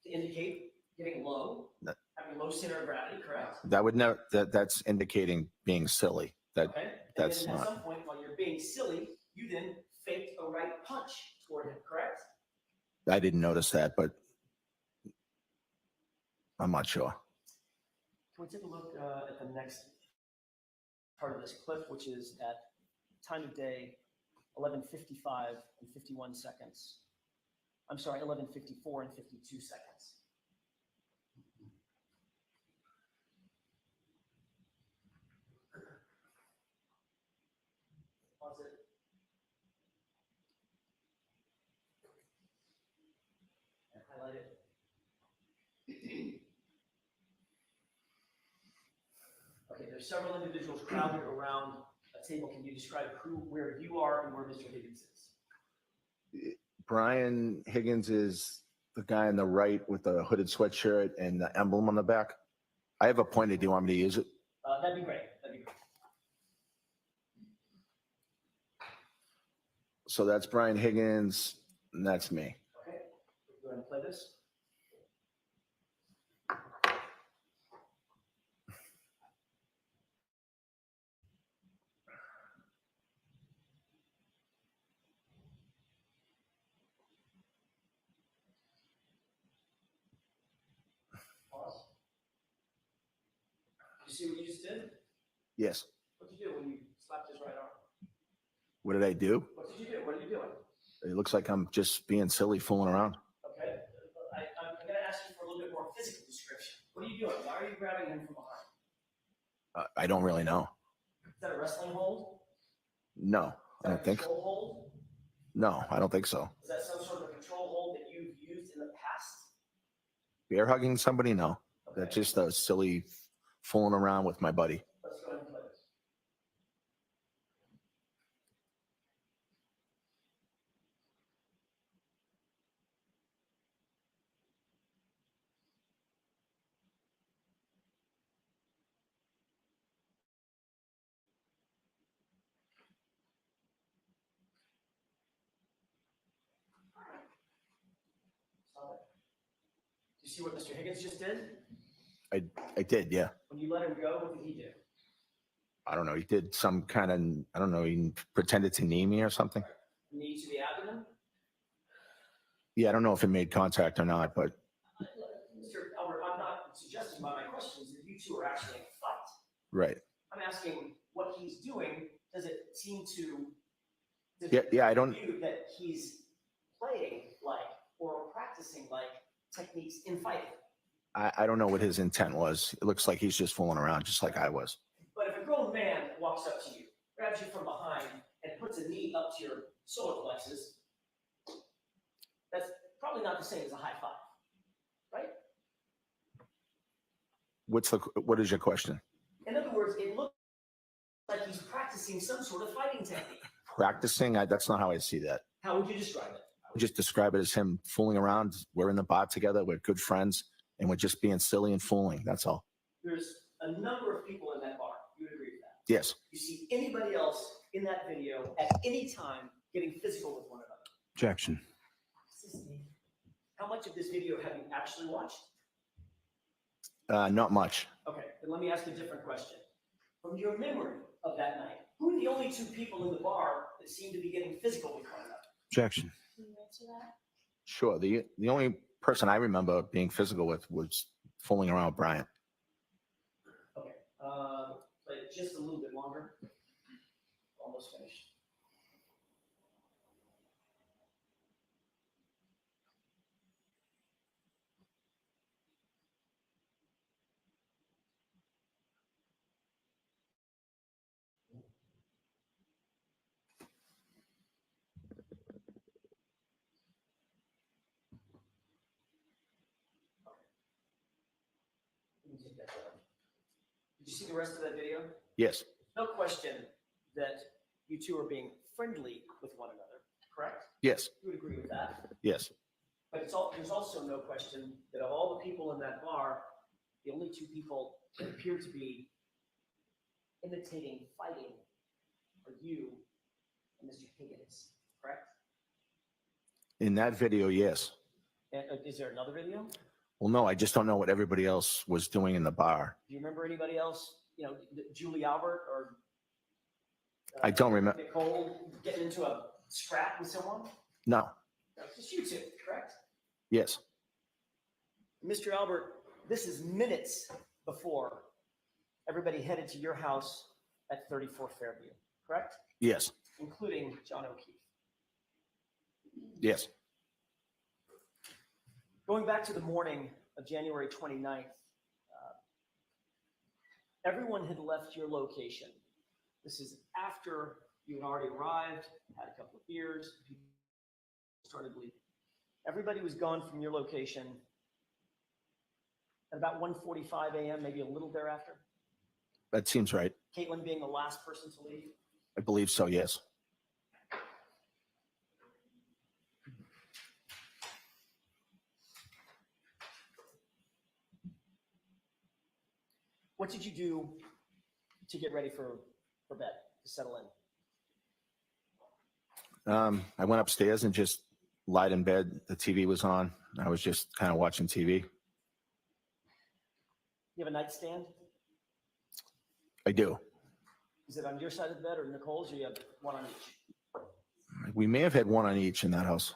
to indicate getting low, having low center of gravity, correct? That would never, that's indicating being silly. Okay. That's and then not. at some point while you're being silly, you then faked a right punch toward him, correct? I didn't notice that, but I'm not sure. Can we take a look at the next part of this clip, which is at time of day 11:55 and 51 seconds. I'm sorry, 11:54 and 52 seconds. Pause it. And highlight it. Okay, there's several individuals crowded around a table. Can you describe where you are and where Mr. Higgins is? Brian Higgins is the guy on the right with the hooded sweatshirt and the emblem on the back. I have a pointer. Do you want me to use it? That'd be great. That'd be great. So that's Brian Higgins, and that's me. Okay, go ahead and play this. Pause. You see what you just did? Yes. What did you do when you slapped his right arm? What did I do? What did you do? What are you doing? It looks like I'm just being silly, fooling around. Okay, I'm going to ask you for a little bit more physical description. What are you doing? Why are you grabbing him from behind? I don't really know. Is that a wrestling hold? No, I don't think. Control hold? No, I don't think so. Is that some sort of control hold that you've used in the past? Bear hugging somebody? No. That's just a silly fooling around with my buddy. Let's go ahead and play this. Do you see what Mr. Higgins just did? I did, yeah. When you let him go, what did he do? I don't know. He did some kind of, I don't know, he pretended to knee me or something. Knee to the abdomen? Yeah, I don't know if it made contact or not, but Mr. Albert, I'm not suggesting by my questions that you two are actually in a fight. right. I'm asking what he's doing. Does it seem to Yeah, I don't. you that he's playing like or practicing like techniques in fighting? I don't know what his intent was. It looks like he's just fooling around, just like I was. But if a grown man walks up to you, grabs you from behind, and puts a knee up to your solar plexus, that's probably not the same as a high five, right? What is your question? In other words, it looks like he's practicing some sort of fighting technique. Practicing? That's not how I see that. How would you describe it? I would just describe it as him fooling around. We're in the bar together. We're good friends, and we're just being silly and fooling. That's all. There's a number of people in that bar. You would agree with that? Yes. You see anybody else in that video at any time getting physical with one another? Objection. How much of this video have you actually watched? Not much. Okay, then let me ask a different question. From your memory of that night, who are the only two people in the bar that seem to be getting physical with one another? Objection. Can you answer that? Sure. The only person I remember being physical with was fooling around with Brian. Okay, play it just a little bit longer. Almost finished. Let me take that down. Did you see the rest of that video? Yes. No question that you two are being friendly with one another, correct? Yes. You would agree with that? Yes. But there's also no question that of all the people in that bar, the only two people that appear to be imitating fighting are you and Mr. Higgins, correct? In that video, yes. And, is there another video? Well, no, I just don't know what everybody else was doing in the bar. Do you remember anybody else? You know, Julie Albert or I don't remember. Nicole getting into a scrap with someone? No. That's just you two, correct? Yes. Mr. Albert, this is minutes before everybody headed to your house at 34 Fairview, correct? Yes. Including John O'Keefe. Yes. Going back to the morning of January 29th, everyone had left your location. This is after you had already arrived, had a couple of beers, people started leaving. Everybody was gone from your location at about 1:45 a.m., maybe a little thereafter. That seems right. Caitlin being the last person to leave. I believe so, yes. What did you do to get ready for bed, to settle in? I went upstairs and just lied in bed. The TV was on. I was just kind of watching TV. You have a nightstand? I do. Is it on your side of the bed or Nicole's, or you have one on each? We may have had one on each in that house.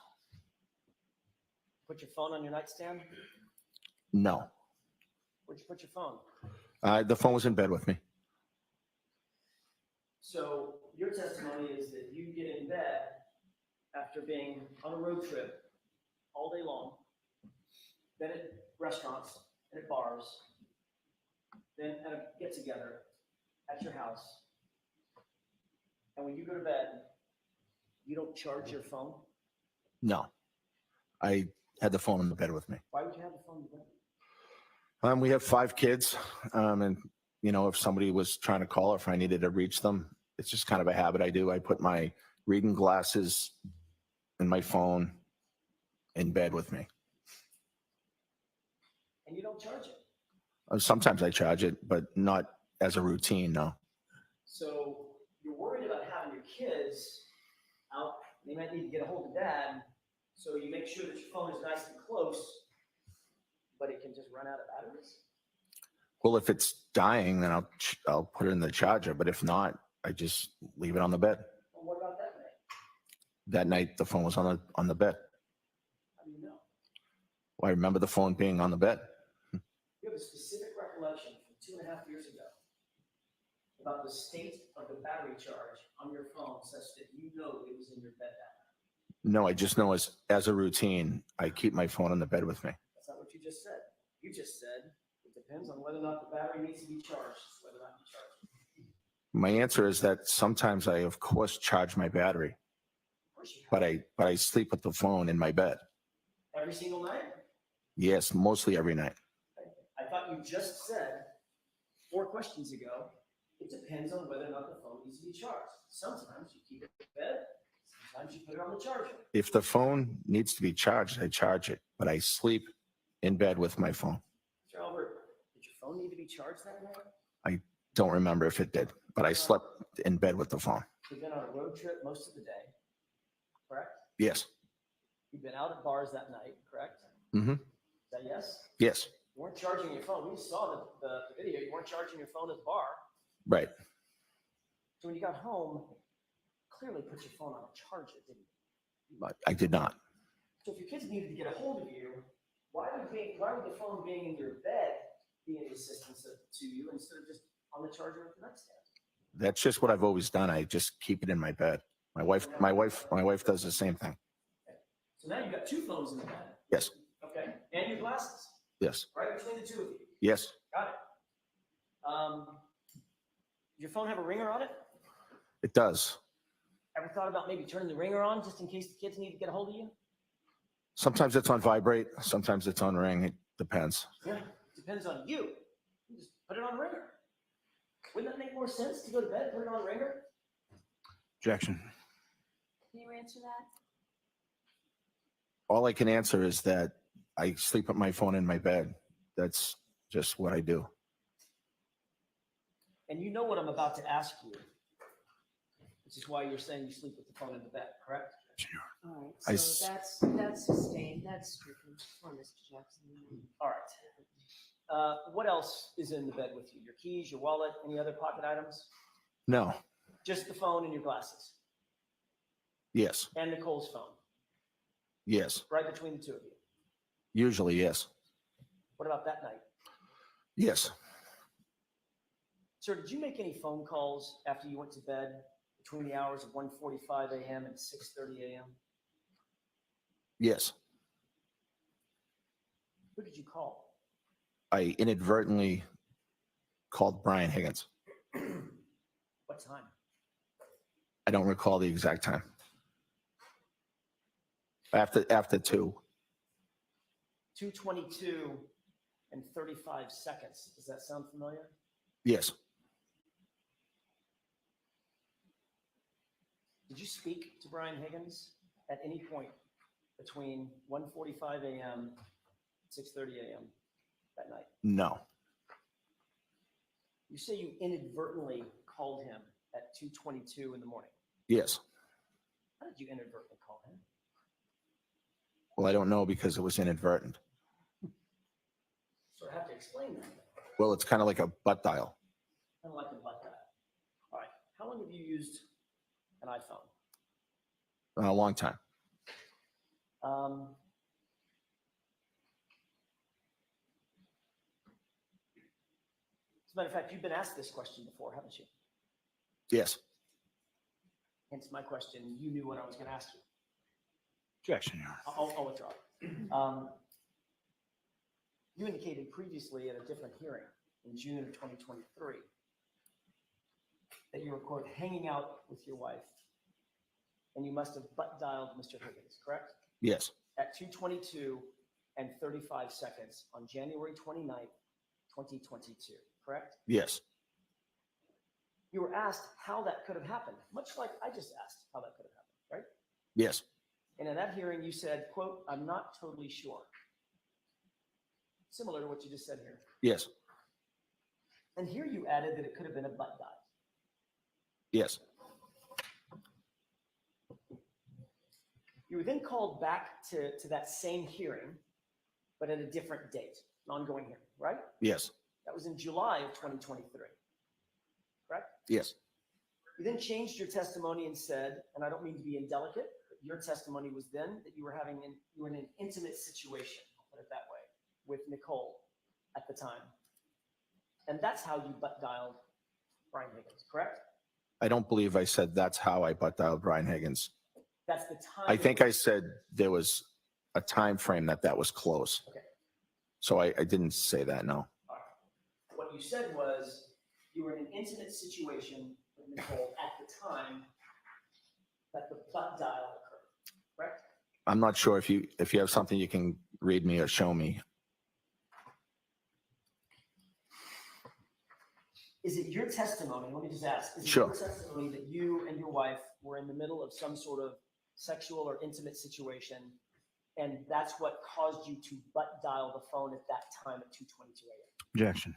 Put your phone on your nightstand? No. Where'd you put your phone? The phone was in bed with me. So your testimony is that you get in bed after being on a road trip all day long, then at restaurants and at bars, then at a get-together at your house. And when you go to bed, you don't charge your phone? No. I had the phone in the bed with me. Why would you have the phone in the bed? We have 5 kids, and if somebody was trying to call or if I needed to reach them, it's just kind of a habit I do. I put my reading glasses and my phone in bed with me. And you don't charge it? Sometimes I charge it, but not as a routine, no. So you're worried about having your kids out. They might need to get a hold of dad, so you make sure that your phone is nice and close, but it can just run out of batteries? Well, if it's dying, then I'll put it in the charger. But if not, I just leave it on the bed. Well, what about that night? That night, the phone was on the bed. How do you know? Well, I remember the phone being on the bed. You have a specific recollection from 2.5 years ago about the state of the battery charge on your phone such that you know it was in your bed that night. No, I just know as a routine, I keep my phone on the bed with me. That's not what you just said. You just said it depends on whether or not the battery needs to be charged, whether or not you charge it. My answer is that sometimes I, of course, charge my battery, Of course you have. but I sleep with the phone in my bed. Every single night? Yes, mostly every night. I thought you just said 4 questions ago, it depends on whether or not the phone needs to be charged. Sometimes you keep it in bed, sometimes you put it on the charger. If the phone needs to be charged, I charge it, but I sleep in bed with my phone. Mr. Albert, did your phone need to be charged that night? I don't remember if it did, but I slept in bed with the phone. You've been on a road trip most of the day, correct? Yes. You've been out at bars that night, correct? Mm-hmm. Is that yes? Yes. You weren't charging your phone. We saw the video. You weren't charging your phone at the bar. Right. So when you got home, clearly put your phone on a charger, didn't you? But I did not. So if your kids needed to get a hold of you, why would the phone being in your bed be any assistance to you instead of just on the charger at the nightstand? That's just what I've always done. I just keep it in my bed. My wife does the same thing. Okay. So now you've got 2 phones in the bed. Yes. Okay. And your glasses. Yes. Right between the 2 of you. Yes. Got it. Your phone have a ringer on it? It does. Ever thought about maybe turning the ringer on just in case the kids need to get a hold of you? Sometimes it's on vibrate. Sometimes it's on ring. It depends. Yeah, depends on you. You just put it on ringer. Wouldn't that make more sense to go to bed, put it on ringer? Objection. Can you answer that? All I can answer is that I sleep with my phone in my bed. That's just what I do. And you know what I'm about to ask you, which is why you're saying you sleep with the phone in the bed, correct? All right, I so s- that's sustained, that's stricken for Mr. Jackson. All right. What else is in the bed with you? Your keys, your wallet, any other pocket items? No. Just the phone and your glasses. Yes. And Nicole's phone, Yes. right between the 2 of you. Usually, yes. What about that night? Yes. Sir, did you make any phone calls after you went to bed between the hours of 1:45 a.m. and 6:30 a.m.? Yes. Who did you call? I inadvertently called Brian Higgins. What time? I don't recall the exact time. After 2. 2:22 and 35 seconds. Does that sound familiar? Yes. Did you speak to Brian Higgins at any point between 1:45 a.m. and 6:30 a.m. that night? No. You say you inadvertently called him at 2:22 in the morning. Yes. How did you inadvertently call him? Well, I don't know because it was inadvertent. So I have to explain that. Well, it's kind of like a butt dial. Kind of like a butt dial. All right. How long have you used an iPhone? A long time. As a matter of fact, you've been asked this question before, haven't you? Yes. Hence my question. You knew what I was going to ask you. Objection, Your Honor. I'll withdraw. You indicated previously at a different hearing in June of 2023 that you were, quote, hanging out with your wife, and you must have butt dialed Mr. Higgins, correct? Yes. At 2:22 and 35 seconds on January 29th, 2022, correct? Yes. You were asked how that could have happened, much like I just asked how that could have happened, right? Yes. And in that hearing, you said, quote, I'm not totally sure. Similar to what you just said here. Yes. And here you added that it could have been a butt dial. Yes. You were then called back to that same hearing, but at a different date, an ongoing hearing, right? Yes. That was in July of 2023, correct? Yes. You then changed your testimony and said, and I don't mean to be indelicate, but your testimony was then that you were in an intimate situation, I'll put it that way, with Nicole at the time. And that's how you butt dialed Brian Higgins, correct? I don't believe I said that's how I butt dialed Brian Higgins. That's the time. I think I said there was a time frame that was close. Okay. So I didn't say that, no. All right. What you said was you were in an intimate situation with Nicole at the time that the butt dial occurred, correct? I'm not sure if you have something you can read me or show me. Is it your testimony? Let me just ask. Is it Sure. your testimony that you and your wife were in the middle of some sort of sexual or intimate situation, and that's what caused you to butt dial the phone at that time at 2:22 a.m.? Objection.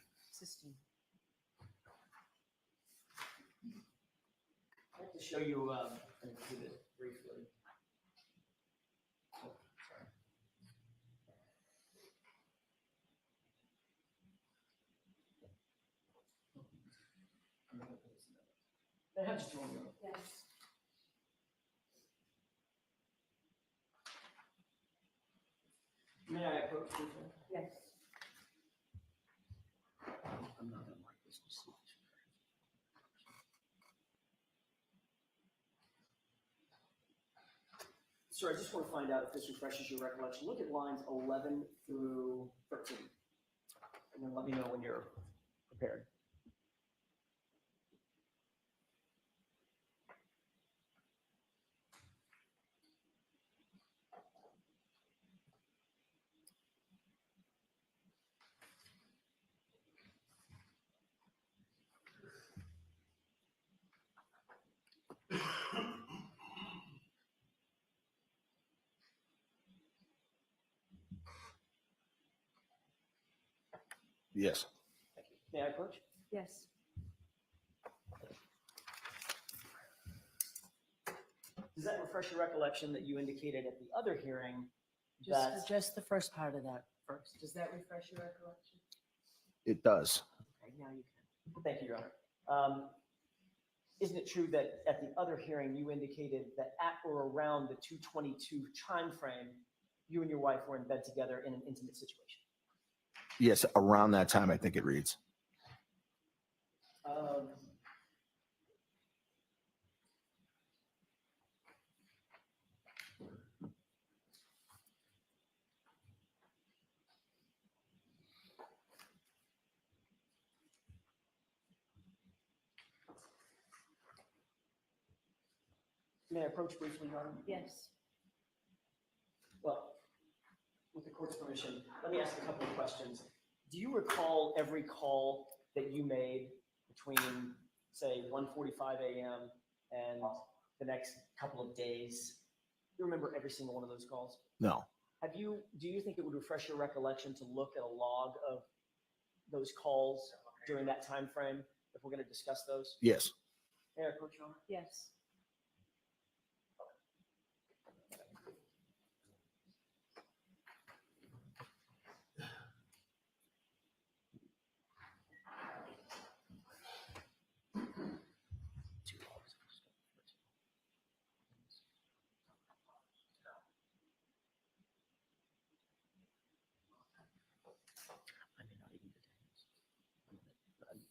I'd like to show you an exhibit briefly. Oh, sorry. They have just one more. Yes. May I approach you? Yes. I'm not gonna mark this. Sir, I just want to find out if this refreshes your recollection. Look at lines 11 through 13, and then let me know when you're prepared. Yes. Thank you. May I approach? Yes. Does that refresh your recollection that you indicated at the other hearing that Just the first part of that first. Does that refresh your recollection? It does. Okay, now you can. Thank you, Your Honor. Isn't it true that at the other hearing, you indicated that at or around the 2:22 time frame, you and your wife were in bed together in an intimate situation? Yes, around that time, I think it reads. May I approach briefly, Your Honor? Yes. Well, with the court's permission, let me ask a couple of questions. Do you recall every call that you made between, say, 1:45 a.m. and the next couple of days? Do you remember every single one of those calls? No. Do you think it would refresh your recollection to look at a log of those calls during that time frame if we're going to discuss those? Yes. May I approach, Your Honor? Yes.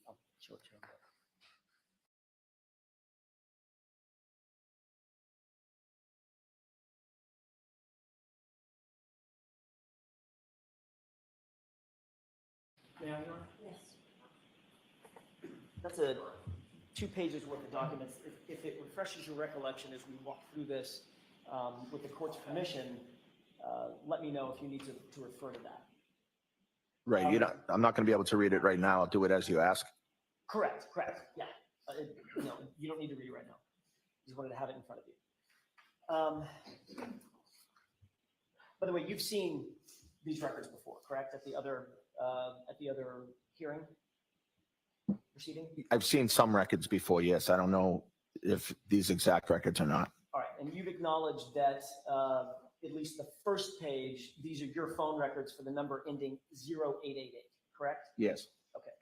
I'll show it to him. May I, Your Honor? Yes. That's 2 pages worth of documents. If it refreshes your recollection as we walk through this, with the court's permission, let me know if you need to refer to that. Right. I'm not going to be able to read it right now. I'll do it as you ask. Correct. Yeah. No, you don't need to read it right now. Just wanted to have it in front of you. By the way, you've seen these records before, correct? At the other hearing proceeding? I've seen some records before, yes. I don't know if these exact records or not. All right, and you've acknowledged that at least the first page, these are your phone records for the number ending 0888, correct? Yes. Okay.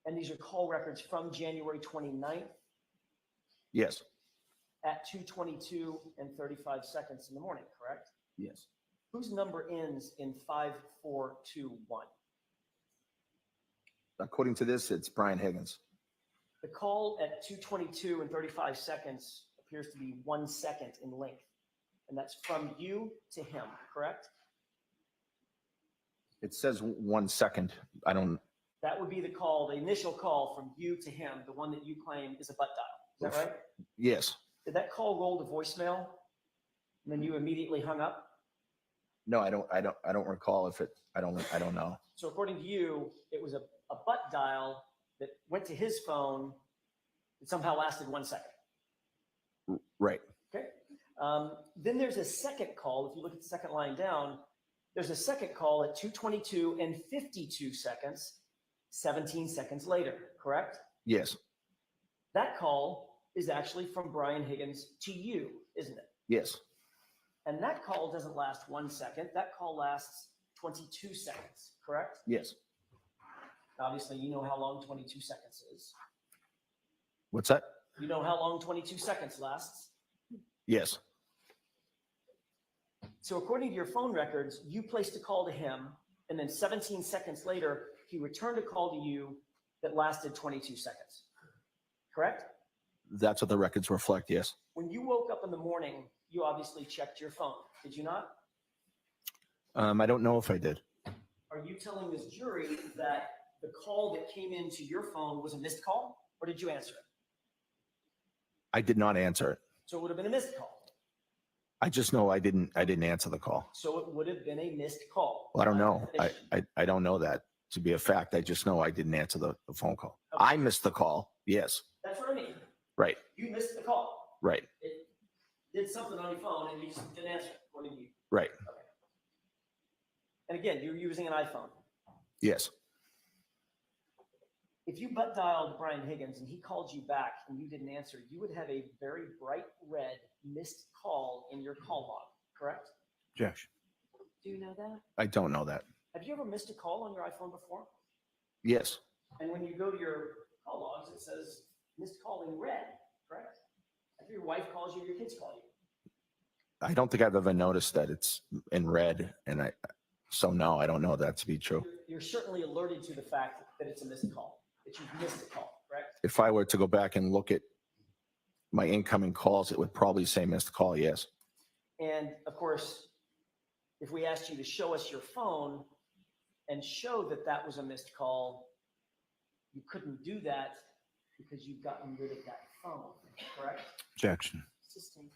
And these are call records from January 29th Yes. at 2:22 and 35 seconds in the morning, correct? Yes. Whose number ends in 5421? According to this, it's Brian Higgins. The call at 2:22 and 35 seconds appears to be 1 second in length, and that's from you to him, correct? It says 1 second. I don't. That would be the call, the initial call from you to him, the one that you claim is a butt dial. Is that right? Yes. Did that call roll to voicemail, and then you immediately hung up? No, I don't recall if it. I don't know. So according to you, it was a butt dial that went to his phone that somehow lasted 1 second. Right. Okay. Then there's a second call. If you look at the second line down, there's a second call at 2:22 and 52 seconds, 17 seconds later, correct? Yes. That call is actually from Brian Higgins to you, isn't it? Yes. And that call doesn't last 1 second. That call lasts 22 seconds, correct? Yes. Obviously, you know how long 22 seconds is. What's that? You know how long 22 seconds lasts. Yes. So according to your phone records, you placed a call to him, and then 17 seconds later, he returned a call to you that lasted 22 seconds, correct? That's what the records reflect. Yes. When you woke up in the morning, you obviously checked your phone, did you not? I don't know if I did. Are you telling this jury that the call that came into your phone was a missed call, or did you answer it? I did not answer it. So it would have been a missed call. I just know I didn't answer the call. So it would have been a missed call. Well, I don't know. I don't know that to be a fact. I just know I didn't answer the phone call. Okay. I missed the call. Yes. That's what I mean. Right. You missed the call. Right. It did something on your phone and you just didn't answer it, according to you. Right. Okay. And again, you're using an iPhone. Yes. If you butt dialed Brian Higgins and he called you back and you didn't answer, you would have a very bright red missed call in your call log, correct? Josh. Do you know that? I don't know that. Have you ever missed a call on your iPhone before? Yes. And when you go to your call logs, it says missed call in red, correct? After your wife calls you, your kids call you. I don't think I've ever noticed that it's in red, and so no, I don't know that to be true. You're certainly alerted to the fact that it's a missed call, that you've missed a call, correct? If I were to go back and look at my incoming calls, it would probably say missed call. Yes. And of course, if we asked you to show us your phone and show that that was a missed call, you couldn't do that because you've gotten rid of that phone, correct? Objection. Sustained.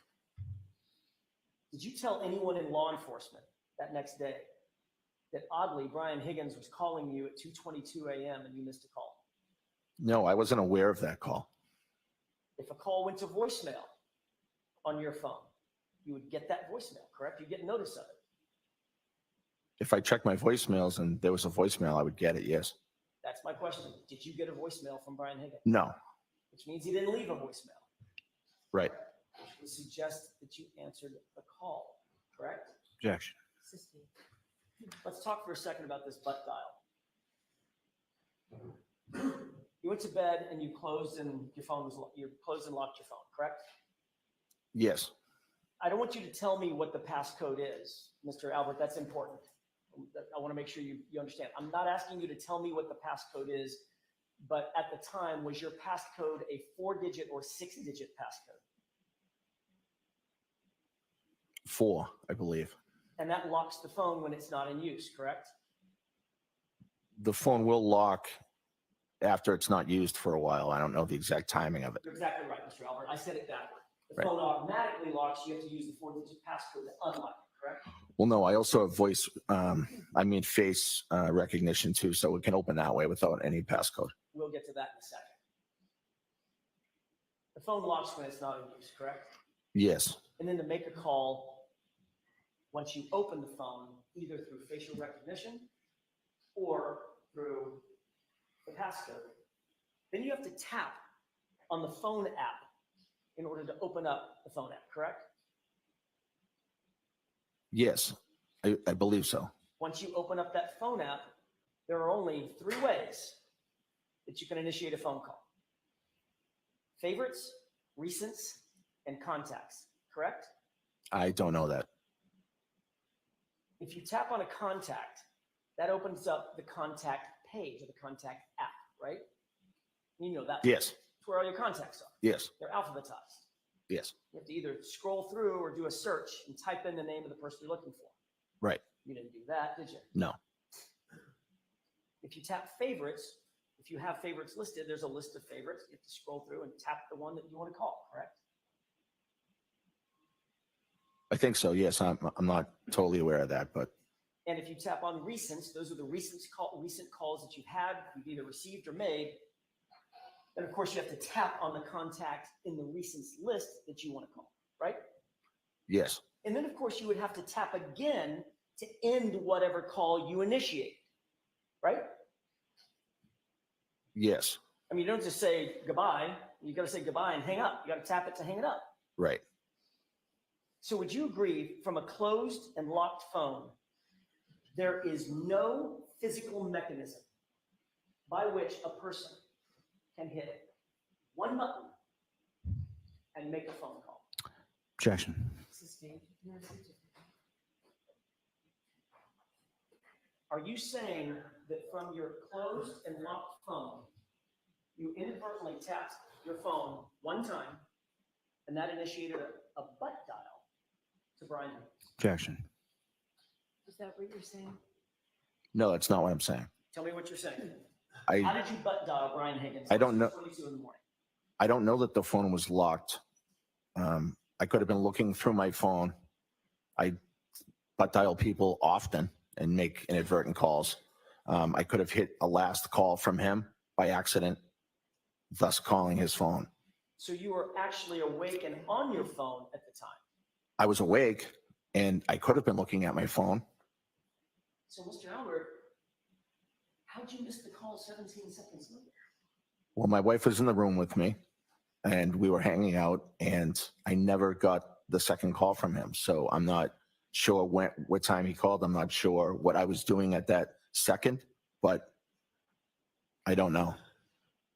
Did you tell anyone in law enforcement that next day that oddly Brian Higgins was calling you at 2:22 a.m. and you missed a call? No, I wasn't aware of that call. If a call went to voicemail on your phone, you would get that voicemail, correct? You get notice of it. If I checked my voicemails and there was a voicemail, I would get it, yes. That's my question. Did you get a voicemail from Brian Higgins? No. Which means he didn't leave a voicemail. Right. Which would suggest that you answered the call, correct? Objection. Sustained. Let's talk for a second about this butt dial. You went to bed and you closed and your phone was you closed and locked your phone, correct? Yes. I don't want you to tell me what the passcode is, Mr. Albert. That's important. I want to make sure you understand. I'm not asking you to tell me what the passcode is, but at the time, was your passcode a 4-digit or 6-digit passcode? 4, I believe. And that locks the phone when it's not in use, correct? The phone will lock after it's not used for a while. I don't know the exact timing of it. You're exactly right, Mr. Albert. I said it backward. The Right. phone automatically locks. You have to use the 4-digit passcode to unlock it, correct? Well, no, I also have face recognition too, so it can open that way without any passcode. We'll get to that in a second. The phone locks when it's not in use, correct? Yes. And then to make a call, once you open the phone, either through facial recognition or through the passcode, then you have to tap on the phone app in order to open up the phone app, correct? Yes, I believe so. Once you open up that phone app, there are only 3 ways that you can initiate a phone call. Favorites, recents, and contacts, correct? I don't know that. If you tap on a contact, that opens up the contact page or the contact app, right? You know that. Yes. It's where all your contacts are. Yes. They're alphabetized. Yes. You have to either scroll through or do a search and type in the name of the person you're looking for. Right. You didn't do that, did you? No. If you tap favorites, if you have favorites listed, there's a list of favorites. You have to scroll through and tap the one that you want to call, correct? I think so. Yes. I'm not totally aware of that, but And if you tap on recents, those are the recent calls that you've had, you've either received or made. And of course, you have to tap on the contact in the recents list that you want to call, right? yes. And then, of course, you would have to tap again to end whatever call you initiate, right? Yes. I mean, you don't just say goodbye. You got to say goodbye and hang up. You got to tap it to hang it up. Right. So would you agree, from a closed and locked phone, there is no physical mechanism by which a person can hit one button and make a phone call? Objection. Sustained. Are you saying that from your closed and locked phone, you inadvertently tapped your phone one time and that initiated a butt dial to Brian? Objection. Is that what you're saying? No, that's not what I'm saying. Tell me what you're saying. How I did you butt dial Brian Higgins? I don't know. 22 in the morning. I don't know that the phone was locked. I could have been looking through my phone. I butt dial people often and make inadvertent calls. I could have hit a last call from him by accident, thus calling his phone. So you were actually awake and on your phone at the time. I was awake and I could have been looking at my phone. So, Mr. Albert, how'd you miss the call 17 seconds later? Well, my wife was in the room with me and we were hanging out and I never got the second call from him. So I'm not sure what time he called. I'm not sure what I was doing at that second, but I don't know.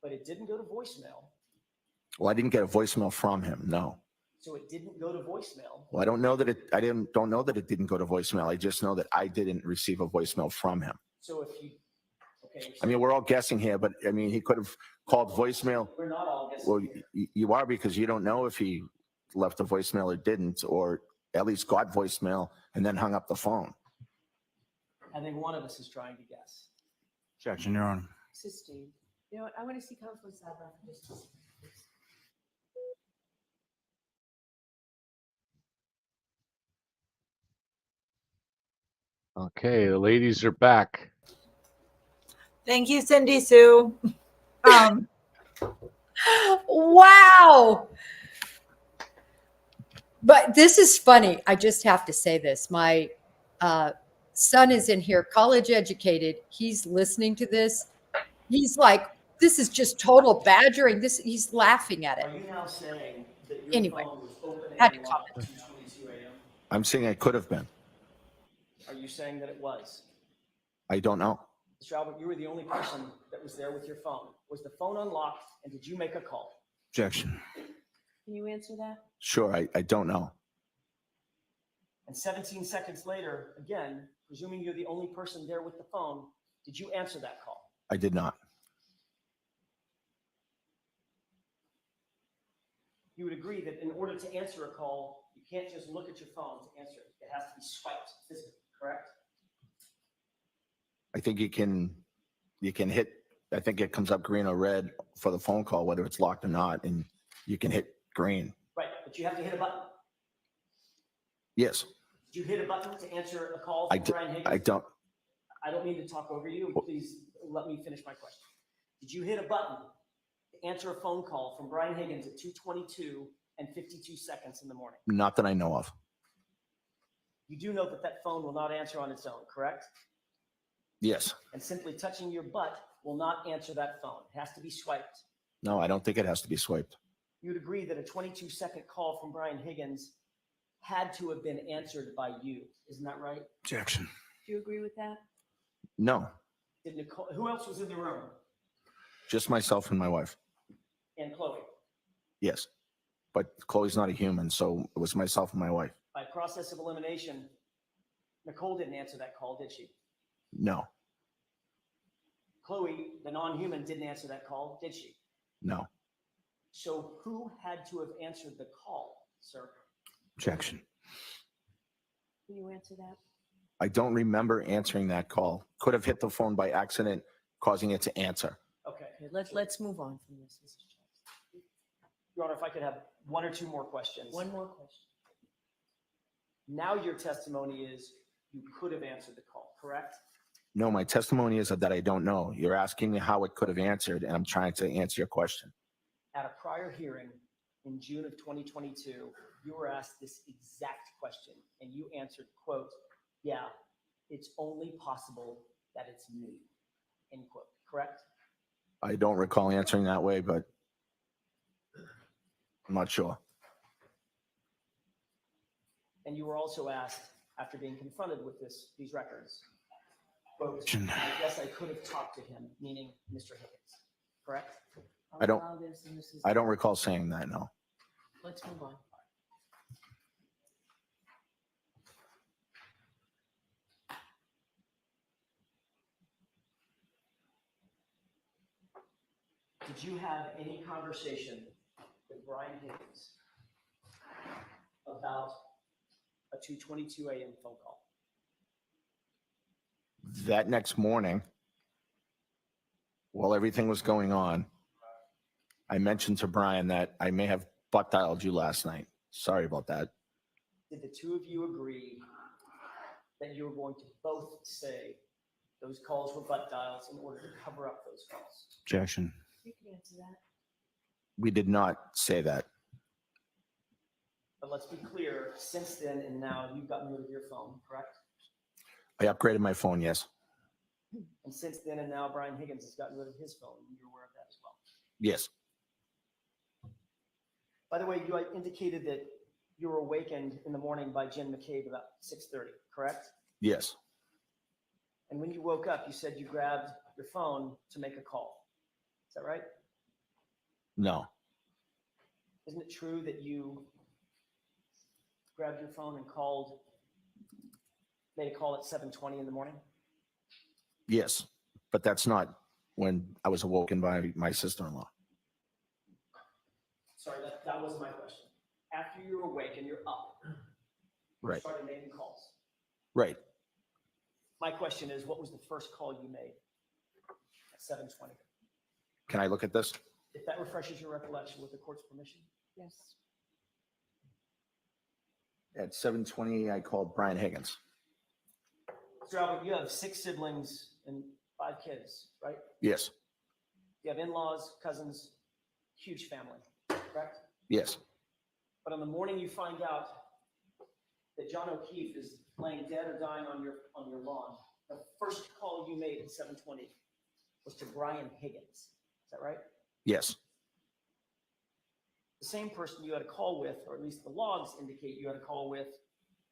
But it didn't go to voicemail. Well, I didn't get a voicemail from him. No. So it didn't go to voicemail. Well, I don't know that don't know that it didn't go to voicemail. I just know that I didn't receive a voicemail from him. So if you, okay. I mean, we're all guessing here, but I mean, he could have called voicemail. We're not all guessing. Well, here. you are, because you don't know if he left a voicemail or didn't, or at least got voicemail and then hung up the phone. I think one of us is trying to guess. Objection, Your Honor. Sustained. You know what? I want to see Councilman Sidebar for just a second, please. Okay, the ladies are back. Thank you, Cindy Sue. Wow. But this is funny. I just have to say this. My son is in here, college educated. He's listening to this. He's like, this is just total badgering. He's laughing at it. Are you now saying that your Anyway, phone was open had to and locked comment. at 2:22 a.m.? I'm saying it could have been. Are you saying that it was? I don't know. Mr. Albert, you were the only person that was there with your phone. Was the phone unlocked and did you make a call? Objection. Can you answer that? Sure, I don't know. And 17 seconds later, again, presuming you're the only person there with the phone, did you answer that call? I did not. You would agree that in order to answer a call, you can't just look at your phone to answer it. It has to be swiped physically, correct? I think you can hit, I think it comes up green or red for the phone call, whether it's locked or not, and you can hit green. Right, but you have to hit a button. Yes. Did you hit a button to answer a call from Brian Higgins? I don't mean to talk over you. Please let me finish my question. Did you hit a button to answer a phone call from Brian Higgins at 2:22 and 52 seconds in the morning? Not that I know of. You do know that that phone will not answer on its own, correct? Yes. And simply touching your butt will not answer that phone. It has to be swiped. No, I don't think it has to be swiped. You'd agree that a 22-second call from Brian Higgins had to have been answered by you. Isn't that right? Objection. Do you agree with that? No, Did Nicole, who else was in the room? just myself and my wife. And Chloe. Yes. But Chloe's not a human, so it was myself and my wife. By process of elimination, Nicole didn't answer that call, did she? No, Chloe, the non-human, didn't answer that call, did she? no. So who had to have answered the call, sir? Objection. Can you answer that? I don't remember answering that call. Could have hit the phone by accident, causing it to answer. Okay. Let's move on from this. Mr. Chancellor. Your Honor, if I could have one or two more questions. One more question. Now your testimony is you could have answered the call, correct? No, my testimony is that I don't know. You're asking me how it could have answered, and I'm trying to answer your question. At a prior hearing in June of 2022, you were asked this exact question, and you answered, quote, yeah, it's only possible that it's me, end quote, correct? I don't recall answering that way, but I'm not sure. And you were also asked, after being confronted with these records, quote, I guess I could have talked to him, meaning Mr. Higgins, correct? I don't recall saying that, no. Let's move on. Did you have any conversation with Brian Higgins about a 2:22 a.m. phone call? That next morning, while everything was going on, I mentioned to Brian that I may have butt dialed you last night. Sorry about that. Did the two of you agree that you were going to both say those calls were butt dials in order to cover up those calls? Objection. You can answer that. We did not say that. But let's be clear, since then and now, you've gotten rid of your phone, correct? I upgraded my phone, yes. And since then and now, Brian Higgins has gotten rid of his phone. You're aware of that as well. Yes. By the way, you indicated that you were awakened in the morning by Jen McCabe about 6:30, correct? Yes. And when you woke up, you said you grabbed your phone to make a call. Is that right? No. Isn't it true that you grabbed your phone and made a call at 7:20 in the morning? Yes. But that's not when I was awoken by my sister-in-law. Sorry, that wasn't my question. After you're awake and you're up, you Right. started making calls. Right. My question is, what was the first call you made at 7:20? Can I look at this? If that refreshes your recollection with the court's permission. Yes. At 7:20, I called Brian Higgins. Mr. Albert, you have 6 siblings and 5 kids, right? Yes. You have in-laws, cousins, huge family, correct? Yes. But on the morning you find out that John O'Keefe is laying dead or dying on your lawn, the first call you made at 7:20 was to Brian Higgins. Is that right? Yes. The same person you had a call with, or at least the logs indicate you had a call with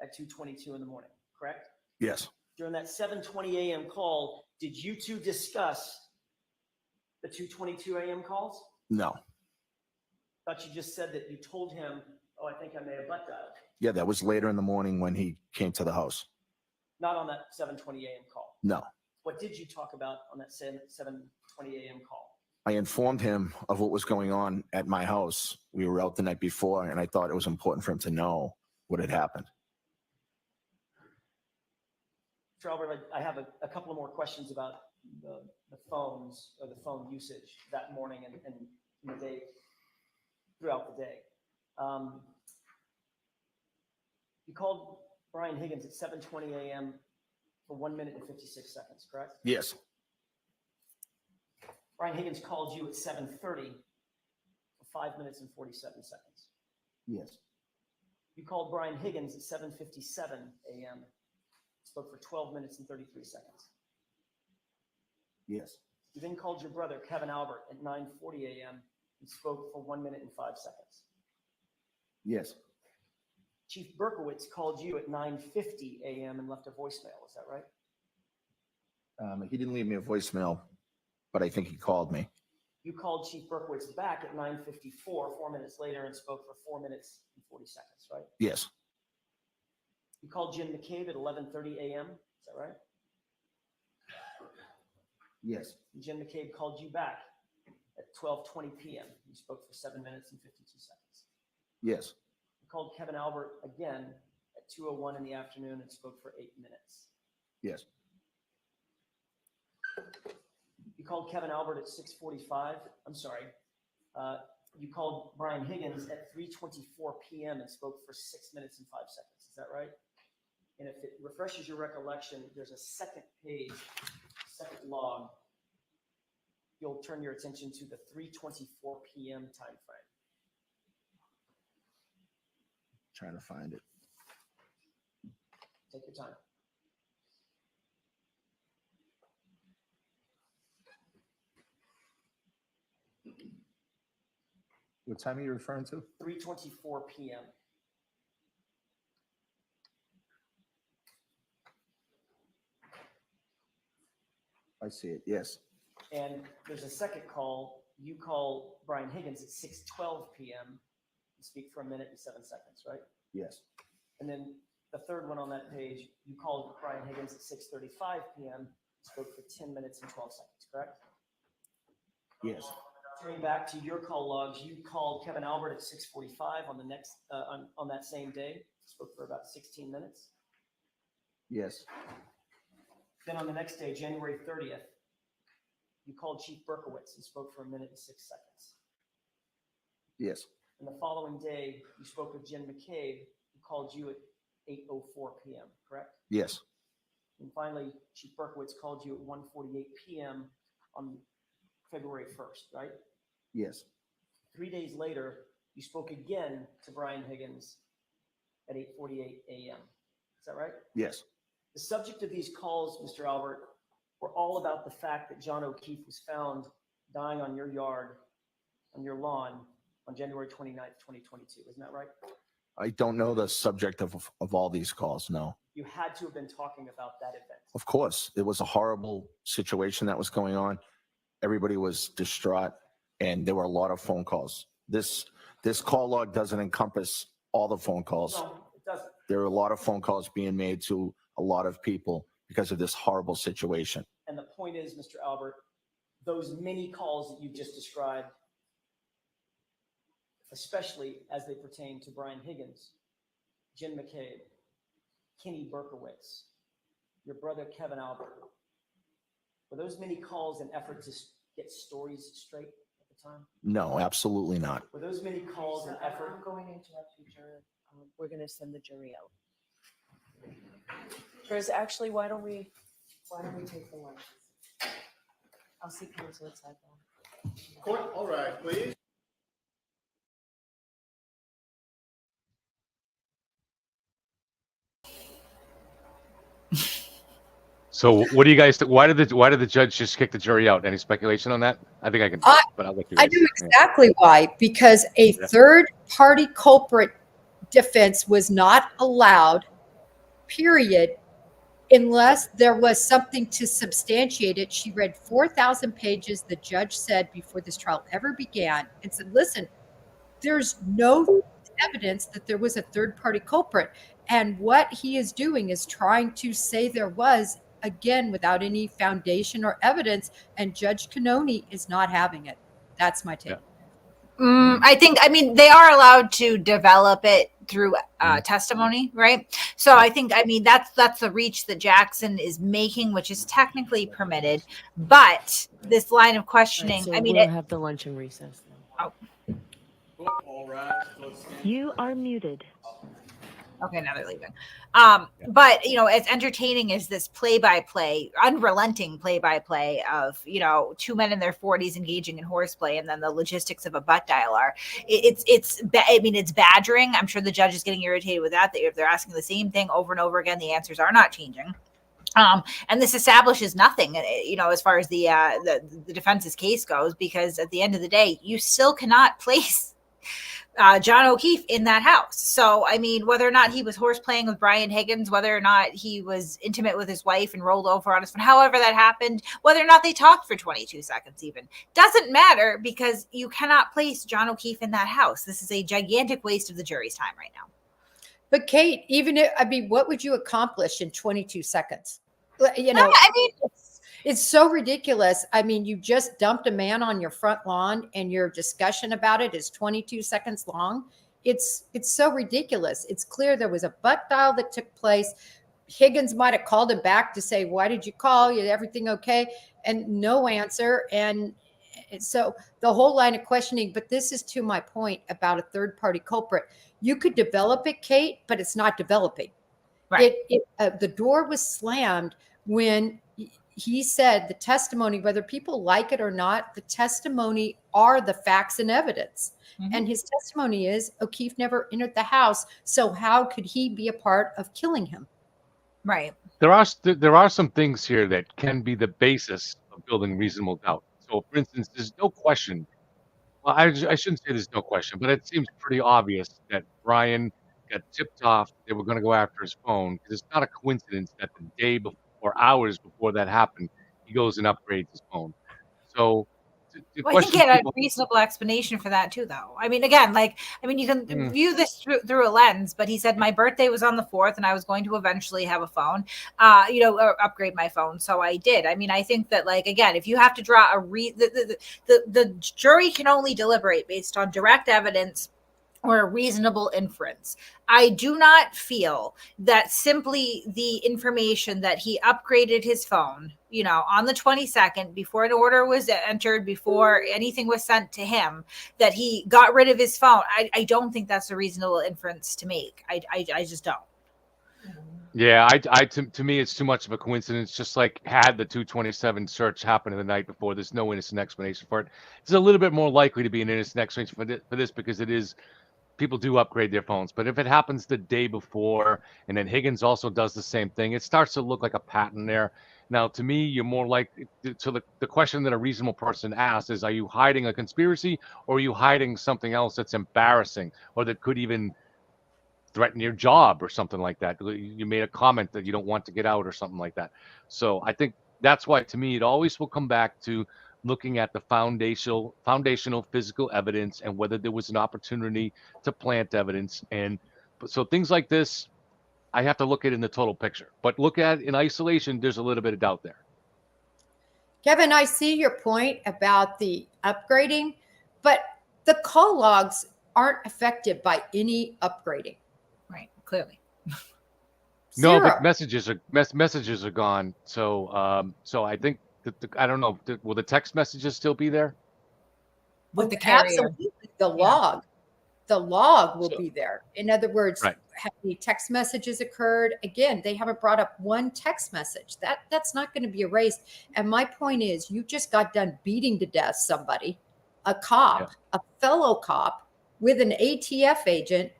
at 2:22 in the morning, correct? Yes. During that 7:20 a.m. call, did you two discuss the 2:22 a.m. calls? No. Thought you just said that you told him, oh, I think I may have butt dialed. Yeah, that was later in the morning when he came to the house. Not on that 7:20 a.m. call. No. What did you talk about on that 7:20 a.m. call? I informed him of what was going on at my house. We were out the night before, and I thought it was important for him to know what had happened. Mr. Albert, I have a couple of more questions about the phones or the phone usage that morning and the day, throughout the day. You called Brian Higgins at 7:20 a.m. for 1 minute and 56 seconds, correct? Yes. Brian Higgins called you at 7:30 for 5 minutes and 47 seconds. Yes. You called Brian Higgins at 7:57 a.m. Spoke for 12 minutes and 33 seconds. Yes. You then called your brother, Kevin Albert, at 9:40 a.m. and spoke for 1 minute and 5 seconds. Yes. Chief Berkowitz called you at 9:50 a.m. and left a voicemail. Is that right? He didn't leave me a voicemail, but I think he called me. You called Chief Berkowitz back at 9:54, 4 minutes later, and spoke for 4 minutes and 40 seconds, right? Yes. You called Jim McCabe at 11:30 a.m. Is that right? Yes. And Jim McCabe called you back at 12:20 p.m. You spoke for 7 minutes and 52 seconds. Yes. You called Kevin Albert again at 2:01 in the afternoon and spoke for 8 minutes. Yes. You called Kevin Albert at 6:45. I'm sorry. You called Brian Higgins at 3:24 p.m. and spoke for 6 minutes and 5 seconds. Is that right? And if it refreshes your recollection, there's a second page, second log. You'll turn your attention to the 3:24 p.m. time frame. Trying to find it. Take your time. What time are you referring to? 3:24 p.m. I see it. Yes. And there's a second call. You call Brian Higgins at 6:12 p.m. and speak for 1 minute and 7 seconds, right? Yes. And then the third one on that page, you called Brian Higgins at 6:35 p.m. spoke for 10 minutes and 12 seconds, correct? Yes. Turning back to your call logs, you called Kevin Albert at 6:45 on the next on that same day. Spoke for about 16 minutes. Yes. Then on the next day, January 30th, you called Chief Berkowitz and spoke for 1 minute and 6 seconds. Yes. And the following day, you spoke with Jim McCabe, who called you at 8:04 p.m., correct? Yes. And finally, Chief Berkowitz called you at 1:48 p.m. on February 1st, right? Yes. 3 days later, you spoke again to Brian Higgins at 8:48 a.m. Is that right? Yes. The subject of these calls, Mr. Albert, were all about the fact that John O'Keefe was found dying on your yard, on your lawn, on January 29th, 2022. Isn't that right? I don't know the subject of all these calls. No. You had to have been talking about that event. Of course. It was a horrible situation that was going on. Everybody was distraught, and there were a lot of phone calls. This call log doesn't encompass all the phone calls. No, it doesn't. There are a lot of phone calls being made to a lot of people because of this horrible situation. And the point is, Mr. Albert, those many calls that you just described, especially as they pertain to Brian Higgins, Jim McCabe, Kenny Berkowitz, your brother Kevin Albert, were those many calls an effort to get stories straight at the time? No, absolutely not. Were those many calls and effort? I'm going to interrupt you, Jared. We're going to send the jury out. Chris, actually, why don't we take the lunch? I'll see counsel at Sidebar. Court, all right, please. So what do you guys think? Why did the judge just kick the jury out? Any speculation on that? I think I can, but I'll let you I guys. knew exactly why, because a third party culprit defense was not allowed, period, unless there was something to substantiate it. She read 4,000 pages, the judge said, before this trial ever began, and said, listen, there's no evidence that there was a third party culprit. And what he is doing is trying to say there was, again, without any foundation or evidence. And Judge Cannoni is not having it. That's my take. I mean, they are allowed to develop it through testimony, right? So I mean, that's the reach that Jackson is making, which is technically permitted. But this line of questioning, So I mean, we'll have the lunch and recess. Oh. You are muted. Okay, now they're leaving. But as entertaining as this play-by-play, unrelenting play-by-play of two men in their 40s engaging in horseplay, and then the logistics of a butt dial are, it's badgering. I'm sure the judge is getting irritated with that. If they're asking the same thing over and over again, the answers are not changing. And this establishes nothing, as far as the defense's case goes, because at the end of the day, you still cannot place John O'Keefe in that house. So, I mean, whether or not he was horse playing with Brian Higgins, whether or not he was intimate with his wife and rolled over on his phone, however that happened, whether or not they talked for 22 seconds even, doesn't matter, because you cannot place John O'Keefe in that house. This is a gigantic waste of the jury's time right now. But Kate, what would you accomplish in 22 seconds? It's so ridiculous. I mean, you just dumped a man on your front lawn and your discussion about it is 22 seconds long. It's so ridiculous. It's clear there was a butt dial that took place. Higgins might have called him back to say, why did you call? Is everything okay? And no answer. And so the whole line of questioning, but this is to my point about a third party culprit. You could develop it, Kate, but it's not developing. Right. The door was slammed when he said the testimony, whether people like it or not, the testimony are the facts and evidence. Mm-hmm. And his testimony is O'Keefe never entered the house. So how could he be a part of killing him? Right. There are some things here that can be the basis of building reasonable doubt. So, for instance, there's no question. Well, I shouldn't say there's no question, but it seems pretty obvious that Brian got tipped off they were going to go after his phone, because it's not a coincidence that the day before or hours before that happened, he goes and upgrades his phone. So I think he had a reasonable explanation for that too, though. I mean, again, you can view this through a lens, but he said my birthday was on the 4th and I was going to eventually have a phone, or upgrade my phone. So I did. I mean, I think that, again, if you have to draw the jury can only deliberate based on direct evidence or a reasonable inference. I do not feel that simply the information that he upgraded his phone, on the 22nd, before an order was entered, before anything was sent to him, that he got rid of his phone. I don't think that's a reasonable inference to make. I just don't. Yeah, to me, it's too much of a coincidence. Just like had the 227 search happen the night before, there's no innocent explanation for it. It's a little bit more likely to be an innocent explanation for this because it is. People do upgrade their phones, but if it happens the day before and then Higgins also does the same thing, it starts to look like a pattern there. Now, to me, you're more like, so the question that a reasonable person asks is, are you hiding a conspiracy or are you hiding something else that's embarrassing or that could even threaten your job or something like that? You made a comment that you don't want to get out or something like that. So I think that's why, to me, it always will come back to looking at the foundational physical evidence and whether there was an opportunity to plant evidence. And so things like this, I have to look at it in the total picture. But look at it in isolation, there's a little bit of doubt there. Kevin, I see your point about the upgrading, but the call logs aren't affected by any upgrading. Right, clearly. No, but messages are gone. So I think I don't know. Will the text messages still be there? With the carrier. Absolutely. The log will So- be there. In other words, Right. have the text messages occurred? Again, they haven't brought up one text message. That's not going to be erased. And my point is, you just got done beating to death somebody, a cop, a fellow cop with an ATF agent,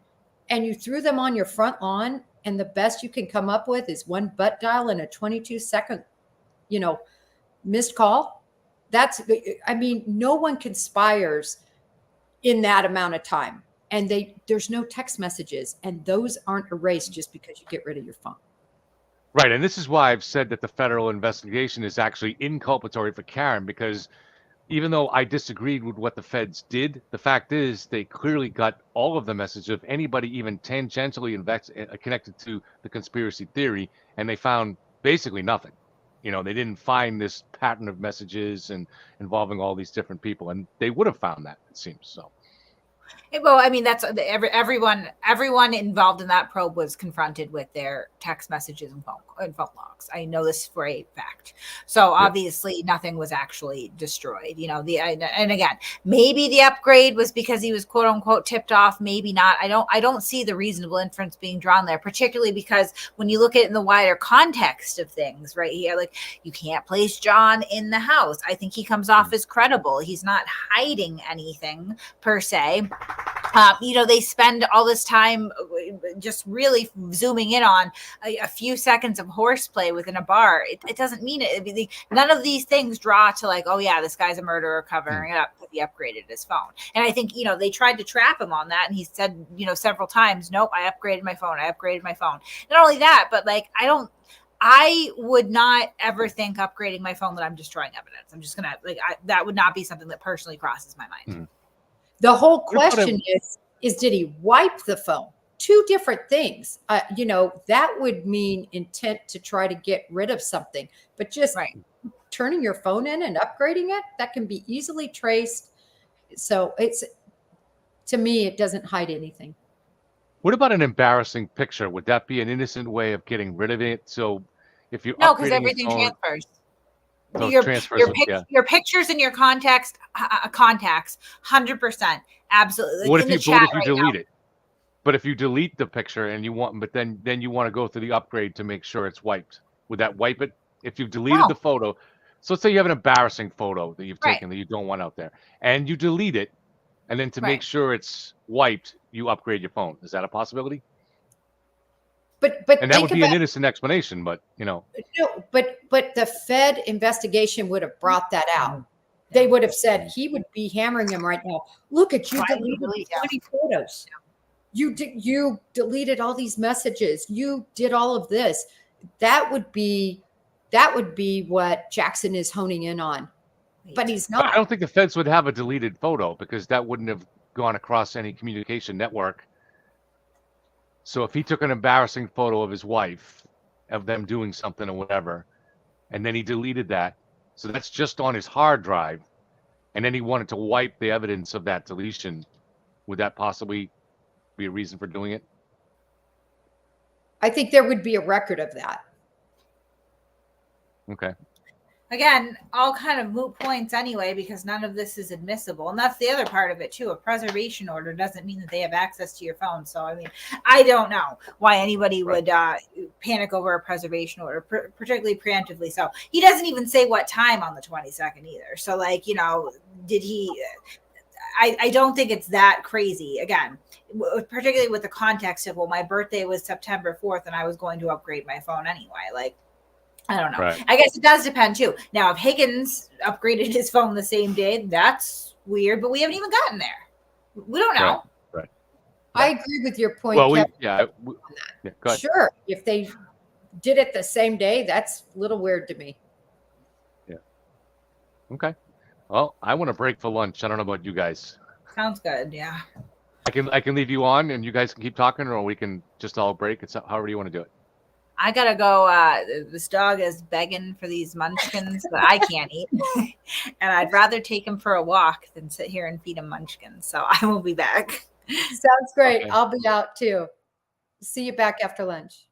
and you threw them on your front lawn, and the best you can come up with is one butt dial and a 22-second, missed call. No one conspires in that amount of time. And there's no text messages, and those aren't erased just because you get rid of your phone. Right. And this is why I've said that the federal investigation is actually inculpatory for Karen, because even though I disagreed with what the feds did, the fact is they clearly got all of the message of anybody even tangentially connected to the conspiracy theory, and they found basically nothing. They didn't find this pattern of messages and involving all these different people, and they would have found that, it seems. So Well, I mean, that's everyone involved in that probe was confronted with their text messages and phone logs. I know this for a fact. So obviously nothing was actually destroyed. And again, maybe the upgrade was because he was quote unquote tipped off. Maybe not. I don't see the reasonable inference being drawn there, particularly because when you look at it in the wider context of things, right here, like you can't place John in the house. I think he comes off as credible. He's not hiding anything per se. They spend all this time just really zooming in on a few seconds of horseplay within a bar. It doesn't mean it. None of these things draw to like, oh yeah, this guy's a murderer covering it up because he upgraded his phone. And I think, they tried to trap him on that. And he said, several times, nope, I upgraded my phone. Not only that, but like, I would not ever think upgrading my phone that I'm destroying evidence. I'm just going to that would not be something that personally crosses my mind. Mm-hmm. The whole question is did he wipe the phone? Two different things. That would mean intent to try to get rid of something, but just turning your phone in and upgrading it, that can be easily traced. So to me, it doesn't hide anything. what about an embarrassing picture? Would that be an innocent way of getting rid of it? So if you No, because everything transfers. So your pictures and your contacts, 100%, absolutely. What if you delete it? But if you delete the picture and you want, but then you want to go through the upgrade to make sure it's wiped, would that wipe it? If you've deleted the photo, so let's say you have an embarrassing photo that you've taken that you don't want out there, and you delete it, and then to make sure it's wiped, you upgrade your phone. Is that a possibility? But and that would be an innocent explanation, but No, but the Fed investigation would have brought that out. They would have said he would be hammering him right now. Look at you deleted 20 photos. You deleted all these messages. You did all of this. That would be what Jackson is honing in on. But he's not. But I don't think the feds would have a deleted photo because that wouldn't have gone across any communication network. So if he took an embarrassing photo of his wife, of them doing something or whatever, and then he deleted that, so that's just on his hard drive, and then he wanted to wipe the evidence of that deletion, would that possibly be a reason for doing it? I think there would be a record of that. Okay. Again, all kind of moot points anyway, because none of this is admissible. And that's the other part of it too. A preservation order doesn't mean that they have access to your phone. So, I mean, I don't know why anybody would panic over a preservation order, particularly preemptively. So he doesn't even say what time on the 22nd either. So like, did he, I don't think it's that crazy. Again, particularly with the context of, well, my birthday was September 4th and I was going to upgrade my phone anyway. Like, I don't know. Right. I guess it does depend too. Now, if Higgins upgraded his phone the same day, that's weird, but we haven't even gotten there. We don't know. Right. I agree with your point. Well, Kevin, go ahead. Sure. If they did it the same day, that's a little weird to me. Yeah. Okay. Well, I want to break for lunch. I don't know about you guys. Sounds good. Yeah. I can leave you on and you guys can keep talking, or we can just all break. It's however you want to do it. I gotta go. This dog is begging for these munchkins that I can't eat. And I'd rather take him for a walk than sit here and feed him munchkins. So I will be back. Sounds great. Okay. I'll be out too. See you back after lunch.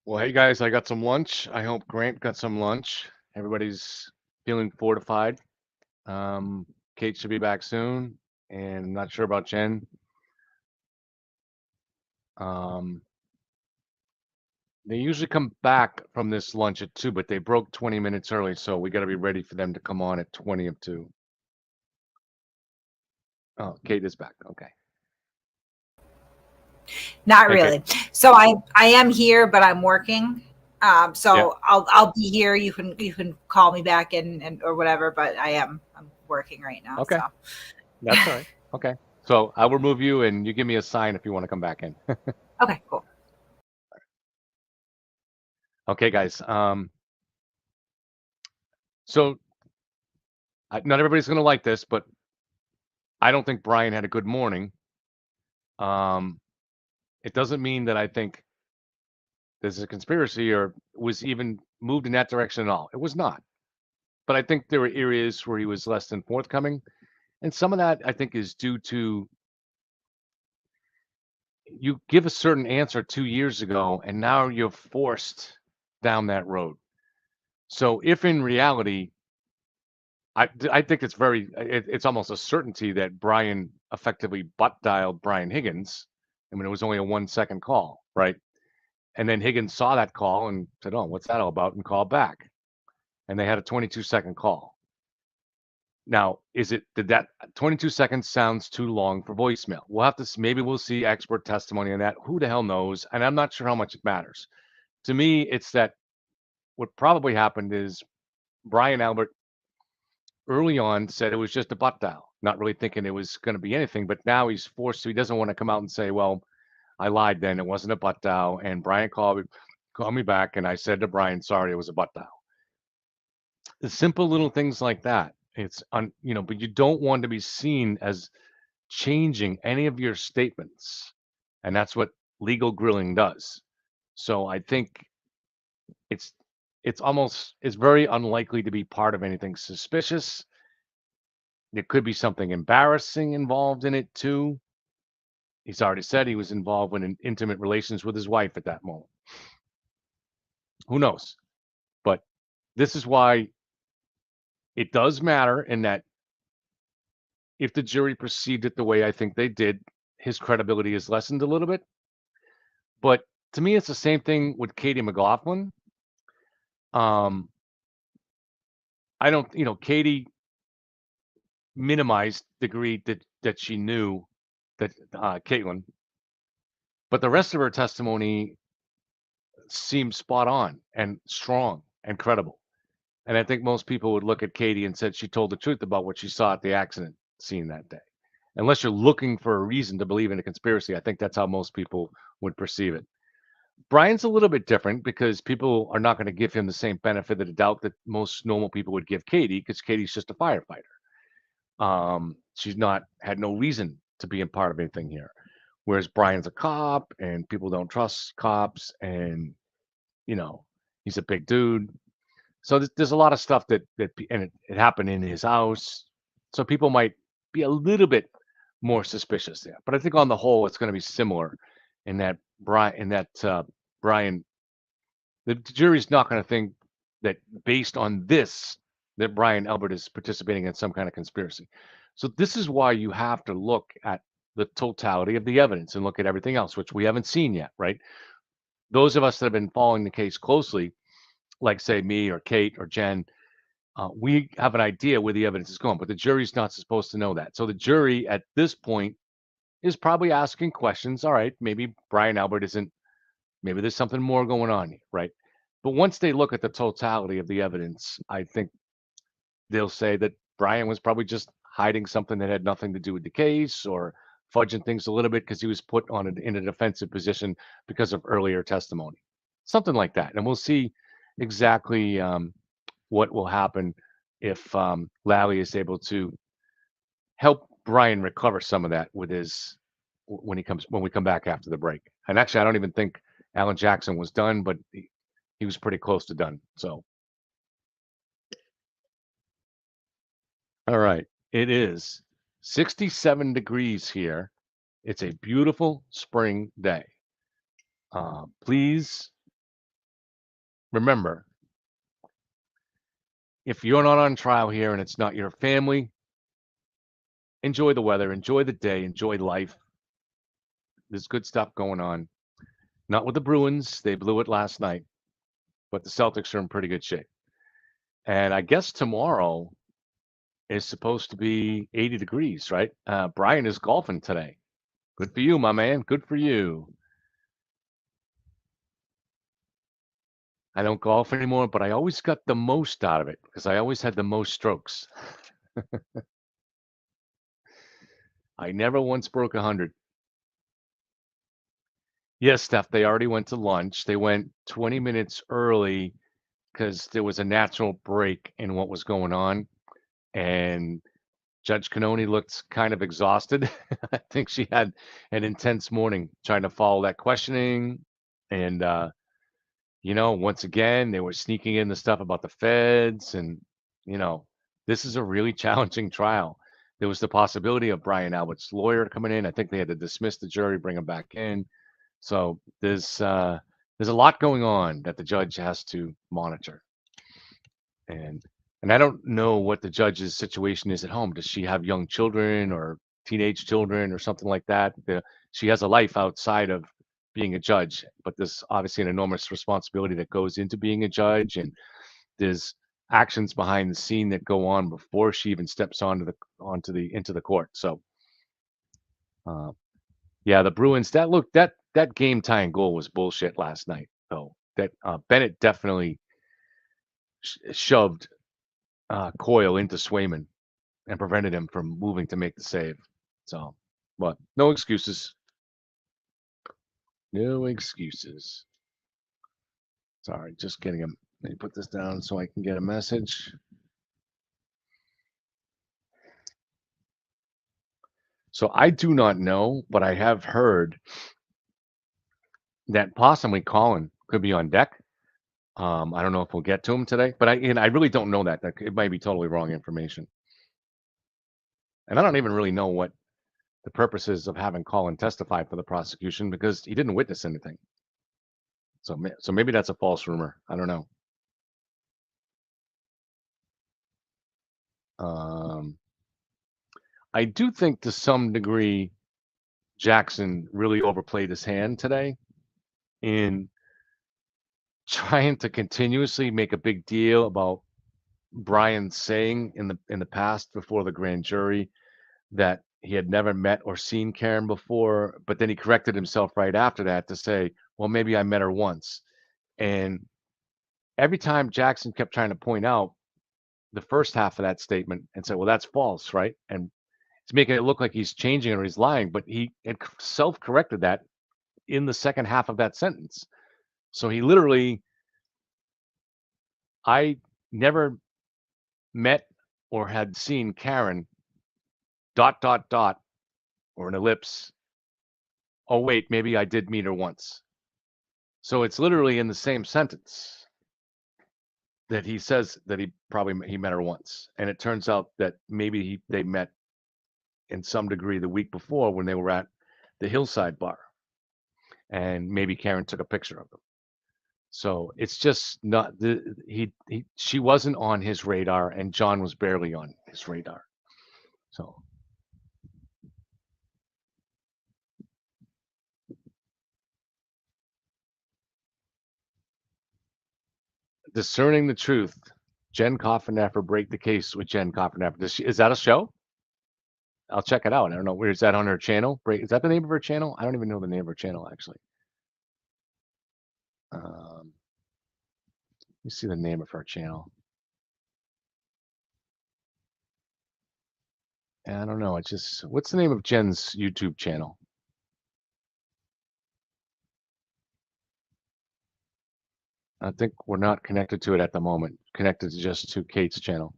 Well, hey guys, I got some lunch. I hope Grant got some lunch. Everybody's feeling fortified. Um, Kate should be back soon, and I'm not sure about Jen. Um, they usually come back from this lunch at 2, but they broke 20 minutes early, so we got to be ready for them to come on at 20 of 2. Oh, Kate is back. Okay. Not Hey, Kate. really. So I am here, but I'm working. So Yeah. I'll be here. You can call me back and or whatever. But I'm working right now. Okay. So That's all right. Okay. So I'll remove you, and you give me a sign if you want to come back in. okay, cool. Okay, guys. So not everybody's going to like this, but I don't think Brian had a good morning. It doesn't mean that I think there's a conspiracy or was even moved in that direction at all. It was not. But I think there were areas where he was less than forthcoming. And some of that I think is due to you give a certain answer 2 years ago and now you're forced down that road. So if in reality, I think it's almost a certainty that Brian effectively butt dialed Brian Higgins. I mean, it was only a 1-second call, right? And then Higgins saw that call and said, "Oh, what's that all about?" and called back. And they had a 22-second call. Now, did that 22 seconds sounds too long for voicemail? We'll have to maybe we'll see expert testimony on that. Who the hell knows? And I'm not sure how much it matters. To me, it's that what probably happened is Brian Albert early on said it was just a butt dial, not really thinking it was going to be anything. But now he's forced to. He doesn't want to come out and say, "Well, I lied then. It wasn't a butt dial." And Brian called me back, and I said to Brian, "Sorry, it was a butt dial." The simple little things like that. But you don't want to be seen as changing any of your statements. And that's what legal grilling does. So I think it's it's very unlikely to be part of anything suspicious. There could be something embarrassing involved in it too. He's already said he was involved in intimate relations with his wife at that moment. Who knows? But this is why it does matter in that if the jury perceived it the way I think they did, his credibility is lessened a little bit. But to me, it's the same thing with Katie McLaughlin. Um, I don't, Katie minimized the degree that she knew that Caitlin, but the rest of her testimony seemed spot on and strong and credible. And I think most people would look at Katie and said she told the truth about what she saw at the accident scene that day. Unless you're looking for a reason to believe in a conspiracy, I think that's how most people would perceive it. Brian's a little bit different because people are not going to give him the same benefit of the doubt that most normal people would give Katie because Katie's just a firefighter. She's not had no reason to be a part of anything here. Whereas Brian's a cop and people don't trust cops and, he's a big dude. So there's a lot of stuff and it happened in his house. So people might be a little bit more suspicious there. But I think on the whole, it's going to be similar in that Brian, the jury's not going to think that based on this, that Brian Albert is participating in some kind of conspiracy. So this is why you have to look at the totality of the evidence and look at everything else, which we haven't seen yet, right? Those of us that have been following the case closely, like say me or Kate or Jen, we have an idea where the evidence is going, but the jury's not supposed to know that. So the jury at this point is probably asking questions. All right, maybe Brian Albert isn't, maybe there's something more going on here, right? But once they look at the totality of the evidence, I think they'll say that Brian was probably just hiding something that had nothing to do with the case or fudging things a little bit because he was put in a defensive position because of earlier testimony, something like that. And we'll see exactly what will happen if Lally is able to help Brian recover some of that with his when we come back after the break. And actually, I don't even think Alan Jackson was done, but he was pretty close to done. So, all right, it is 67 degrees here. It's a beautiful spring day. Please remember, if you're not on trial here and it's not your family, enjoy the weather, enjoy the day, enjoy life. There's good stuff going on. Not with the Bruins. They blew it last night, but the Celtics are in pretty good shape. And I guess tomorrow is supposed to be 80 degrees, right? Brian is golfing today. Good for you, my man. Good for you. I don't golf anymore, but I always got the most out of it because I always had the most strokes. I never once broke 100. Yes, Steph, they already went to lunch. They went 20 minutes early because there was a natural break in what was going on. And Judge Canoni looked kind of exhausted. I think she had an intense morning trying to follow that questioning. And, once again, they were sneaking in the stuff about the feds. And, this is a really challenging trial. There was the possibility of Brian Albert's lawyer coming in. I think they had to dismiss the jury, bring him back in. So there's a lot going on that the judge has to monitor. And I don't know what the judge's situation is at home. Does she have young children or teenage children or something like that? She has a life outside of being a judge, but there's obviously an enormous responsibility that goes into being a judge, and there's actions behind the scene that go on before she even steps into the court. So, yeah, the Bruins. That game tying goal was bullshit last night, though. That Bennett definitely shoved Coyle into Swayman and prevented him from moving to make the save. So, but no excuses. No excuses. Sorry, just getting him. Let me put this down so I can get a message. So I do not know, but I have heard that possibly Colin could be on deck. I don't know if we'll get to him today, but I really don't know that. It might be totally wrong information. And I don't even really know what the purpose is of having Colin testify for the prosecution because he didn't witness anything. So maybe that's a false rumor. I don't know. I do think to some degree Jackson really overplayed his hand today in trying to continuously make a big deal about Brian saying in the past before the grand jury that he had never met or seen Karen before, but then he corrected himself right after that to say, well, maybe I met her once. And every time Jackson kept trying to point out the first half of that statement and say, well, that's false, right? And it's making it look like he's changing or he's lying, but he had self-corrected that in the second half of that sentence. So he literally, I never met or had seen Karen, ... or an ellipse. Oh, wait, maybe I did meet her once. So it's literally in the same sentence that he says that he met her once. And it turns out that maybe they met in some degree the week before when they were at the Hillside bar. And maybe Karen took a picture of them. So it's just not she wasn't on his radar and John was barely on his radar. So discerning the truth. Jen Coffindaffer, break the case with Jen Coffindaffer. Is that a show? I'll check it out. I don't know. Where is that on her channel? Is that the name of her channel? I don't even know the name of her channel, actually. Let me see the name of her channel. I don't know. What's the name of Jen's YouTube channel? I think we're not connected to it at the moment. Connected just to Kate's channel.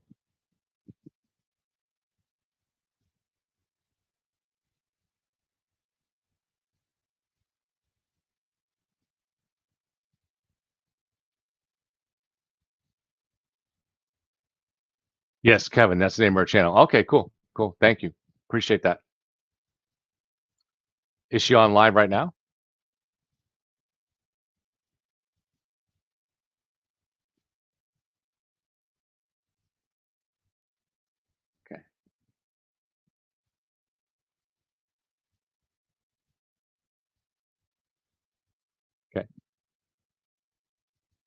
Yes, Kevin, that's the name of our channel. Okay, cool. Cool. Thank you. Appreciate that. Is she on live right now?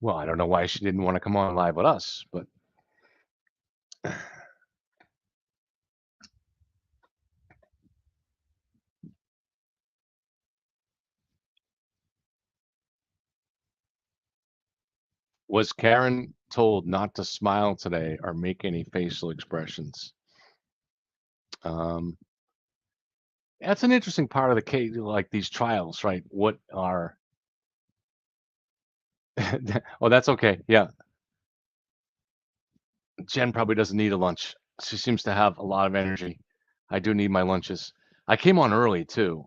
Well, I don't know why she didn't want to come on live with us, but was Karen told not to smile today or make any facial expressions? Um, that's an interesting part of the case, like these trials, right? What are oh, that's okay. Yeah, Jen probably doesn't need a lunch. She seems to have a lot of energy. I do need my lunches. I came on early too.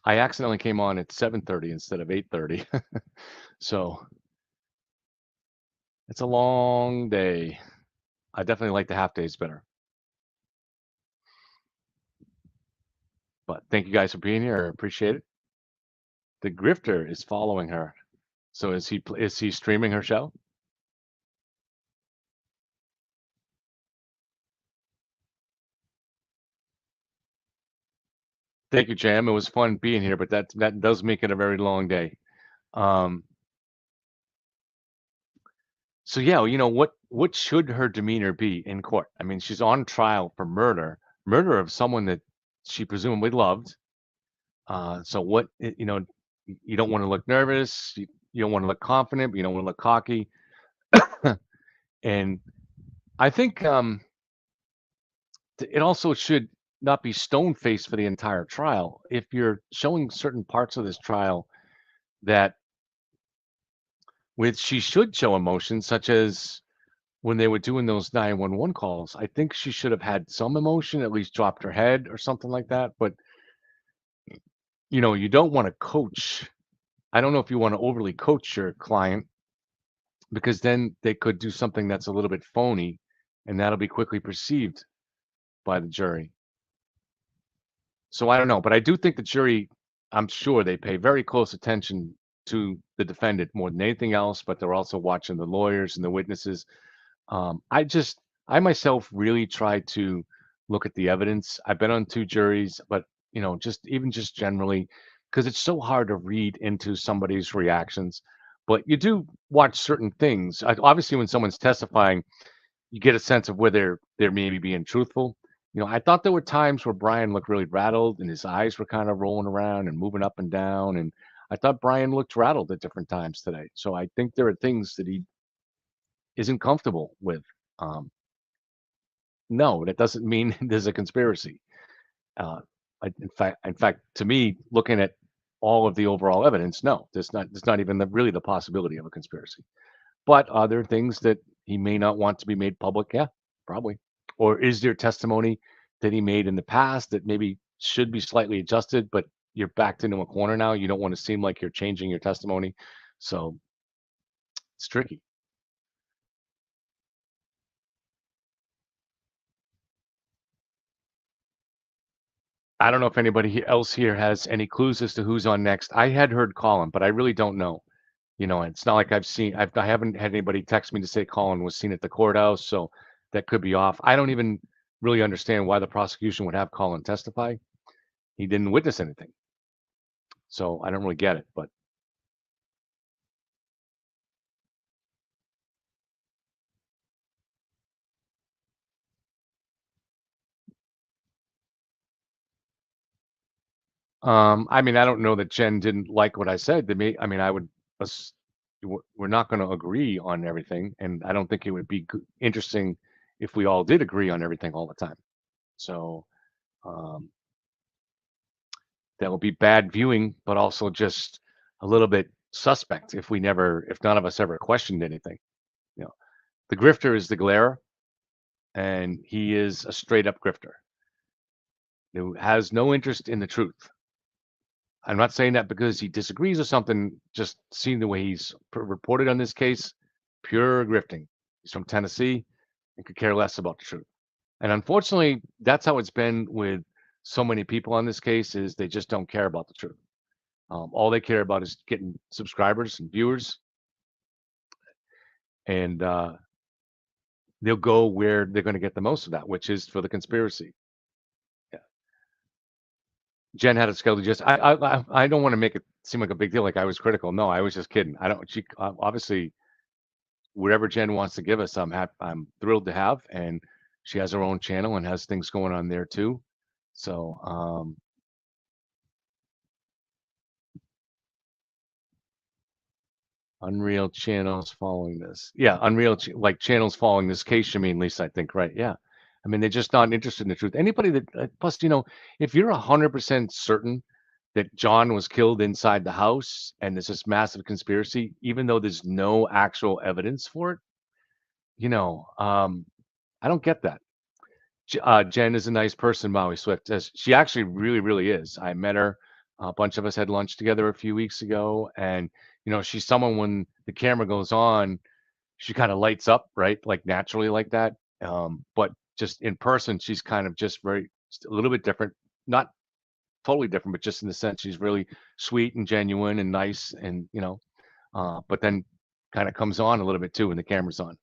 I accidentally came on at 7:30 instead of 8:30. So it's a long day. I definitely like the half days better. But thank you guys for being here. I appreciate it. The grifter is following her. So is he streaming her show? Thank you, Jam. It was fun being here, but that does make it a very long day. Um, so yeah, what should her demeanor be in court? I mean, she's on trial for murder of someone that she presumably loved. So you don't want to look nervous, you don't want to look confident, but you don't want to look cocky. And I think it also should not be stone faced for the entire trial. If you're showing certain parts of this trial that she should show emotion, such as when they were doing those 911 calls, I think she should have had some emotion, at least dropped her head or something like that. But you don't want to coach. I don't know if you want to overly coach your client, because then they could do something that's a little bit phony, and that'll be quickly perceived by the jury. So I don't know, but I do think the jury, I'm sure they pay very close attention to the defendant more than anything else, but they're also watching the lawyers and the witnesses. I myself really try to look at the evidence. I've been on two juries, but just generally, because it's so hard to read into somebody's reactions. But you do watch certain things. Obviously, when someone's testifying, you get a sense of where they're maybe being truthful. I thought there were times where Brian looked really rattled and his eyes were kind of rolling around and moving up and down. And I thought Brian looked rattled at different times today. So I think there are things that he isn't comfortable with. Um, no, that doesn't mean there's a conspiracy. Uh, in fact, to me, looking at all of the overall evidence, no, there's not even really the possibility of a conspiracy. But are there things that he may not want to be made public? Yeah, probably. Or is there testimony that he made in the past that maybe should be slightly adjusted, but you're backed into a corner now? You don't want to seem like you're changing your testimony. So it's tricky. I don't know if anybody else here has any clues as to who's on next. I had heard Colin, but I really don't know. It's not like I haven't had anybody text me to say Colin was seen at the courthouse, so that could be off. I don't even really understand why the prosecution would have Colin testify. He didn't witness anything. So I don't really get it, but I mean, I don't know that Jen didn't like what I said. To me, I mean, we're not going to agree on everything, and I don't think it would be interesting if we all did agree on everything all the time. So um, that would be bad viewing, but also just a little bit suspect if none of us ever questioned anything. You know, the grifter is the glare, and he is a straight up grifter who has no interest in the truth. I'm not saying that because he disagrees or something, just seeing the way he's reported on this case, pure grifting. He's from Tennessee and could care less about the truth. And unfortunately, that's how it's been with so many people on this case is they just don't care about the truth. All they care about is getting subscribers and viewers, and they'll go where they're going to get the most of that, which is for the conspiracy. Yeah. Jen had it scheduled. Just I don't want to make it seem like a big deal, like I was critical. No, I was just kidding. I don't. She obviously whatever Jen wants to give us, I'm thrilled to have, and she has her own channel and has things going on there too. So Unreal channels following this. Yeah, like channels following this case. You mean, Lisa? I think right. Yeah. I mean, they're just not interested in the truth. Anybody that plus, if you're 100% certain that John was killed inside the house and there's this massive conspiracy, even though there's no actual evidence for it, I don't get that. Jen is a nice person, Maui Swift. She actually really, really is. I met her. A bunch of us had lunch together a few weeks ago, and she's someone when the camera goes on, she kind of lights up, right? Like naturally, like that. But just in person, she's kind of just just a little bit different. Not totally different, but just in the sense she's really sweet and genuine and nice, and but then kind of comes on a little bit too when the camera's on.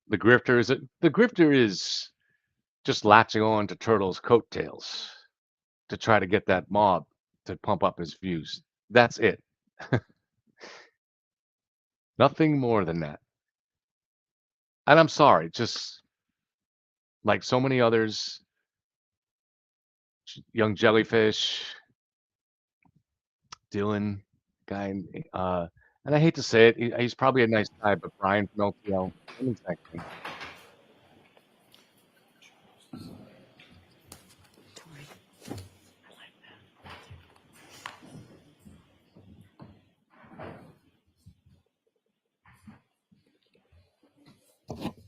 The grifter is just latching on to Turtle's coattails to try to get that mob to pump up his views. That's it. Nothing more than that. And I'm sorry, just like so many others, young jellyfish, Dylan guy, and I hate to say it, he's probably a nice guy, but Brian from LTL, exactly.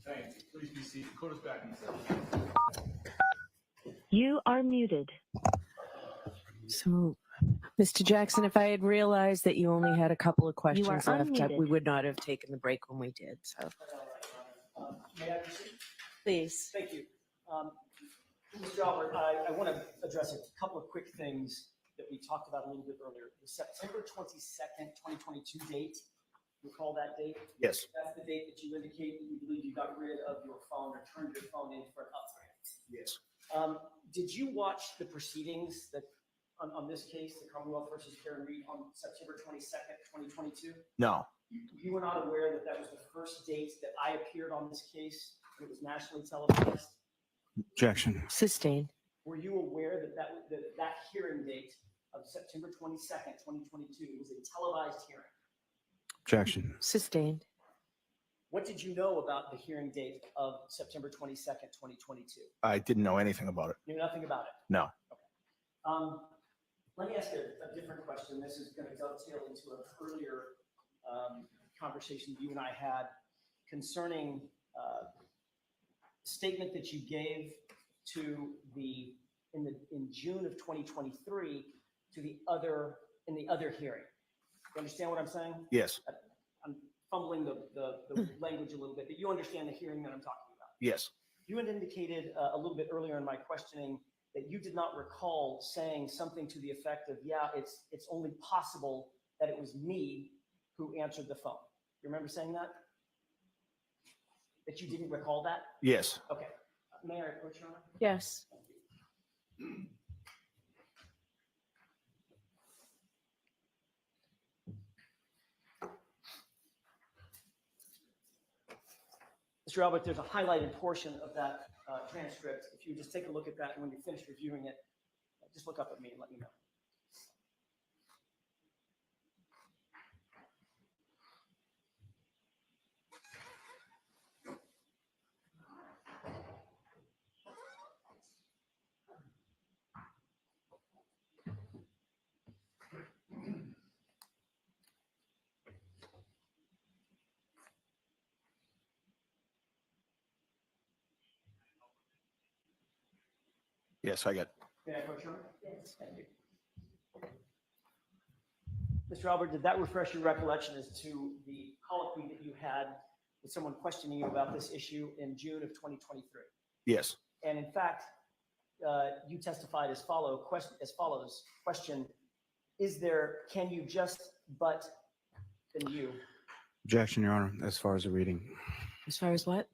Thank you. Please be seated. Court is back in session. You are muted. So, Mr. Jackson, if I had realized that you only had a couple of questions left, unmuted. we would not have taken the break when we did. So, May I proceed? please. Thank you. Mr. Albert, I want to address a couple of quick things that we talked about a little bit earlier. The September 22nd, 2022 date, recall that date? Yes. That's the date that you indicate that you believe you got rid of your phone or turned your phone in for an upgrade. Yes. Did you watch the proceedings that on this case, the Commonwealth versus Karen Reed, on September 22nd, 2022? No. You were not aware that that was the first date that I appeared on this case? It was nationally televised? Objection. Sustained. Were you aware that that hearing date of September 22nd, 2022 was a televised hearing? Objection. Sustained. What did you know about the hearing date of September 22nd, 2022? I didn't know anything about it. Knew nothing about it? No. Okay. Let me ask a different question. This is going to dovetail into an earlier conversation you and I had concerning statement that you gave to in June of 2023 to the other hearing. You understand what I'm saying? Yes. I'm fumbling the language a little bit, but you understand the hearing that I'm talking about. Yes. You had indicated a little bit earlier in my questioning that you did not recall saying something to the effect of, yeah, it's only possible that it was me who answered the phone. You remember saying that? That you didn't recall that? Yes. Okay. May I approach your Honor? Yes. Mr. Albert, there's a highlighted portion of that transcript. If you just take a look at that, and when you finish reviewing it, just look up at me and let me know. Yes, I got it. May I approach your Honor? Yes. Thank you. Mr. Albert, did that refresh your recollection as to the colloquy that you had with someone questioning you about this issue in June of 2023? Yes. And in fact, you testified as follows. Question: can you just but then you? Objection, Your Honor, as far as the reading. As far as what?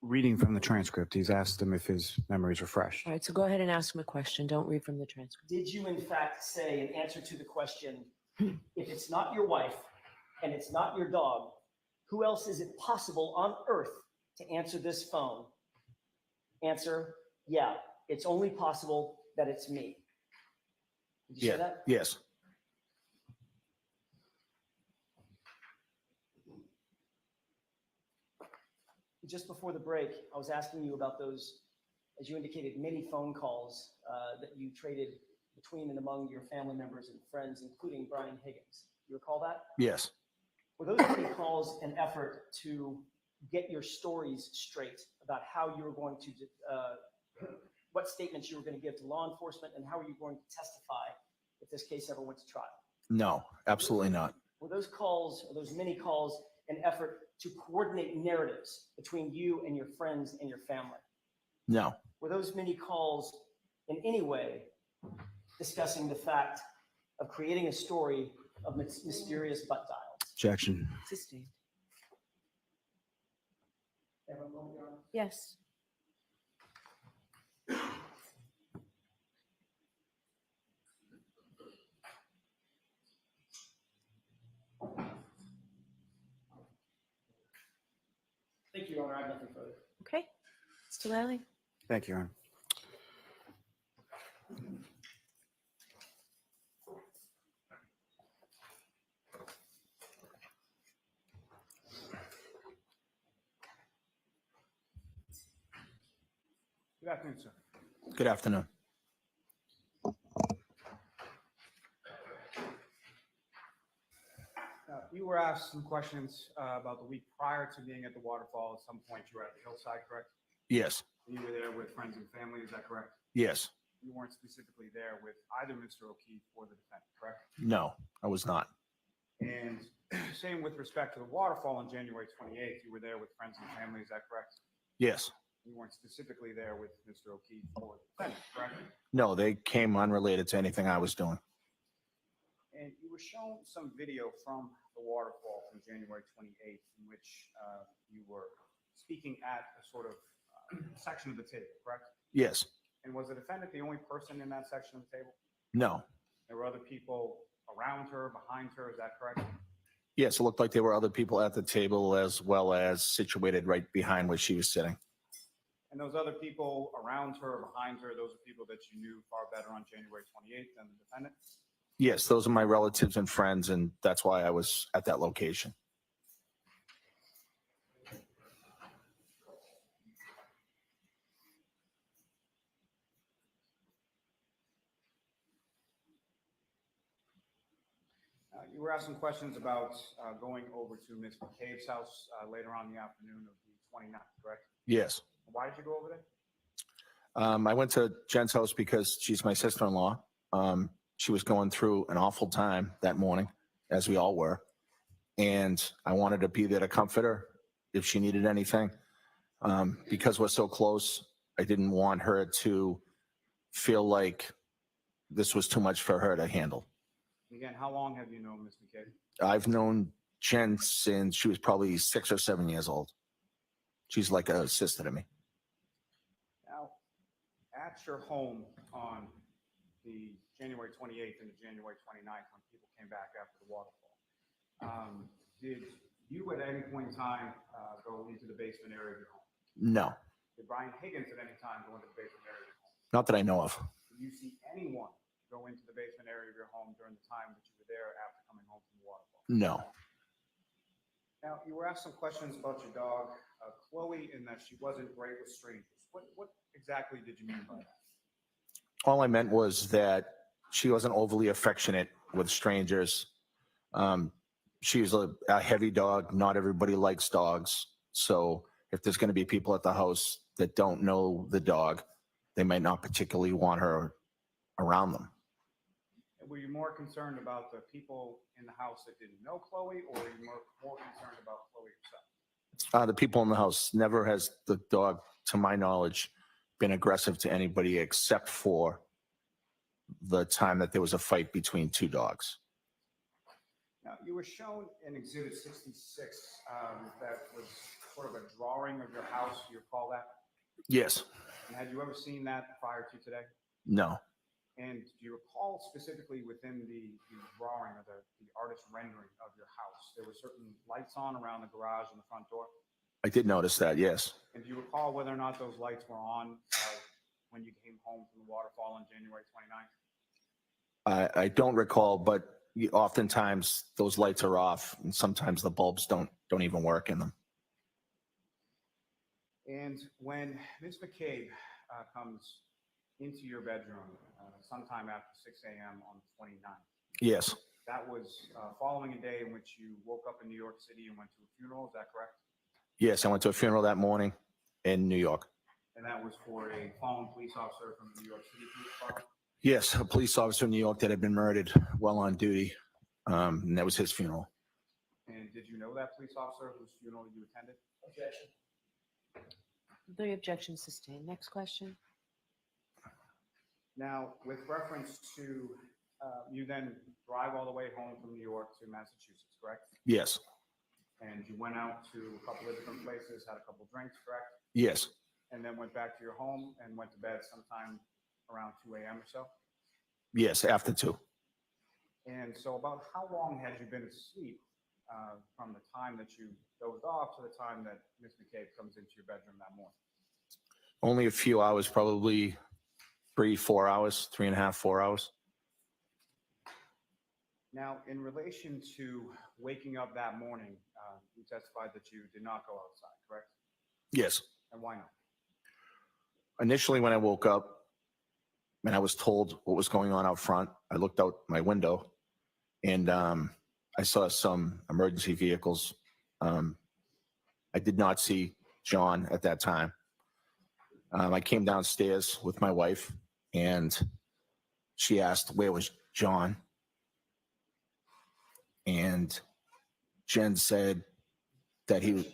Reading from the transcript, he's asked him if his memory is refreshed. All right, so go ahead and ask him a question. Don't read from the transcript. Did you in fact say in answer to the question, if it's not your wife and it's not your dog, who else is it possible on earth to answer this phone? Answer, yeah, it's only possible that it's me. Did you say that? Yes. Just before the break, I was asking you about those, as you indicated, many phone calls that you traded between and among your family members and friends, including Brian Higgins. You recall that? Yes. Were those many calls an effort to get your stories straight about how you were going to, what statements you were going to give to law enforcement, and how are you going to testify if this case ever went to trial? No, absolutely not. Were those calls, or those many calls, an effort to coordinate narratives between you and your friends and your family? No. Were those many calls in any way discussing the fact of creating a story of mysterious butt dials? Objection. Sustained. Everyone vote, Your Honor? Yes. Thank you, Your Honor. I have nothing further. Okay. Mr. Lally? Thank you, Your Honor. Good afternoon, sir. Good afternoon. You were asked some questions about the week prior to being at the waterfall. At some point, you were at the hillside, correct? Yes. You were there with friends and family, is that correct? Yes. You weren't specifically there with either Mr. O'Keefe or the defendant, correct? No, I was not. And same with respect to the waterfall on January 28th, you were there with friends and family, is that correct? Yes. You weren't specifically there with Mr. O'Keefe or the defendant, correct? No, they came unrelated to anything I was doing. And you were shown some video from the waterfall from January 28th in which you were speaking at a sort of section of the table, correct? Yes. And was the defendant the only person in that section of the table? No. There were other people around her, behind her, is that correct? Yes, it looked like there were other people at the table as well as situated right behind where she was sitting. And those other people around her, behind her, those are people that you knew far better on January 28th than the defendant? Yes, those are my relatives and friends, and that's why I was at that location. You were asked some questions about going over to Ms. McCabe's house later on in the afternoon of the 29th, correct? Yes. Why did you go over there? I went to Jen's house because she's my sister-in-law. She was going through an awful time that morning, as we all were. And I wanted to be there to comfort her if she needed anything. Because we're so close, I didn't want her to feel like this was too much for her to handle. Again, how long have you known Ms. McCabe? I've known Jen since she was probably 6 or 7 years old. She's like a sister to me. Now, at your home on the January 28th and the January 29th, when people came back after the waterfall, did you at any point in time go into the basement area of your home? No, Did Brian Higgins at any time go into the basement area of your home? not that I know of. Did you see anyone go into the basement area of your home during the time that you were there after coming home from the waterfall? No. Now, you were asked some questions about your dog, Chloe, in that she wasn't great with strangers. What exactly did you mean by that? All I meant was that she wasn't overly affectionate with strangers. She's a heavy dog. Not everybody likes dogs. So if there's going to be people at the house that don't know the dog, they might not particularly want her around them. Were you more concerned about the people in the house that didn't know Chloe, or were you more concerned about Chloe herself? The people in the house. Never has the dog, to my knowledge, been aggressive to anybody except for the time that there was a fight between two dogs. Now, you were shown in Exhibit 66 that was sort of a drawing of your house. Do you recall that? Yes. And had you ever seen that prior to today? No. And do you recall specifically within the drawing or the artist rendering of your house, there were certain lights on around the garage and the front door? I did notice that, yes. And do you recall whether or not those lights were on when you came home from the waterfall on January 29th? I don't recall, but oftentimes those lights are off, and sometimes the bulbs don't even work in them. And when Ms. McCabe comes into your bedroom sometime after 6 a.m. on the 29th, Yes. that was following a day in which you woke up in New York City and went to a funeral, is that correct? Yes, I went to a funeral that morning in New York. And that was for a fallen police officer from the New York City Police Department? Yes, a police officer in New York that had been murdered while on duty, and that was his funeral. And did you know that police officer whose funeral you attended? Objection. The objection sustained. Next question. Now, with reference to you then drive all the way home from New York to Massachusetts, correct? Yes. And you went out to a couple of different places, had a couple drinks, correct? Yes. And then went back to your home and went to bed sometime around 2 a.m. or so? Yes, after 2. And so about how long had you been asleep from the time that you dozed off to the time that Ms. McCabe comes into your bedroom that morning? Only a few hours, probably 3-4 hours, 3.5, 4 hours. Now, in relation to waking up that morning, you testified that you did not go outside, correct? Yes. And why not? Initially, when I woke up and I was told what was going on out front, I looked out my window and I saw some emergency vehicles. I did not see John at that time. I came downstairs with my wife and she asked, where was John? And Jen said that he was.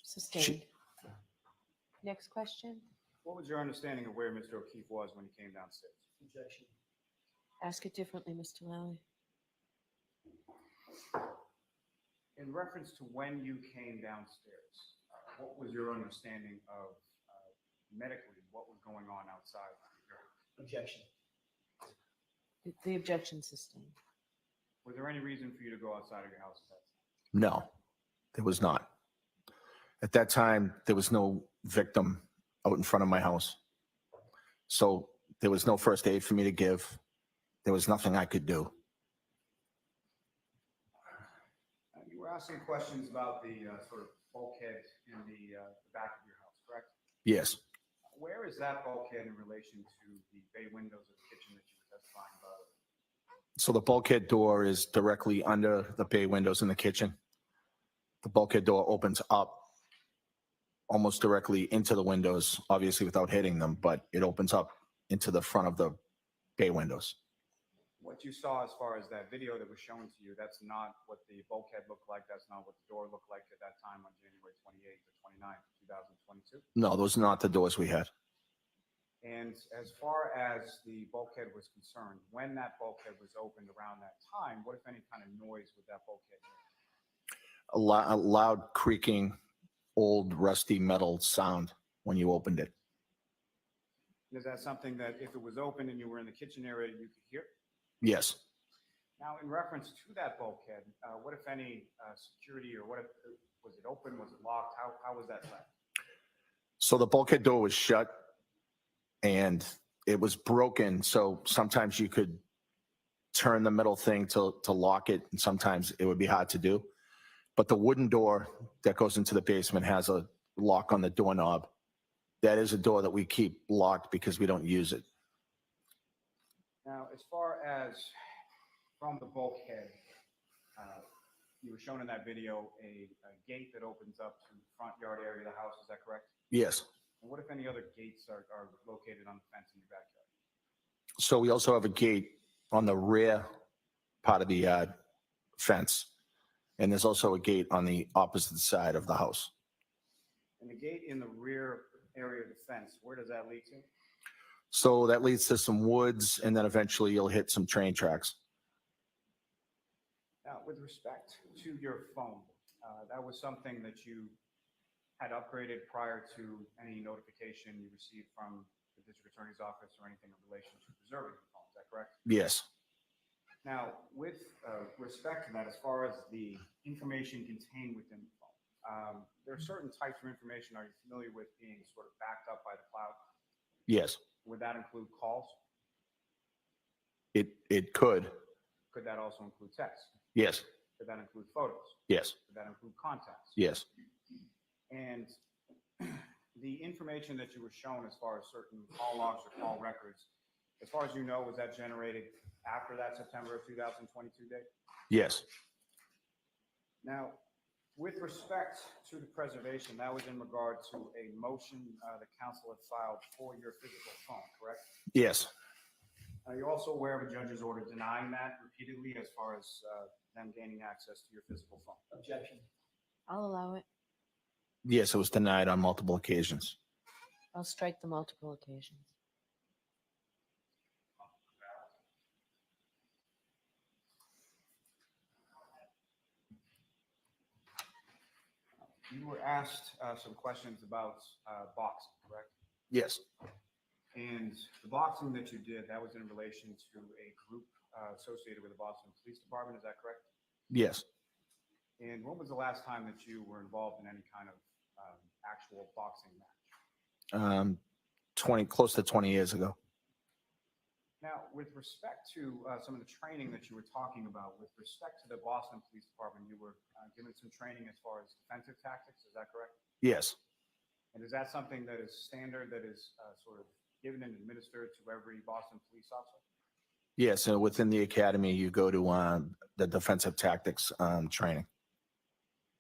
Sustained. Next question. What was your understanding of where Mr. O'Keefe was when he came downstairs? Objection. Ask it differently, Mr. Lally. In reference to when you came downstairs, what was your understanding of medically what was going on outside? Objection. The objection sustained. Was there any reason for you to go outside of your house at that time? No, there was not. At that time, there was no victim out in front of my house. So there was no first aid for me to give. There was nothing I could do. You were asking questions about the sort of bulkhead in the back of your house, correct? Yes. Where is that bulkhead in relation to the bay windows of the kitchen that you were testifying about? So the bulkhead door is directly under the bay windows in the kitchen. The bulkhead door opens up almost directly into the windows, obviously without hitting them, but it opens up into the front of the bay windows. What you saw as far as that video that was shown to you, that's not what the bulkhead looked like. That's not what the door looked like at that time on January 28th or 29th, 2022. No, those are not the doors we had. And as far as the bulkhead was concerned, when that bulkhead was opened around that time, what, if any, kind of noise would that bulkhead make? A loud creaking, old rusty metal sound when you opened it. Is that something that if it was open and you were in the kitchen area, you could hear? Yes. Now, in reference to that bulkhead, what, if any, security or what, was it open? Was it locked? How was that left? So the bulkhead door was shut and it was broken. So sometimes you could turn the metal thing to lock it, and sometimes it would be hard to do. But the wooden door that goes into the basement has a lock on the doorknob. That is a door that we keep locked because we don't use it. Now, as far as from the bulkhead, you were shown in that video a gate that opens up to the front yard area of the house. Is that correct? Yes. And what, if any, other gates are located on the fence in your backyard? So we also have a gate on the rear part of the fence. And there's also a gate on the opposite side of the house. And the gate in the rear area of the fence, where does that lead to? So that leads to some woods, and then eventually you'll hit some train tracks. Now, with respect to your phone, that was something that you had upgraded prior to any notification you received from the district attorney's office or anything in relation to preserving the phone. Is that correct? Yes. Now, with respect to that, as far as the information contained within the phone, there are certain types of information. Are you familiar with being sort of backed up by the cloud? Yes. Would that include calls? It could. Could that also include text? Yes. Could that include photos? Yes. Could that include contacts? Yes. And the information that you were shown as far as certain call logs or call records, as far as you know, was that generated after that September of 2022 date? Yes. Now, with respect to the preservation, that was in regard to a motion the council had filed for your physical phone, correct? Yes. Are you also aware of a judge's order denying that repeatedly as far as them gaining access to your physical phone? Objection. I'll allow it. Yes, it was denied on multiple occasions. I'll strike the multiple occasions. You were asked some questions about boxing, correct? Yes. And the boxing that you did, that was in relation to a group associated with the Boston Police Department, is that correct? Yes. And when was the last time that you were involved in any kind of actual boxing match? close to 20 years ago. Now, with respect to some of the training that you were talking about, with respect to the Boston Police Department, you were given some training as far as defensive tactics, is that correct? Yes. And is that something that is standard, that is sort of given and administered to every Boston police officer? Yes. And within the academy, you go to the defensive tactics training.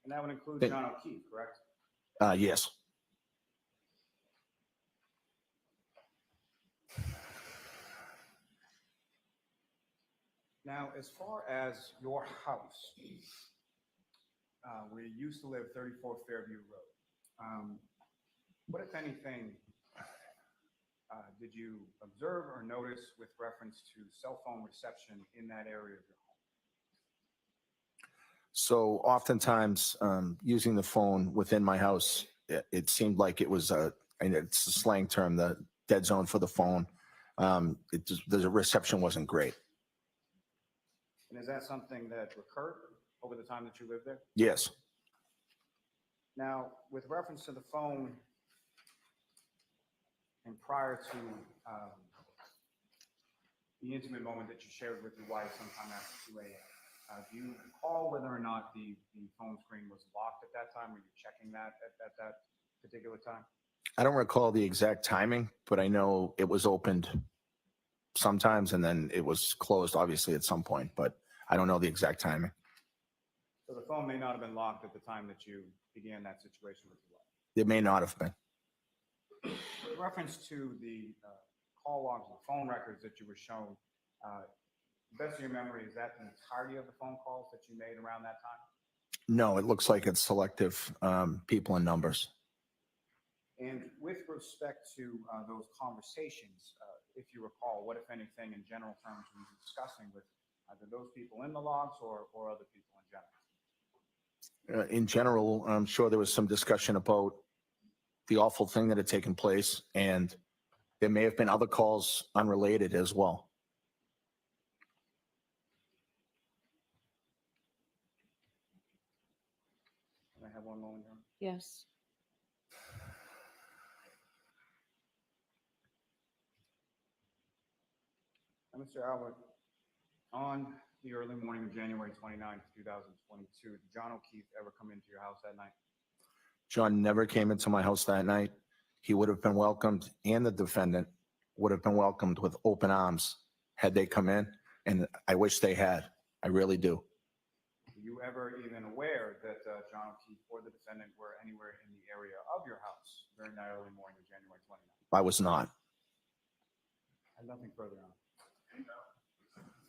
And that would include John O'Keefe, correct? Yes. Now, as far as your house, where you used to live, 34 Fairview Road, what, if anything, did you observe or notice with reference to cell phone reception in that area of your home? So oftentimes using the phone within my house, it seemed like it was and it's a slang term, the dead zone for the phone. The reception wasn't great. And is that something that recurred over the time that you lived there? Yes. Now, with reference to the phone and prior to the intimate moment that you shared with your wife sometime after 2 a.m., do you recall whether or not the phone screen was locked at that time? Were you checking that at that particular time? I don't recall the exact timing, but I know it was opened sometimes and then it was closed, obviously, at some point, but I don't know the exact timing. So the phone may not have been locked at the time that you began that situation with your wife? It may not have been. With reference to the call logs and phone records that you were shown, best of your memory, is that the entirety of the phone calls that you made around that time? No, it looks like it's selective people and numbers. And with respect to those conversations, if you recall, what, if anything, in general terms, were you discussing with either those people in the logs or other people in general? In general, I'm sure there was some discussion about the awful thing that had taken place, and there may have been other calls unrelated as well. Can I have one moment here? Yes. Now, Mr. Albert, on the early morning of January 29th, 2022, did John O'Keefe ever come into your house that night? John never came into my house that night. He would have been welcomed, and the defendant would have been welcomed with open arms had they come in, and I wish they had. I really do. Were you ever even aware that John O'Keefe or the defendant were anywhere in the area of your house during that early morning of January 29th? I was not. I have nothing further on.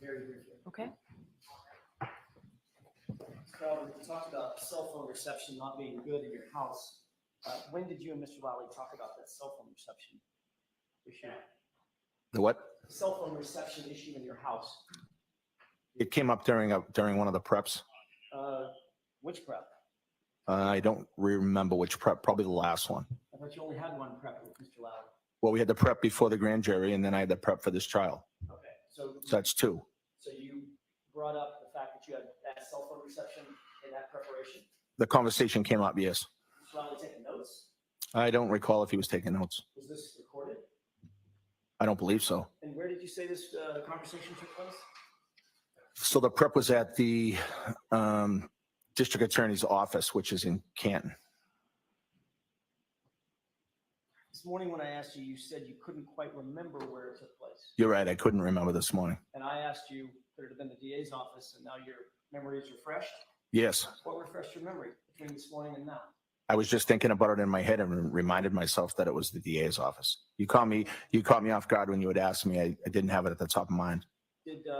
Very briefly. Okay. So we talked about cell phone reception not being good in your house. When did you and Mr. Lally talk about that cell phone reception issue? The what? The cell phone reception issue in your house. It came up during one of the preps. Which prep? I don't remember which prep, probably the last one. I thought you only had one prep with Mr. Lally. Well, we had the prep before the grand jury, and then I had the prep for this trial. Okay, so that's two. So you brought up the fact that you had that cell phone reception in that preparation? The conversation came up, yes. Mr. Lally taking notes? I don't recall if he was taking notes. Was this recorded? I don't believe so. And where did you say this conversation took place? So the prep was at the district attorney's office, which is in Canton. This morning when I asked you, you said you couldn't quite remember where it took place. You're right. I couldn't remember this morning. And I asked you, could it have been the DA's office, and now your memory is refreshed? Yes. What refreshed your memory between this morning and now? I was just thinking about it in my head and reminded myself that it was the DA's office. You caught me off guard when you had asked me. I didn't have it at the top of mind. Did you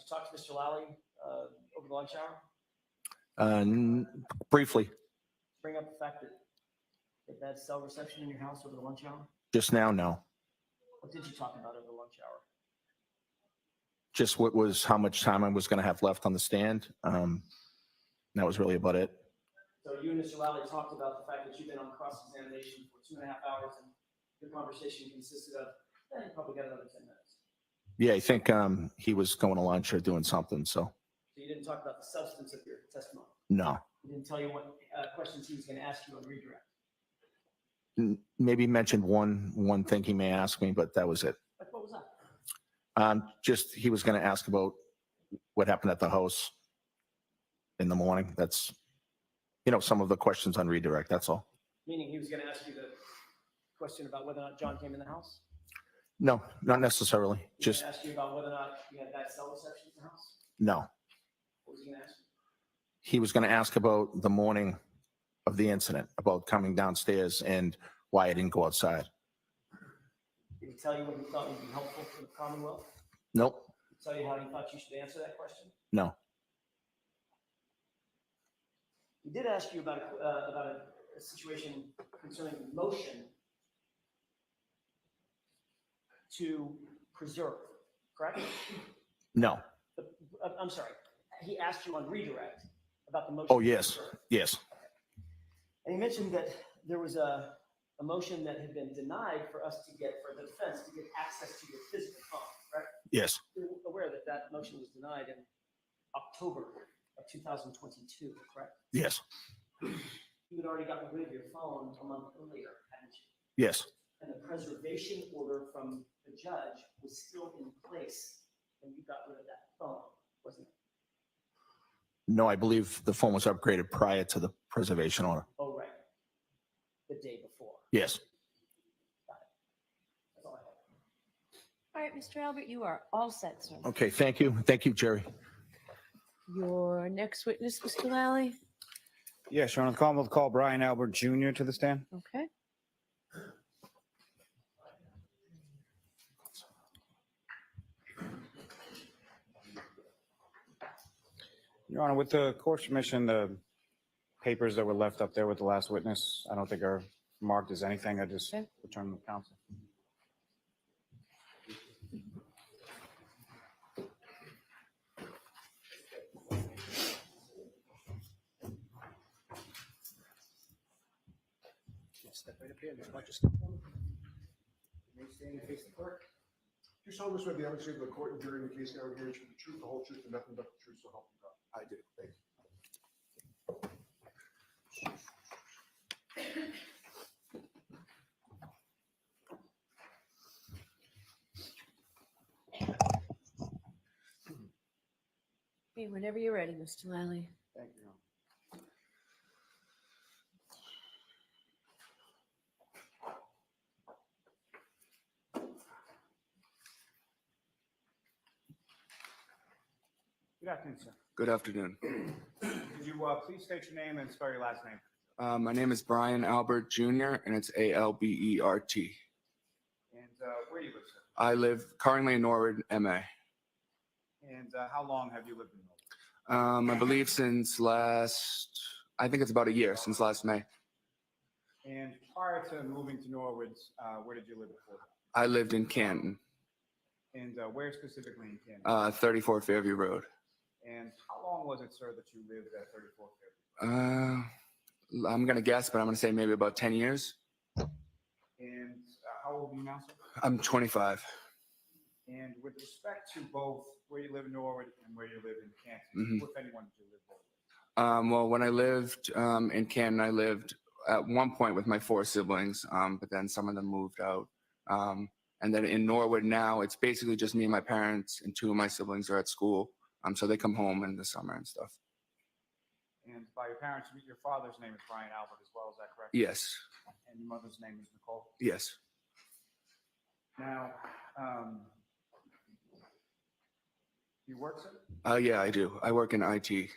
talk to Mr. Lally over the lunch hour? Briefly. Bring up the fact that that cell reception in your house over the lunch hour? Just now, no. What did you talk about over the lunch hour? Just how much time I was going to have left on the stand. That was really about it. So you and Mr. Lally talked about the fact that you've been on cross-examination for 2.5 hours, and the conversation consisted of, you probably got another 10 minutes. Yeah, I think he was going to lunch or doing something. So So you didn't talk about the substance of your testimony? no. He didn't tell you what questions he was going to ask you on redirect? Maybe mentioned one thing he may ask me, but that was it. Like, what was that? Just he was going to ask about what happened at the house in the morning. That's, some of the questions on redirect. That's all. Meaning he was going to ask you the question about whether or not John came in the house? No, not necessarily. He was Just going to ask you about whether or not you had that cell reception in the house? no. What was he going to ask you? He was going to ask about the morning of the incident, about coming downstairs and why I didn't go outside. Did he tell you what he thought would be helpful for the Commonwealth? Nope. Did he tell you how he thought you should answer that question? No. He did ask you about a situation concerning motion to preserve, correct? No. I'm sorry. He asked you on redirect about the motion. Oh, to yes. preserve. Yes. And he mentioned that there was a motion that had been denied for the defense to get access to your physical phone, right? Yes. You're aware that that motion was denied in October of 2022, correct? Yes. You had already gotten rid of your phone a month earlier, hadn't you? Yes. And the preservation order from the judge was still in place when you got rid of that phone, wasn't it? No, I believe the phone was upgraded prior to the preservation order. Oh, right. The day before. Yes. Got it. That's all I have. All right, Mr. Albert, you are all set, sir. Okay. Thank you. Thank you, Jerry. Your next witness, Mr. Lally. Yes, Your Honor, the Commonwealth call Brian Albert Jr. to the stand. Okay. Your Honor, with the court's permission, the papers that were left up there with the last witness, I don't think are marked as anything. I just return them to counsel. Step right up here. Just watch your step. You may stand and face the clerk. Do you solemnly swear the evidence of the court and jury in the case now here is the truth, the whole truth, and nothing but the truth, so help you God? I do. Thank you. Okay, whenever you're ready, Mr. Lally. Thank you, Your Honor. Good afternoon, sir. Good afternoon. Could you please state your name and spell your last name? My name is Brian Albert Jr., and it's Albert. And where do you live, sir? I live currently in Norwood, MA. And how long have you lived in Norwood? I believe since I think it's about a year, since last May. And prior to moving to Norwood, where did you live before that? I lived in Canton, And where specifically in Canton? 34 Fairview Road. And how long was it, sir, that you lived at 34 Fairview? I'm going to guess, but I'm going to say maybe about 10 years. And how old are you now, sir? I'm 25. And with respect to both where you live in Norwood and where you live in Canton, Mhm. who, if anyone, did you live with? Well, when I lived in Canton, I lived at one point with my 4 siblings, but then some of them moved out. And then in Norwood now, it's basically just me and my parents, and 2 of my siblings are at school. So they come home in the summer and stuff. And by your parents, your father's name is Brian Albert as well, is that correct? Yes. And your mother's name is Nicole? Yes. Now, you work, sir? Yeah, I do. I work in IT.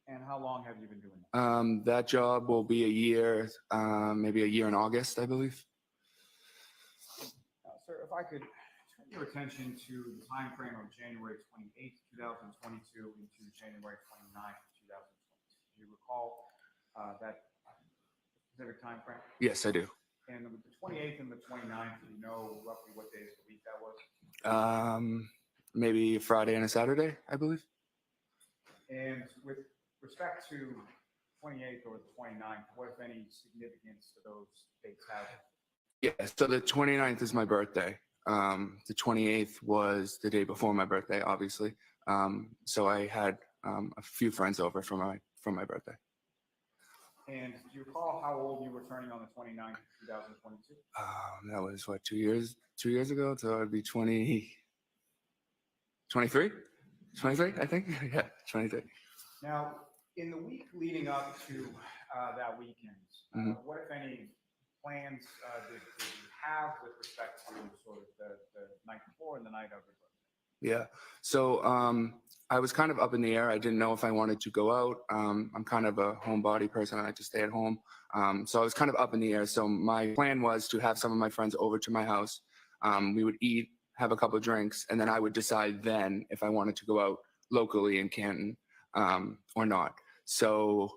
And how long have you been doing that? That job will be a year, maybe a year in August, I believe. Sir, if I could turn your attention to the time frame of January 28th, 2022 into January 29th, 2022. Do you recall that specific time frame? Yes, I do. And with the 28th and the 29th, do you know roughly what days of the week that was? Maybe a Friday and a Saturday, I believe. And with respect to 28th or the 29th, what, if any, significance do those dates have? Yeah, so the 29th is my birthday. The 28th was the day before my birthday, obviously. So I had a few friends over from my birthday. And do you recall how old you were turning on the 29th, 2022? That was what, 2 years ago? So I'd be 23, I think. Yeah, 23. Now, in the week leading up to that weekend, what, if any, plans did you have with respect to sort of the night before and the night of your birthday? Yeah. So I was kind of up in the air. I didn't know if I wanted to go out. I'm kind of a homebody person. I like to stay at home. So I was kind of up in the air. So my plan was to have some of my friends over to my house. We would eat, have a couple of drinks, and then I would decide then if I wanted to go out locally in Canton or not. So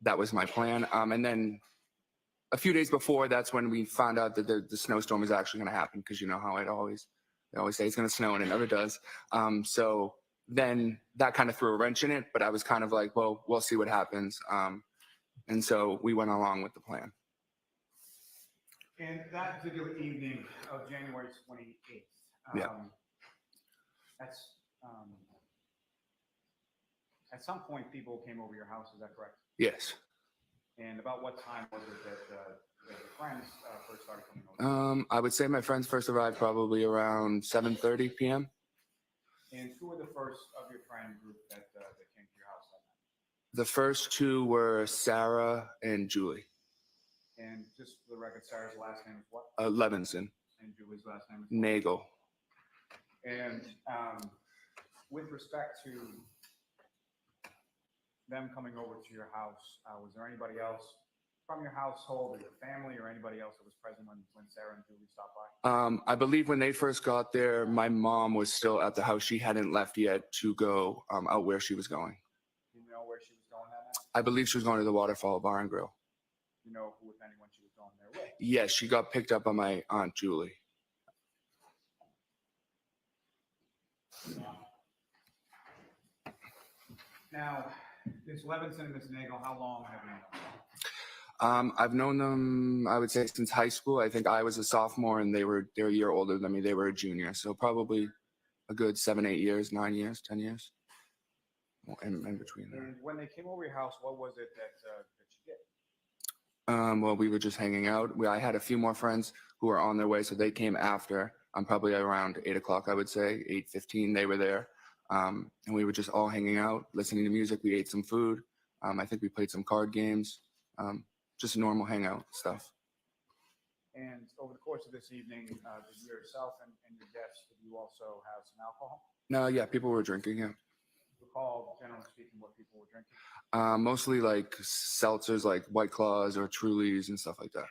that was my plan. And then a few days before, that's when we found out that the snowstorm is actually going to happen, because you know how they always say it's going to snow, and it never does. So then that kind of threw a wrench in it, but I was kind of like, well, we'll see what happens. And so we went along with the plan. And that particular evening of January 28th, Yeah. that's at some point people came over your house, is that correct? Yes. And about what time was it that your friends first started coming over? I would say my friends first arrived probably around 7:30 p.m. And who were the first of your friend group that came to your house that night? The first 2 were Sarah and Julie. And just for the record, Sarah's last name is what? Levinson. And Julie's last name is? Nagel. And with respect to them coming over to your house, was there anybody else from your household or your family or anybody else that was present when Sarah and Julie stopped by? I believe when they first got there, my mom was still at the house. She hadn't left yet to go out where she was going. Do you know where she was going that night? I believe she was going to the Waterfall Bar and Grill. Do you know who, if anyone, she was going there with? Yes, she got picked up by my Aunt Julie. Now, Ms. Levinson and Ms. Nagel, how long have you known them? I've known them, I would say, since high school. I think I was a sophomore and they're a year older than me. They were a junior. So probably a good 7, 8 years, 9 years, 10 years in between there. And when they came over your house, what was it that you did? Well, we were just hanging out. I had a few more friends who were on their way, so they came after. Probably around 8 o'clock, I would say, 8:15. They were there, and we were just all hanging out, listening to music. We ate some food. I think we played some card games. Just normal hangout stuff. And over the course of this evening, did you yourself and your guests, did you also have some alcohol? No, yeah, people were drinking. Yeah. Recall, generally speaking, what people were drinking? Mostly like seltzers, like White Claws or Trulies and stuff like that.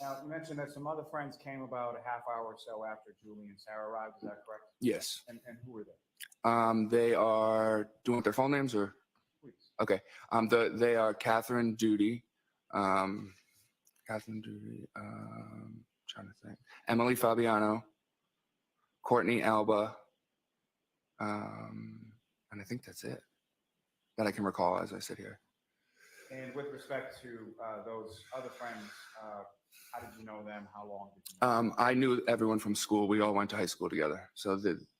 Now, you mentioned that some other friends came about a half hour or so after Julie and Sarah arrived. Is that correct? Yes. And who were they? They are, do you want their full names or? Please. Okay. They are Catherine Duty, Catherine Duty, trying to think. Emily Fabiano, Courtney Alba, and I think that's it that I can recall as I sit here. And with respect to those other friends, how did you know them? How long did you know them? I knew everyone from school. We all went to high school together. So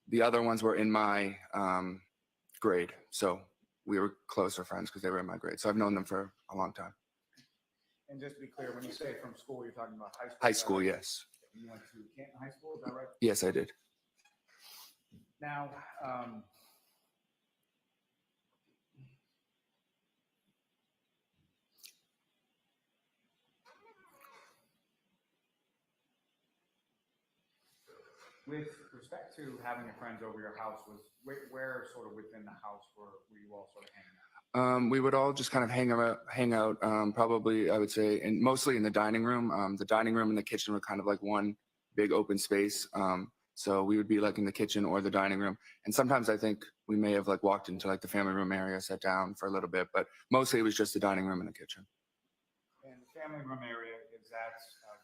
the other ones were in my grade. So we were closer friends because they were in my grade. So I've known them for a long time. And just to be clear, when you say from school, you're talking about high school? High school, yes. You went to Canton High School, is that right? Yes, I did. Now, with respect to having your friends over your house, was where sort of within the house were you all sort of hanging out? We would all just kind of hang out probably, I would say, and mostly in the dining room. The dining room and the kitchen were kind of like one big open space. So we would be like in the kitchen or the dining room. And sometimes I think we may have like walked into like the family room area, sat down for a little bit, but mostly it was just the dining room and the kitchen. And the family room area, is that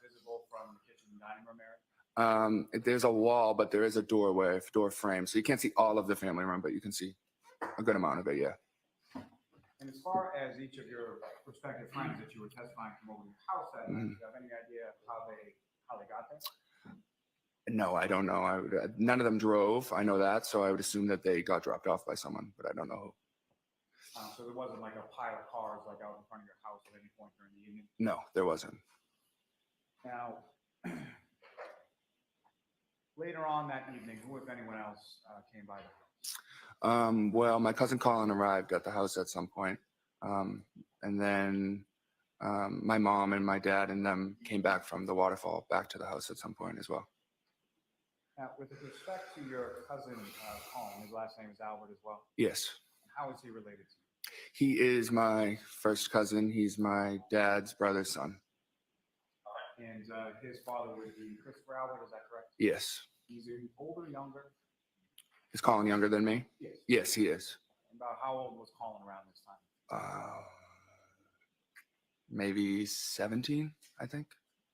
visible from the kitchen and dining room area? There's a wall, but there is a doorway, door frame. So you can't see all of the family room, but you can see a good amount of it, yeah. And as far as each of your prospective friends that you were testifying from over your house that night, do you have any idea how they got there? No, I don't know. None of them drove. I know that. So I would assume that they got dropped off by someone, but I don't know who. So there wasn't like a pile of cars like out in front of your house at any point during the evening? No, there wasn't. Now, later on that evening, who, if anyone else, came by the house? Well, my cousin Colin arrived at the house at some point. And then my mom and my dad and them came back from the waterfall back to the house at some point as well. Now, with respect to your cousin Colin, his last name is Albert as well? Yes. How is he related to you? He is my first cousin. He's my dad's brother's son. And his father would be Christopher Albert, is that correct? Yes. He's older, younger? Is Colin younger than me? Yes. Yes, he is. About how old was Colin around this time? Maybe 17, I think.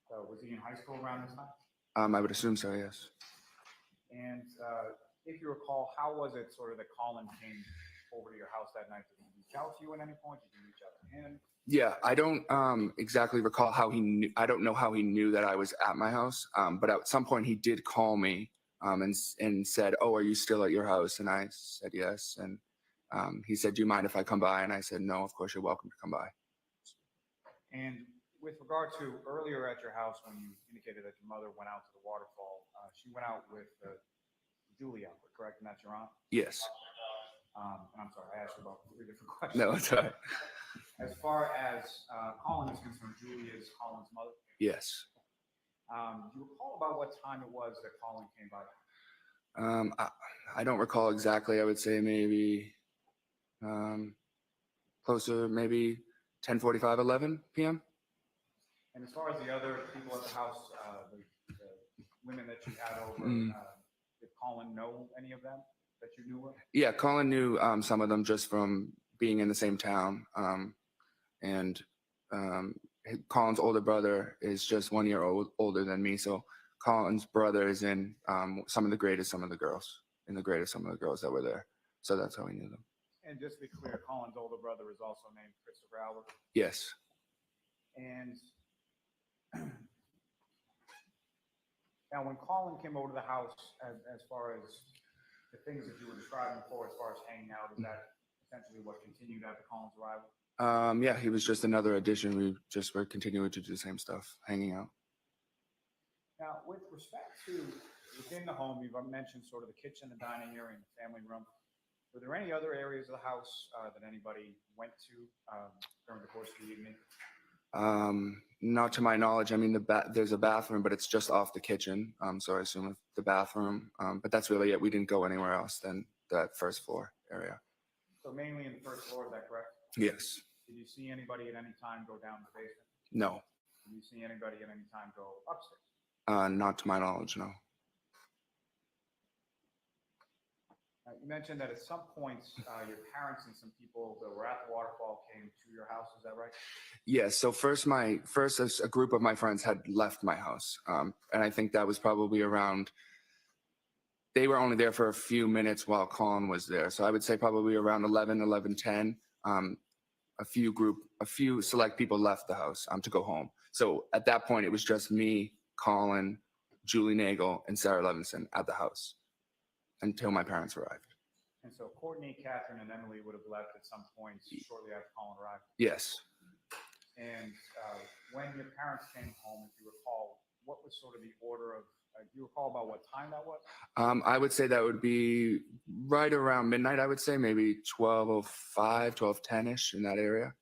So was he in high school around this time? I would assume so, yes. And if you recall, how was it sort of that Colin came over to your house that night? Did he reach out to you at any point? Did you reach out to him? Yeah, I don't exactly recall how he knew. I don't know how he knew that I was at my house. But at some point he did call me and said, "Oh, are you still at your house?" And I said yes. And he said, "Do you mind if I come by?" And I said, "No, of course you're welcome to come by." And with regard to earlier at your house, when you indicated that your mother went out to the waterfall, she went out with Julie Albert, correct? And that's your aunt? Yes. And I'm sorry, I asked you about 3 different questions. No, it's all right. As far as Colin is concerned, Julie is Colin's mother? Yes. Do you recall about what time it was that Colin came by? I don't recall exactly. I would say maybe closer, maybe 10:45, 11 p.m. And as far as the other people at the house, the women that you had over, did Colin know any of them that you knew of? Yeah, Colin knew some of them just from being in the same town. And Colin's older brother is just 1 year older than me. So Colin's brother is in some of the grade of some of the girls, in the grade of some of the girls that were there. So that's how we knew them. And just to be clear, Colin's older brother is also named Christopher Albert? Yes. And now when Colin came over to the house, as far as the things that you were describing before, as far as hanging out, is that essentially what continued after Colin's arrival? Yeah, he was just another addition. We just were continuing to do the same stuff, hanging out. Now, with respect to within the home, you've mentioned sort of the kitchen, the dining area, and the family room. Were there any other areas of the house that anybody went to during the course of the evening? Not to my knowledge. I mean, there's a bathroom, but it's just off the kitchen. So I assume the bathroom. But that's really it. We didn't go anywhere else than that first floor area. So mainly in the first floor, is that correct? Yes. Did you see anybody at any time go down to the basement? No. Did you see anybody at any time go upstairs? Not to my knowledge, no. You mentioned that at some points, your parents and some people that were at the waterfall came to your house. Is that right? Yes. So first, a group of my friends had left my house, and I think that was probably around. They were only there for a few minutes while Colin was there, so I would say probably around 11:10. A few select people left the house to go home. So at that point, it was just me, Colin, Julie Nagel, and Sarah Levinson at the house until my parents arrived. And so Courtney, Catherine, and Emily would have left at some point shortly after Colin arrived. Yes. And when your parents came home, if you recall, what was sort of the order of, do you recall about what time that was? I would say that would be right around midnight, I would say, maybe 12:05, 12:10-ish in that area.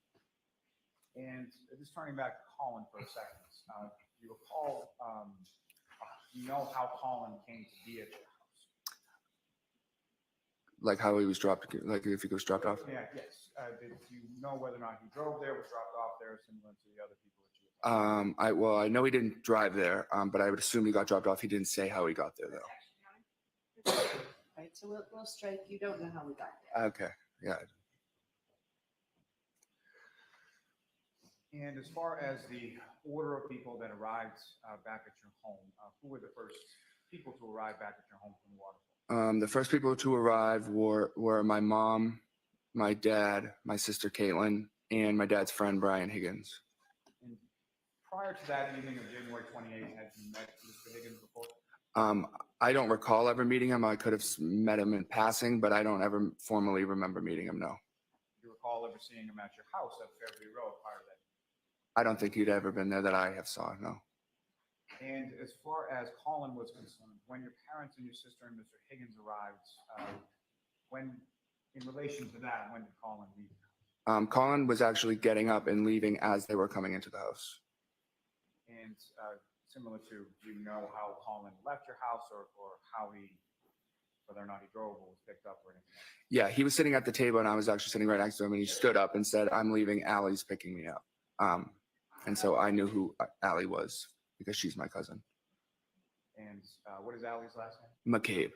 And just turning back to Colin for a second, do you recall, you know how Colin came to be at your house? Like how he was dropped, like if he was dropped off? Yeah, yes. Did you know whether or not he drove there, was dropped off there, similar to the other people that you Well, I know he didn't drive there, but I would assume he got dropped off. He didn't say how he got there, though. Right, so we'll strike, you don't know how we got there. Okay, yeah. And as far as the order of people that arrived back at your home, who were the first people to arrive back at your home from the waterfall? The first people to arrive were my mom, my dad, my sister Caitlin, and my dad's friend Brian Higgins. And prior to that evening of January 28th, had you met Mr. Higgins before? I don't recall ever meeting him. I could have met him in passing, but I don't ever formally remember meeting him, no. Do you recall ever seeing him at your house at Fairview Road prior to that? I don't think he'd ever been there that I have saw, no. And as far as Colin was concerned, when your parents and your sister and Mr. Higgins arrived, in relation to that, when did Colin leave? Colin was actually getting up and leaving as they were coming into the house. And similar to, do you know how Colin left your house or whether or not he drove or was picked up or anything? Yeah, he was sitting at the table and I was actually sitting right next to him and he stood up and said, "I'm leaving, Allie's picking me up." And so I knew who Allie was because she's my cousin. And what is Allie's last name? McCabe.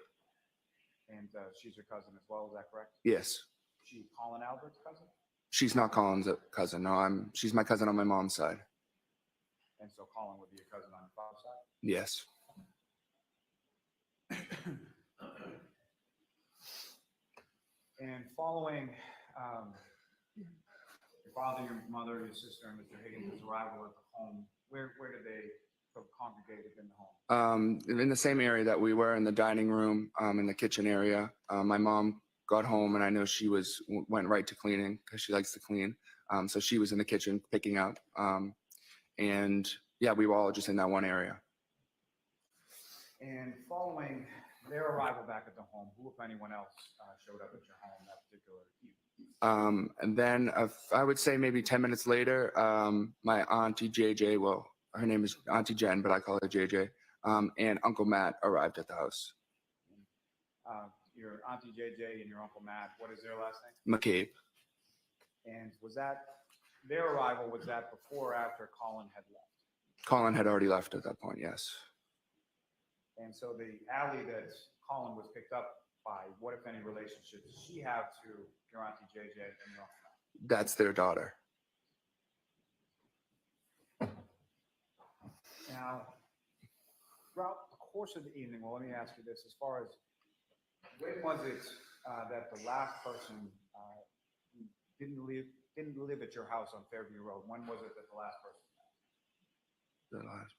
And she's your cousin as well, is that correct? Yes. She Colin Albert's cousin? She's not Colin's cousin. No, she's my cousin on my mom's side. And so Colin would be your cousin on your father's side? Yes. And following your father, your mother, your sister, and Mr. Higgins' arrival at the home, where did they congregate within the home? In the same area that we were, in the dining room, in the kitchen area. My mom got home and I know she went right to cleaning because she likes to clean. So she was in the kitchen picking up. And yeah, we were all just in that one area. And following their arrival back at the home, who, if anyone else, showed up at your home that particular evening? And then I would say maybe 10 minutes later, my auntie JJ, well, her name is Auntie Jen, but I call her JJ, and Uncle Matt arrived at the house. Your Auntie JJ and your Uncle Matt, what is their last name? McCabe. And was that, their arrival, was that before or after Colin had left? Colin had already left at that point, yes. And so the alley that Colin was picked up by, what, if any, relationship does she have to your Auntie JJ and your Uncle Matt? That's their daughter. Now, throughout the course of the evening, well, let me ask you this, as far as when was it that the last person didn't live at your house on Fairview Road? When was it that the last person The last,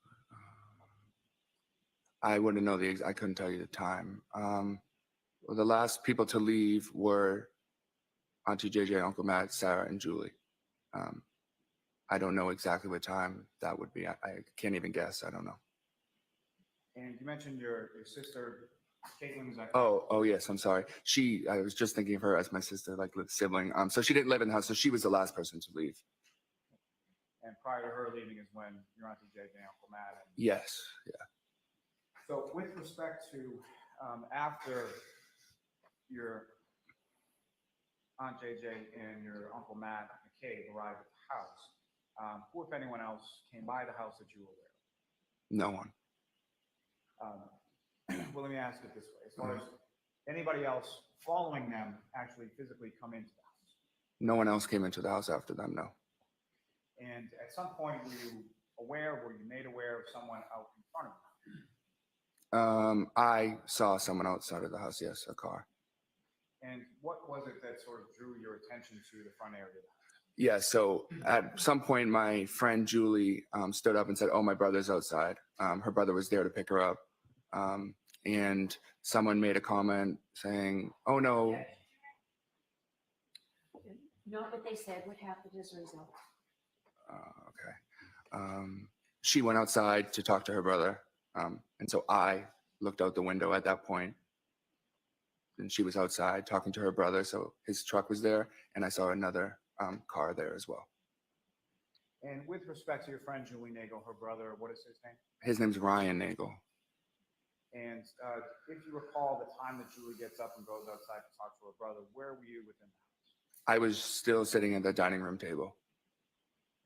I wouldn't know I couldn't tell you the time. Well, the last people to leave were Auntie JJ, Uncle Matt, Sarah, and Julie. I don't know exactly what time that would be. I can't even guess. I don't know. And you mentioned your sister, Caitlin, is that correct? Oh yes, I'm sorry. I was just thinking of her as my sister, like the sibling. So she didn't live in the house, so she was the last person to leave. And prior to her leaving is when your Auntie JJ and Uncle Matt. Yes, yeah. So with respect to after your Aunt JJ and your Uncle Matt McCabe arrived at the house, who, if anyone else, came by the house that you were aware of? No one. Well, let me ask it this way. As far as Anybody else following them actually physically come into the house? No one else came into the house after them, no. And at some point, were you made aware of someone out in front of you? I saw someone outside of the house, yes, a car. And what was it that sort of drew your attention to the front area of the house? Yeah, so at some point, my friend Julie stood up and said, "Oh, my brother's outside." Her brother was there to pick her up. And someone made a comment saying, "Oh, no." Not what they said. What happened as a result? Okay. She went outside to talk to her brother. And so I looked out the window at that point, and she was outside talking to her brother. So his truck was there, and I saw another car there as well. And with respect to your friend Julie Nagel, her brother, what is his name? His name's Ryan Nagel. And if you recall the time that Julie gets up and goes outside to talk to her brother, where were you within the house? I was still sitting at the dining room table.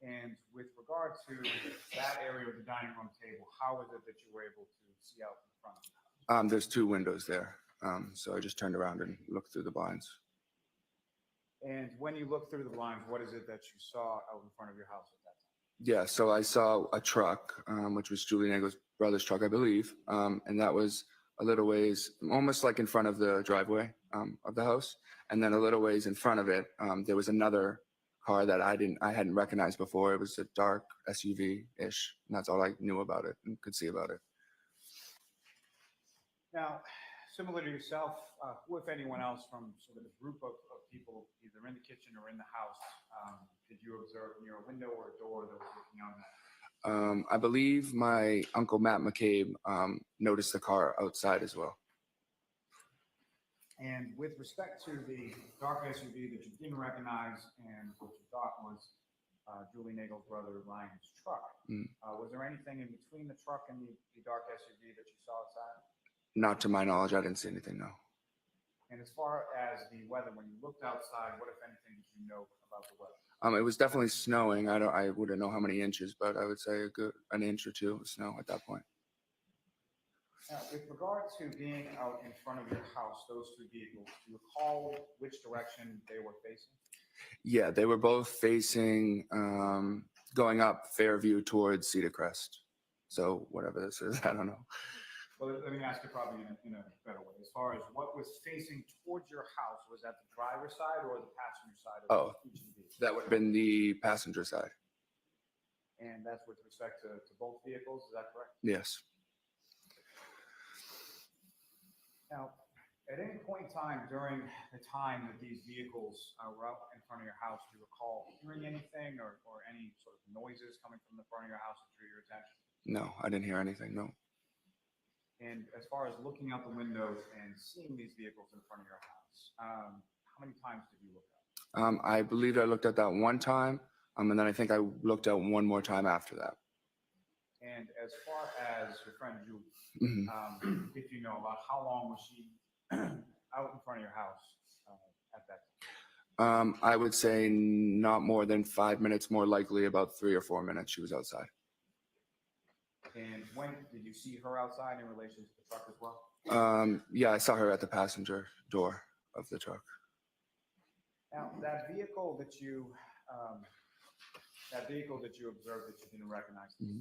And with regard to that area of the dining room table, how is it that you were able to see out in front of the house? There's two windows there. So I just turned around and looked through the blinds. And when you look through the blinds, what is it that you saw out in front of your house at that time? Yeah, so I saw a truck, which was Julie Nagel's brother's truck, I believe. And that was a little ways, almost like in front of the driveway of the house. And then a little ways in front of it, there was another car that I hadn't recognized before. It was a dark SUV-ish. And that's all I knew about it and could see about it. Now, similar to yourself, who, if anyone else from sort of the group of people, either in the kitchen or in the house, did you observe near a window or a door that was looking out that? I believe my uncle Matt McCabe noticed the car outside as well. And with respect to the dark SUV that you didn't recognize and what you thought was Julie Nagel's brother Ryan's truck, was there anything in between the truck and the dark SUV that you saw outside? Not to my knowledge, I didn't see anything, no. And as far as the weather, when you looked outside, what, if anything, did you know about the weather? It was definitely snowing. I wouldn't know how many inches, but I would say an inch or two of snow at that point. Now, with regard to being out in front of your house, those two vehicles, do you recall which direction they were facing? Yeah, they were both facing, going up Fairview towards Cedar Crest. So whatever this is, I don't know. Well, let me ask you probably in a better way. As far as what was facing towards your house, was that the driver's side or the passenger side of each of the vehicles? That would have been the passenger side. And that's with respect to both vehicles, is that correct? Yes. Now, at any point in time during the time that these vehicles were out in front of your house, do you recall hearing anything or any sort of noises coming from the front of your house that drew your attention? No, I didn't hear anything, no. And as far as looking out the windows and seeing these vehicles in front of your house, how many times did you look out? I believe I looked at that one time, and then I think I looked out one more time after that. And as far as your friend Julie, if you know about how long was she out in front of your house at that time? I would say not more than 5 minutes, more likely about 3 or 4 minutes she was outside. And when did you see her outside in relation to the truck as well? Yeah, I saw her at the passenger door of the truck. Now, that vehicle that you observed that you didn't recognize, the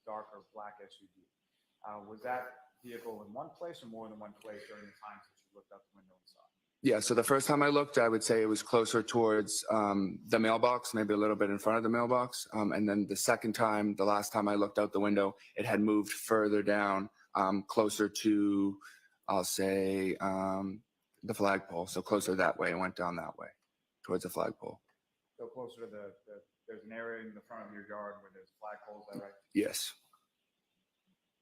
darker black SUV, was that vehicle in one place or more than one place during the times that you looked out the window and saw it? Yeah, so the first time I looked, I would say it was closer towards the mailbox, maybe a little bit in front of the mailbox. And then the second time, the last time I looked out the window, it had moved further down, closer to, I'll say, the flagpole. So closer that way, it went down that way, towards the flagpole. So closer to there's an area in the front of your yard where there's flagpoles, is that right? Yes.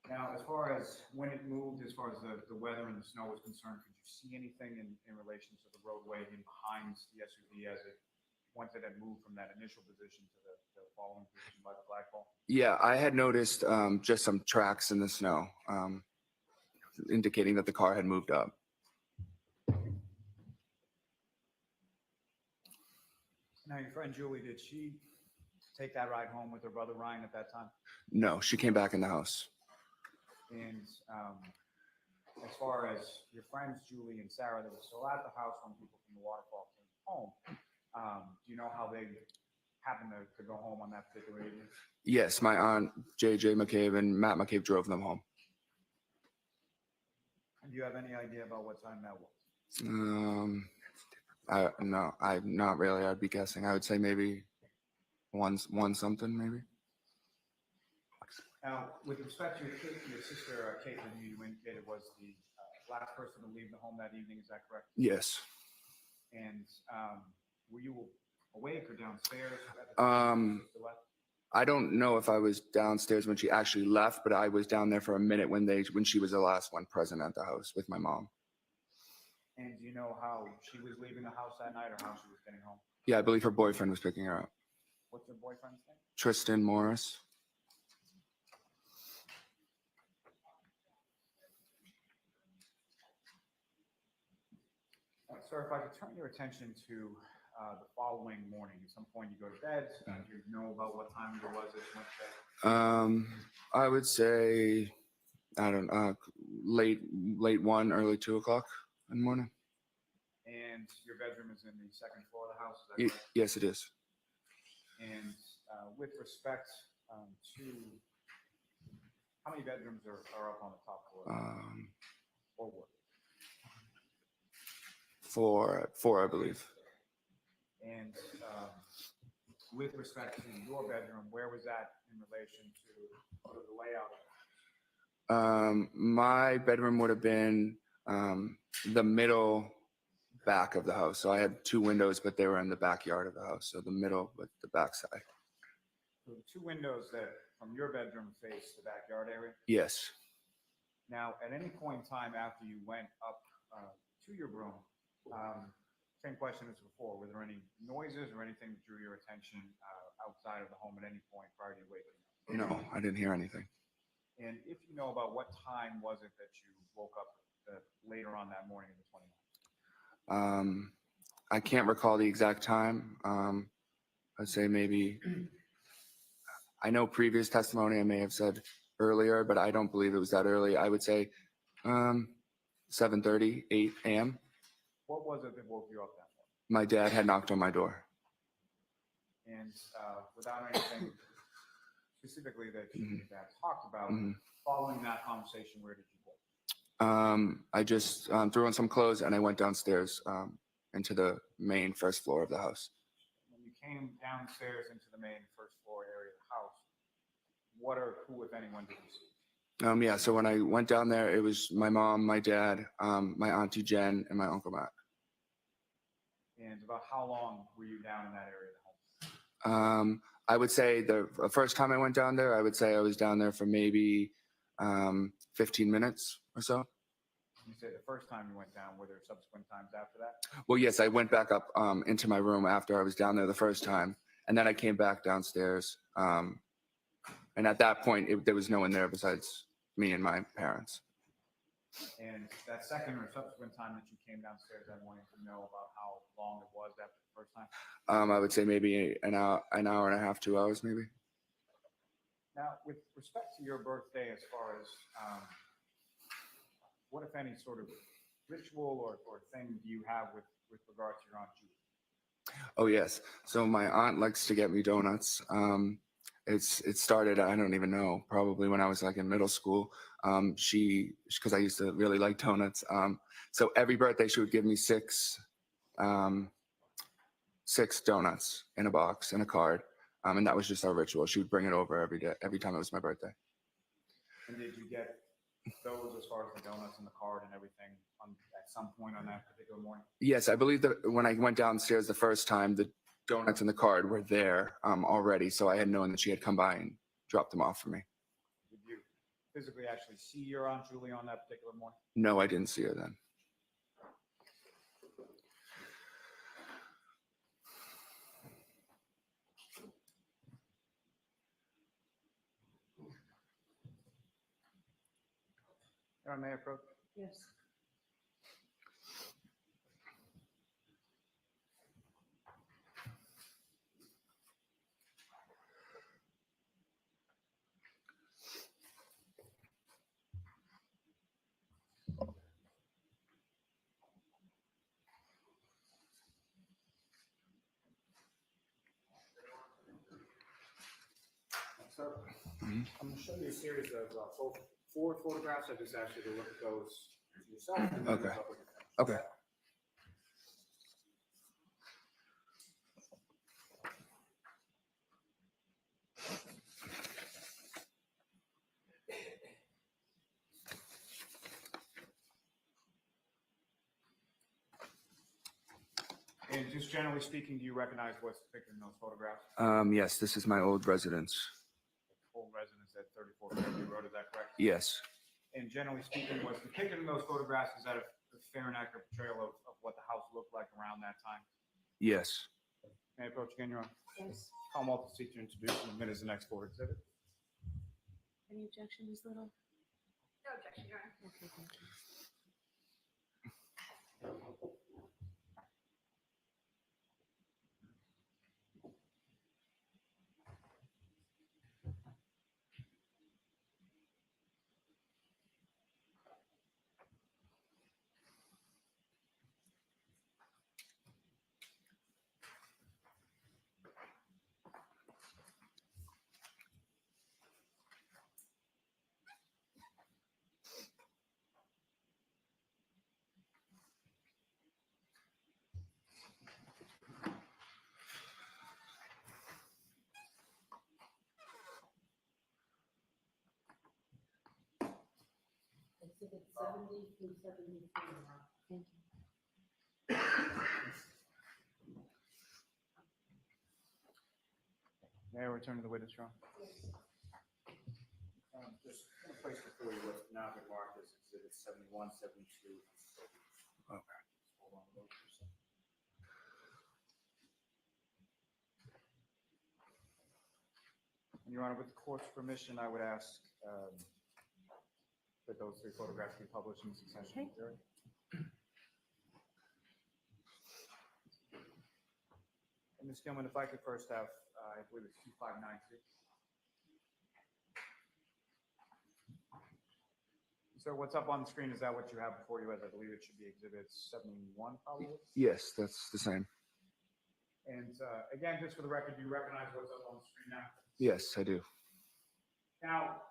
Now, as far as when it moved, as far as the weather and the snow was concerned, could you see anything in relation to the roadway in behind the SUV as it, once it had moved from that initial position to the following position by the flagpole? Yeah, I had noticed just some tracks in the snow, indicating that the car had moved up. Now, your friend Julie, did she take that ride home with her brother Ryan at that time? No, she came back in the house. And as far as your friends, Julie and Sarah, that were still at the house when people from the waterfall came home, do you know how they happened to go home on that particular evening? Yes, my aunt JJ McCabe and Matt McCabe drove them home. And do you have any idea about what time that was? No, I'm not really. I'd be guessing. I would say maybe one something, maybe. Now, with respect to your sister, Caitlin, who you indicated was the last person to leave the home that evening, is that correct? Yes. And were you awake or downstairs at the time your sister left? I don't know if I was downstairs when she actually left, but I was down there for a minute when she was the last one present at the house with my mom. And do you know how she was leaving the house that night or how she was getting home? Yeah, I believe her boyfriend was picking her up. What's her boyfriend's name? Tristan Morris. Sir, if I could turn your attention to the following morning. At some point you go to bed. Do you know about what time it was that you went to bed? I would say, I don't know, late 1, early 2 o'clock in the morning. And your bedroom is in the second floor of the house, is that correct? Yes, it is. And with respect to how many bedrooms are up on the top floor? Or what? 4, I believe. And with respect to your bedroom, where was that in relation to sort of the layout of it? My bedroom would have been the middle back of the house. So I had 2 windows, but they were in the backyard of the house. So the middle with the back side. So the 2 windows that from your bedroom face the backyard area? Yes. Now, at any point in time after you went up to your room, same question as before, were there any noises or anything that drew your attention outside of the home at any point prior to you waking up? No, I didn't hear anything. And if you know about what time was it that you woke up later on that morning of the 29th? I can't recall the exact time. I'd say maybe, I know previous testimony I may have said earlier, but I don't believe it was that early. I would say 7:30, 8 a.m. What was it that woke you up that morning? My dad had knocked on my door. And without anything specifically that you had talked about, following that conversation, where did you go? I just threw on some clothes and I went downstairs into the main first floor of the house. When you came downstairs into the main first floor area of the house, what or who, if anyone, did you see? Yeah, so when I went down there, it was my mom, my dad, my auntie Jen, and my uncle Matt. And about how long were you down in that area of the home? I would say the first time I went down there, I would say I was down there for maybe 15 minutes or so. You said the first time you went down, were there subsequent times after that? Well, yes, I went back up into my room after I was down there the first time, and then I came back downstairs. And at that point, there was no one there besides me and my parents. And that second or subsequent time that you came downstairs that morning, to know about how long it was after the first time? I would say maybe an hour and a half, 2 hours, maybe. Now, with respect to your birthday, as far as what, if any, sort of ritual or thing do you have with regard to your Aunt Julie? Oh, yes. So my aunt likes to get me donuts. It started, I don't even know, probably when I was like in middle school. Because I used to really like donuts. So every birthday she would give me 6 donuts in a box and a card. And that was just our ritual. She would bring it over every day, every time it was my birthday. And did you get those, as far as the donuts and the card and everything, at some point on that particular morning? Yes, I believe that when I went downstairs the first time, the donuts and the card were there already. So I had known that she had come by and dropped them off for me. Did you physically actually see your Aunt Julie on that particular morning? No, I didn't see her then. May I approach? Yes. I'm going to show you a series of four photographs. I just asked you to look at those yourself. And then Okay. look up with your friends. Okay. And just generally speaking, do you recognize what's depicted in those photographs? Yes, this is my old residence. Old residence at 34 Fairview Road, is that correct? Yes. And generally speaking, what's depicted in those photographs, is that a fair and accurate portrayal of what the house looked like around that time? Yes. May I approach again, Your Honor? Yes. Call Malta seek to introduce and admit as the next court exhibit. Any objection, Ms. Little? No objection, Your Honor. Okay, thank you. Exhibit 70 through 73. Thank you. May I return to the witness, Your Honor? Just going to place before you what's now been marked as exhibit 71, 72. Okay. Hold on a moment for a second. And Your Honor, with the court's permission, I would ask that those three photographs be published in succession. Okay. And Ms. Gilman, if I could first have, I believe it's 2592. So what's up on the screen, is that what you have before you, as I believe it should be exhibit 71 probably? Yes, that's the same. And again, just for the record, do you recognize what's up on the screen now? Yes, I do. Now,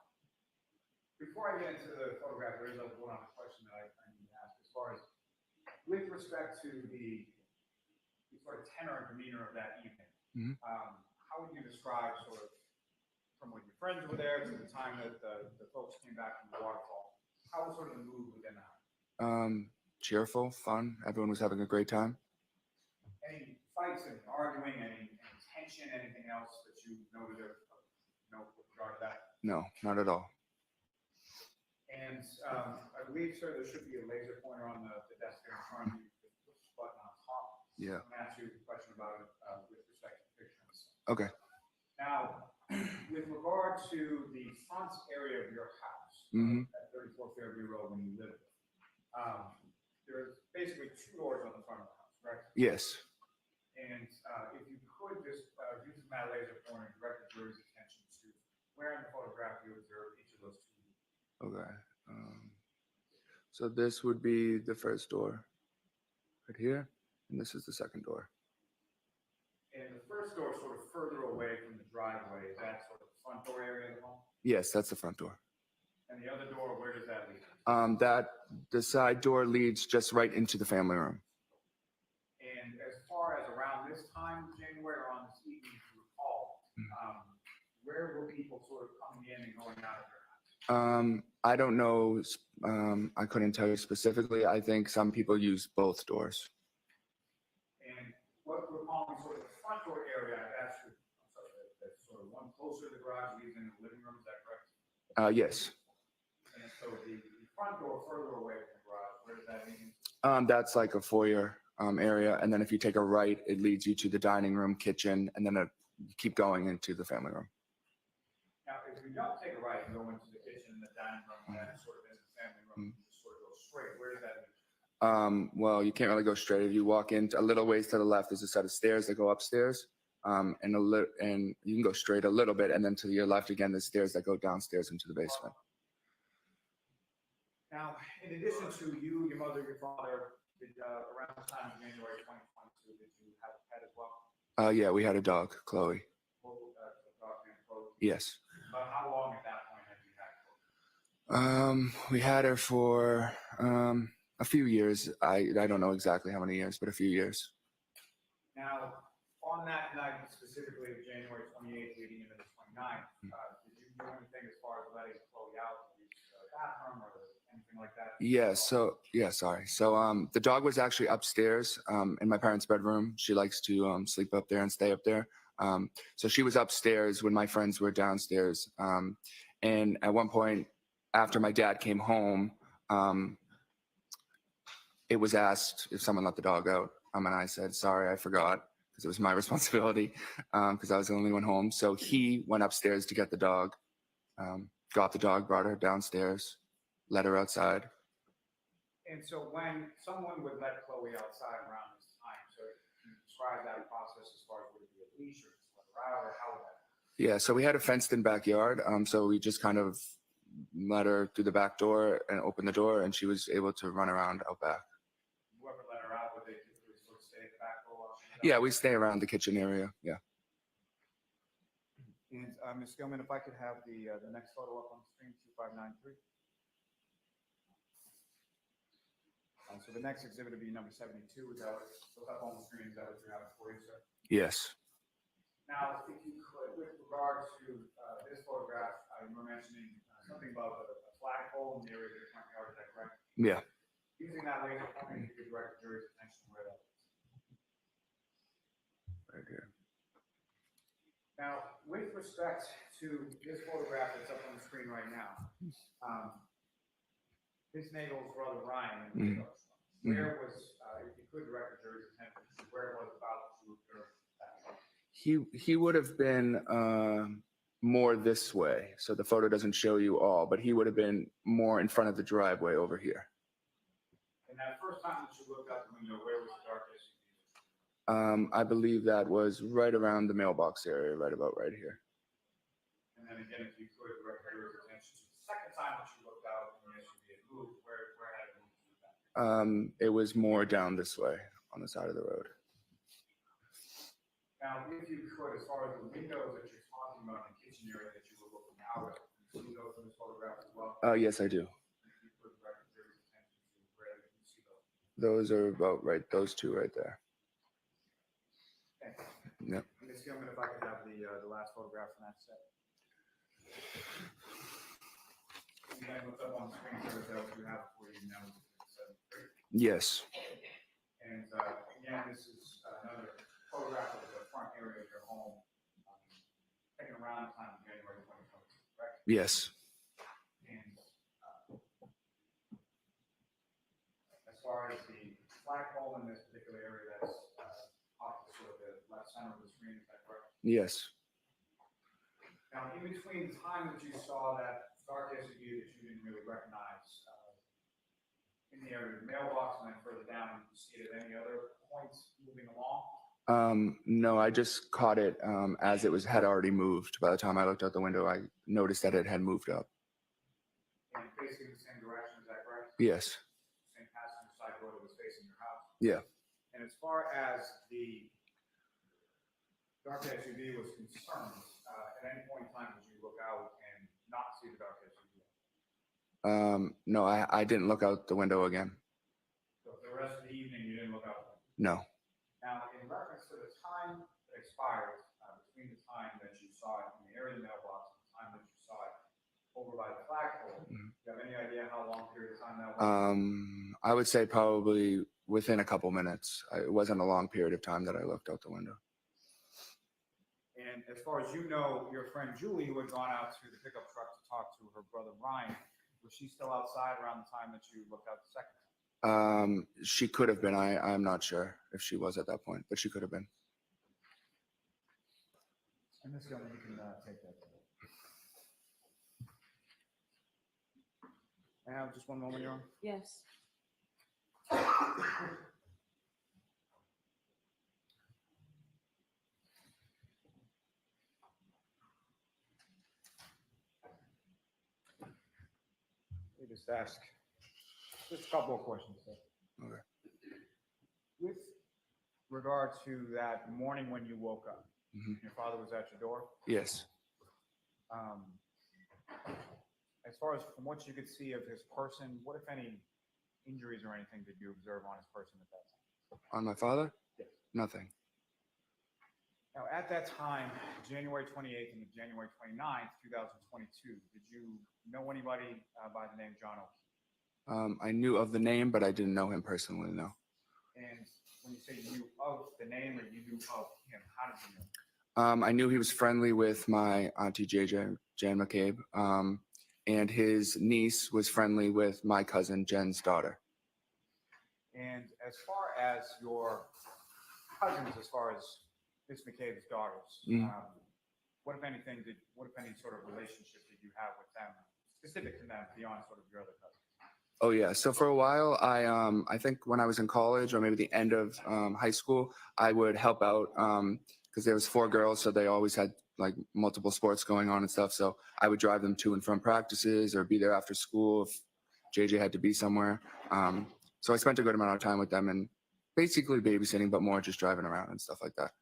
before I get into the photograph, there is one other question that I need to ask as far as with respect to the sort of tenor and demeanor of that evening. Mhm. How would you describe sort of from when your friends were there to the time that the folks came back from the waterfall? How was sort of the mood within that? Cheerful, fun. Everyone was having a great time. Any fights, any arguing, any tension, anything else that you noted with regard to that? No, not at all. And I believe, sir, there should be a laser pointer on the desk there in front of you. Push the button on top. Yeah. I'm going to ask you a question about it with respect to pictures. Okay. Now, with regard to the front area of your house at 34 Fairview Road when you lived there, there's basically two doors on the front of the house, correct? Yes. And if you could just use my laser pointer and direct the jury's attention to where in the photograph you observe each of those two. Okay. So this would be the first door right here, and this is the second door. And the first door sort of further away from the driveway, is that sort of the front door area of the home? Yes, that's the front door. And the other door, where does that lead? The side door leads just right into the family room. And as far as around this time, January, or on this evening, if you recall, where were people sort of coming in and going out of their house? I don't know. I couldn't tell you specifically. I think some people use both doors. And what we're calling sort of the front door area, that's sort of one closer to the garage leads into the living room, is that correct? Yes. And so the front door further away from the garage, where does that lead? That's like a foyer area, and then if you take a right, it leads you to the dining room, kitchen, and then you keep going into the family room. Now, if you don't take a right and go into the kitchen and the dining room, and then sort of in the family room, you just sort of go straight, where does that lead? Well, you can't really go straight. If you walk in a little ways to the left, there's a set of stairs that go upstairs, and you can go straight a little bit, and then to your left again, there's stairs that go downstairs into the basement. Now, in addition to you, your mother, your father, around the time of January 2022, did you have a pet as well? Yeah, we had a dog, Chloe. Dog named Chloe? Yes. About how long at that point had you had her? We had her for a few years. I don't know exactly how many years, but a few years. Now, on that night, specifically of January 28th leading into the 29th, did you do anything as far as letting Chloe out to use the bathroom or anything like that? Sorry. So the dog was actually upstairs in my parents' bedroom. She likes to sleep up there and stay up there. So she was upstairs when my friends were downstairs. And at one point, after my dad came home, it was asked if someone let the dog out. And I said, sorry, I forgot, because it was my responsibility, because I was the only one home. So he went upstairs to get the dog, got the dog, brought her downstairs, let her outside. And so when someone would let Chloe outside around this time, so can you describe that process as far as would it be a leash or just let her out, or how would that? Yeah, so we had a fenced-in backyard, so we just kind of let her through the back door and open the door, and she was able to run around out back. Whoever let her out, would they typically sort of stay at the back door? Yeah, we stay around the kitchen area, yeah. And Ms. Gilman, if I could have the next photo up on the screen, 2593. So the next exhibit would be number 72. Is that what's up on the screen? Is that what you have for you, sir? Yes. Now, if you could, with regard to this photograph, you were mentioning something about a flagpole in the area of your front yard. Is that correct? Yeah. Using that laser pointing, you could direct the jury's attention to where that is. Right here. Now, with respect to this photograph that's up on the screen right now, Ms. Nagel's brother Ryan, where was, if you could direct the jury's attention to where it was about to occur that? He would have been more this way, so the photo doesn't show you all, but he would have been more in front of the driveway over here. And that first time that you looked out the window, where was the dark SUV? I believe that was right around the mailbox area, right about right here. And then again, if you could direct the jury's attention to the second time that you looked out and the SUV had moved, where had it moved to? It was more down this way on the side of the road. Now, if you could, as far as the windows that you're talking about in the kitchen area that you were looking out of, do you see those in this photograph as well? Yes, I do. If you could direct the jury's attention to where you can see those. Those are about right, those two right there. Thank Yep. you. Ms. Gilman, if I could have the last photograph from that set. And then what's up on the screen here is that what you have for you now is 73. Yes. And again, this is another photograph of the front area of your home, taken around the time of January 2022, correct? Yes. And as far as the flagpole in this particular area, that's off the sort of the left center of the screen, is that correct? Yes. Now, in between the time that you saw that dark SUV that you didn't really recognize in the area of the mailbox and then further down, did you see it at any other points moving along? No, I just caught it as it had already moved. By the time I looked out the window, I noticed that it had moved up. And facing the same direction, is that correct? Yes. Same passenger side door that was facing your house? Yeah. And as far as the dark SUV was concerned, at any point in time did you look out and not see the dark SUV? No, I didn't look out the window again. So for the rest of the evening, you didn't look out? No. Now, in reference to the time that expired between the time that you saw it in the area of the mailbox and the time that you saw it over by the flagpole, do you have any idea how long period of time that was? I would say probably within a couple minutes. It wasn't a long period of time that I looked out the window. And as far as you know, your friend Julie, who had gone out to the pickup truck to talk to her brother Ryan, was she still outside around the time that you looked out the second time? She could have been. I'm not sure if she was at that point, but she could have been. And Ms. Gilman, you can take that. Now, just one moment, Your Honor. Yes. Let me just ask just a couple of questions, sir. Okay. With regard to that morning when you woke up, Mhm. your father was at your door. Yes. As far as from what you could see of his person, what if any injuries or anything did you observe on his person at that time? On my father? Yes. Nothing. Now, at that time, January 28th and January 29th, 2022, did you know anybody by the name John O'Keefe? I knew of the name, but I didn't know him personally, no. And when you say you knew of the name or you knew of him, how did you know? I knew he was friendly with my auntie JJ, Jan McCabe, and his niece was friendly with my cousin Jen's daughter. And as far as your cousins, as far as Miss McCabe's daughters, what if any sort of relationship did you have with them, specific to them, beyond sort of your other cousins? Oh yeah. So for a while, I think when I was in college or maybe the end of high school, I would help out because there was 4 girls, so they always had like multiple sports going on and stuff. So I would drive them to and from practices or be there after school if JJ had to be somewhere. So I spent a good amount of time with them and basically babysitting, but more just driving around and stuff like that.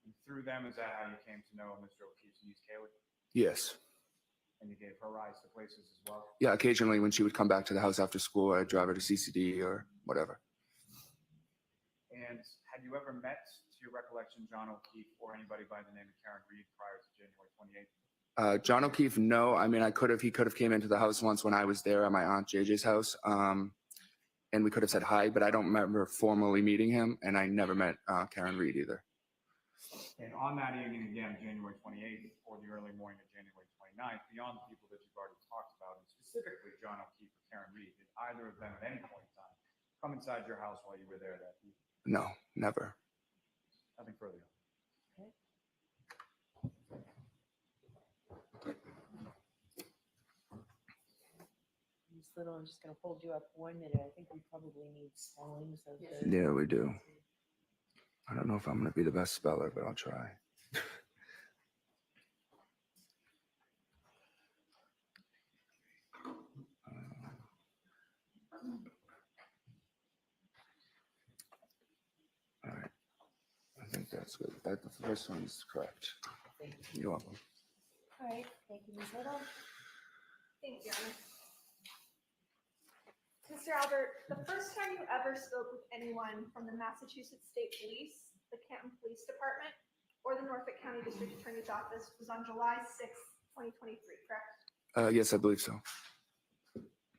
And through them, is that how you came to know Mr. O'Keefe's niece, Kaylee? Yes. And you gave her rides to places as well? Yeah, occasionally when she would come back to the house after school, I'd drive her to CCD or whatever. And had you ever met, to your recollection, John O'Keefe or anybody by the name of Karen Reed prior to January 28th? John O'Keefe, no. I mean, he could have came into the house once when I was there at my aunt JJ's house. And we could have said hi, but I don't remember formally meeting him, and I never met Karen Reed either. And on that evening, again, January 28th or the early morning of January 29th, beyond the people that you've already talked about, and specifically John O'Keefe or Karen Reed, did either of them at any point in time come inside your house while you were there that evening? No, never. Nothing further. Ms. Little, I'm just going to hold you up 1 minute. I think we probably need spellings of the. Yeah, we do. I don't know if I'm going to be the best speller, but I'll try. All right. I think that's good. The first one is correct. You're welcome. All right, thank you, Ms. Little. Thank you. Mr. Albert, the first time you ever spoke with anyone from the Massachusetts State Police, the Canton Police Department, or the Norfolk County District Attorney's Office was on July 6th, 2023, correct? Yes, I believe so.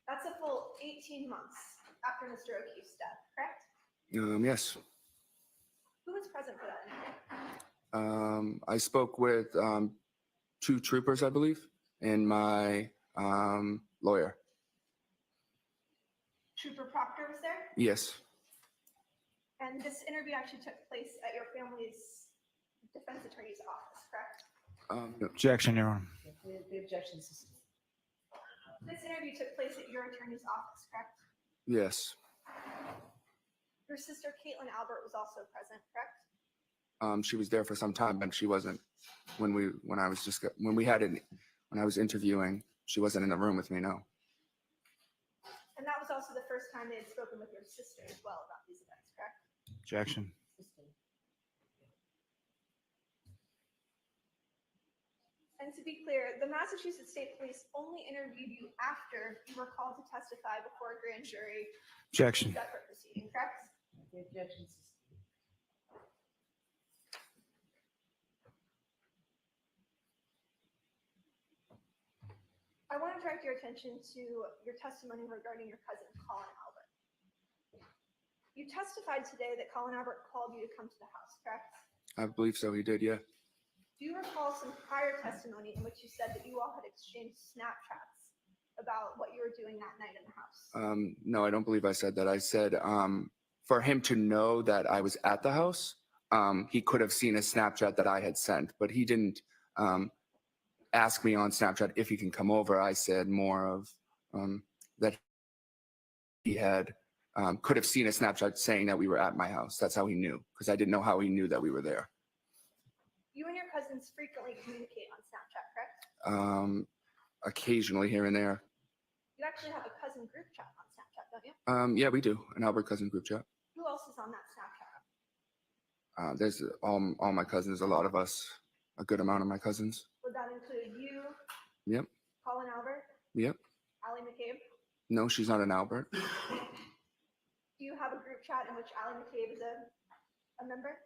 That's a full 18 months after Mr. O'Keefe's death, correct? Yes. Who was present for that interview? I spoke with 2 troopers, I believe, and my lawyer. Trooper Proctor was there? Yes. And this interview actually took place at your family's defense attorney's office, correct? Objection, Your Honor. The objection system. This interview took place at your attorney's office, correct? Yes. Your sister Caitlin Albert was also present, correct? She was there for some time, but she wasn't when I was interviewing. She wasn't in the room with me. No. And that was also the first time they had spoken with your sister as well about these events, correct? Objection. And to be clear, the Massachusetts State Police only interviewed you after you were called to testify before a grand jury. Objection. Separate proceeding, correct? The objection system. I want to direct your attention to your testimony regarding your cousin, Colin Albert. You testified today that Colin Albert called you to come to the house, correct? I believe so. He did. Yeah. Do you recall some prior testimony in which you said that you all had exchanged Snapchats about what you were doing that night in the house? No, I don't believe I said that. I said for him to know that I was at the house, he could have seen a Snapchat that I had sent, but he didn't ask me on Snapchat if he can come over. I said more of that he had could have seen a Snapchat saying that we were at my house. That's how he knew, because I didn't know how he knew that we were there. You and your cousins frequently communicate on Snapchat, correct? Occasionally here and there. You actually have a cousin group chat on Snapchat, don't you? Yeah, we do. An Albert cousin group chat. Who else is on that Snapchat? There's all my cousins, a lot of us, a good amount of my cousins. Would that include you? Yep. Yep. Allie McCabe? No, she's not an Albert. Do you have a group chat in which Allie McCabe is a member?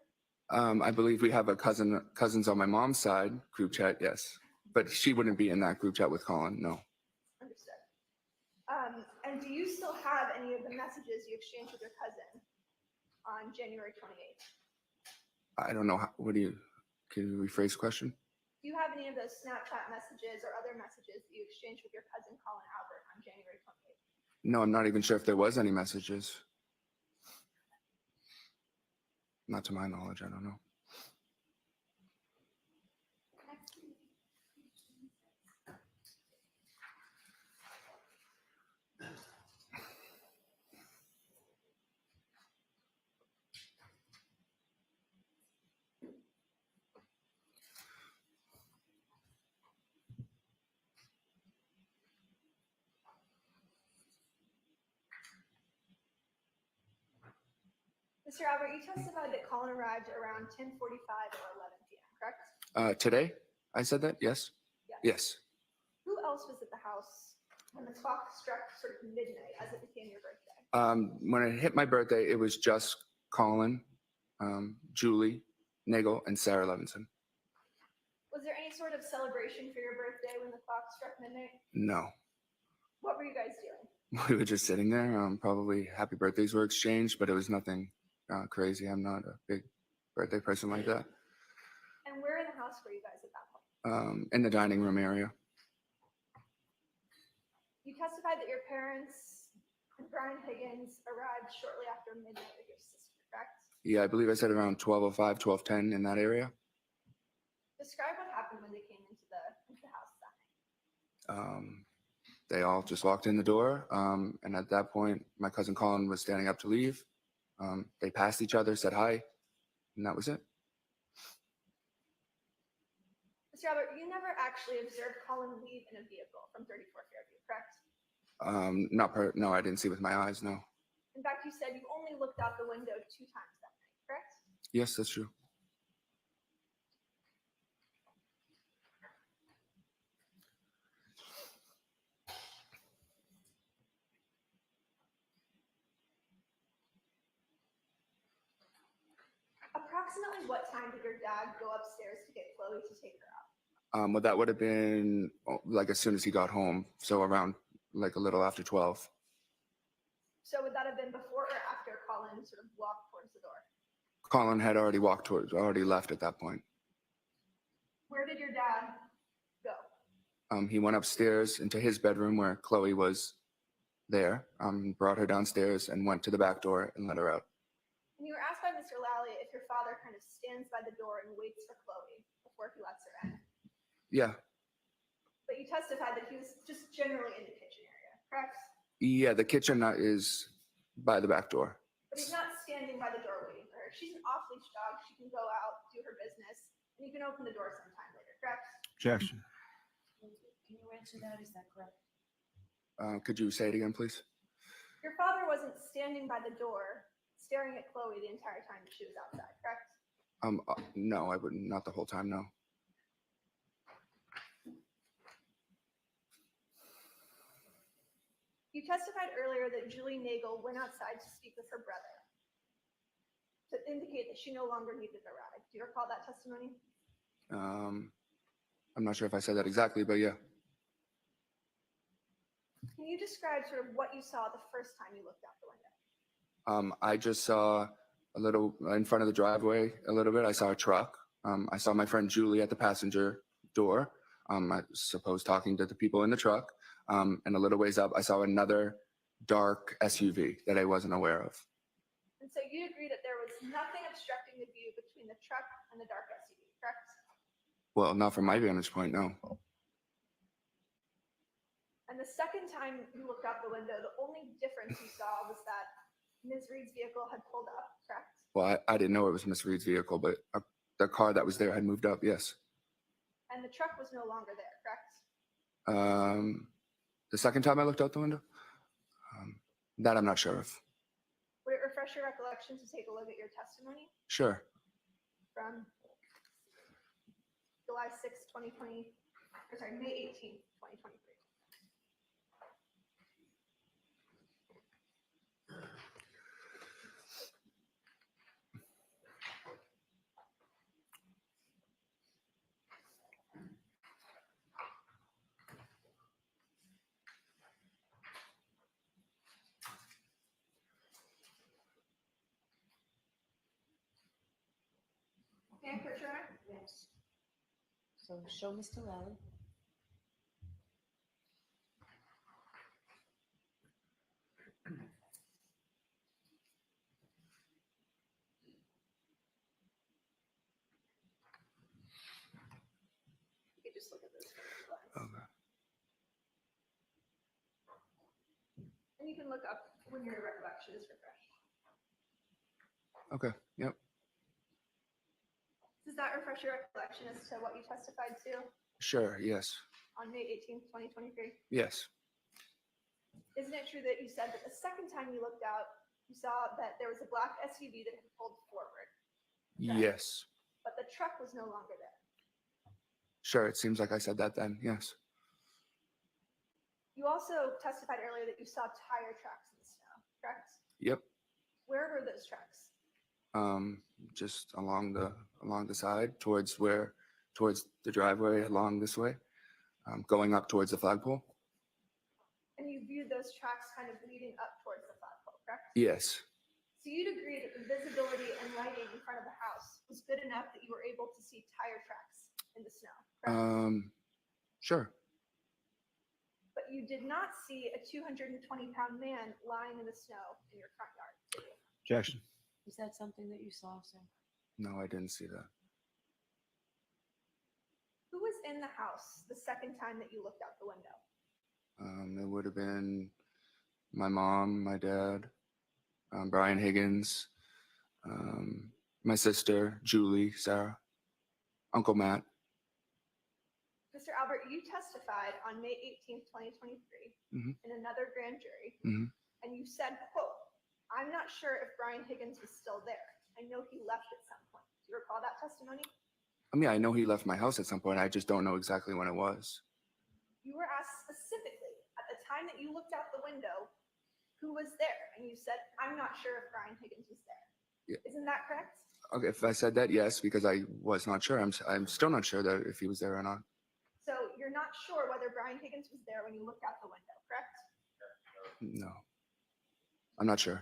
I believe we have a cousins on my mom's side group chat, yes. But she wouldn't be in that group chat with Colin, no. Understood. And do you still have any of the messages you exchanged with your cousin on January 28th? I don't know. Can you rephrase the question? Do you have any of those Snapchat messages or other messages that you exchanged with your cousin Colin Albert on January 28th? No, I'm not even sure if there was any messages. Not to my knowledge, I don't know. Mr. Albert, you testified that Colin arrived around 10:45 or 11 p.m., correct? Today? I said that? Yes? Yes. Yes. Who else was at the house when the clock struck sort of midnight as it became your birthday? When it hit my birthday, it was just Colin, Julie, Nagel, and Sarah Levinson. Was there any sort of celebration for your birthday when the clock struck midnight? No. What were you guys doing? We were just sitting there. Probably happy birthdays were exchanged, but it was nothing crazy. I'm not a big birthday person like that. And where in the house were you guys at that point? In the dining room area. You testified that your parents and Brian Higgins arrived shortly after midnight with your sister, correct? Yeah, I believe I said around 12:05, 12:10 in that area. Describe what happened when they came into the house that night. They all just walked in the door, and at that point, my cousin Colin was standing up to leave. They passed each other, said hi, and that was it. Mr. Albert, you never actually observed Colin leave in a vehicle from 34 Fairview, correct? No, I didn't see with my eyes, no. In fact, you said you only looked out the window 2 times that night, correct? Yes, that's true. Approximately what time did your dad go upstairs to get Chloe to take her out? Well, that would have been like as soon as he got home, so around like a little after 12. So would that have been before or after Colin sort of walked towards the door? Colin had already already left at that point. Where did your dad go? He went upstairs into his bedroom where Chloe was there, brought her downstairs and went to the back door and let her out. And you were asked by Mr. Lally if your father kind of stands by the door and waits for Chloe before he lets her in. Yeah. But you testified that he was just generally in the kitchen area, correct? Yeah, the kitchen is by the back door. But he's not standing by the door waiting for her. She's an off-leash dog. She can go out, do her business, and you can open the door sometime later, correct? Objection. Can you answer that? Is that correct? Could you say it again, please? Your father wasn't standing by the door staring at Chloe the entire time that she was outside, correct? No, I wouldn't. Not the whole time, no. You testified earlier that Julie Nagel went outside to speak with her brother to indicate that she no longer needed a ride. Do you recall that testimony? I'm not sure if I said that exactly, but yeah. Can you describe sort of what you saw the first time you looked out the window? I just saw a little in front of the driveway a little bit. I saw a truck. I saw my friend Julie at the passenger door. I suppose talking to the people in the truck. And a little ways up, I saw another dark SUV that I wasn't aware of. And so you agree that there was nothing obstructing the view between the truck and the dark SUV, correct? Well, not from my vantage point, no. And the second time you looked out the window, the only difference you saw was that Ms. Reed's vehicle had pulled up, correct? Well, I didn't know it was Miss Reed's vehicle, but the car that was there had moved up, yes. And the truck was no longer there, correct? The second time I looked out the window? That I'm not sure of. Would it refresh your recollection to take a look at your testimony Sure. from July 6, 2020, or sorry, May 18, 2023? And put your eye. Yes. So show Mr. Lally. You can just look at this for a glance. Okay. And you can look up when your recollection is refreshed. Okay. Yep. Does that refresh your recollection as to what you testified to Sure. Yes. on May 18th, 2023? Yes. Isn't it true that you said that the second time you looked out, you saw that there was a black SUV that had pulled forward, Yes. but the truck was no longer there? Sure. It seems like I said that then. Yes. You also testified earlier that you saw tire tracks in the snow, correct? Yep. Where were those tracks? Just along the side towards the driveway along this way, going up towards the flagpole. And you viewed those tracks kind of leading up towards the flagpole, correct? Yes. So you'd agree that the visibility and lighting in front of the house was good enough that you were able to see tire tracks in the snow, correct? Sure. But you did not see a 220-pound man lying in the snow in your front yard, did you? Objection. Is that something that you saw, sir? No, I didn't see that. Who was in the house the second time that you looked out the window? It would have been my mom, my dad, Brian Higgins, my sister, Julie, Sarah, Uncle Matt. Mr. Albert, you testified on May 18th, 2023 in another grand jury, and you said, quote, "I'm not sure if Brian Higgins was still there. I know he left at some point." Do you recall that testimony? I know he left my house at some point. I just don't know exactly when it was. You were asked specifically at the time that you looked out the window who was there, and you said, "I'm not sure if Brian Higgins was there." Yeah. Isn't that correct? Okay, if I said that, yes, because I was not sure. I'm still not sure that if he was there or not. So you're not sure whether Brian Higgins was there when you looked out the window, correct? No, I'm not sure.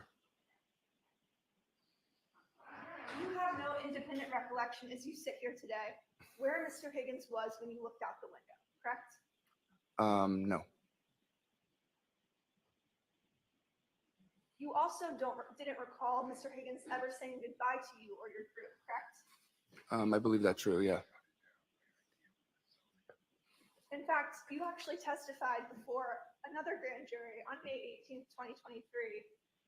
You have no independent recollection as you sit here today where Mr. Higgins was when you looked out the window, correct? No. You also didn't recall Mr. Higgins ever saying goodbye to you or your group, correct? I believe that's true. Yeah. In fact, you actually testified before another grand jury on May 18th, 2023,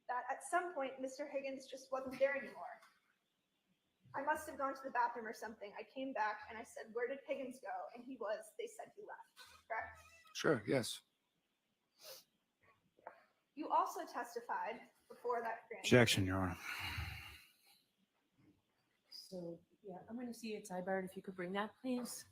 that at some point Mr. Higgins just wasn't there anymore. I must have gone to the bathroom or something. I came back and I said, "Where did Higgins go?" And they said he left, correct? Sure. Yes. You also testified before that grand Objection, Your Honor. So, yeah, I'm going to see it, Sidebar, if you could bring that, please.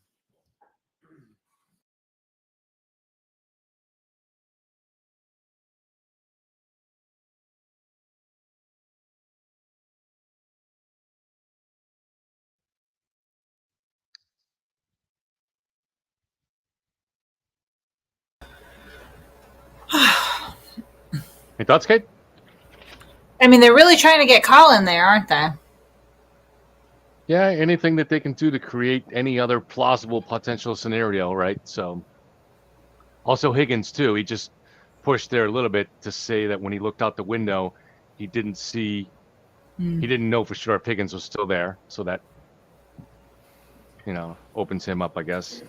Any thoughts, Kate? I mean, they're really trying to get Colin there, aren't they? Yeah, anything that they can do to create any other plausible potential scenario, right? So, also Higgins too. He just pushed there a little bit to say that when he looked out the window, he didn't see, he didn't know for sure if Higgins was still there. So that, opens him up, I guess.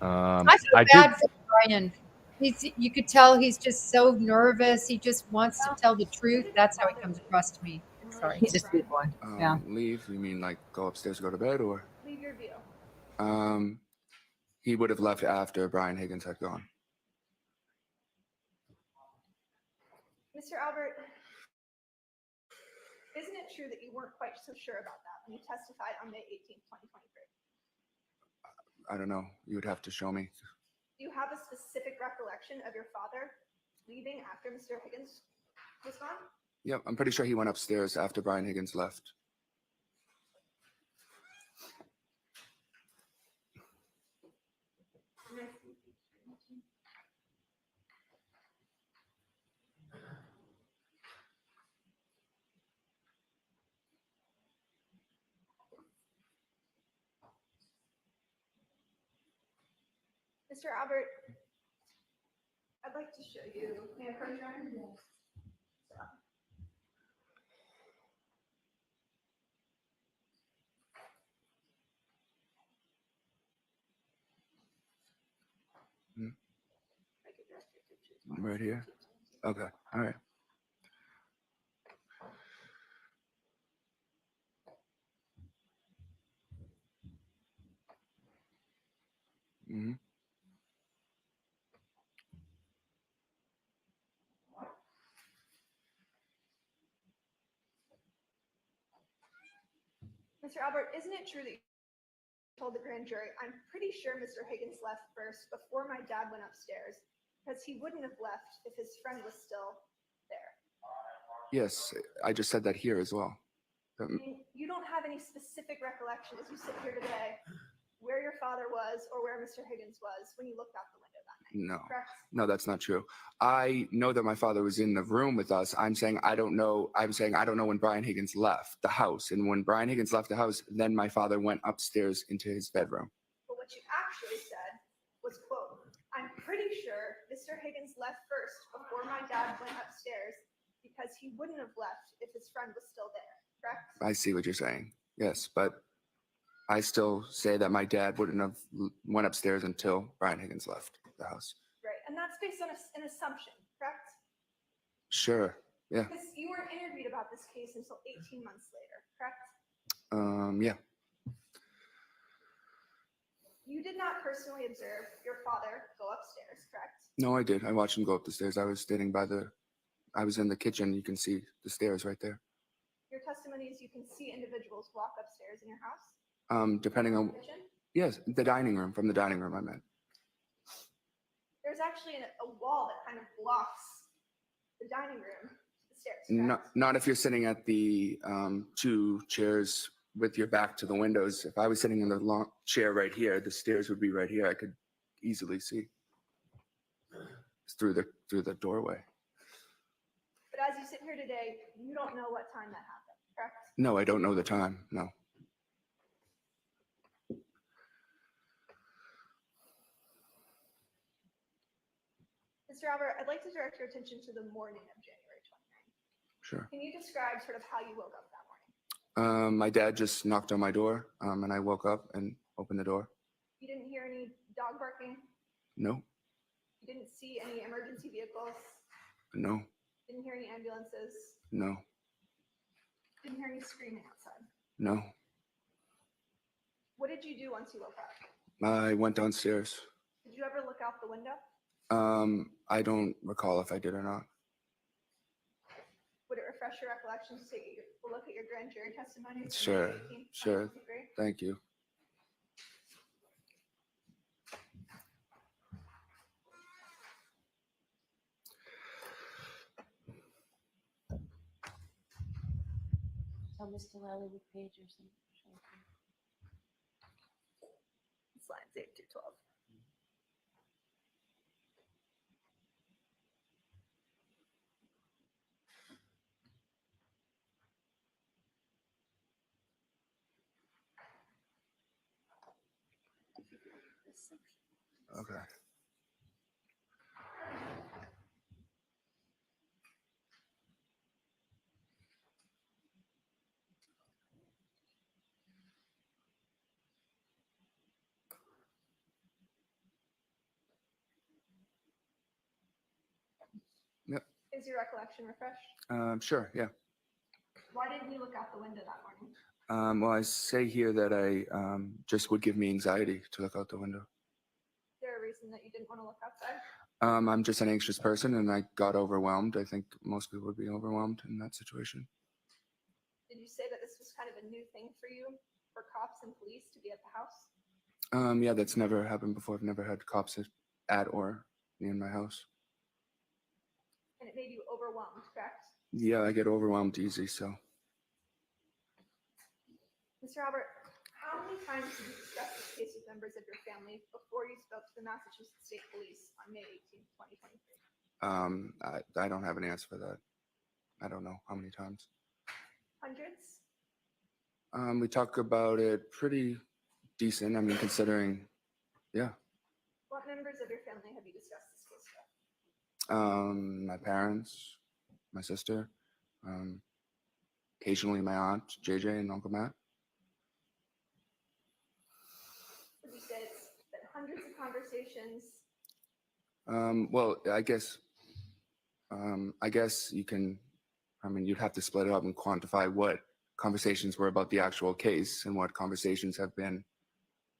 I feel bad for Brian. You could tell he's just so nervous. He just wants to tell the truth. That's how he comes across to me. Sorry. He's a sweet boy. Yeah. Leave? You mean like go upstairs, go to bed, or? Leave your view. He would have left after Brian Higgins had gone. Mr. Albert, isn't it true that you weren't quite so sure about that when you testified on May 18th, 2023? I don't know. You would have to show me. Do you have a specific recollection of your father leaving after Mr. Higgins was gone? Yep, I'm pretty sure he went upstairs after Brian Higgins left. Mr. Albert, I'd like to show you. May I approach your honor? Yes. Right here? Okay, all right. Mhm. Mr. Albert, isn't it true that you told the grand jury, I'm pretty sure Mr. Higgins left first before my dad went upstairs, because he wouldn't have left if his friend was still there? Yes, I just said that here as well. I mean, you don't have any specific recollection as you sit here today where your father was or where Mr. Higgins was when you looked out the window that night, No, correct? no, that's not true. I know that my father was in the room with us. I'm saying I don't know when Brian Higgins left the house. And when Brian Higgins left the house, then my father went upstairs into his bedroom. But what you actually said was, quote, I'm pretty sure Mr. Higgins left first before my dad went upstairs because he wouldn't have left if his friend was still there, correct? I see what you're saying. Yes, but I still say that my dad wouldn't have went upstairs until Brian Higgins left the house. Right, and that's based on an assumption, correct? Sure, yeah. Because you weren't interviewed about this case until 18 months later, correct? Yeah. You did not personally observe your father go upstairs, correct? No, I did. I watched him go up the stairs. I was in the kitchen. You can see the stairs right there. Your testimony is you can see individuals walk upstairs in your house? Depending on, Kitchen? yes, the dining room, from the dining room I meant. There's actually a wall that kind of blocks the dining room to the stairs, correct? Not if you're sitting at the 2 chairs with your back to the windows. If I was sitting in the long chair right here, the stairs would be right here. I could easily see through the doorway. But as you sit here today, you don't know what time that happened, correct? No, I don't know the time. No. Mr. Albert, I'd like to direct your attention to the morning of January 29th. Sure. Can you describe sort of how you woke up that morning? My dad just knocked on my door, and I woke up and opened the door. You didn't hear any dog barking? No, You didn't see any emergency vehicles? no, Didn't hear any ambulances? no, Didn't hear any screaming outside? no. What did you do once you woke up? I went downstairs. Did you ever look out the window? I don't recall if I did or not. Would it refresh your recollection to take a look at your grand jury testimony? from Sure, May 18th, sure. 2023? Thank you. Tell Mr. Lally what page or something. It's lines 8 through 12. Okay. Yep. Is your recollection refreshed? Sure, yeah. Why didn't you look out the window that morning? Well, I say here that I just would give me anxiety to look out the window. Is there a reason that you didn't want to look outside? I'm just an anxious person, and I got overwhelmed. I think most people would be overwhelmed in that situation. Did you say that this was kind of a new thing for you, for cops and police to be at the house? Yeah, that's never happened before. I've never had cops at or near my house. And it made you overwhelmed, correct? Yeah, I get overwhelmed easy, so. Mr. Albert, how many times did you discuss this case with members of your family before you spoke to the Massachusetts State Police on May 18th, 2023? I don't have an answer for that. I don't know how many times. Hundreds? We talk about it pretty decent. I mean, considering, yeah. What members of your family have you discussed this case with? My parents, my sister, occasionally my aunt, JJ, and Uncle Matt. Would you say it's been hundreds of conversations? Well, I guess you can, you'd have to split it up and quantify what conversations were about the actual case and what conversations have been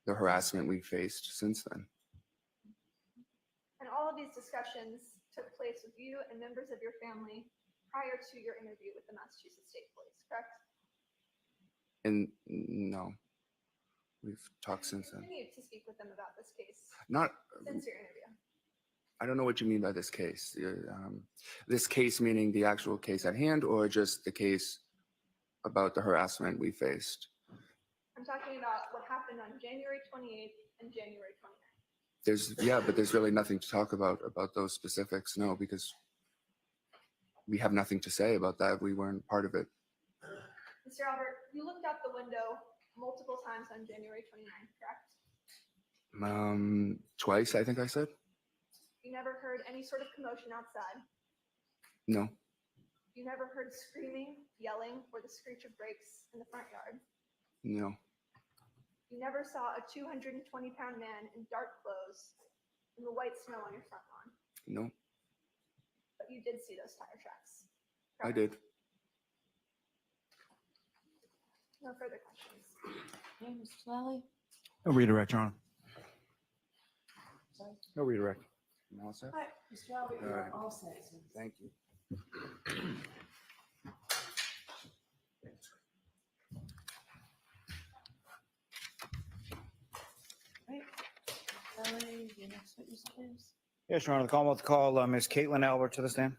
the harassment we faced since then. And all of these discussions took place with you and members of your family prior to your interview with the Massachusetts State Police, correct? And no, we've talked since then. Continued to speak with them about this case Not, since your interview. I don't know what you mean by this case. This case meaning the actual case at hand, or just the case about the harassment we faced? I'm talking about what happened on January 28th and January 29th. But there's really nothing to talk about those specifics. No, because we have nothing to say about that. We weren't part of it. Mr. Albert, you looked out the window multiple times on January 29th, correct? Twice, I think I said. You never heard any sort of commotion outside. No, You never heard screaming, yelling, or the screech of brakes in the front yard. no, You never saw a 220-pound man in dark clothes in the white snow on your front lawn. no, But you did see those tire tracks. I did. No further questions. Okay, Mr. Lally? No redirect, Your Honor. Sorry? No redirect. You all set? All right, Mr. Albert, All you're right. all set. sir. Thank you. Right. Lally, your next witness, please. Yes, Your Honor. The Commonwealth call Ms. Caitlin Albert to the stand.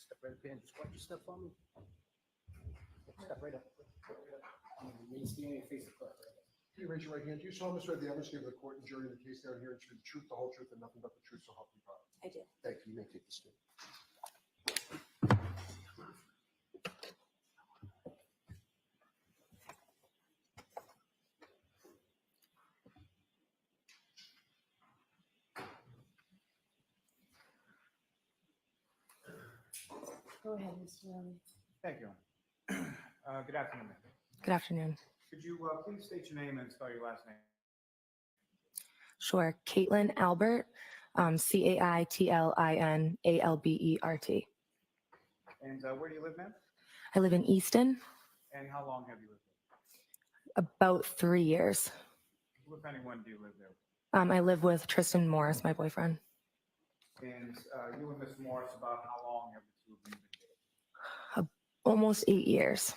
Step right up here and just watch your step for me. Step right up. Remain standing and face the clerk. Can you raise your right hand? Do you solemnly swear the evidence given to the court and jury in the case down here is the truth, the whole truth, and nothing but the truth, so help you God? I did. Thank you. You may take the stand. Go ahead, Mr. Lally. Thank you. Good afternoon, ma'am. Good afternoon. Could you please state your name and spell your last name? Sure. Caitlin Albert, CAITLINALBERT. And where do you live, ma'am? I live in Easton, And how long have you lived about 3 years. there? Who, if anyone, do you live there? I live with Tristan Morris, my boyfriend. And you and Ms. Morris, about how long have the two of you been dating? Almost 8 years.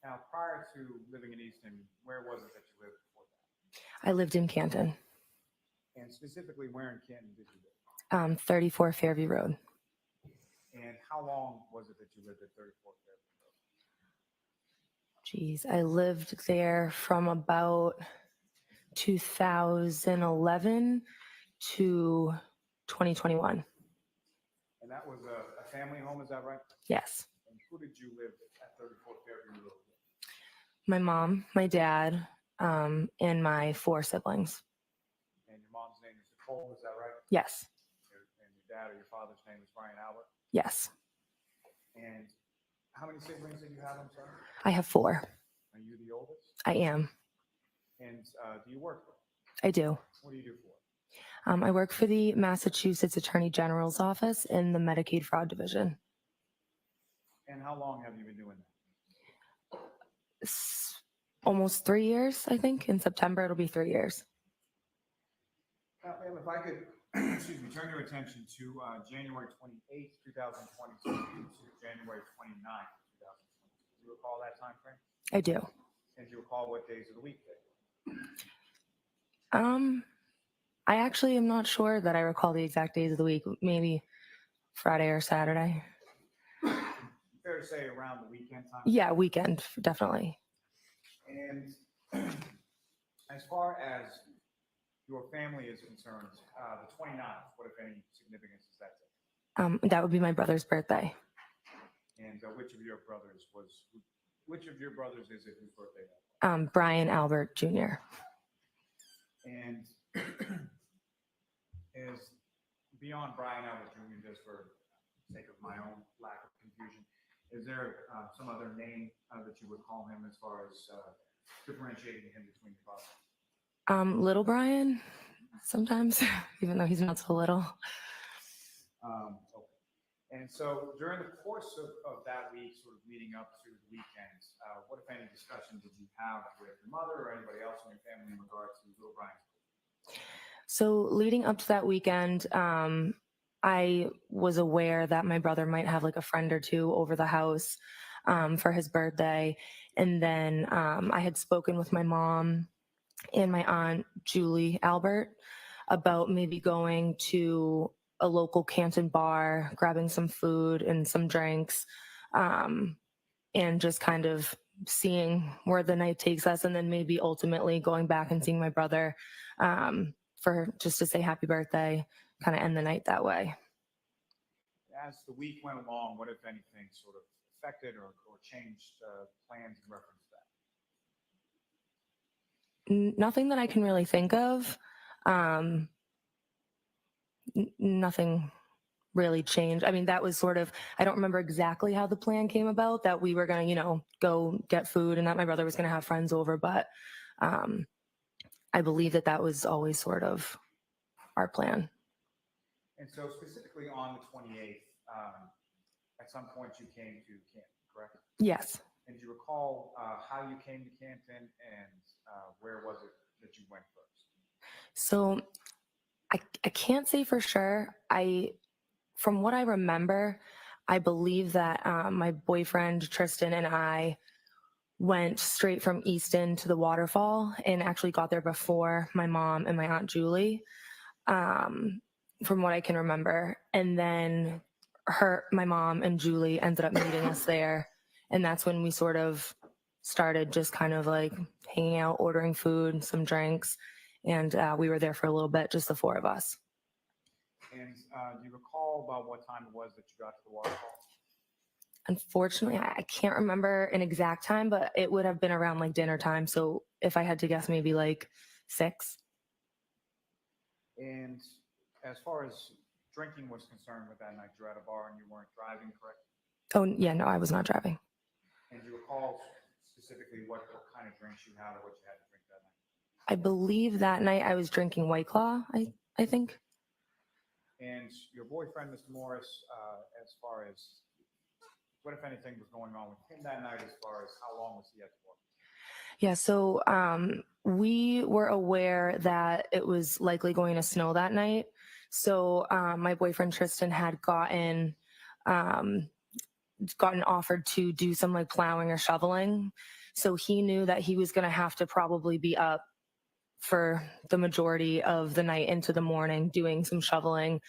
Now, prior to living in Easton, where was it that you lived before that? I lived in Canton, And specifically, where in Canton did you live? 34 Fairview Road. And how long was it that you lived at 34 Fairview Road? Geez, I lived there from about 2011 to 2021. And that was a family home, is that right? Yes. And who did you live at 34 Fairview Road with? My mom, my dad, and my 4 siblings. And your mom's name is Nicole, is that right? Yes. And your dad or your father's name is Brian Albert? Yes. And How many siblings did you have? I'm sorry. I have 4. Are you the oldest? I am. And do you work? I do. What do you do for? I work for the Massachusetts Attorney General's office in the Medicaid Fraud Division. And how long have you been doing that? Almost 3 years, I think. In September, it'll be 3 years. Now, ma'am, if I could, excuse me, turn your attention to January 28th, 2022 to January 29th, 2022. Do you recall that time frame? I do. And do you recall what days of the week they were? I actually am not sure that I recall the exact days of the week. Maybe Friday or Saturday. Fair to say around the weekend time? Yeah, weekend, definitely. And as far as your family is concerned, the 29th, what, if any, significance does that take? That would be my brother's birthday. And which of your brothers is it whose birthday that was? Brian Albert Jr. And is beyond Brian Albert Jr., just for the sake of my own lack of confusion, is there some other name that you would call him as far as differentiating him between your father? Little Brian, sometimes, even though he's not so little. Okay. And so during the course of that week, sort of leading up to the weekend, what, if any, discussion did you have with your mother or anybody else in your family in regard to little Brian's? So leading up to that weekend, I was aware that my brother might have like a friend or two over the house for his birthday. And then I had spoken with my mom and my aunt, Julie Albert, about maybe going to a local Canton bar, grabbing some food and some drinks, and just kind of seeing where the night takes us. And then maybe ultimately going back and seeing my brother for just to say happy birthday, kind of end the night that way. As the week went along, what, if anything, sort of affected or changed plans in reference to that? Nothing that I can really think of. Nothing really changed. I mean, that was sort of, I don't remember exactly how the plan came about, that we were going to, go get food and that my brother was going to have friends over. But I believe that was always sort of our plan. And so specifically on the 28th, at some point you came to Canton, correct? Yes. And do you recall how you came to Canton and where was it that you went first? So I can't say for sure. From what I remember, I believe that my boyfriend Tristan and I went straight from Easton to the waterfall and actually got there before my mom and my aunt Julie, from what I can remember. And then my mom and Julie ended up meeting us there. And that's when we sort of started just kind of like hanging out, ordering food, some drinks. And we were there for a little bit, just the 4 of us. And do you recall about what time it was that you got to the waterfall? Unfortunately, I can't remember an exact time, but it would have been around like dinner time. So if I had to guess, maybe like 6. And as far as drinking was concerned with that night, you were at a bar and you weren't driving, correct? Oh, yeah, no, I was not driving. And do you recall specifically what kind of drinks you had or what you had to drink that night? I believe that night I was drinking White Claw, I think. And your boyfriend, Mr. Morris, as far as what, if anything, was going on with him that night, as far as how long was he at the bar? Yeah, so we were aware that it was likely going to snow that night. So my boyfriend Tristan had gotten offered to do some like plowing or shoveling. So he knew that he was going to have to probably be up for the majority of the night into the morning doing some shoveling.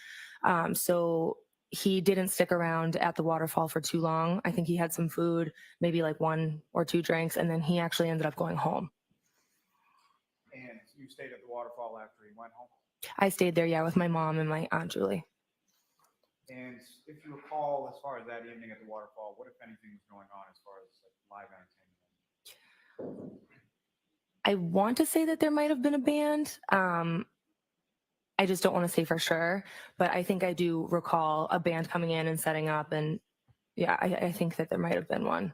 So he didn't stick around at the waterfall for too long. I think he had some food, maybe like 1 or 2 drinks, and then he actually ended up going home. And you stayed at the waterfall after he went home? I stayed there, yeah, with my mom and my aunt Julie. And if you recall, as far as that evening at the waterfall, what, if anything, was going on as far as like live entertainment? I want to say that there might have been a band. I just don't want to say for sure, but I think I do recall a band coming in and setting up and yeah, I think that there might have been one.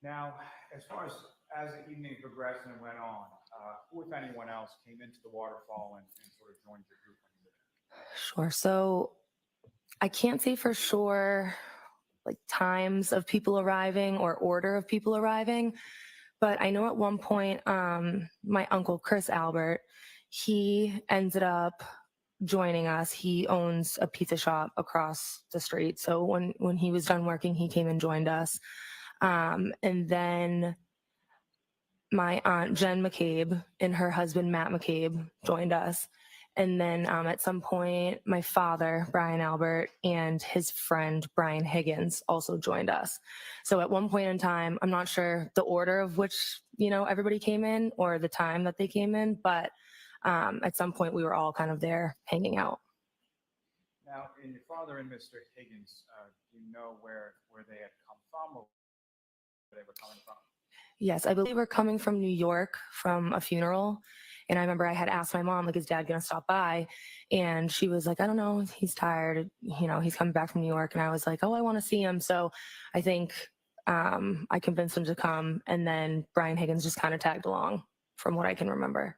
Now, as far as the evening progressed and went on, who, if anyone else, came into the waterfall and sort of joined your group when you were there? Sure. So I can't say for sure like times of people arriving or order of people arriving, but I know at one point my uncle Chris Albert, he ended up joining us. He owns a pizza shop across the street, so when he was done working, he came and joined us. And then my aunt Jen McCabe and her husband Matt McCabe joined us. And then at some point, my father, Brian Albert, and his friend, Brian Higgins, also joined us. So at one point in time, I'm not sure the order of which, everybody came in or the time that they came in, but at some point we were all kind of there hanging out. Now, in your father and Mr. Higgins, do you know where they had come from or where they were coming from? Yes, I believe we're coming from New York from a funeral. And I remember I had asked my mom, like, is Dad going to stop by? And she was like, I don't know. He's tired. He's coming back from New York. And I was like, oh, I want to see him. So I think I convinced him to come. And then Brian Higgins just kind of tagged along from what I can remember.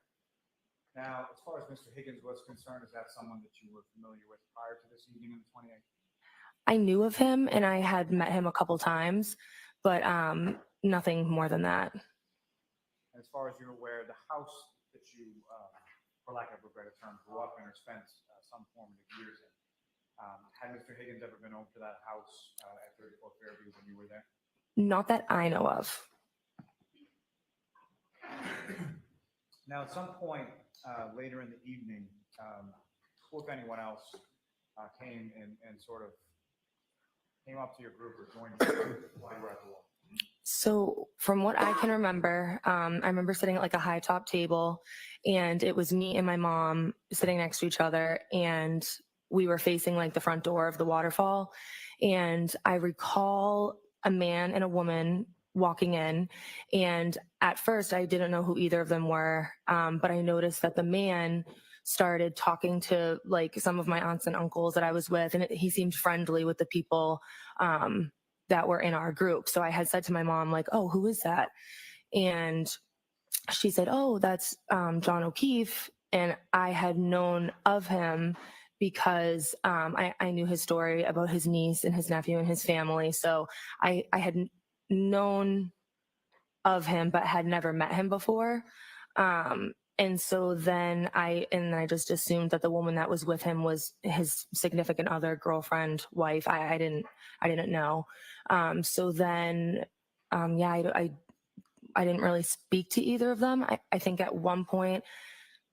Now, as far as Mr. Higgins was concerned, is that someone that you were familiar with prior to this evening on the 28th? I knew of him and I had met him a couple times, but nothing more than that. As far as you're aware, the house that you, for lack of a better term, grew up in or spent some formative years in, had Mr. Higgins ever been over to that house at 34 Fairview when you were there? Not that I know of. Now, at some point later in the evening, who, if anyone else, came and sort of came up to your group or joined you while you were at the wall? So from what I can remember, I remember sitting at like a high top table and it was me and my mom sitting next to each other and we were facing like the front door of the waterfall. And I recall a man and a woman walking in. And at first I didn't know who either of them were. But I noticed that the man started talking to like some of my aunts and uncles that I was with, and he seemed friendly with the people that were in our group. So I had said to my mom, like, oh, who is that? And she said, oh, that's John O'Keefe. And I had known of him because I knew his story about his niece and his nephew and his family. So I had known of him, but had never met him before. And so then I just assumed that the woman that was with him was his significant other, girlfriend, wife. I didn't know. So then, I didn't really speak to either of them. I think at one point,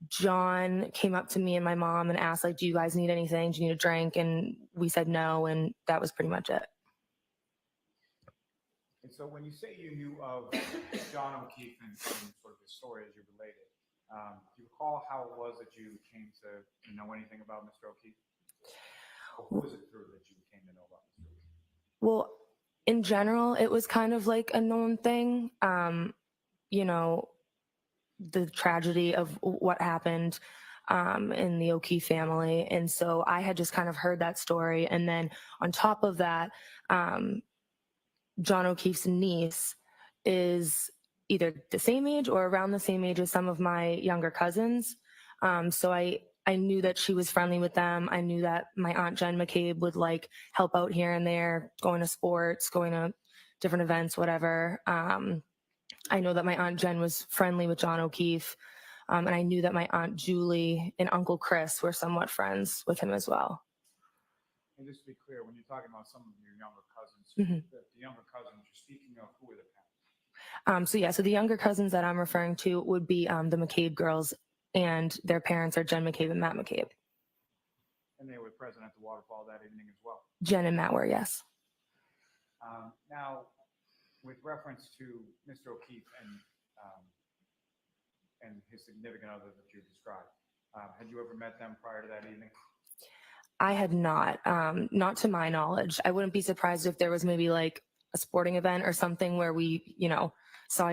John came up to me and my mom and asked, like, do you guys need anything? Do you need a drink? And we said no, and that was pretty much it. And so when you say you knew of John O'Keefe and sort of his story as you related, do you recall how it was that you came to know anything about Mr. O'Keefe? Or who was it through that you came to know about Mr. O'Keefe? Well, in general, it was kind of like a known thing. The tragedy of what happened in the O'Keefe family. And so I had just kind of heard that story. And then on top of that, John O'Keefe's niece is either the same age or around the same age as some of my younger cousins. So I knew that she was friendly with them. I knew that my Aunt Jen McCabe would like help out here and there, going to sports, going to different events, whatever. I know that my Aunt Jen was friendly with John O'Keefe. And I knew that my Aunt Julie and Uncle Chris were somewhat friends with him as well. And just to be clear, when you're talking about some of your younger cousins, the younger cousins you're speaking of, who are the parents? So the younger cousins that I'm referring to would be the McCabe girls, and their parents are Jen McCabe and Matt McCabe. And they were present at the waterfall that evening as well? Jen and Matt were, yes. Now, with reference to Mr. O'Keefe and his significant other that you described, had you ever met them prior to that evening? I had not to my knowledge. I wouldn't be surprised if there was maybe like a sporting event or something where we,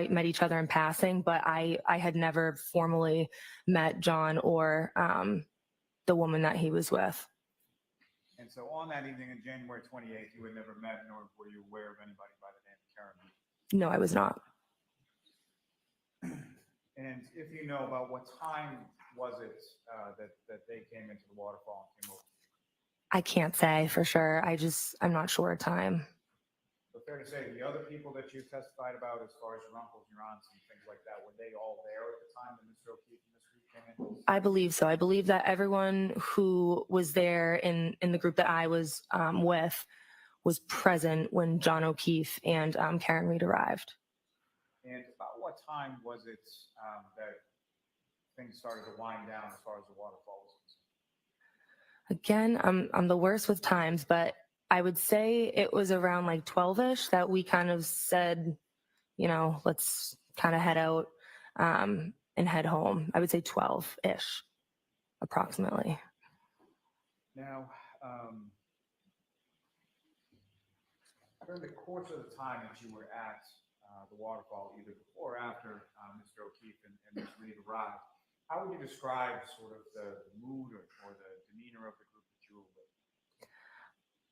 met each other in passing, but I had never formally met John or the woman that he was with. And so on that evening on January 28th, you had never met nor were you aware of anybody by the name of Karen Lee. No, I was not. And if you know, about what time was it that they came into the waterfall and came over? I can't say for sure. I'm not sure of time. So fair to say, the other people that you testified about, as far as your uncles, your aunts, and things like that, were they all there at the time that Mr. O'Keefe and Ms. Reed came in? I believe so. I believe that everyone who was there in the group that I was with was present when John O'Keefe and Karen Reed arrived. And about what time was it that things started to wind down as far as the waterfall was concerned? Again, I'm the worst with times, but I would say it was around like 12-ish that we kind of said, let's kind of head out and head home. I would say 12-ish, approximately. Now, during the course of the time that you were at the waterfall, either before or after Mr. O'Keefe and Ms. Reed arrived, how would you describe sort of the mood or the demeanor of the group that you were with?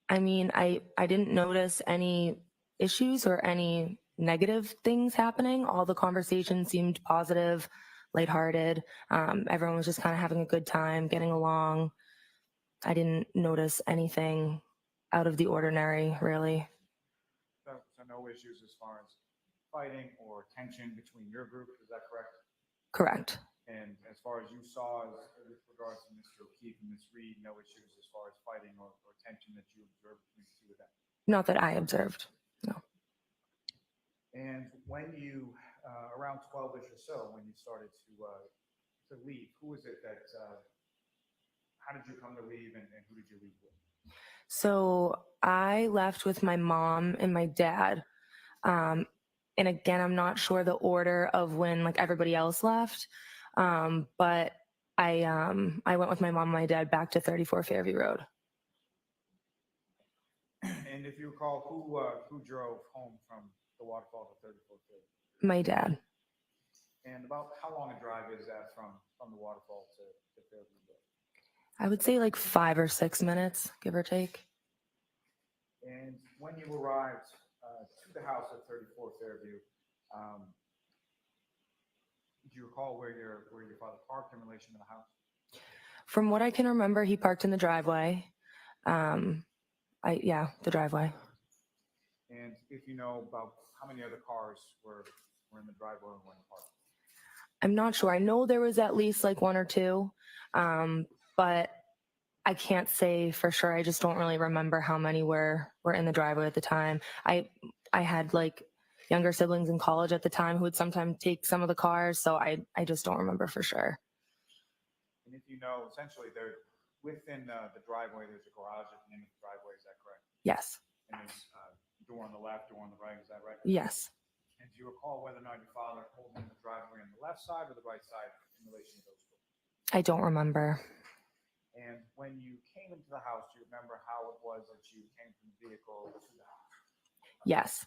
I mean, I didn't notice any issues or any negative things happening. All the conversation seemed positive, lighthearted. Everyone was just kind of having a good time, getting along. I didn't notice anything out of the ordinary, really. So no issues as far as fighting or tension between your group, is that correct? Correct. And as far as you saw, with regards to Mr. O'Keefe and Ms. Reed, no issues as far as fighting or tension that you observed between the two of them? Not that I observed, no. And when you, around 12-ish or so, when you started to leave, who was it that, how did you come to leave and who did you leave with? So I left with my mom and my dad. And again, I'm not sure the order of when like everybody else left. But I went with my mom and my dad back to 34 Fairview Road. And if you recall, who drove home from the waterfall to 34 Fairview? My dad. And about how long a drive is that from the waterfall to Fairview Road? I would say like 5 or 6 minutes, give or take. And when you arrived to the house at 34 Fairview, do you recall where your father parked in relation to the house? From what I can remember, he parked in the driveway. The driveway. And if you know about how many other cars were in the driveway when parked? I'm not sure. I know there was at least like 1 or 2, but I can't say for sure. I just don't really remember how many were in the driveway at the time. I had like younger siblings in college at the time who would sometimes take some of the cars, so I just don't remember for sure. And if you know, essentially, within the driveway, there's a garage at the end of the driveway. Is that correct? Yes. And there's a door on the left, door on the right. Is that right? Yes. And do you recall whether or not your father pulled in the driveway on the left side or the right side in relation to those doors? I don't remember. And when you came into the house, do you remember how it was that you came from the vehicle to the house? Yes.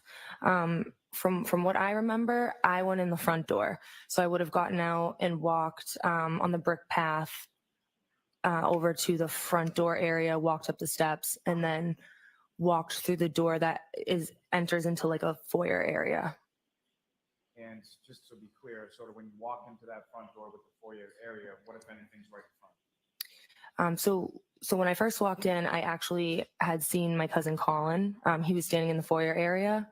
From what I remember, I went in the front door. So I would have gotten out and walked on the brick path over to the front door area, walked up the steps, and then walked through the door that enters into like a foyer area. And just to be clear, sort of when you walk into that front door with the foyer area, what if anything's right in front? So when I first walked in, I actually had seen my cousin Colin. He was standing in the foyer area.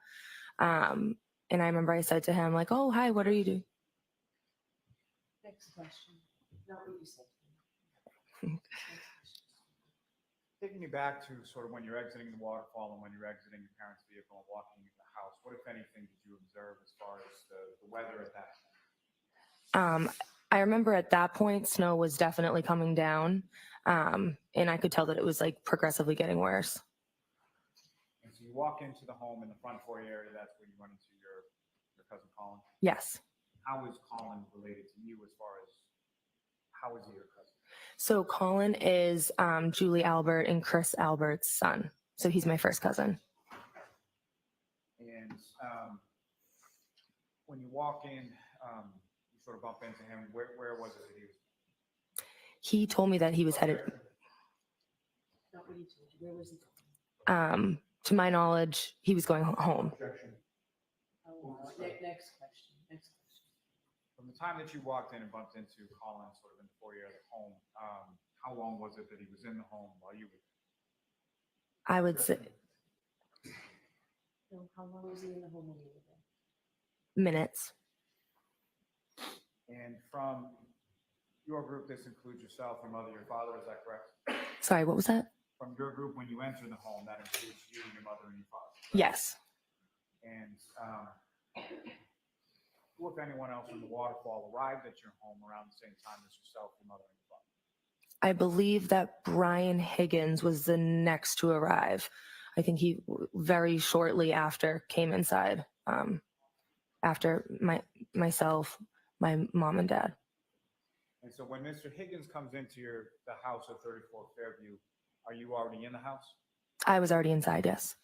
And I remember I said to him like, "Oh, hi, what are you doing?" Next question. Not what you said. Taking you back to sort of when you're exiting the waterfall and when you're exiting your parents' vehicle and walking into the house, what, if anything, did you observe as far as the weather at that time? I remember at that point, snow was definitely coming down. And I could tell that it was like progressively getting worse. And so you walk into the home in the front foyer area, that's where you run into your cousin Colin? Yes. How is Colin related to you as far as, how is he your cousin? So Colin is Julie Albert and Chris Albert's son. So he's my first cousin. And when you walk in, you sort of bump into him. Where was it that he was? He told me that he was headed. No, what he told you? Where was he going? To my knowledge, he was going home. Objection. Oh, wow. Next question. Next question. From the time that you walked in and bumped into Colin sort of in the foyer of the home, how long was it that he was in the home while you were there? I would say No, how long was he in the home when you were there? minutes. And from your group, this includes yourself, your mother, your father, is that correct? Sorry, what was that? From your group, when you enter the home, that includes you, your mother, and your father. Yes. And who, if anyone else from the waterfall, arrived at your home around the same time as yourself, your mother, and your father? I believe that Brian Higgins was the next to arrive. I think he very shortly after came inside, after myself, my mom and dad. And so when Mr. Higgins comes into the house at 34 Fairview, are you already in the house? I was already inside, yes.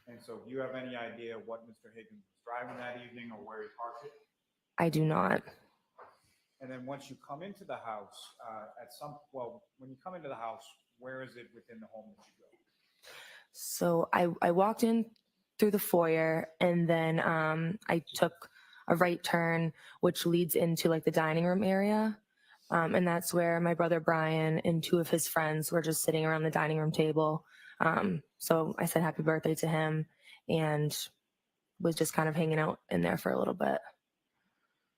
And so do you have any idea what Mr. Higgins was driving that evening or where he parked it? I do not. And then once you come into the house, when you come into the house, where is it within the home that you go? So I walked in through the foyer, and then I took a right turn, which leads into like the dining room area. And that's where my brother Brian and two of his friends were just sitting around the dining room table. So I said happy birthday to him and was just kind of hanging out in there for a little bit.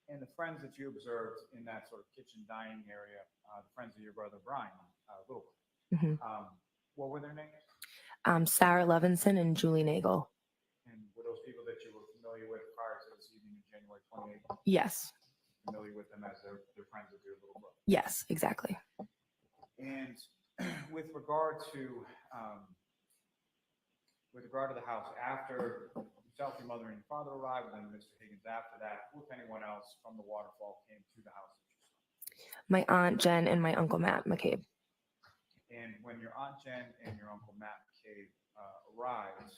And the friends that you observed in that sort of kitchen dining area, the friends of your brother Brian, little Mhm. What were their names? Sarah Levinson and Julie Nagel. And were those people that you were familiar with prior to this evening of January 28th? Yes. Familiar with them as their friends of your little brother? Yes, exactly. And with regard to the house, after yourself, your mother, and your father arrived, and then Mr. Higgins after that, who, if anyone else from the waterfall, came to the house? My aunt Jen and my uncle Matt McCabe. And when your aunt Jen and your uncle Matt McCabe arrived,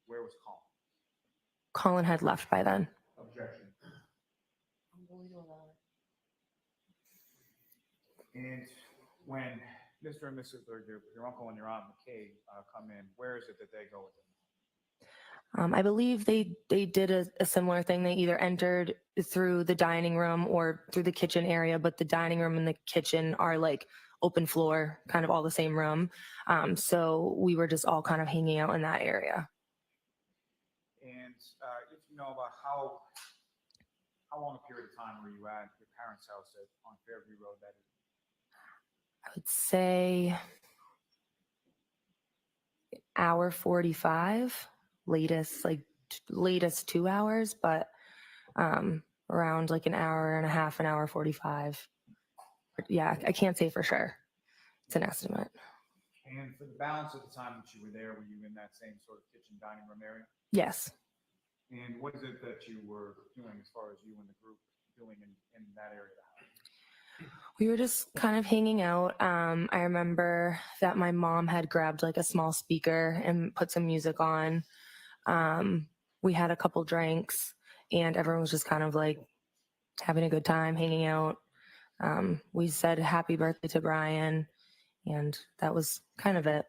where was Colin? Colin had left by then. Objection. I'm going to allow it. And when Mr. and Mrs. or your uncle and your aunt McCabe come in, where is it that they go with them? I believe they did a similar thing. They either entered through the dining room or through the kitchen area, but the dining room and the kitchen are like open floor, kind of all the same room. So we were just all kind of hanging out in that area. And if you know about how long a period of time were you at your parents' house on Fairview Road that evening? I would say hour 45, latest 2 hours, but around like an hour and a half, an hour 45. But yeah, I can't say for sure. It's an estimate. And for the balance of the time that you were there, were you in that same sort of kitchen dining room area? Yes. And what is it that you were doing as far as you and the group doing in that area of the house? We were just kind of hanging out. I remember that my mom had grabbed like a small speaker and put some music on. We had a couple drinks and everyone was just kind of like having a good time, hanging out. We said happy birthday to Brian, and that was kind of it.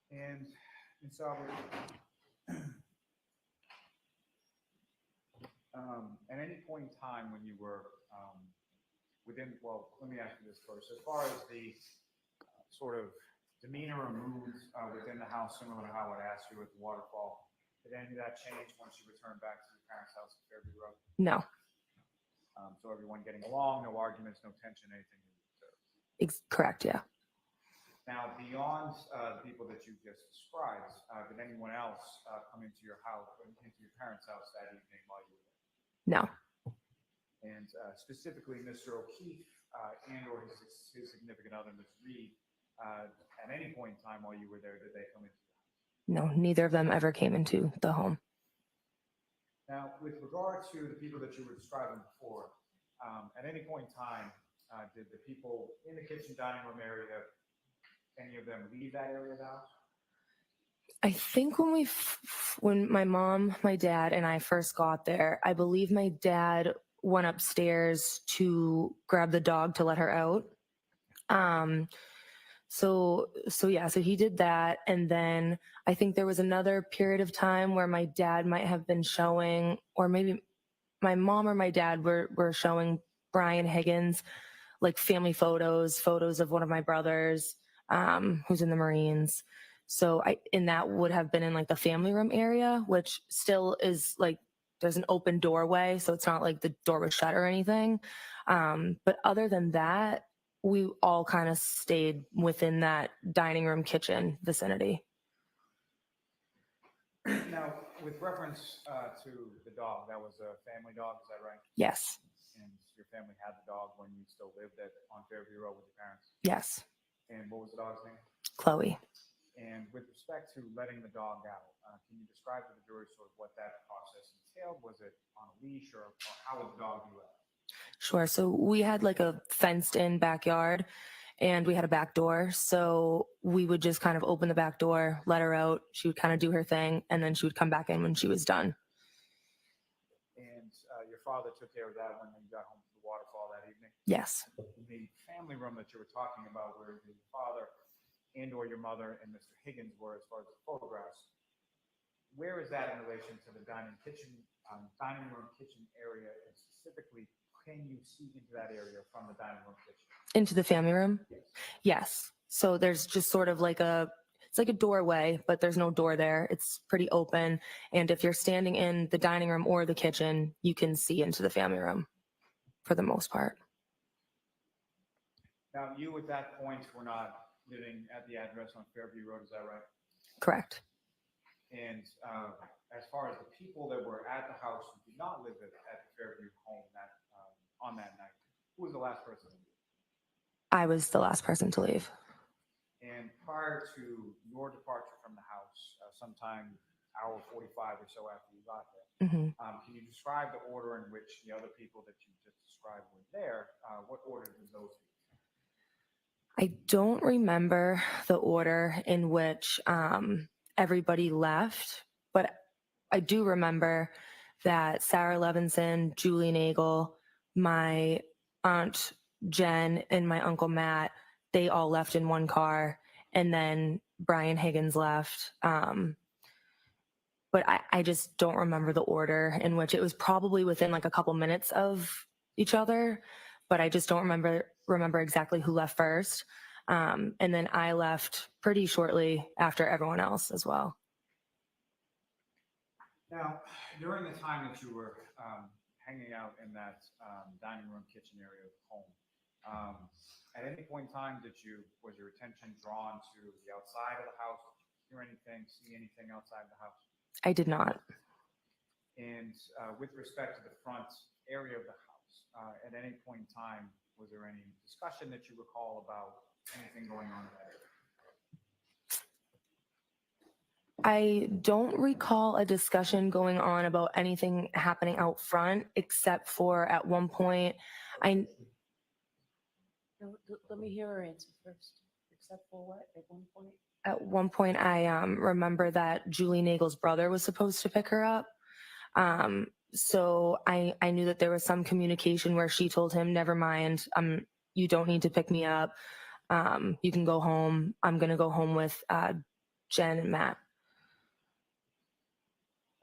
And so at any point in time when you were let me ask you this first. As far as the sort of demeanor or mood within the house, similar to how I asked you at the waterfall, did any of that change once you returned back to your parents' house at Fairview Road? No. So everyone getting along, no arguments, no tension, anything you observed? Correct, yeah. Now, beyond the people that you just described, did anyone else come into your house, into your parents' house that evening while you were there? No. And specifically, Mr. O'Keefe and or his significant other, Ms. Reed, at any point in time while you were there, did they come into the house? No, neither of them ever came into the home. Now, with regard to the people that you were describing before, at any point in time, did the people in the kitchen dining room area, any of them leave that area of the house? I think when my mom, my dad, and I first got there, I believe my dad went upstairs to grab the dog to let her out. So he did that. And then I think there was another period of time where my dad might have been showing, or maybe my mom or my dad were showing Brian Higgins, like family photos of one of my brothers, who's in the Marines. So that would have been in like the family room area, which still is like, there's an open doorway. So it's not like the door was shut or anything. But other than that, we all kind of stayed within that dining room kitchen vicinity. Now, with reference to the dog, that was a family dog, is that right? Yes. And your family had the dog when you still lived on Fairview Road with your parents? Yes. And what was the dog's name? Chloe. And with respect to letting the dog out, can you describe to the jury sort of what that process entailed? Was it on a leash, or how was the dog let out? Sure. So we had like a fenced in backyard and we had a back door. So we would just kind of open the back door, let her out. She would kind of do her thing, and then she would come back in when she was done. And your father took care of that when you got home from the waterfall that evening? Yes. The family room that you were talking about, where your father and or your mother and Mr. Higgins were, as far as the photographs, where is that in relation to the dining room kitchen area, and specifically, can you see into that area from the dining room kitchen? Into the family room? Yes. Yes. So there's just sort of like it's like a doorway, but there's no door there. It's pretty open. And if you're standing in the dining room or the kitchen, you can see into the family room for the most part. Now, you at that point were not living at the address on Fairview Road, is that right? Correct. And as far as the people that were at the house who did not live at the Fairview home on that night, who was the last person to leave? I was the last person to leave. And prior to your departure from the house, sometime hour 45 or so after you got there, can you describe the order in which the other people that you just described were there? What order did those be? I don't remember the order in which everybody left, but I do remember that Sarah Levinson, Julie Nagel, my aunt Jen, and my uncle Matt, they all left in one car, and then Brian Higgins left. But I just don't remember the order in which it was. Probably within like a couple minutes of each other, but I just don't remember exactly who left first. And then I left pretty shortly after everyone else as well. Now, during the time that you were hanging out in that dining room kitchen area of the home, at any point in time was your attention drawn to the outside of the house? Did you hear anything, see anything outside the house? I did not. And with respect to the front area of the house, at any point in time, was there any discussion that you recall about anything going on in that area? I don't recall a discussion going on about anything happening out front, except for at one point, No, let me hear her answer first. Except for what? At one point, I remember that Julie Nagel's brother was supposed to pick her up. So I knew that there was some communication where she told him, "Never mind, you don't need to pick me up. You can go home. I'm going to go home with Jen and Matt."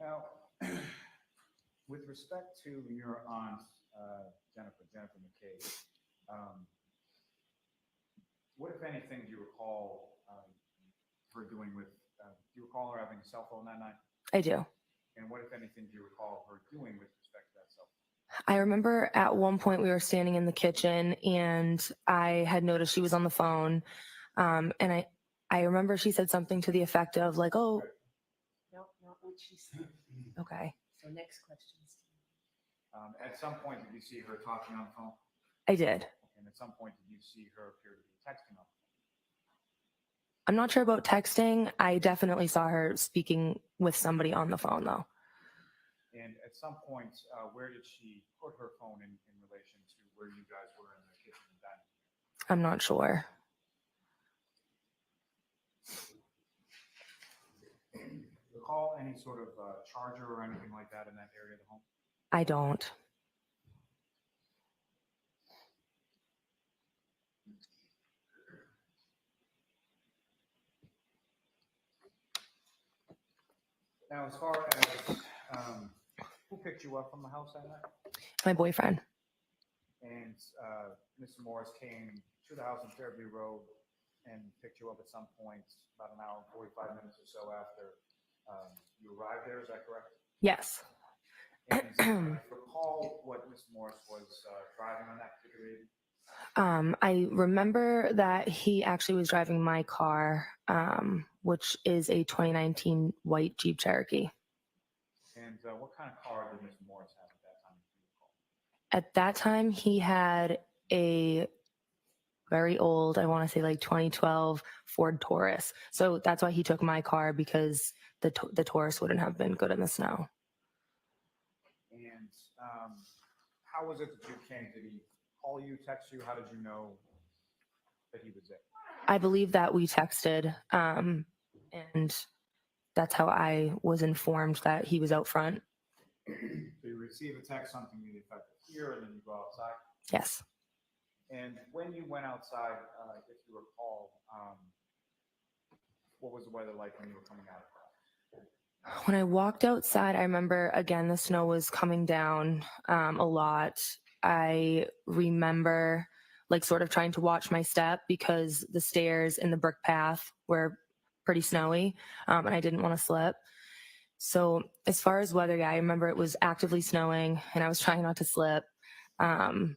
Now, with respect to your aunt, Jennifer McKay, what, if anything, do you recall her doing with, do you recall her having a cell phone that night? I do. And what, if anything, do you recall her doing with respect to that cell phone? I remember at one point we were standing in the kitchen and I had noticed she was on the phone. And I remember she said something to the effect of like, "Oh, No, not what she said. okay." So next question. At some point, did you see her talking on the phone? I did. And at some point, did you see her appear to be texting on the phone? I'm not sure about texting. I definitely saw her speaking with somebody on the phone, though. And at some point, where did she put her phone in relation to where you guys were in the kitchen and dining room? I'm not sure. Recall any sort of charger or anything like that in that area of the home? I don't. Now, as far as who picked you up from the house that night? My boyfriend. And Mr. Morris came to the house on Fairview Road and picked you up at some point about an hour and 45 minutes or so after you arrived there. Is that correct? Yes. And do you recall what Mr. Morris was driving on that particular evening? I remember that he actually was driving my car, which is a 2019 white Jeep Cherokee. And what kind of car did Mr. Morris have at that time? At that time, he had a very old, I want to say like 2012 Ford Taurus. So that's why he took my car, because the Taurus wouldn't have been good in the snow. And how was it that you came? Did he call you, text you? How did you know that he was there? I believe that we texted, and that's how I was informed that he was out front. So you receive a text, something to the effect of here, and then you go outside? Yes. And when you went outside, if you recall, what was the weather like when you were coming out of class? When I walked outside, I remember, again, the snow was coming down a lot. I remember like sort of trying to watch my step because the stairs in the brick path were pretty snowy, and I didn't want to slip. So as far as weather, yeah, I remember it was actively snowing and I was trying not to slip. And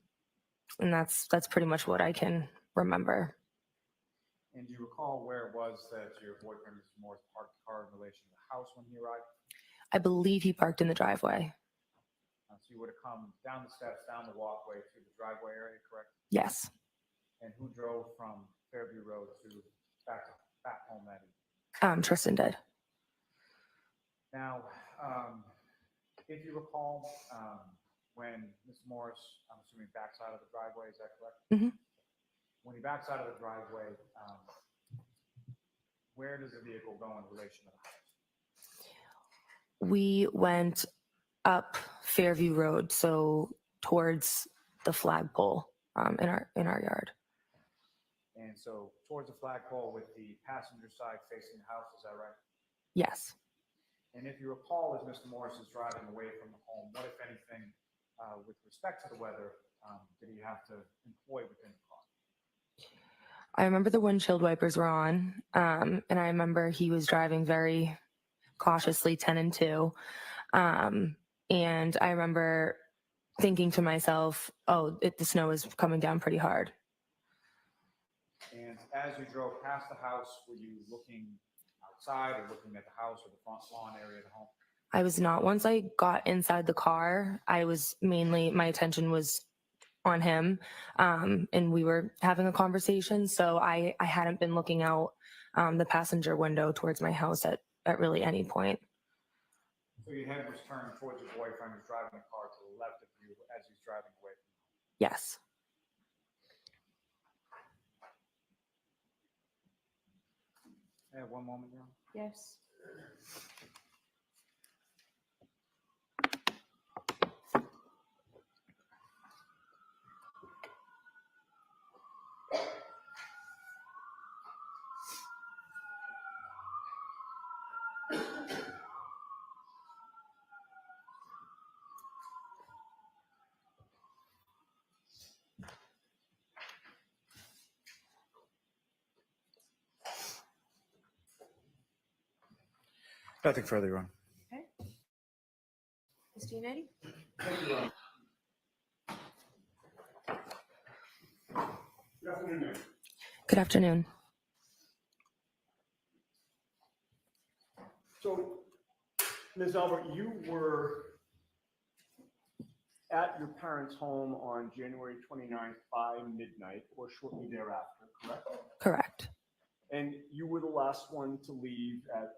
that's pretty much what I can remember. And do you recall where it was that your boyfriend, Mr. Morris, parked the car in relation to the house when he arrived? I believe he parked in the driveway. So you would have come down the steps, down the walkway to the driveway area, correct? Yes. And who drove from Fairview Road to back home that evening? Tristan did. Now, if you recall, when Mr. Morris, I'm assuming, backs out of the driveway, is that correct? Mm-hmm. When he backs out of the driveway, where does the vehicle go in relation to the house? We went up Fairview Road, so towards the flagpole in our yard. And so towards the flagpole with the passenger side facing the house, is that right? Yes. And if you recall, as Mr. Morris is driving away from the home, what, if anything, with respect to the weather, did he have to employ within the car? I remember the windshield wipers were on, and I remember he was driving very cautiously 10 and 2. And I remember thinking to myself, oh, the snow is coming down pretty hard. And as you drove past the house, were you looking outside or looking at the house or the front lawn area of the home? I was not. Once I got inside the car, my attention was on him, and we were having a conversation. So I hadn't been looking out the passenger window towards my house at really any point. So your head was turned towards your boyfriend who's driving the car to the left of you as he's driving away from you? Yes. One moment now. Yes. Nothing further, Your Honor. Okay. Mr. Unity? Good afternoon, ma'am. Good afternoon. So, Ms. Albert, you were at your parents' home on January 29th by midnight or shortly thereafter, correct? Correct. And you were the last one to leave at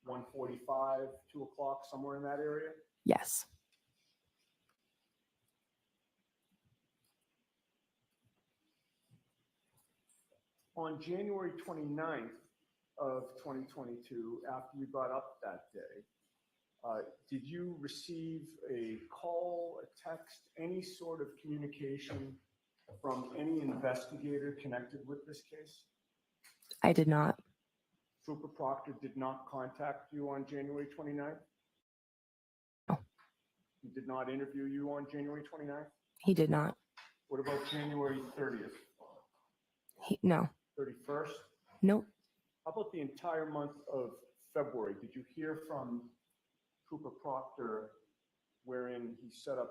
1:45, 2 o'clock, somewhere in that area? Yes. On January 29th of 2022, after you got up that day, did you receive a call, a text, any sort of communication from any investigator connected with this case? I did not. Trooper Proctor did not contact you on January 29th? No. He did not interview you on January 29th? He did not. What about January 30th? No. 31st? Nope. How about the entire month of February? Did you hear from Trooper Proctor wherein he set up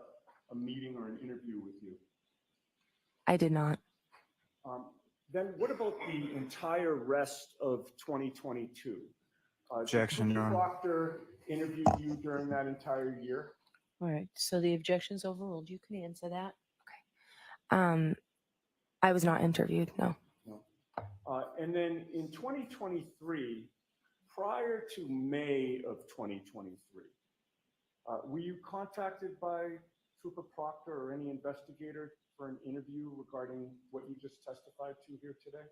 a meeting or an interview with you? I did not. Then what about the entire rest of 2022? Objection, did Your Trooper Honor. Proctor interview you during that entire year? All right, so the objection's overruled. You can answer that. I was not interviewed, no. And then in 2023, prior to May of 2023, were you contacted by Trooper Proctor or any investigator for an interview regarding what you just testified to here today?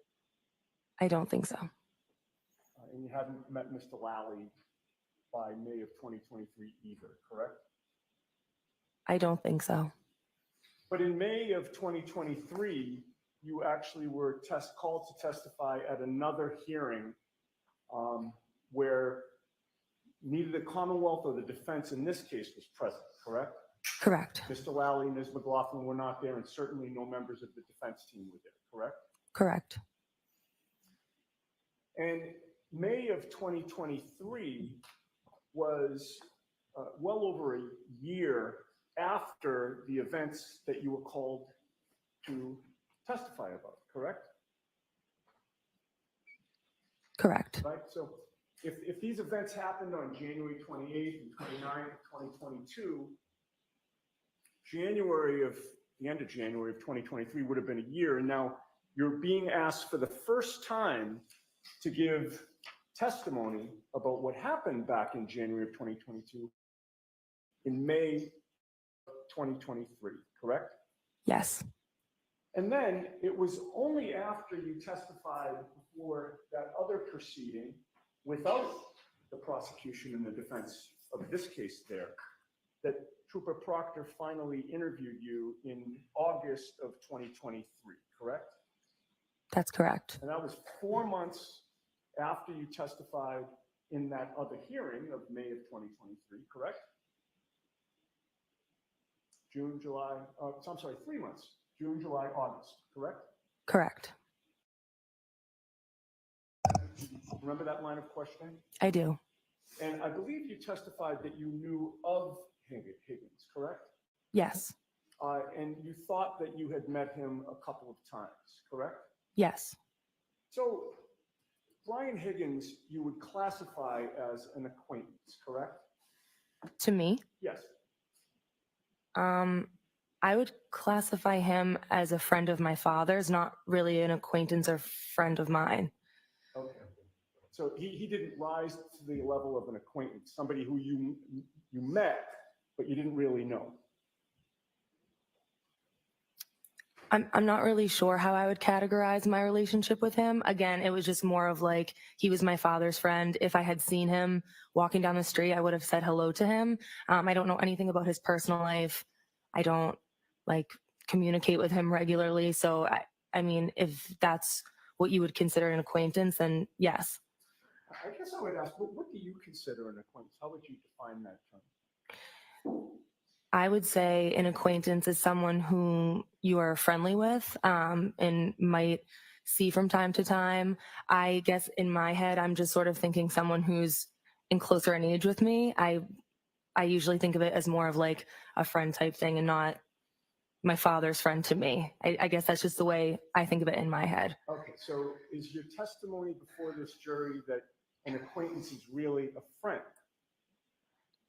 I don't think so. And you haven't met Mr. Lally by May of 2023 either, correct? I don't think so. But in May of 2023, you actually were called to testify at another hearing where neither the Commonwealth or the defense in this case was present, correct? Correct. Mr. Lally and Ms. McLaughlin were not there, and certainly no members of the defense team were there, correct? Correct. And May of 2023 was well over a year after the events that you were called to testify about, correct? Correct. Right, so if these events happened on January 28th and 29th, 2022, the end of January of 2023 would have been a year, and now you're being asked for the first time to give testimony about what happened back in January of 2022 in May of 2023, correct? Yes. And then it was only after you testified before that other proceeding without the prosecution and the defense of this case there that Trooper Proctor finally interviewed you in August of 2023, correct? That's correct. And that was 4 months after you testified in that other hearing of May of 2023, correct? June, July, I'm sorry, 3 months. June, July, August, correct? Correct. Remember that line of questioning? I do. And I believe you testified that you knew of Higgins, correct? Yes. And you thought that you had met him a couple of times, correct? Yes. So Brian Higgins, you would classify as an acquaintance, correct? To me? Yes. I would classify him as a friend of my father's, not really an acquaintance or friend of mine. Okay. So he didn't rise to the level of an acquaintance, somebody who you met, but you didn't really know. I'm not really sure how I would categorize my relationship with him. Again, it was just more of like, he was my father's friend. If I had seen him walking down the street, I would have said hello to him. I don't know anything about his personal life. I don't communicate with him regularly. So I mean, if that's what you would consider an acquaintance, then yes. I guess I would ask, what do you consider an acquaintance? How would you define that term? I would say an acquaintance is someone who you are friendly with and might see from time to time. I guess in my head, I'm just sort of thinking someone who's in closer in age with me. I usually think of it as more of like a friend type thing and not my father's friend to me. I guess that's just the way I think of it in my head. Okay, so is your testimony before this jury that an acquaintance is really a friend?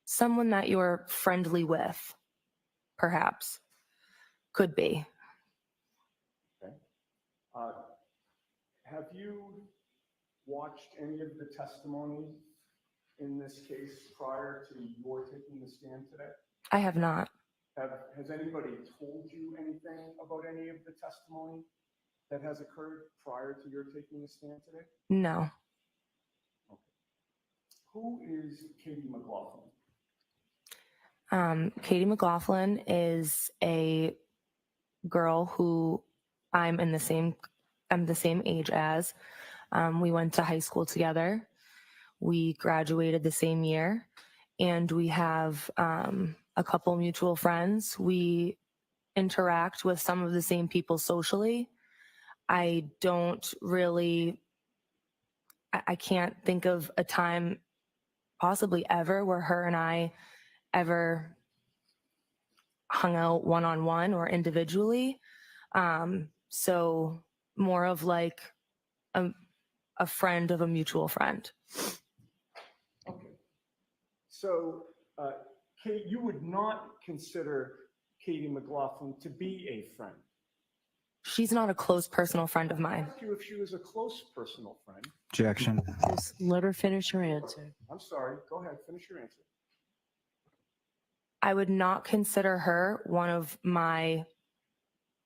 Someone that you're friendly with, perhaps, could be. Okay. Have you watched any of the testimony in this case prior to your taking the stand today? I have not. Has anybody told you anything about any of the testimony that has occurred prior to your taking the stand today? No. Okay. Who is Katie McLaughlin? Katie McLaughlin is a girl who I'm the same age as. We went to high school together. We graduated the same year, and we have a couple mutual friends. We interact with some of the same people socially. I don't really, I can't think of a time, possibly ever, where her and I ever hung out one-on-one or individually. So more of like a friend of a mutual friend. Okay. So, Kate, you would not consider Katie McLaughlin to be a friend? She's not a close personal friend of mine. I asked you if she was a close personal friend. Objection. Just let her finish her answer. I'm sorry. Go ahead. Finish your answer. I would not consider her one of my,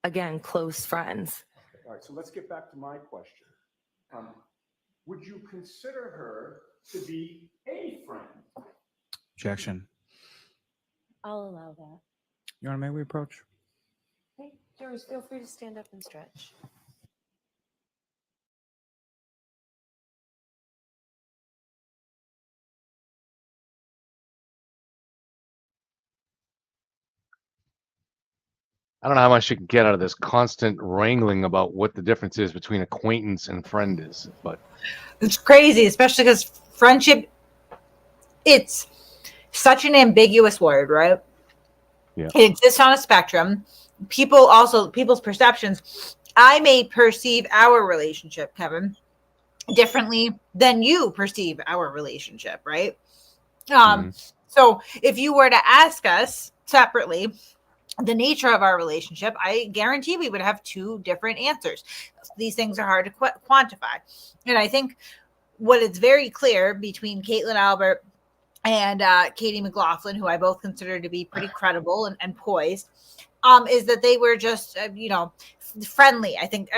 again, close friends. Okay. All right. So let's get back to my question. Would you consider her to be a friend? Objection. I'll allow that. Your Honor, may we approach? Hey, jurors, feel free to stand up and stretch. I don't know how much you can get out of this constant wrangling about what the difference is between acquaintance and friend is, but it's crazy, especially because friendship, it's such an ambiguous word, right? yeah. It exists on a spectrum. People's perceptions. I may perceive our relationship, Kevin, differently than you perceive our relationship, right? So if you were to ask us separately the nature of our relationship, I guarantee we would have two different answers. These things are hard to quantify. And I think what is very clear between Caitlin Albert and Katie McLaughlin, who I both consider to be pretty credible and poised, is that they were just, friendly. I think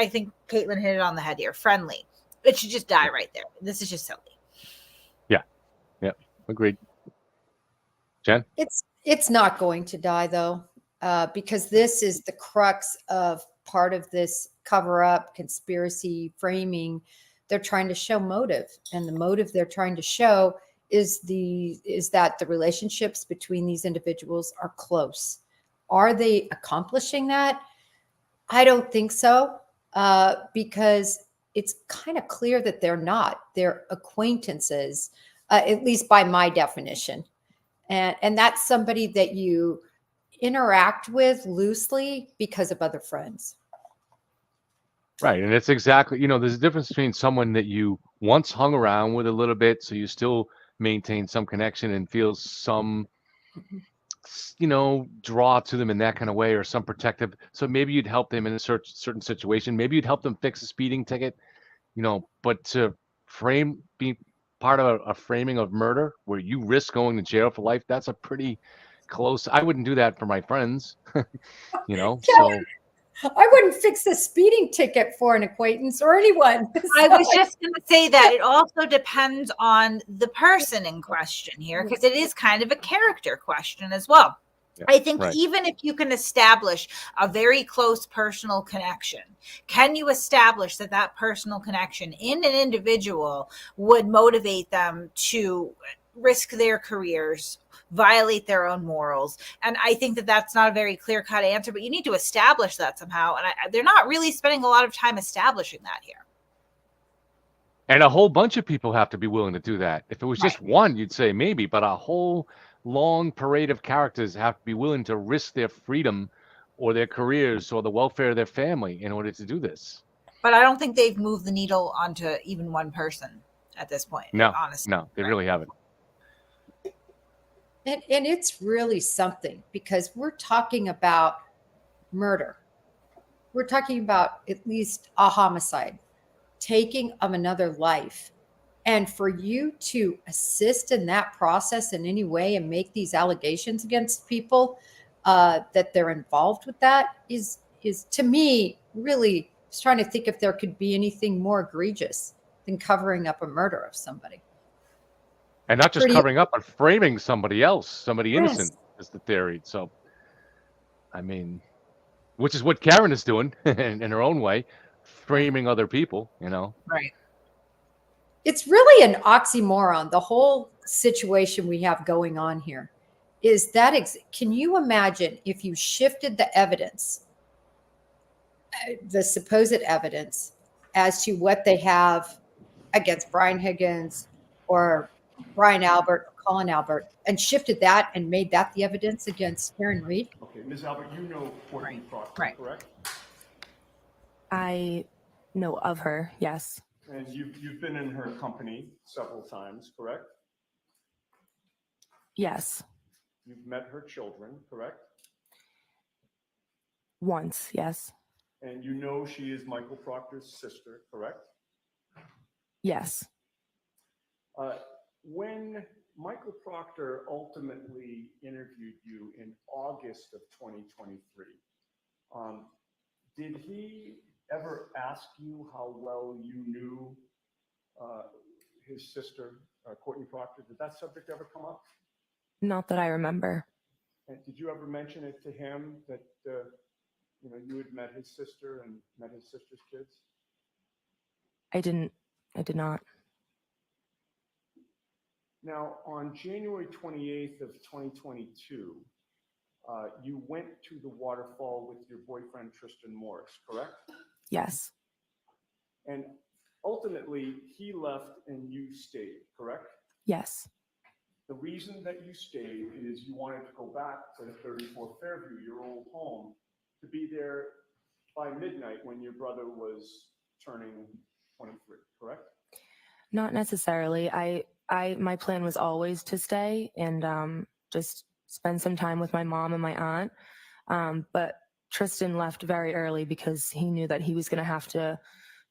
Caitlin hit it on the head here. Friendly. It should just die right there. This is just silly. Yeah, agreed. Jen? It's not going to die though, because this is the crux of part of this cover-up conspiracy framing. They're trying to show motive, and the motive they're trying to show is that the relationships between these individuals are close. Are they accomplishing that? I don't think so, because it's kind of clear that they're not. They're acquaintances, at least by my definition. And that's somebody that you interact with loosely because of other friends. Right. And it's exactly, there's a difference between someone that you once hung around with a little bit, so you still maintain some connection and feel some, draw to them in that kind of way, or some protective. So maybe you'd help them in a certain situation. Maybe you'd help them fix a speeding ticket, but to be part of a framing of murder where you risk going to jail for life, that's a pretty close. I wouldn't do that for my friends, so. I wouldn't fix a speeding ticket for an acquaintance or anyone. I was just going to say that it also depends on the person in question here, because it is kind of a character question as well. Yeah, I think even if you can establish a very close personal connection, can you establish that personal connection in an individual would motivate them to risk their careers, violate their own morals? And I think that's not a very clear-cut answer, but you need to establish that somehow. And they're not really spending a lot of time establishing that here. And a whole bunch of people have to be willing to do that. If it was just one, you'd say maybe, but a whole long parade of characters have to be willing to risk their freedom or their careers or the welfare of their family in order to do this. But I don't think they've moved the needle onto even one person at this point. No, honestly. No, they really haven't. And it's really something, because we're talking about murder. We're talking about at least a homicide, taking of another life. And for you to assist in that process in any way and make these allegations against people that they're involved with that is to me, really, I was trying to think if there could be anything more egregious than covering up a murder of somebody. And not just covering up, but framing somebody else, somebody innocent is the theory. So, I mean, which is what Karen is doing in her own way, framing other people, Right. it's really an oxymoron. The whole situation we have going on here is that, can you imagine if you shifted the evidence, the supposed evidence, as to what they have against Brian Higgins or Brian Albert or Colin Albert, and shifted that and made that the evidence against Karen Reed? Okay, Ms. Albert, you know Courtney Proctor, right. correct? I know of her, yes. And you've been in her company several times, correct? Yes. You've met her children, correct? Once, yes. And you know she is Michael Proctor's sister, correct? Yes. When Michael Proctor ultimately interviewed you in August of 2023, did he ever ask you how well you knew his sister, Courtney Proctor? Did that subject ever come up? Not that I remember. And did you ever mention it to him that you had met his sister and met his sister's kids? I did not. Now, on January 28th of 2022, you went to the waterfall with your boyfriend, Tristan Morris, correct? Yes. And ultimately, he left and you stayed, correct? Yes. The reason that you stayed is you wanted to go back to 34 Fairview, your old home, to be there by midnight when your brother was turning 23, correct? Not necessarily. My plan was always to stay and just spend some time with my mom and my aunt. But Tristan left very early because he knew that he was going to have to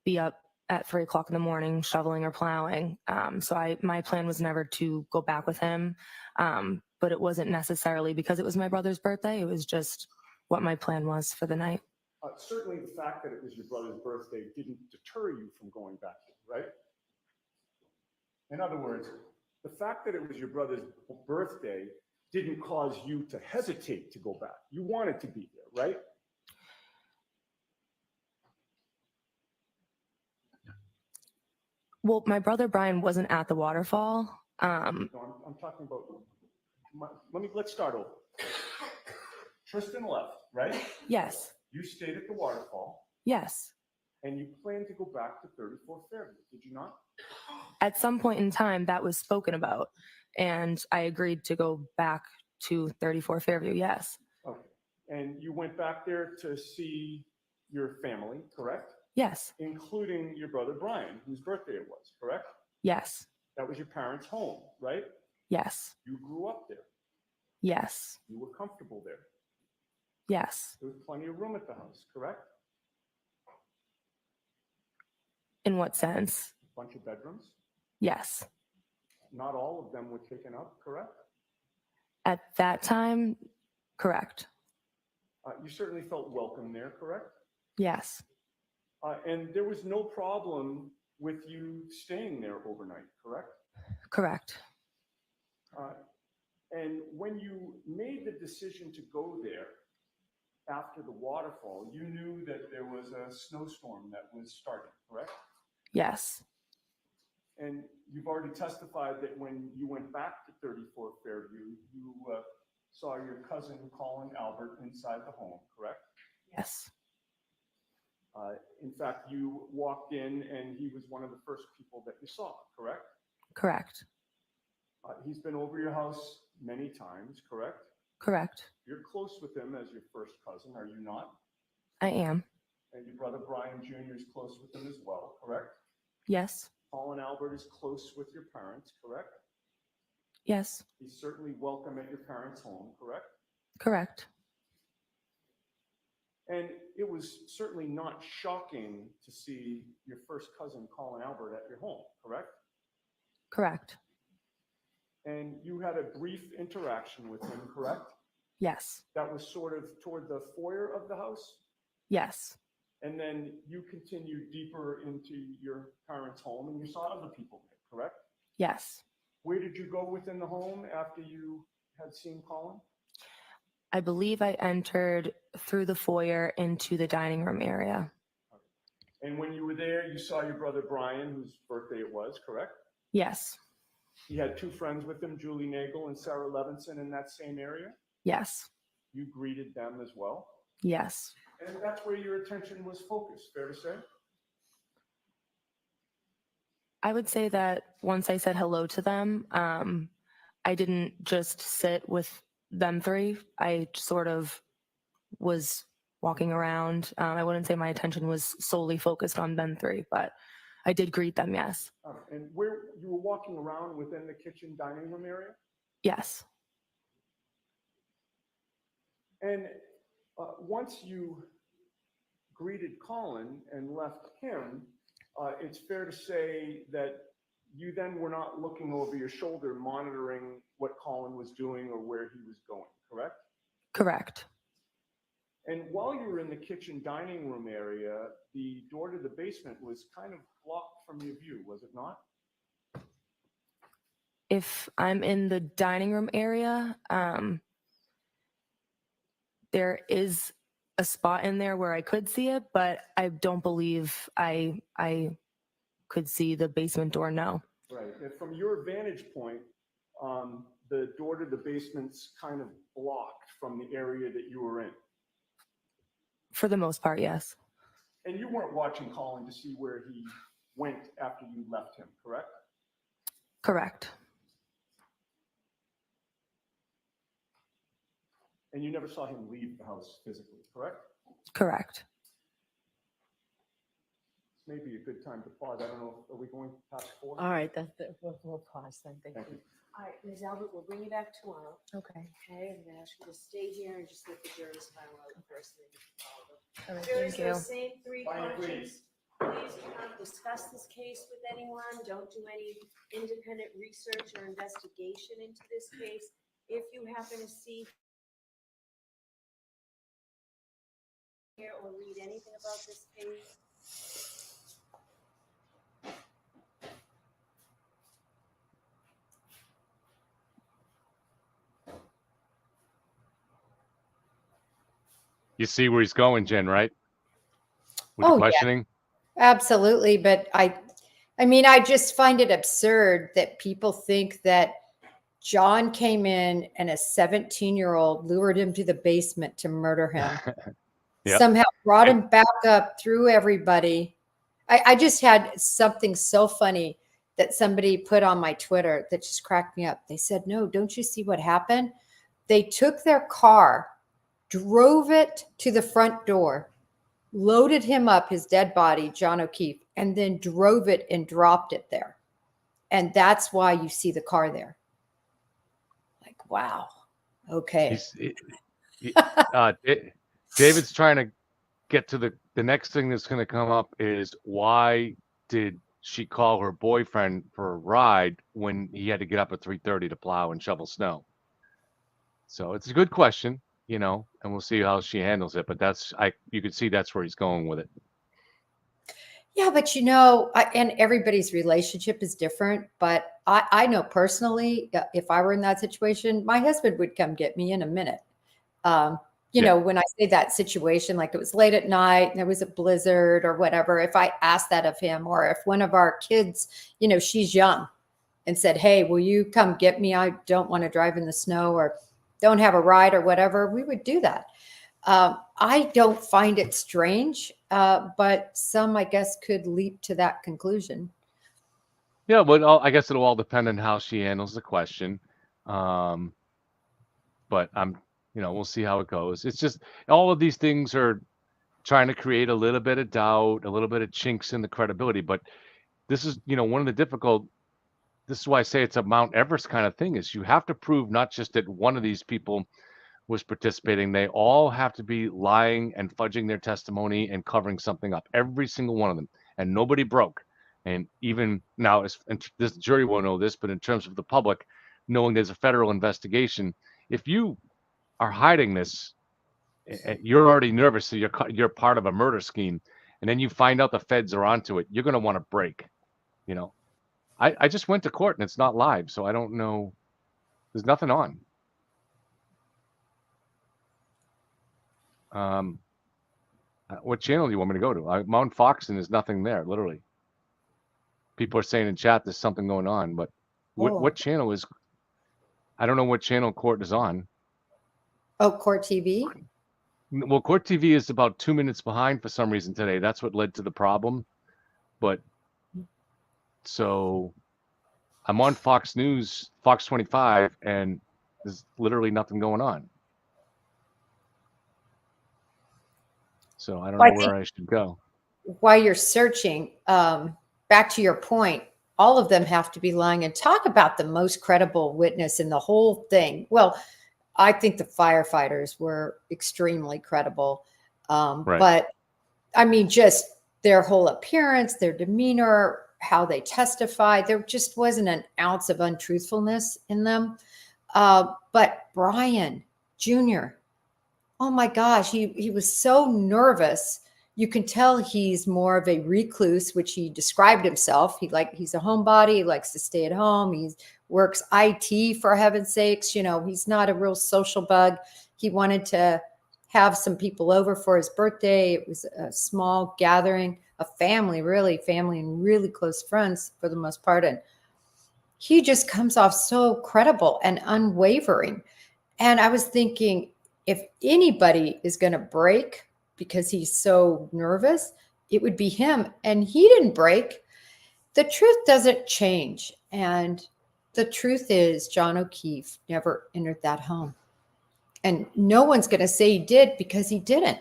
be up at 3 o'clock in the morning shoveling or plowing. So my plan was never to go back with him. But it wasn't necessarily because it was my brother's birthday. It was just what my plan was for the night. Certainly the fact that it was your brother's birthday didn't deter you from going back, right? In other words, the fact that it was your brother's birthday didn't cause you to hesitate to go back. You wanted to be there, right? Well, my brother Brian wasn't at the waterfall. No, I'm talking about, let's start over. Tristan left, right? Yes. You stayed at the waterfall. Yes. And you planned to go back to 34 Fairview, did you not? At some point in time, that was spoken about, and I agreed to go back to 34 Fairview, yes. Okay. And you went back there to see your family, correct? Yes. Including your brother Brian, whose birthday it was, correct? Yes. That was your parents' home, right? Yes. You grew up there. Yes. You were comfortable there. Yes. There was plenty of room at the house, correct? In what sense? A bunch of bedrooms? Yes. Not all of them were taken up, correct? At that time, correct. You certainly felt welcome there, correct? Yes. And there was no problem with you staying there overnight, correct? Correct. And when you made the decision to go there after the waterfall, you knew that there was a snowstorm that was starting, correct? Yes. And you've already testified that when you went back to 34 Fairview, you saw your cousin Colin Albert inside the home, correct? Yes. In fact, you walked in and he was one of the first people that you saw, correct? Correct. He's been over your house many times, correct? Correct. You're close with him as your first cousin, are you not? I am. And your brother Brian Jr. is close with him as well, correct? Yes. Colin Albert is close with your parents, correct? Yes. He's certainly welcome at your parents' home, correct? Correct. And it was certainly not shocking to see your first cousin, Colin Albert, at your home, correct? Correct. And you had a brief interaction with him, correct? Yes. That was sort of toward the foyer of the house? Yes. And then you continued deeper into your parents' home and you saw other people there, correct? Yes. Where did you go within the home after you had seen Colin? I believe I entered through the foyer into the dining room area. And when you were there, you saw your brother Brian, whose birthday it was, correct? Yes. He had two friends with him, Julie Nagel and Sarah Levinson, in that same area. Yes. You greeted them as well. Yes. And that's where your attention was focused, fair to say? I would say that once I said hello to them, I didn't just sit with them three. I sort of was walking around. I wouldn't say my attention was solely focused on them three, but I did greet them, yes. And where you were walking around within the kitchen dining room area? Yes. And once you greeted Colin and left him, it's fair to say that you then were not looking over your shoulder monitoring what Colin was doing or where he was going, correct? Correct. And while you were in the kitchen dining room area, the door to the basement was kind of blocked from your view, was it not? If I'm in the dining room area, there is a spot in there where I could see it, but I don't believe I could see the basement door, no. Right. And from your vantage point, the door to the basement's kind of blocked from the area that you were in. For the most part, yes. And you weren't watching Colin to see where he went after you left him, correct? Correct. And you never saw him leave the house physically, correct? Correct. This may be a good time to pause. I don't know, are we going past 4? All right, we'll pause then. Thank Thank you. you. All right, Ms. Albert, we'll bring you back tomorrow. Okay. Okay, I'm gonna ask you to stay here and just let the juries file out first. And then you can follow them. All right, Juries, thank you. those same three Fine, questions. Please do not discuss this case with anyone. Don't do any independent research or investigation into this case. If you happen to see here or read anything about this case, You see where he's going, Jen, right? With Oh, the yeah. questioning. Absolutely. But I mean, I just find it absurd that people think that John came in and a 17-year-old lured him to the basement to murder him. Yep. Somehow brought him back up through everybody. I just had something so funny that somebody put on my Twitter that just cracked me up. They said, no, don't you see what happened? They took their car, drove it to the front door, loaded him up, his dead body, John O'Keefe, and then drove it and dropped it there. And that's why you see the car there. Like, wow. Okay. David's trying to get to the next thing that's going to come up is why did she call her boyfriend for a ride when he had to get up at 3:30 to plow and shovel snow? So it's a good question, and we'll see how she handles it. But you could see that's where he's going with it. Yeah, but and everybody's relationship is different. But I know personally, if I were in that situation, my husband would come get me in a minute. When I say that situation, like it was late at night and there was a blizzard or whatever, if I asked that of him, or if one of our kids, she's young and said, hey, will you come get me? I don't want to drive in the snow or don't have a ride or whatever, we would do that. I don't find it strange, but some, I guess, could leap to that conclusion. Yeah, but I guess it'll all depend on how she handles the question. But we'll see how it goes. It's just all of these things are trying to create a little bit of doubt, a little bit of chinks in the credibility. But this is, one of the this is why I say it's a Mount Everest kind of thing, is you have to prove not just that one of these people was participating. They all have to be lying and fudging their testimony and covering something up, every single one of them. And nobody broke. And even now, this jury won't know this, but in terms of the public, knowing there's a federal investigation, if you are hiding this, you're already nervous. So you're part of a murder scheme. And then you find out the feds are onto it. You're going to want to break, I just went to court and it's not live. So I don't know. There's nothing on. What channel do you want me to go to? I'm on Fox and there's nothing there, literally. People are saying in chat there's something going on, but Oh. what channel is? I don't know what channel Court is on. Oh, Court TV? Well, Court TV is about 2 minutes behind for some reason today. That's what led to the problem. But so I'm on Fox News, Fox 25, and there's literally nothing going on. So I don't know where I should go. While you're searching, back to your point, all of them have to be lying. And talk about the most credible witness in the whole thing. Well, I think the firefighters were extremely credible. Right. But I mean, just their whole appearance, their demeanor, how they testified, there just wasn't an ounce of untruthfulness in them. But Brian Jr., oh my gosh, he was so nervous. You can tell he's more of a recluse, which he described himself. He's a homebody. He likes to stay at home. He works IT, for heaven's sakes. You know, he's not a real social bug. He wanted to have some people over for his birthday. It was a small gathering, a family and really close friends for the most part. And he just comes off so credible and unwavering. And I was thinking, if anybody is going to break because he's so nervous, it would be him. And he didn't break. The truth doesn't change. And the truth is John O'Keefe never entered that home. And no one's going to say he did because he didn't.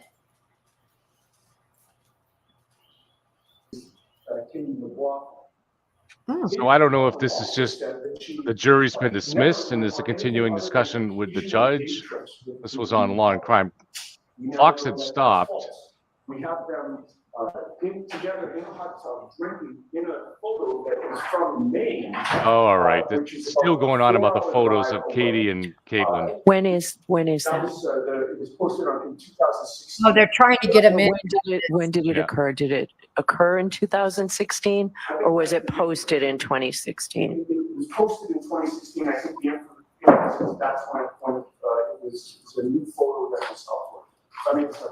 So I don't know if this is just the jury's been dismissed and there's a continuing discussion with the judge. This was on Law and Crime. Fox had stopped. We have them together in a hot tub drinking in a photo that is from Maine. Oh, all right. There's still going on about the photos of Katie and Caitlin. When is that? It was posted in 2016. Oh, they're trying to get him in. When did it occur? Did it occur in 2016 or was it posted in 2016? It was posted in 2016. I think the information, that's when it was a new photo that was uploaded. That makes sense.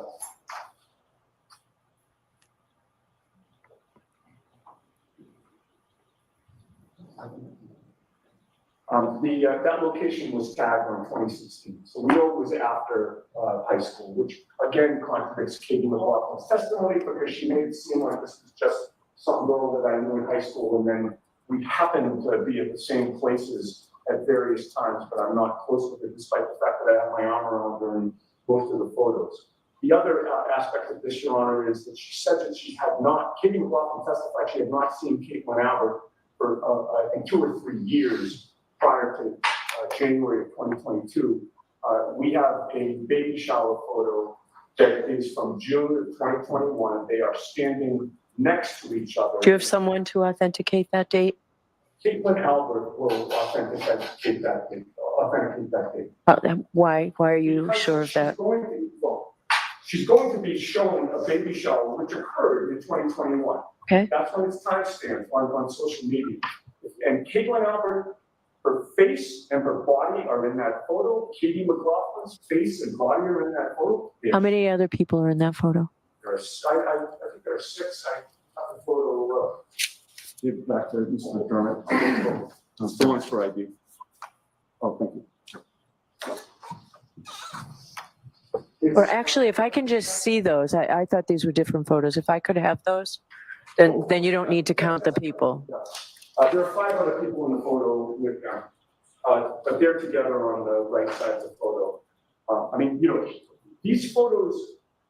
That location was tagged on 2016, so we know it was after high school, which again contradicts Katie McLaughlin's testimony because she made it seem like this was just some girl that I knew in high school, and then we happened to be at the same places at various times, but I'm not close with her, despite the fact that I have my arm around her in most of the photos. The other aspect of this, Your Honor, is that she said that she had not, Katie McLaughlin testified, she had not seen Caitlin Albert for, I think, 2 or 3 years prior to January of 2022. We have a baby shower photo that is from June of 2021. They are standing next to each other. Do you have someone to authenticate that date? Caitlin Albert will authenticate that date. Why are you sure of that? She's going to be showing a baby shower, which occurred in 2021. Okay. That's when it's timestamped on social media. And Caitlin Albert, her face and her body are in that photo. Katie McLaughlin's face and body are in that photo. How many other people are in that photo? I think there are 6. I have the photo. Give it back to Mr. McDermott. The one's for ID. Oh, thank you. Or actually, if I can just see those, I thought these were different photos. If I could have those, then you don't need to count the people. There are 5 other people in the photo with them, but they're together on the right side of the photo. I mean, you know, these photos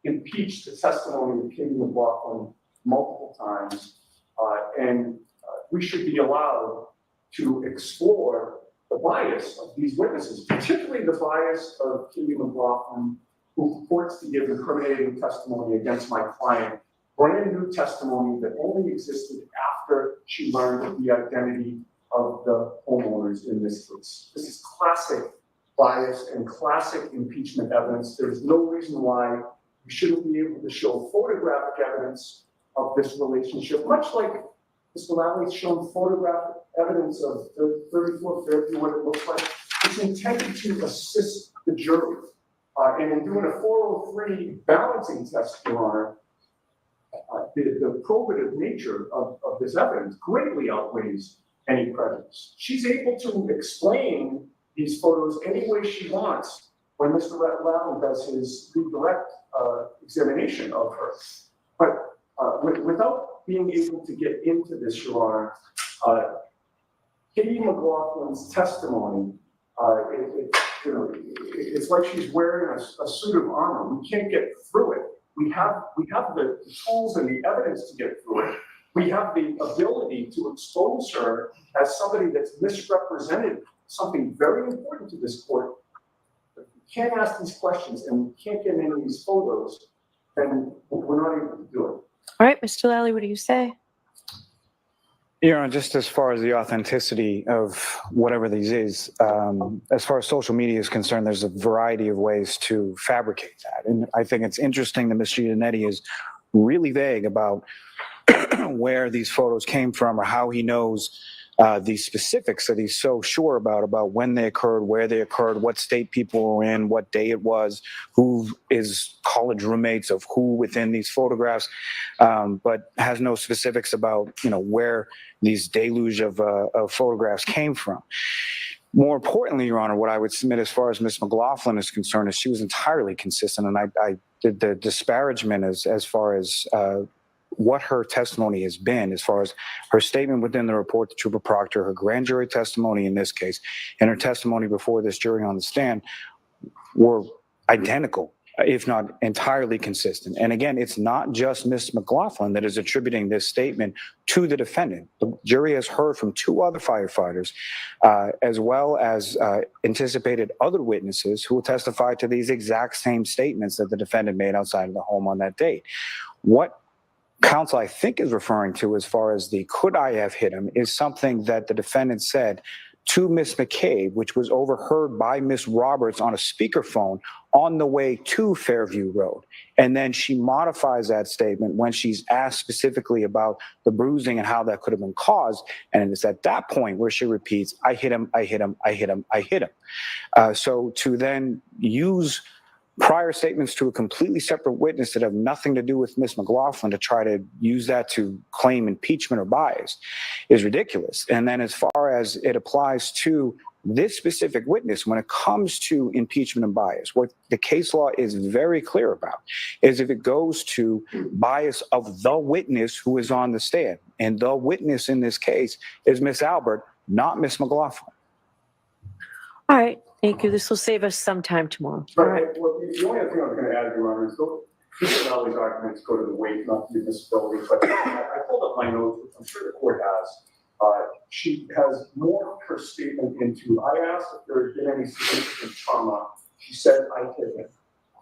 impeach the testimony of Katie McLaughlin multiple times, and we should be allowed to explore the bias of these witnesses, particularly the bias of Katie McLaughlin, who purports to give incriminating testimony against my client, brand new testimony that only existed after she learned the identity of the homeowners in this case. This is classic bias and classic impeachment evidence. There's no reason why we shouldn't be able to show photographic evidence of this relationship, much like Mr. Lally shown photographic evidence of the 34 therapy, what it looks like. It's intended to assist the jury And in doing a 403 balancing test, Your Honor, the probative nature of this evidence greatly outweighs any prejudice. She's able to explain these photos any way she wants when Mr. Loudon does his direct examination of her. But without being able to get into this, Your Honor, Katie McLaughlin's testimony, it's like she's wearing a suit of armor. We can't get through it. We have the tools and the evidence to get through it. We have the ability to expose her as somebody that's misrepresented something very important to this court. If we can't ask these questions and we can't get any of these photos, then we're not able to do it. All right, Mr. Lally, what do you say? Your Honor, just as far as the authenticity of whatever these is, as far as social media is concerned, there's a variety of ways to fabricate that. And I think it's interesting that Ms. Giannetti is really vague about where these photos came from or how he knows the specifics that he's so sure about when they occurred, where they occurred, what state people were in, what day it was, who is college roommates of who within these photographs, but has no specifics about, where these deluge of photographs came from. More importantly, Your Honor, what I would submit as far as Ms. McLaughlin is concerned is she was entirely consistent, and I did the disparagement as far as what her testimony has been, as far as her statement within the report to Trooper Proctor, her grand jury testimony in this case, and her testimony before this jury on the stand were identical, if not entirely consistent. And again, it's not just Ms. McLaughlin that is attributing this statement to the defendant. The jury has heard from two other firefighters, as well as anticipated other witnesses who will testify to these exact same statements that the defendant made outside of the home on that date. What counsel, I think, is referring to as far as the could I have hit him is something that the defendant said to Miss McCabe, which was overheard by Miss Roberts on a speakerphone on the way to Fairview Road. And then she modifies that statement when she's asked specifically about the bruising and how that could have been caused. And it's at that point where she repeats, I hit him, I hit him, I hit him, I hit him. So to then use prior statements to a completely separate witness that have nothing to do with Ms. McLaughlin to try to use that to claim impeachment or bias is ridiculous. And then as far as it applies to this specific witness, when it comes to impeachment and bias, what the case law is very clear about is if it goes to bias of the witness who is on the stand. And the witness in this case is Ms. Albert, not Ms. McLaughlin. All right. Thank you. This will save us some time tomorrow. Right. Well, the only other thing I was going to add, Your Honor, is Mr. Valley's arguments go to the weight, not the admissibility. But I pulled up my notes, which I'm sure the court has. She has morphed her statement into, I asked if there had been any significant trauma. She said, I hit him.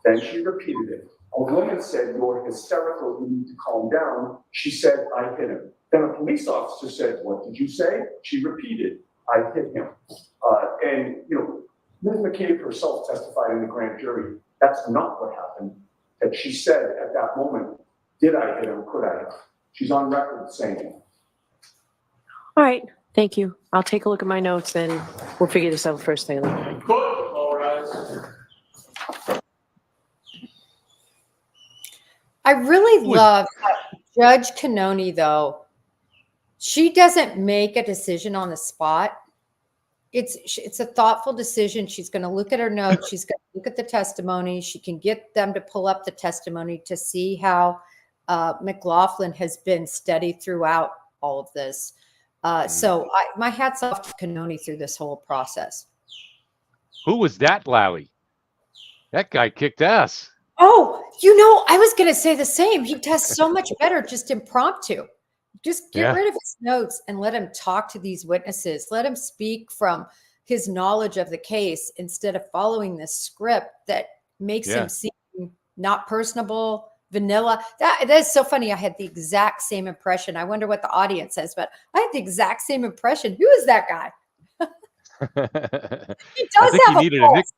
Then she repeated it. A woman said, you're hysterical, you need to calm down. She said, I hit him. Then a police officer said, what did you say? She repeated, I hit him. And, Ms. McCabe herself testified in the grand jury. That's not what happened. That she said at that moment, did I hit him? Could I have? She's on record saying it. All right. Thank you. I'll take a look at my notes and we'll figure this out first thing in the morning. All right. I really love Judge Cannoni, though. She doesn't make a decision on the spot. It's a thoughtful decision. She's going to look at her notes. She's going to look at the testimony. She can get them to pull up the testimony to see how McLaughlin has been studied throughout all of this. So my hat's off to Cannoni through this whole process. Who was that, Lally? That guy kicked ass. Oh, I was going to say the same. He does so much better just impromptu. Just get rid of his notes and let him talk to these witnesses. Let him speak from his knowledge of the case instead of following this script that makes him seem not personable, vanilla. That is so funny. I had the exact same impression. I wonder what the audience says, but I had the exact same impression. Who is that guy? He does have a pulse.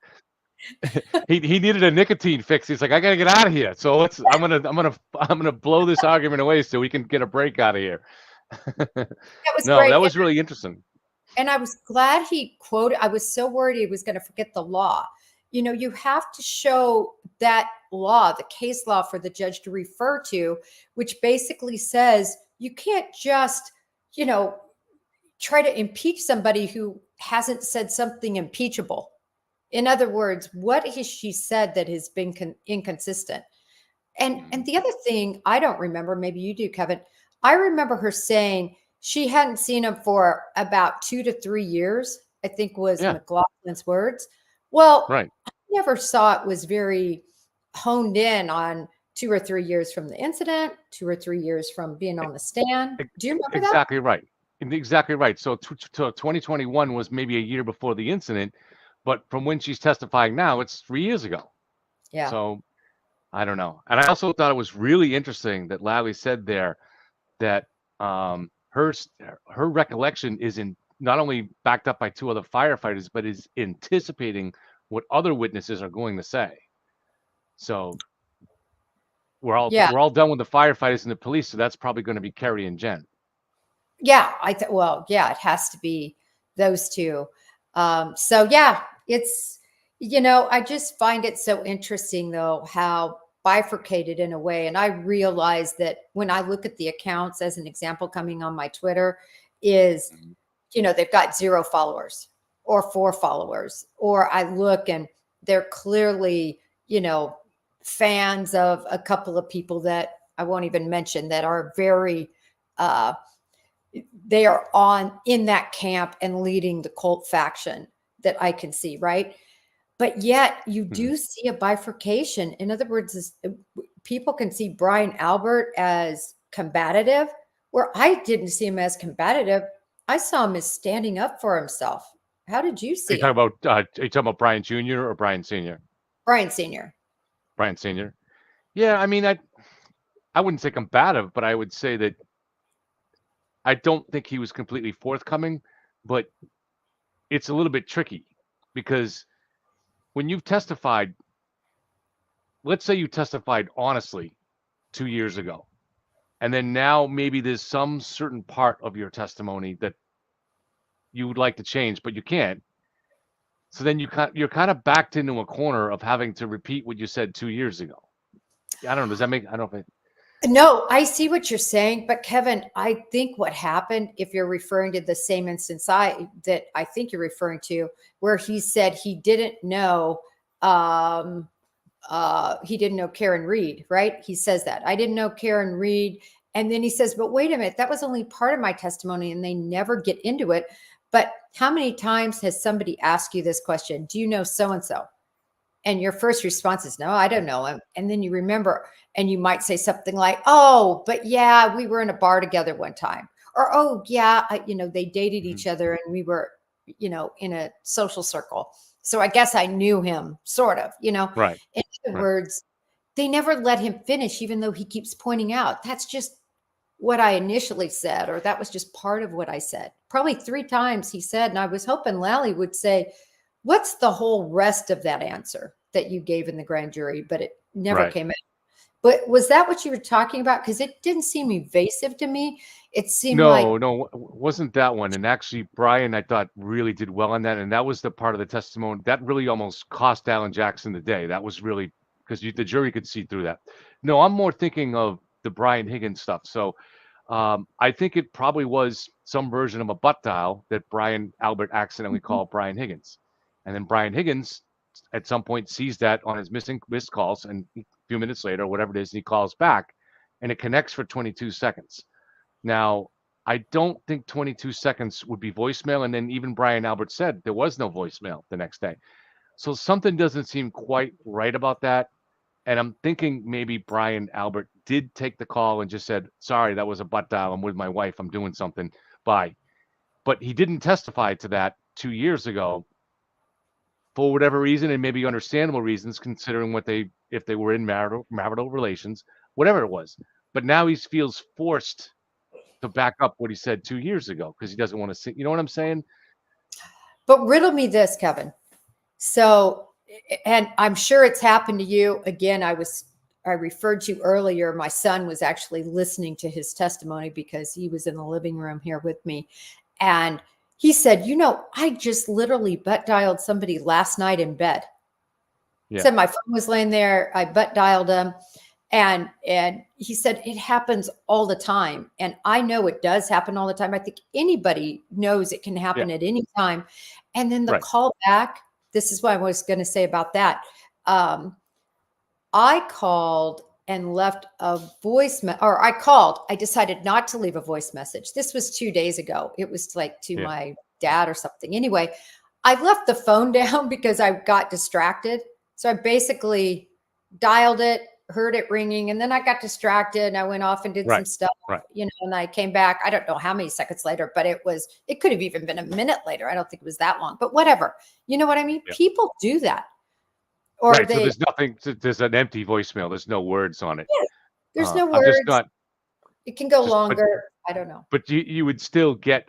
He needed a nicotine fix. He's like, I gotta get out of here. So I'm gonna blow this argument away so we can get a break out of here. That was great. That was really interesting. And I was glad he quoted. I was so worried he was going to forget the law. you have to show that law, the case law for the judge to refer to, which basically says you can't just, try to impeach somebody who hasn't said something impeachable. In other words, what has she said that has been inconsistent? And the other thing I don't remember, maybe you do, Kevin, I remember her saying she hadn't seen him for about 2 to 3 years, I think was McLaughlin's words. Well, Right. I never saw it was very honed in on 2 or 3 years from the incident, 2 or 3 years from being on the stand. Do you remember that? Exactly right. Exactly right. So 2021 was maybe a year before the incident, but from when she's testifying now, it's 3 years ago. Yeah. So I don't know. And I also thought it was really interesting that Lally said there that her recollection is in not only backed up by 2 other firefighters, but is anticipating what other witnesses are going to say. So we're all done with the firefighters and the police, so that's probably going to be Kerry and Jen. Yeah, it has to be those 2. So yeah, it's, I just find it so interesting though, how bifurcated in a way. And I realize that when I look at the accounts, as an example, coming on my Twitter is, they've got 0 followers or 4 followers, or I look and they're clearly, fans of a couple of people that I won't even mention that are very, they are in that camp and leading the cult faction that I can see, right? But yet you do see a bifurcation. In other words, people can see Brian Albert as combative, where I didn't see him as combative. I saw him as standing up for himself. How did you see it? Are you talking about Brian Jr. or Brian Sr.? Brian Sr. Brian Sr. Yeah, I mean, I wouldn't say combative, but I would say that I don't think he was completely forthcoming, but it's a little bit tricky because when you've testified, let's say you testified honestly 2 years ago, and then now maybe there's some certain part of your testimony that you would like to change, but you can't. So then you're kind of backed into a corner of having to repeat what you said 2 years ago. I don't know. Does that make? I don't know if it. No, I see what you're saying, but Kevin, I think what happened, if you're referring to the same instance that I think you're referring to, where he said he didn't know Karen Reed, right? He says that I didn't know Karen Reed. And then he says, but wait a minute, that was only part of my testimony and they never get into it. But how many times has somebody asked you this question? Do you know so-and-so? And your first response is, no, I don't know him. And then you remember, and you might say something like, oh, but yeah, we were in a bar together one time. Or, oh yeah, they dated each other and we were, in a social circle. So I guess I knew him sort of, Right. In other words, they never let him finish, even though he keeps pointing out that's just what I initially said, or that was just part of what I said. Probably 3 times he said, and I was hoping Lally would say, what's the whole rest of that answer that you gave in the grand jury? But it never came out. But was that what you were talking about? Because it didn't seem evasive to me. It seemed No, wasn't that one. And actually, Brian, I thought really did well on that. And that was the part of the testimony that really almost cost Alan Jackson the day. That was really because the jury could see through that. No, I'm more thinking of the Brian Higgins stuff. So I think it probably was some version of a butt dial that Brian Albert accidentally called Brian Higgins. And then Brian Higgins at some point sees that on his missed calls, and a few minutes later, whatever it is, he calls back and it connects for 22 seconds. Now, I don't think 22 seconds would be voicemail. And then even Brian Albert said there was no voicemail the next day. So something doesn't seem quite right about that. And I'm thinking maybe Brian Albert did take the call and just said, sorry, that was a butt dial. I'm with my wife. I'm doing something. Bye. But he didn't testify to that 2 years ago for whatever reason, and maybe understandable reasons, considering if they were in marital relations, whatever it was. But now he feels forced to back up what he said 2 years ago because he doesn't want to see. You know what I'm saying? But riddle me this, Kevin. So, and I'm sure it's happened to you. Again, I referred to earlier, my son was actually listening to his testimony because he was in the living room here with me. And he said, I just literally butt dialed somebody last night in bed. Yeah. Said my phone was laying there. I butt dialed him. And he said it happens all the time. And I know it does happen all the time. I think anybody knows it can happen at any time. And then the Right. call back, this is what I was going to say about that. I called and left a I decided not to leave a voice message. This was 2 days ago. It was like to my dad or something. Anyway, I left the phone down because I got distracted. So I basically dialed it, heard it ringing, and then I got distracted and I went off and did some stuff, and I came back. I don't know how many seconds later, but it could have even been a minute later. I don't think it was that long, but whatever. You know what I mean? People do that. Or right. So there's nothing, there's an empty voicemail. There's no words on it. Yeah, there's no I'm words. just not. It can go longer. I don't know. But you would still get,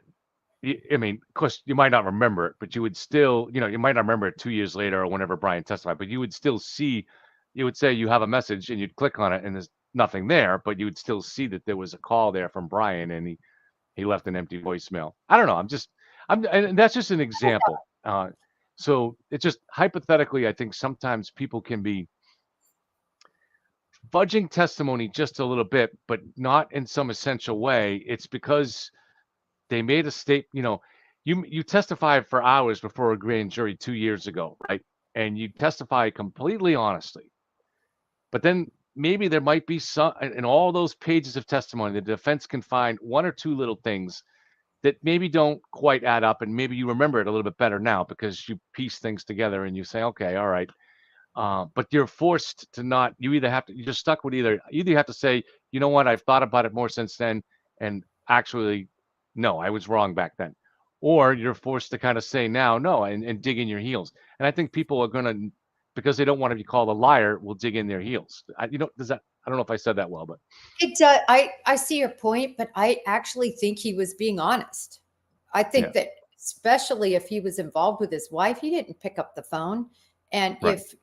I mean, of course, you might not remember it, but you would still, you might not remember it 2 years later or whenever Brian testified, but you would still see, you would say you have a message and you'd click on it and there's nothing there, but you would still see that there was a call there from Brian and he left an empty voicemail. I don't know. And that's just an example. So it's just hypothetically, I think sometimes people can be fudging testimony just a little bit, but not in some essential way. It's because they made a statement. You testified for hours before a grand jury 2 years ago, right? And you testify completely honestly. But then maybe there might be some in all those pages of testimony, the defense can find one or two little things that maybe don't quite add up, and maybe you remember it a little bit better now because you piece things together and you say, okay, all right. But you're forced to not. You're just stuck with either you have to say, you know what, I've thought about it more since then, and actually, no, I was wrong back then. Or you're forced to kind of say now, no, and dig in your heels. And I think people are gonna, because they don't want to be called a liar, will dig in their heels. I don't know if I said that well, but it does. I see your point, but I actually think he was being honest. I think that especially if he was involved with his wife, he didn't pick up the phone. And if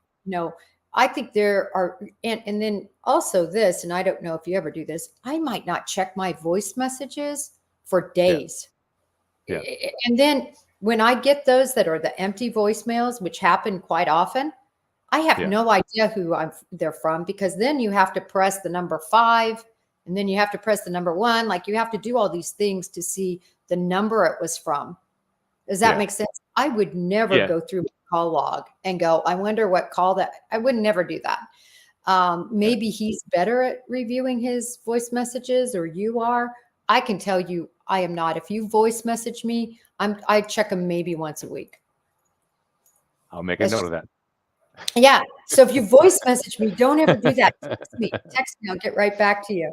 I think there are, and then also this, and I don't know if you ever do this, I might not check my voice messages for days. Yeah. And then when I get those that are the empty voicemails, which happen quite often, I have no idea who they're from, because then you have to press the number 5 and then you have to press the number 1. Like you have to do all these things to see the number it was from. Does that make sense? I would never go through my call log and go, I wonder what call that. I would never do that. Maybe he's better at reviewing his voice messages, or you are. I can tell you I am not. If you voice message me, I check them maybe once a week. I'll make a note of that. Yeah. So if you voice message me, don't ever do that. Text me. I'll get right back to you.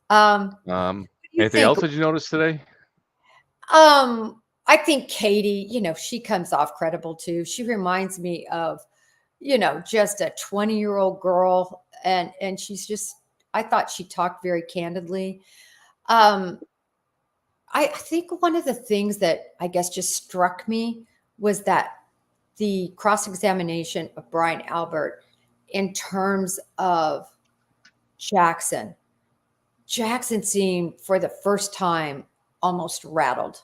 Anything else that you noticed today? I think Katie, she comes off credible too. She reminds me of, just a 20-year-old girl. And she's just, I thought she talked very candidly. I think one of the things that I guess just struck me was that the cross-examination of Brian Albert in terms of Jackson seemed for the first time almost rattled,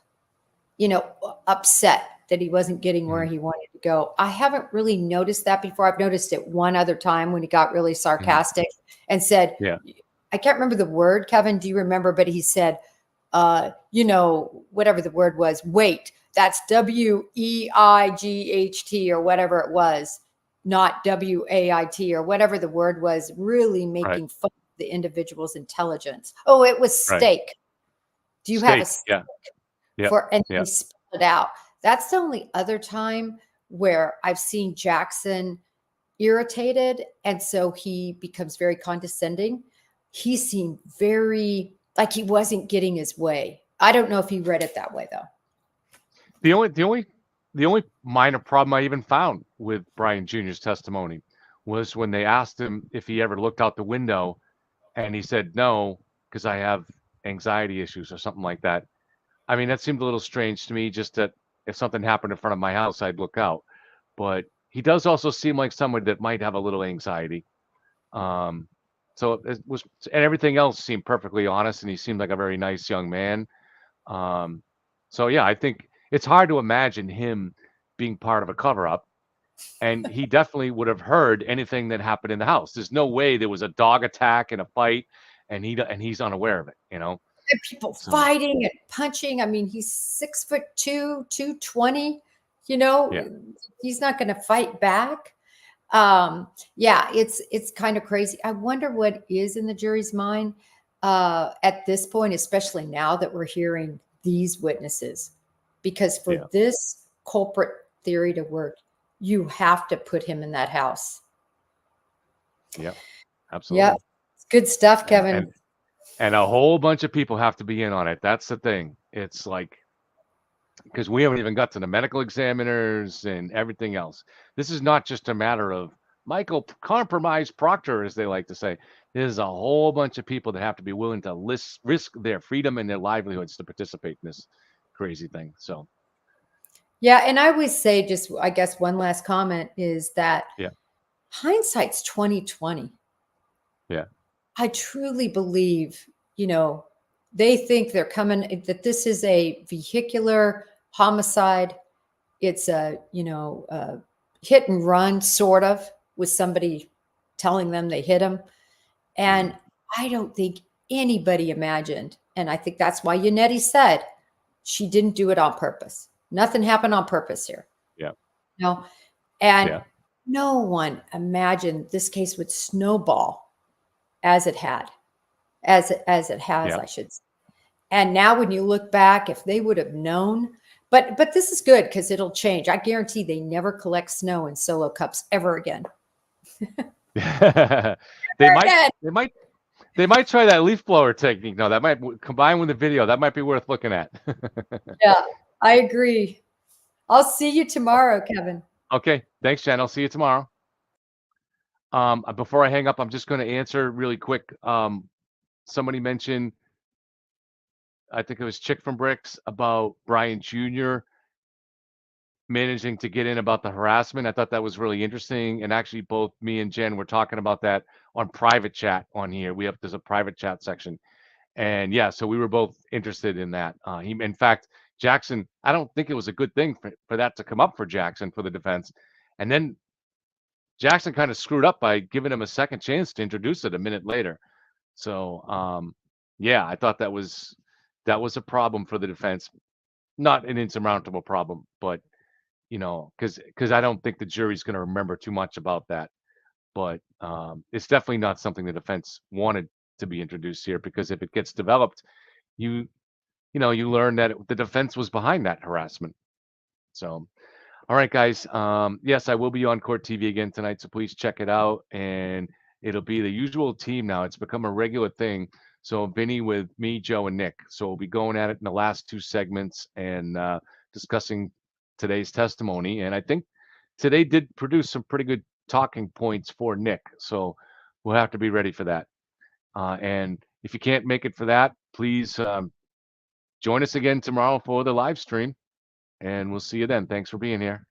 upset that he wasn't getting where he wanted to go. I haven't really noticed that before. I've noticed it one other time when he got really sarcastic and said, I can't remember the word, Kevin, do you remember? But he said, whatever the word was, wait, that's WEIGHT or whatever it was, not WAIT or whatever the word was, really making fun of the individual's intelligence. Oh, it was steak. Do you have a steak? And he spelled it out. That's the only other time where I've seen Jackson irritated. And so he becomes very condescending. He seemed very like he wasn't getting his way. I don't know if he read it that way though. The only minor problem I even found with Brian Jr.'s testimony was when they asked him if he ever looked out the window, and he said no, because I have anxiety issues or something like that. I mean, that seemed a little strange to me, just that if something happened in front of my house, I'd look out. But he does also seem like someone that might have a little anxiety. So it was, and everything else seemed perfectly honest, and he seemed like a very nice young man. So yeah, I think it's hard to imagine him being part of a cover-up. and he definitely would have heard anything that happened in the house. There's no way there was a dog attack and a fight, and he's unaware of it. And people So fighting and punching. I mean, he's 6'2", 220. You know, yeah, he's not going to fight back. Yeah, it's kind of crazy. I wonder what is in the jury's mind at this point, especially now that we're hearing these witnesses, because for yeah, this culprit theory to work, you have to put him in that house. yeah, Yeah, absolutely. it's good stuff, And Kevin. and a whole bunch of people have to be in on it. That's the thing. It's like, because we haven't even got to the medical examiners and everything else. This is not just a matter of Michael compromise Proctor, as they like to say. There's a whole bunch of people that have to be willing to risk their freedom and their livelihoods to participate in this crazy thing. So Yeah, and I always say, just I guess one last comment is that yeah, hindsight's 2020. yeah, I truly believe, they think they're coming, that this is a vehicular homicide. It's a, hit and run, sort of, with somebody telling them they hit him. And I don't think anybody imagined. And I think that's why Yannetti said she didn't do it on purpose. Nothing happened on purpose here. yeah, No. And yeah, no one imagined this case would snowball as it had, as it has, yeah. I should say. And now when you look back, if they would have known, but this is good because it'll change. I guarantee they never collect snow in solo cups ever again. they Ever might, again. they might try that leaf blower technique. No, that might combine with the video. That might be worth looking at. Yeah, I agree. I'll see you tomorrow, Kevin. Okay, thanks, Jen. I'll see you tomorrow. Before I hang up, I'm just going to answer really quick. Somebody mentioned, I think it was Chick from Bricks, about Brian Jr. managing to get in about the harassment. I thought that was really interesting. And actually, both me and Jen were talking about that on private chat on here. There's a private chat section. And yeah, so we were both interested in that. In fact, Jackson, I don't think it was a good thing for that to come up for Jackson for the defense. And then Jackson kind of screwed up by giving him a second chance to introduce it a minute later. So yeah, I thought that was a problem for the defense. Not an insurmountable problem, but because I don't think the jury's going to remember too much about that. But it's definitely not something the defense wanted to be introduced here, because if it gets developed, you you learn that the defense was behind that harassment. So, all right, guys. Yes, I will be on Court TV again tonight, so please check it out. And it'll be the usual team now. It's become a regular thing. So Vinny with me, Joe, and Nick. So we'll be going at it in the last two segments and discussing today's testimony. And I think today did produce some pretty good talking points for Nick. So we'll have to be ready for that. And if you can't make it for that, please join us again tomorrow for the live stream. And we'll see you then. Thanks for being here.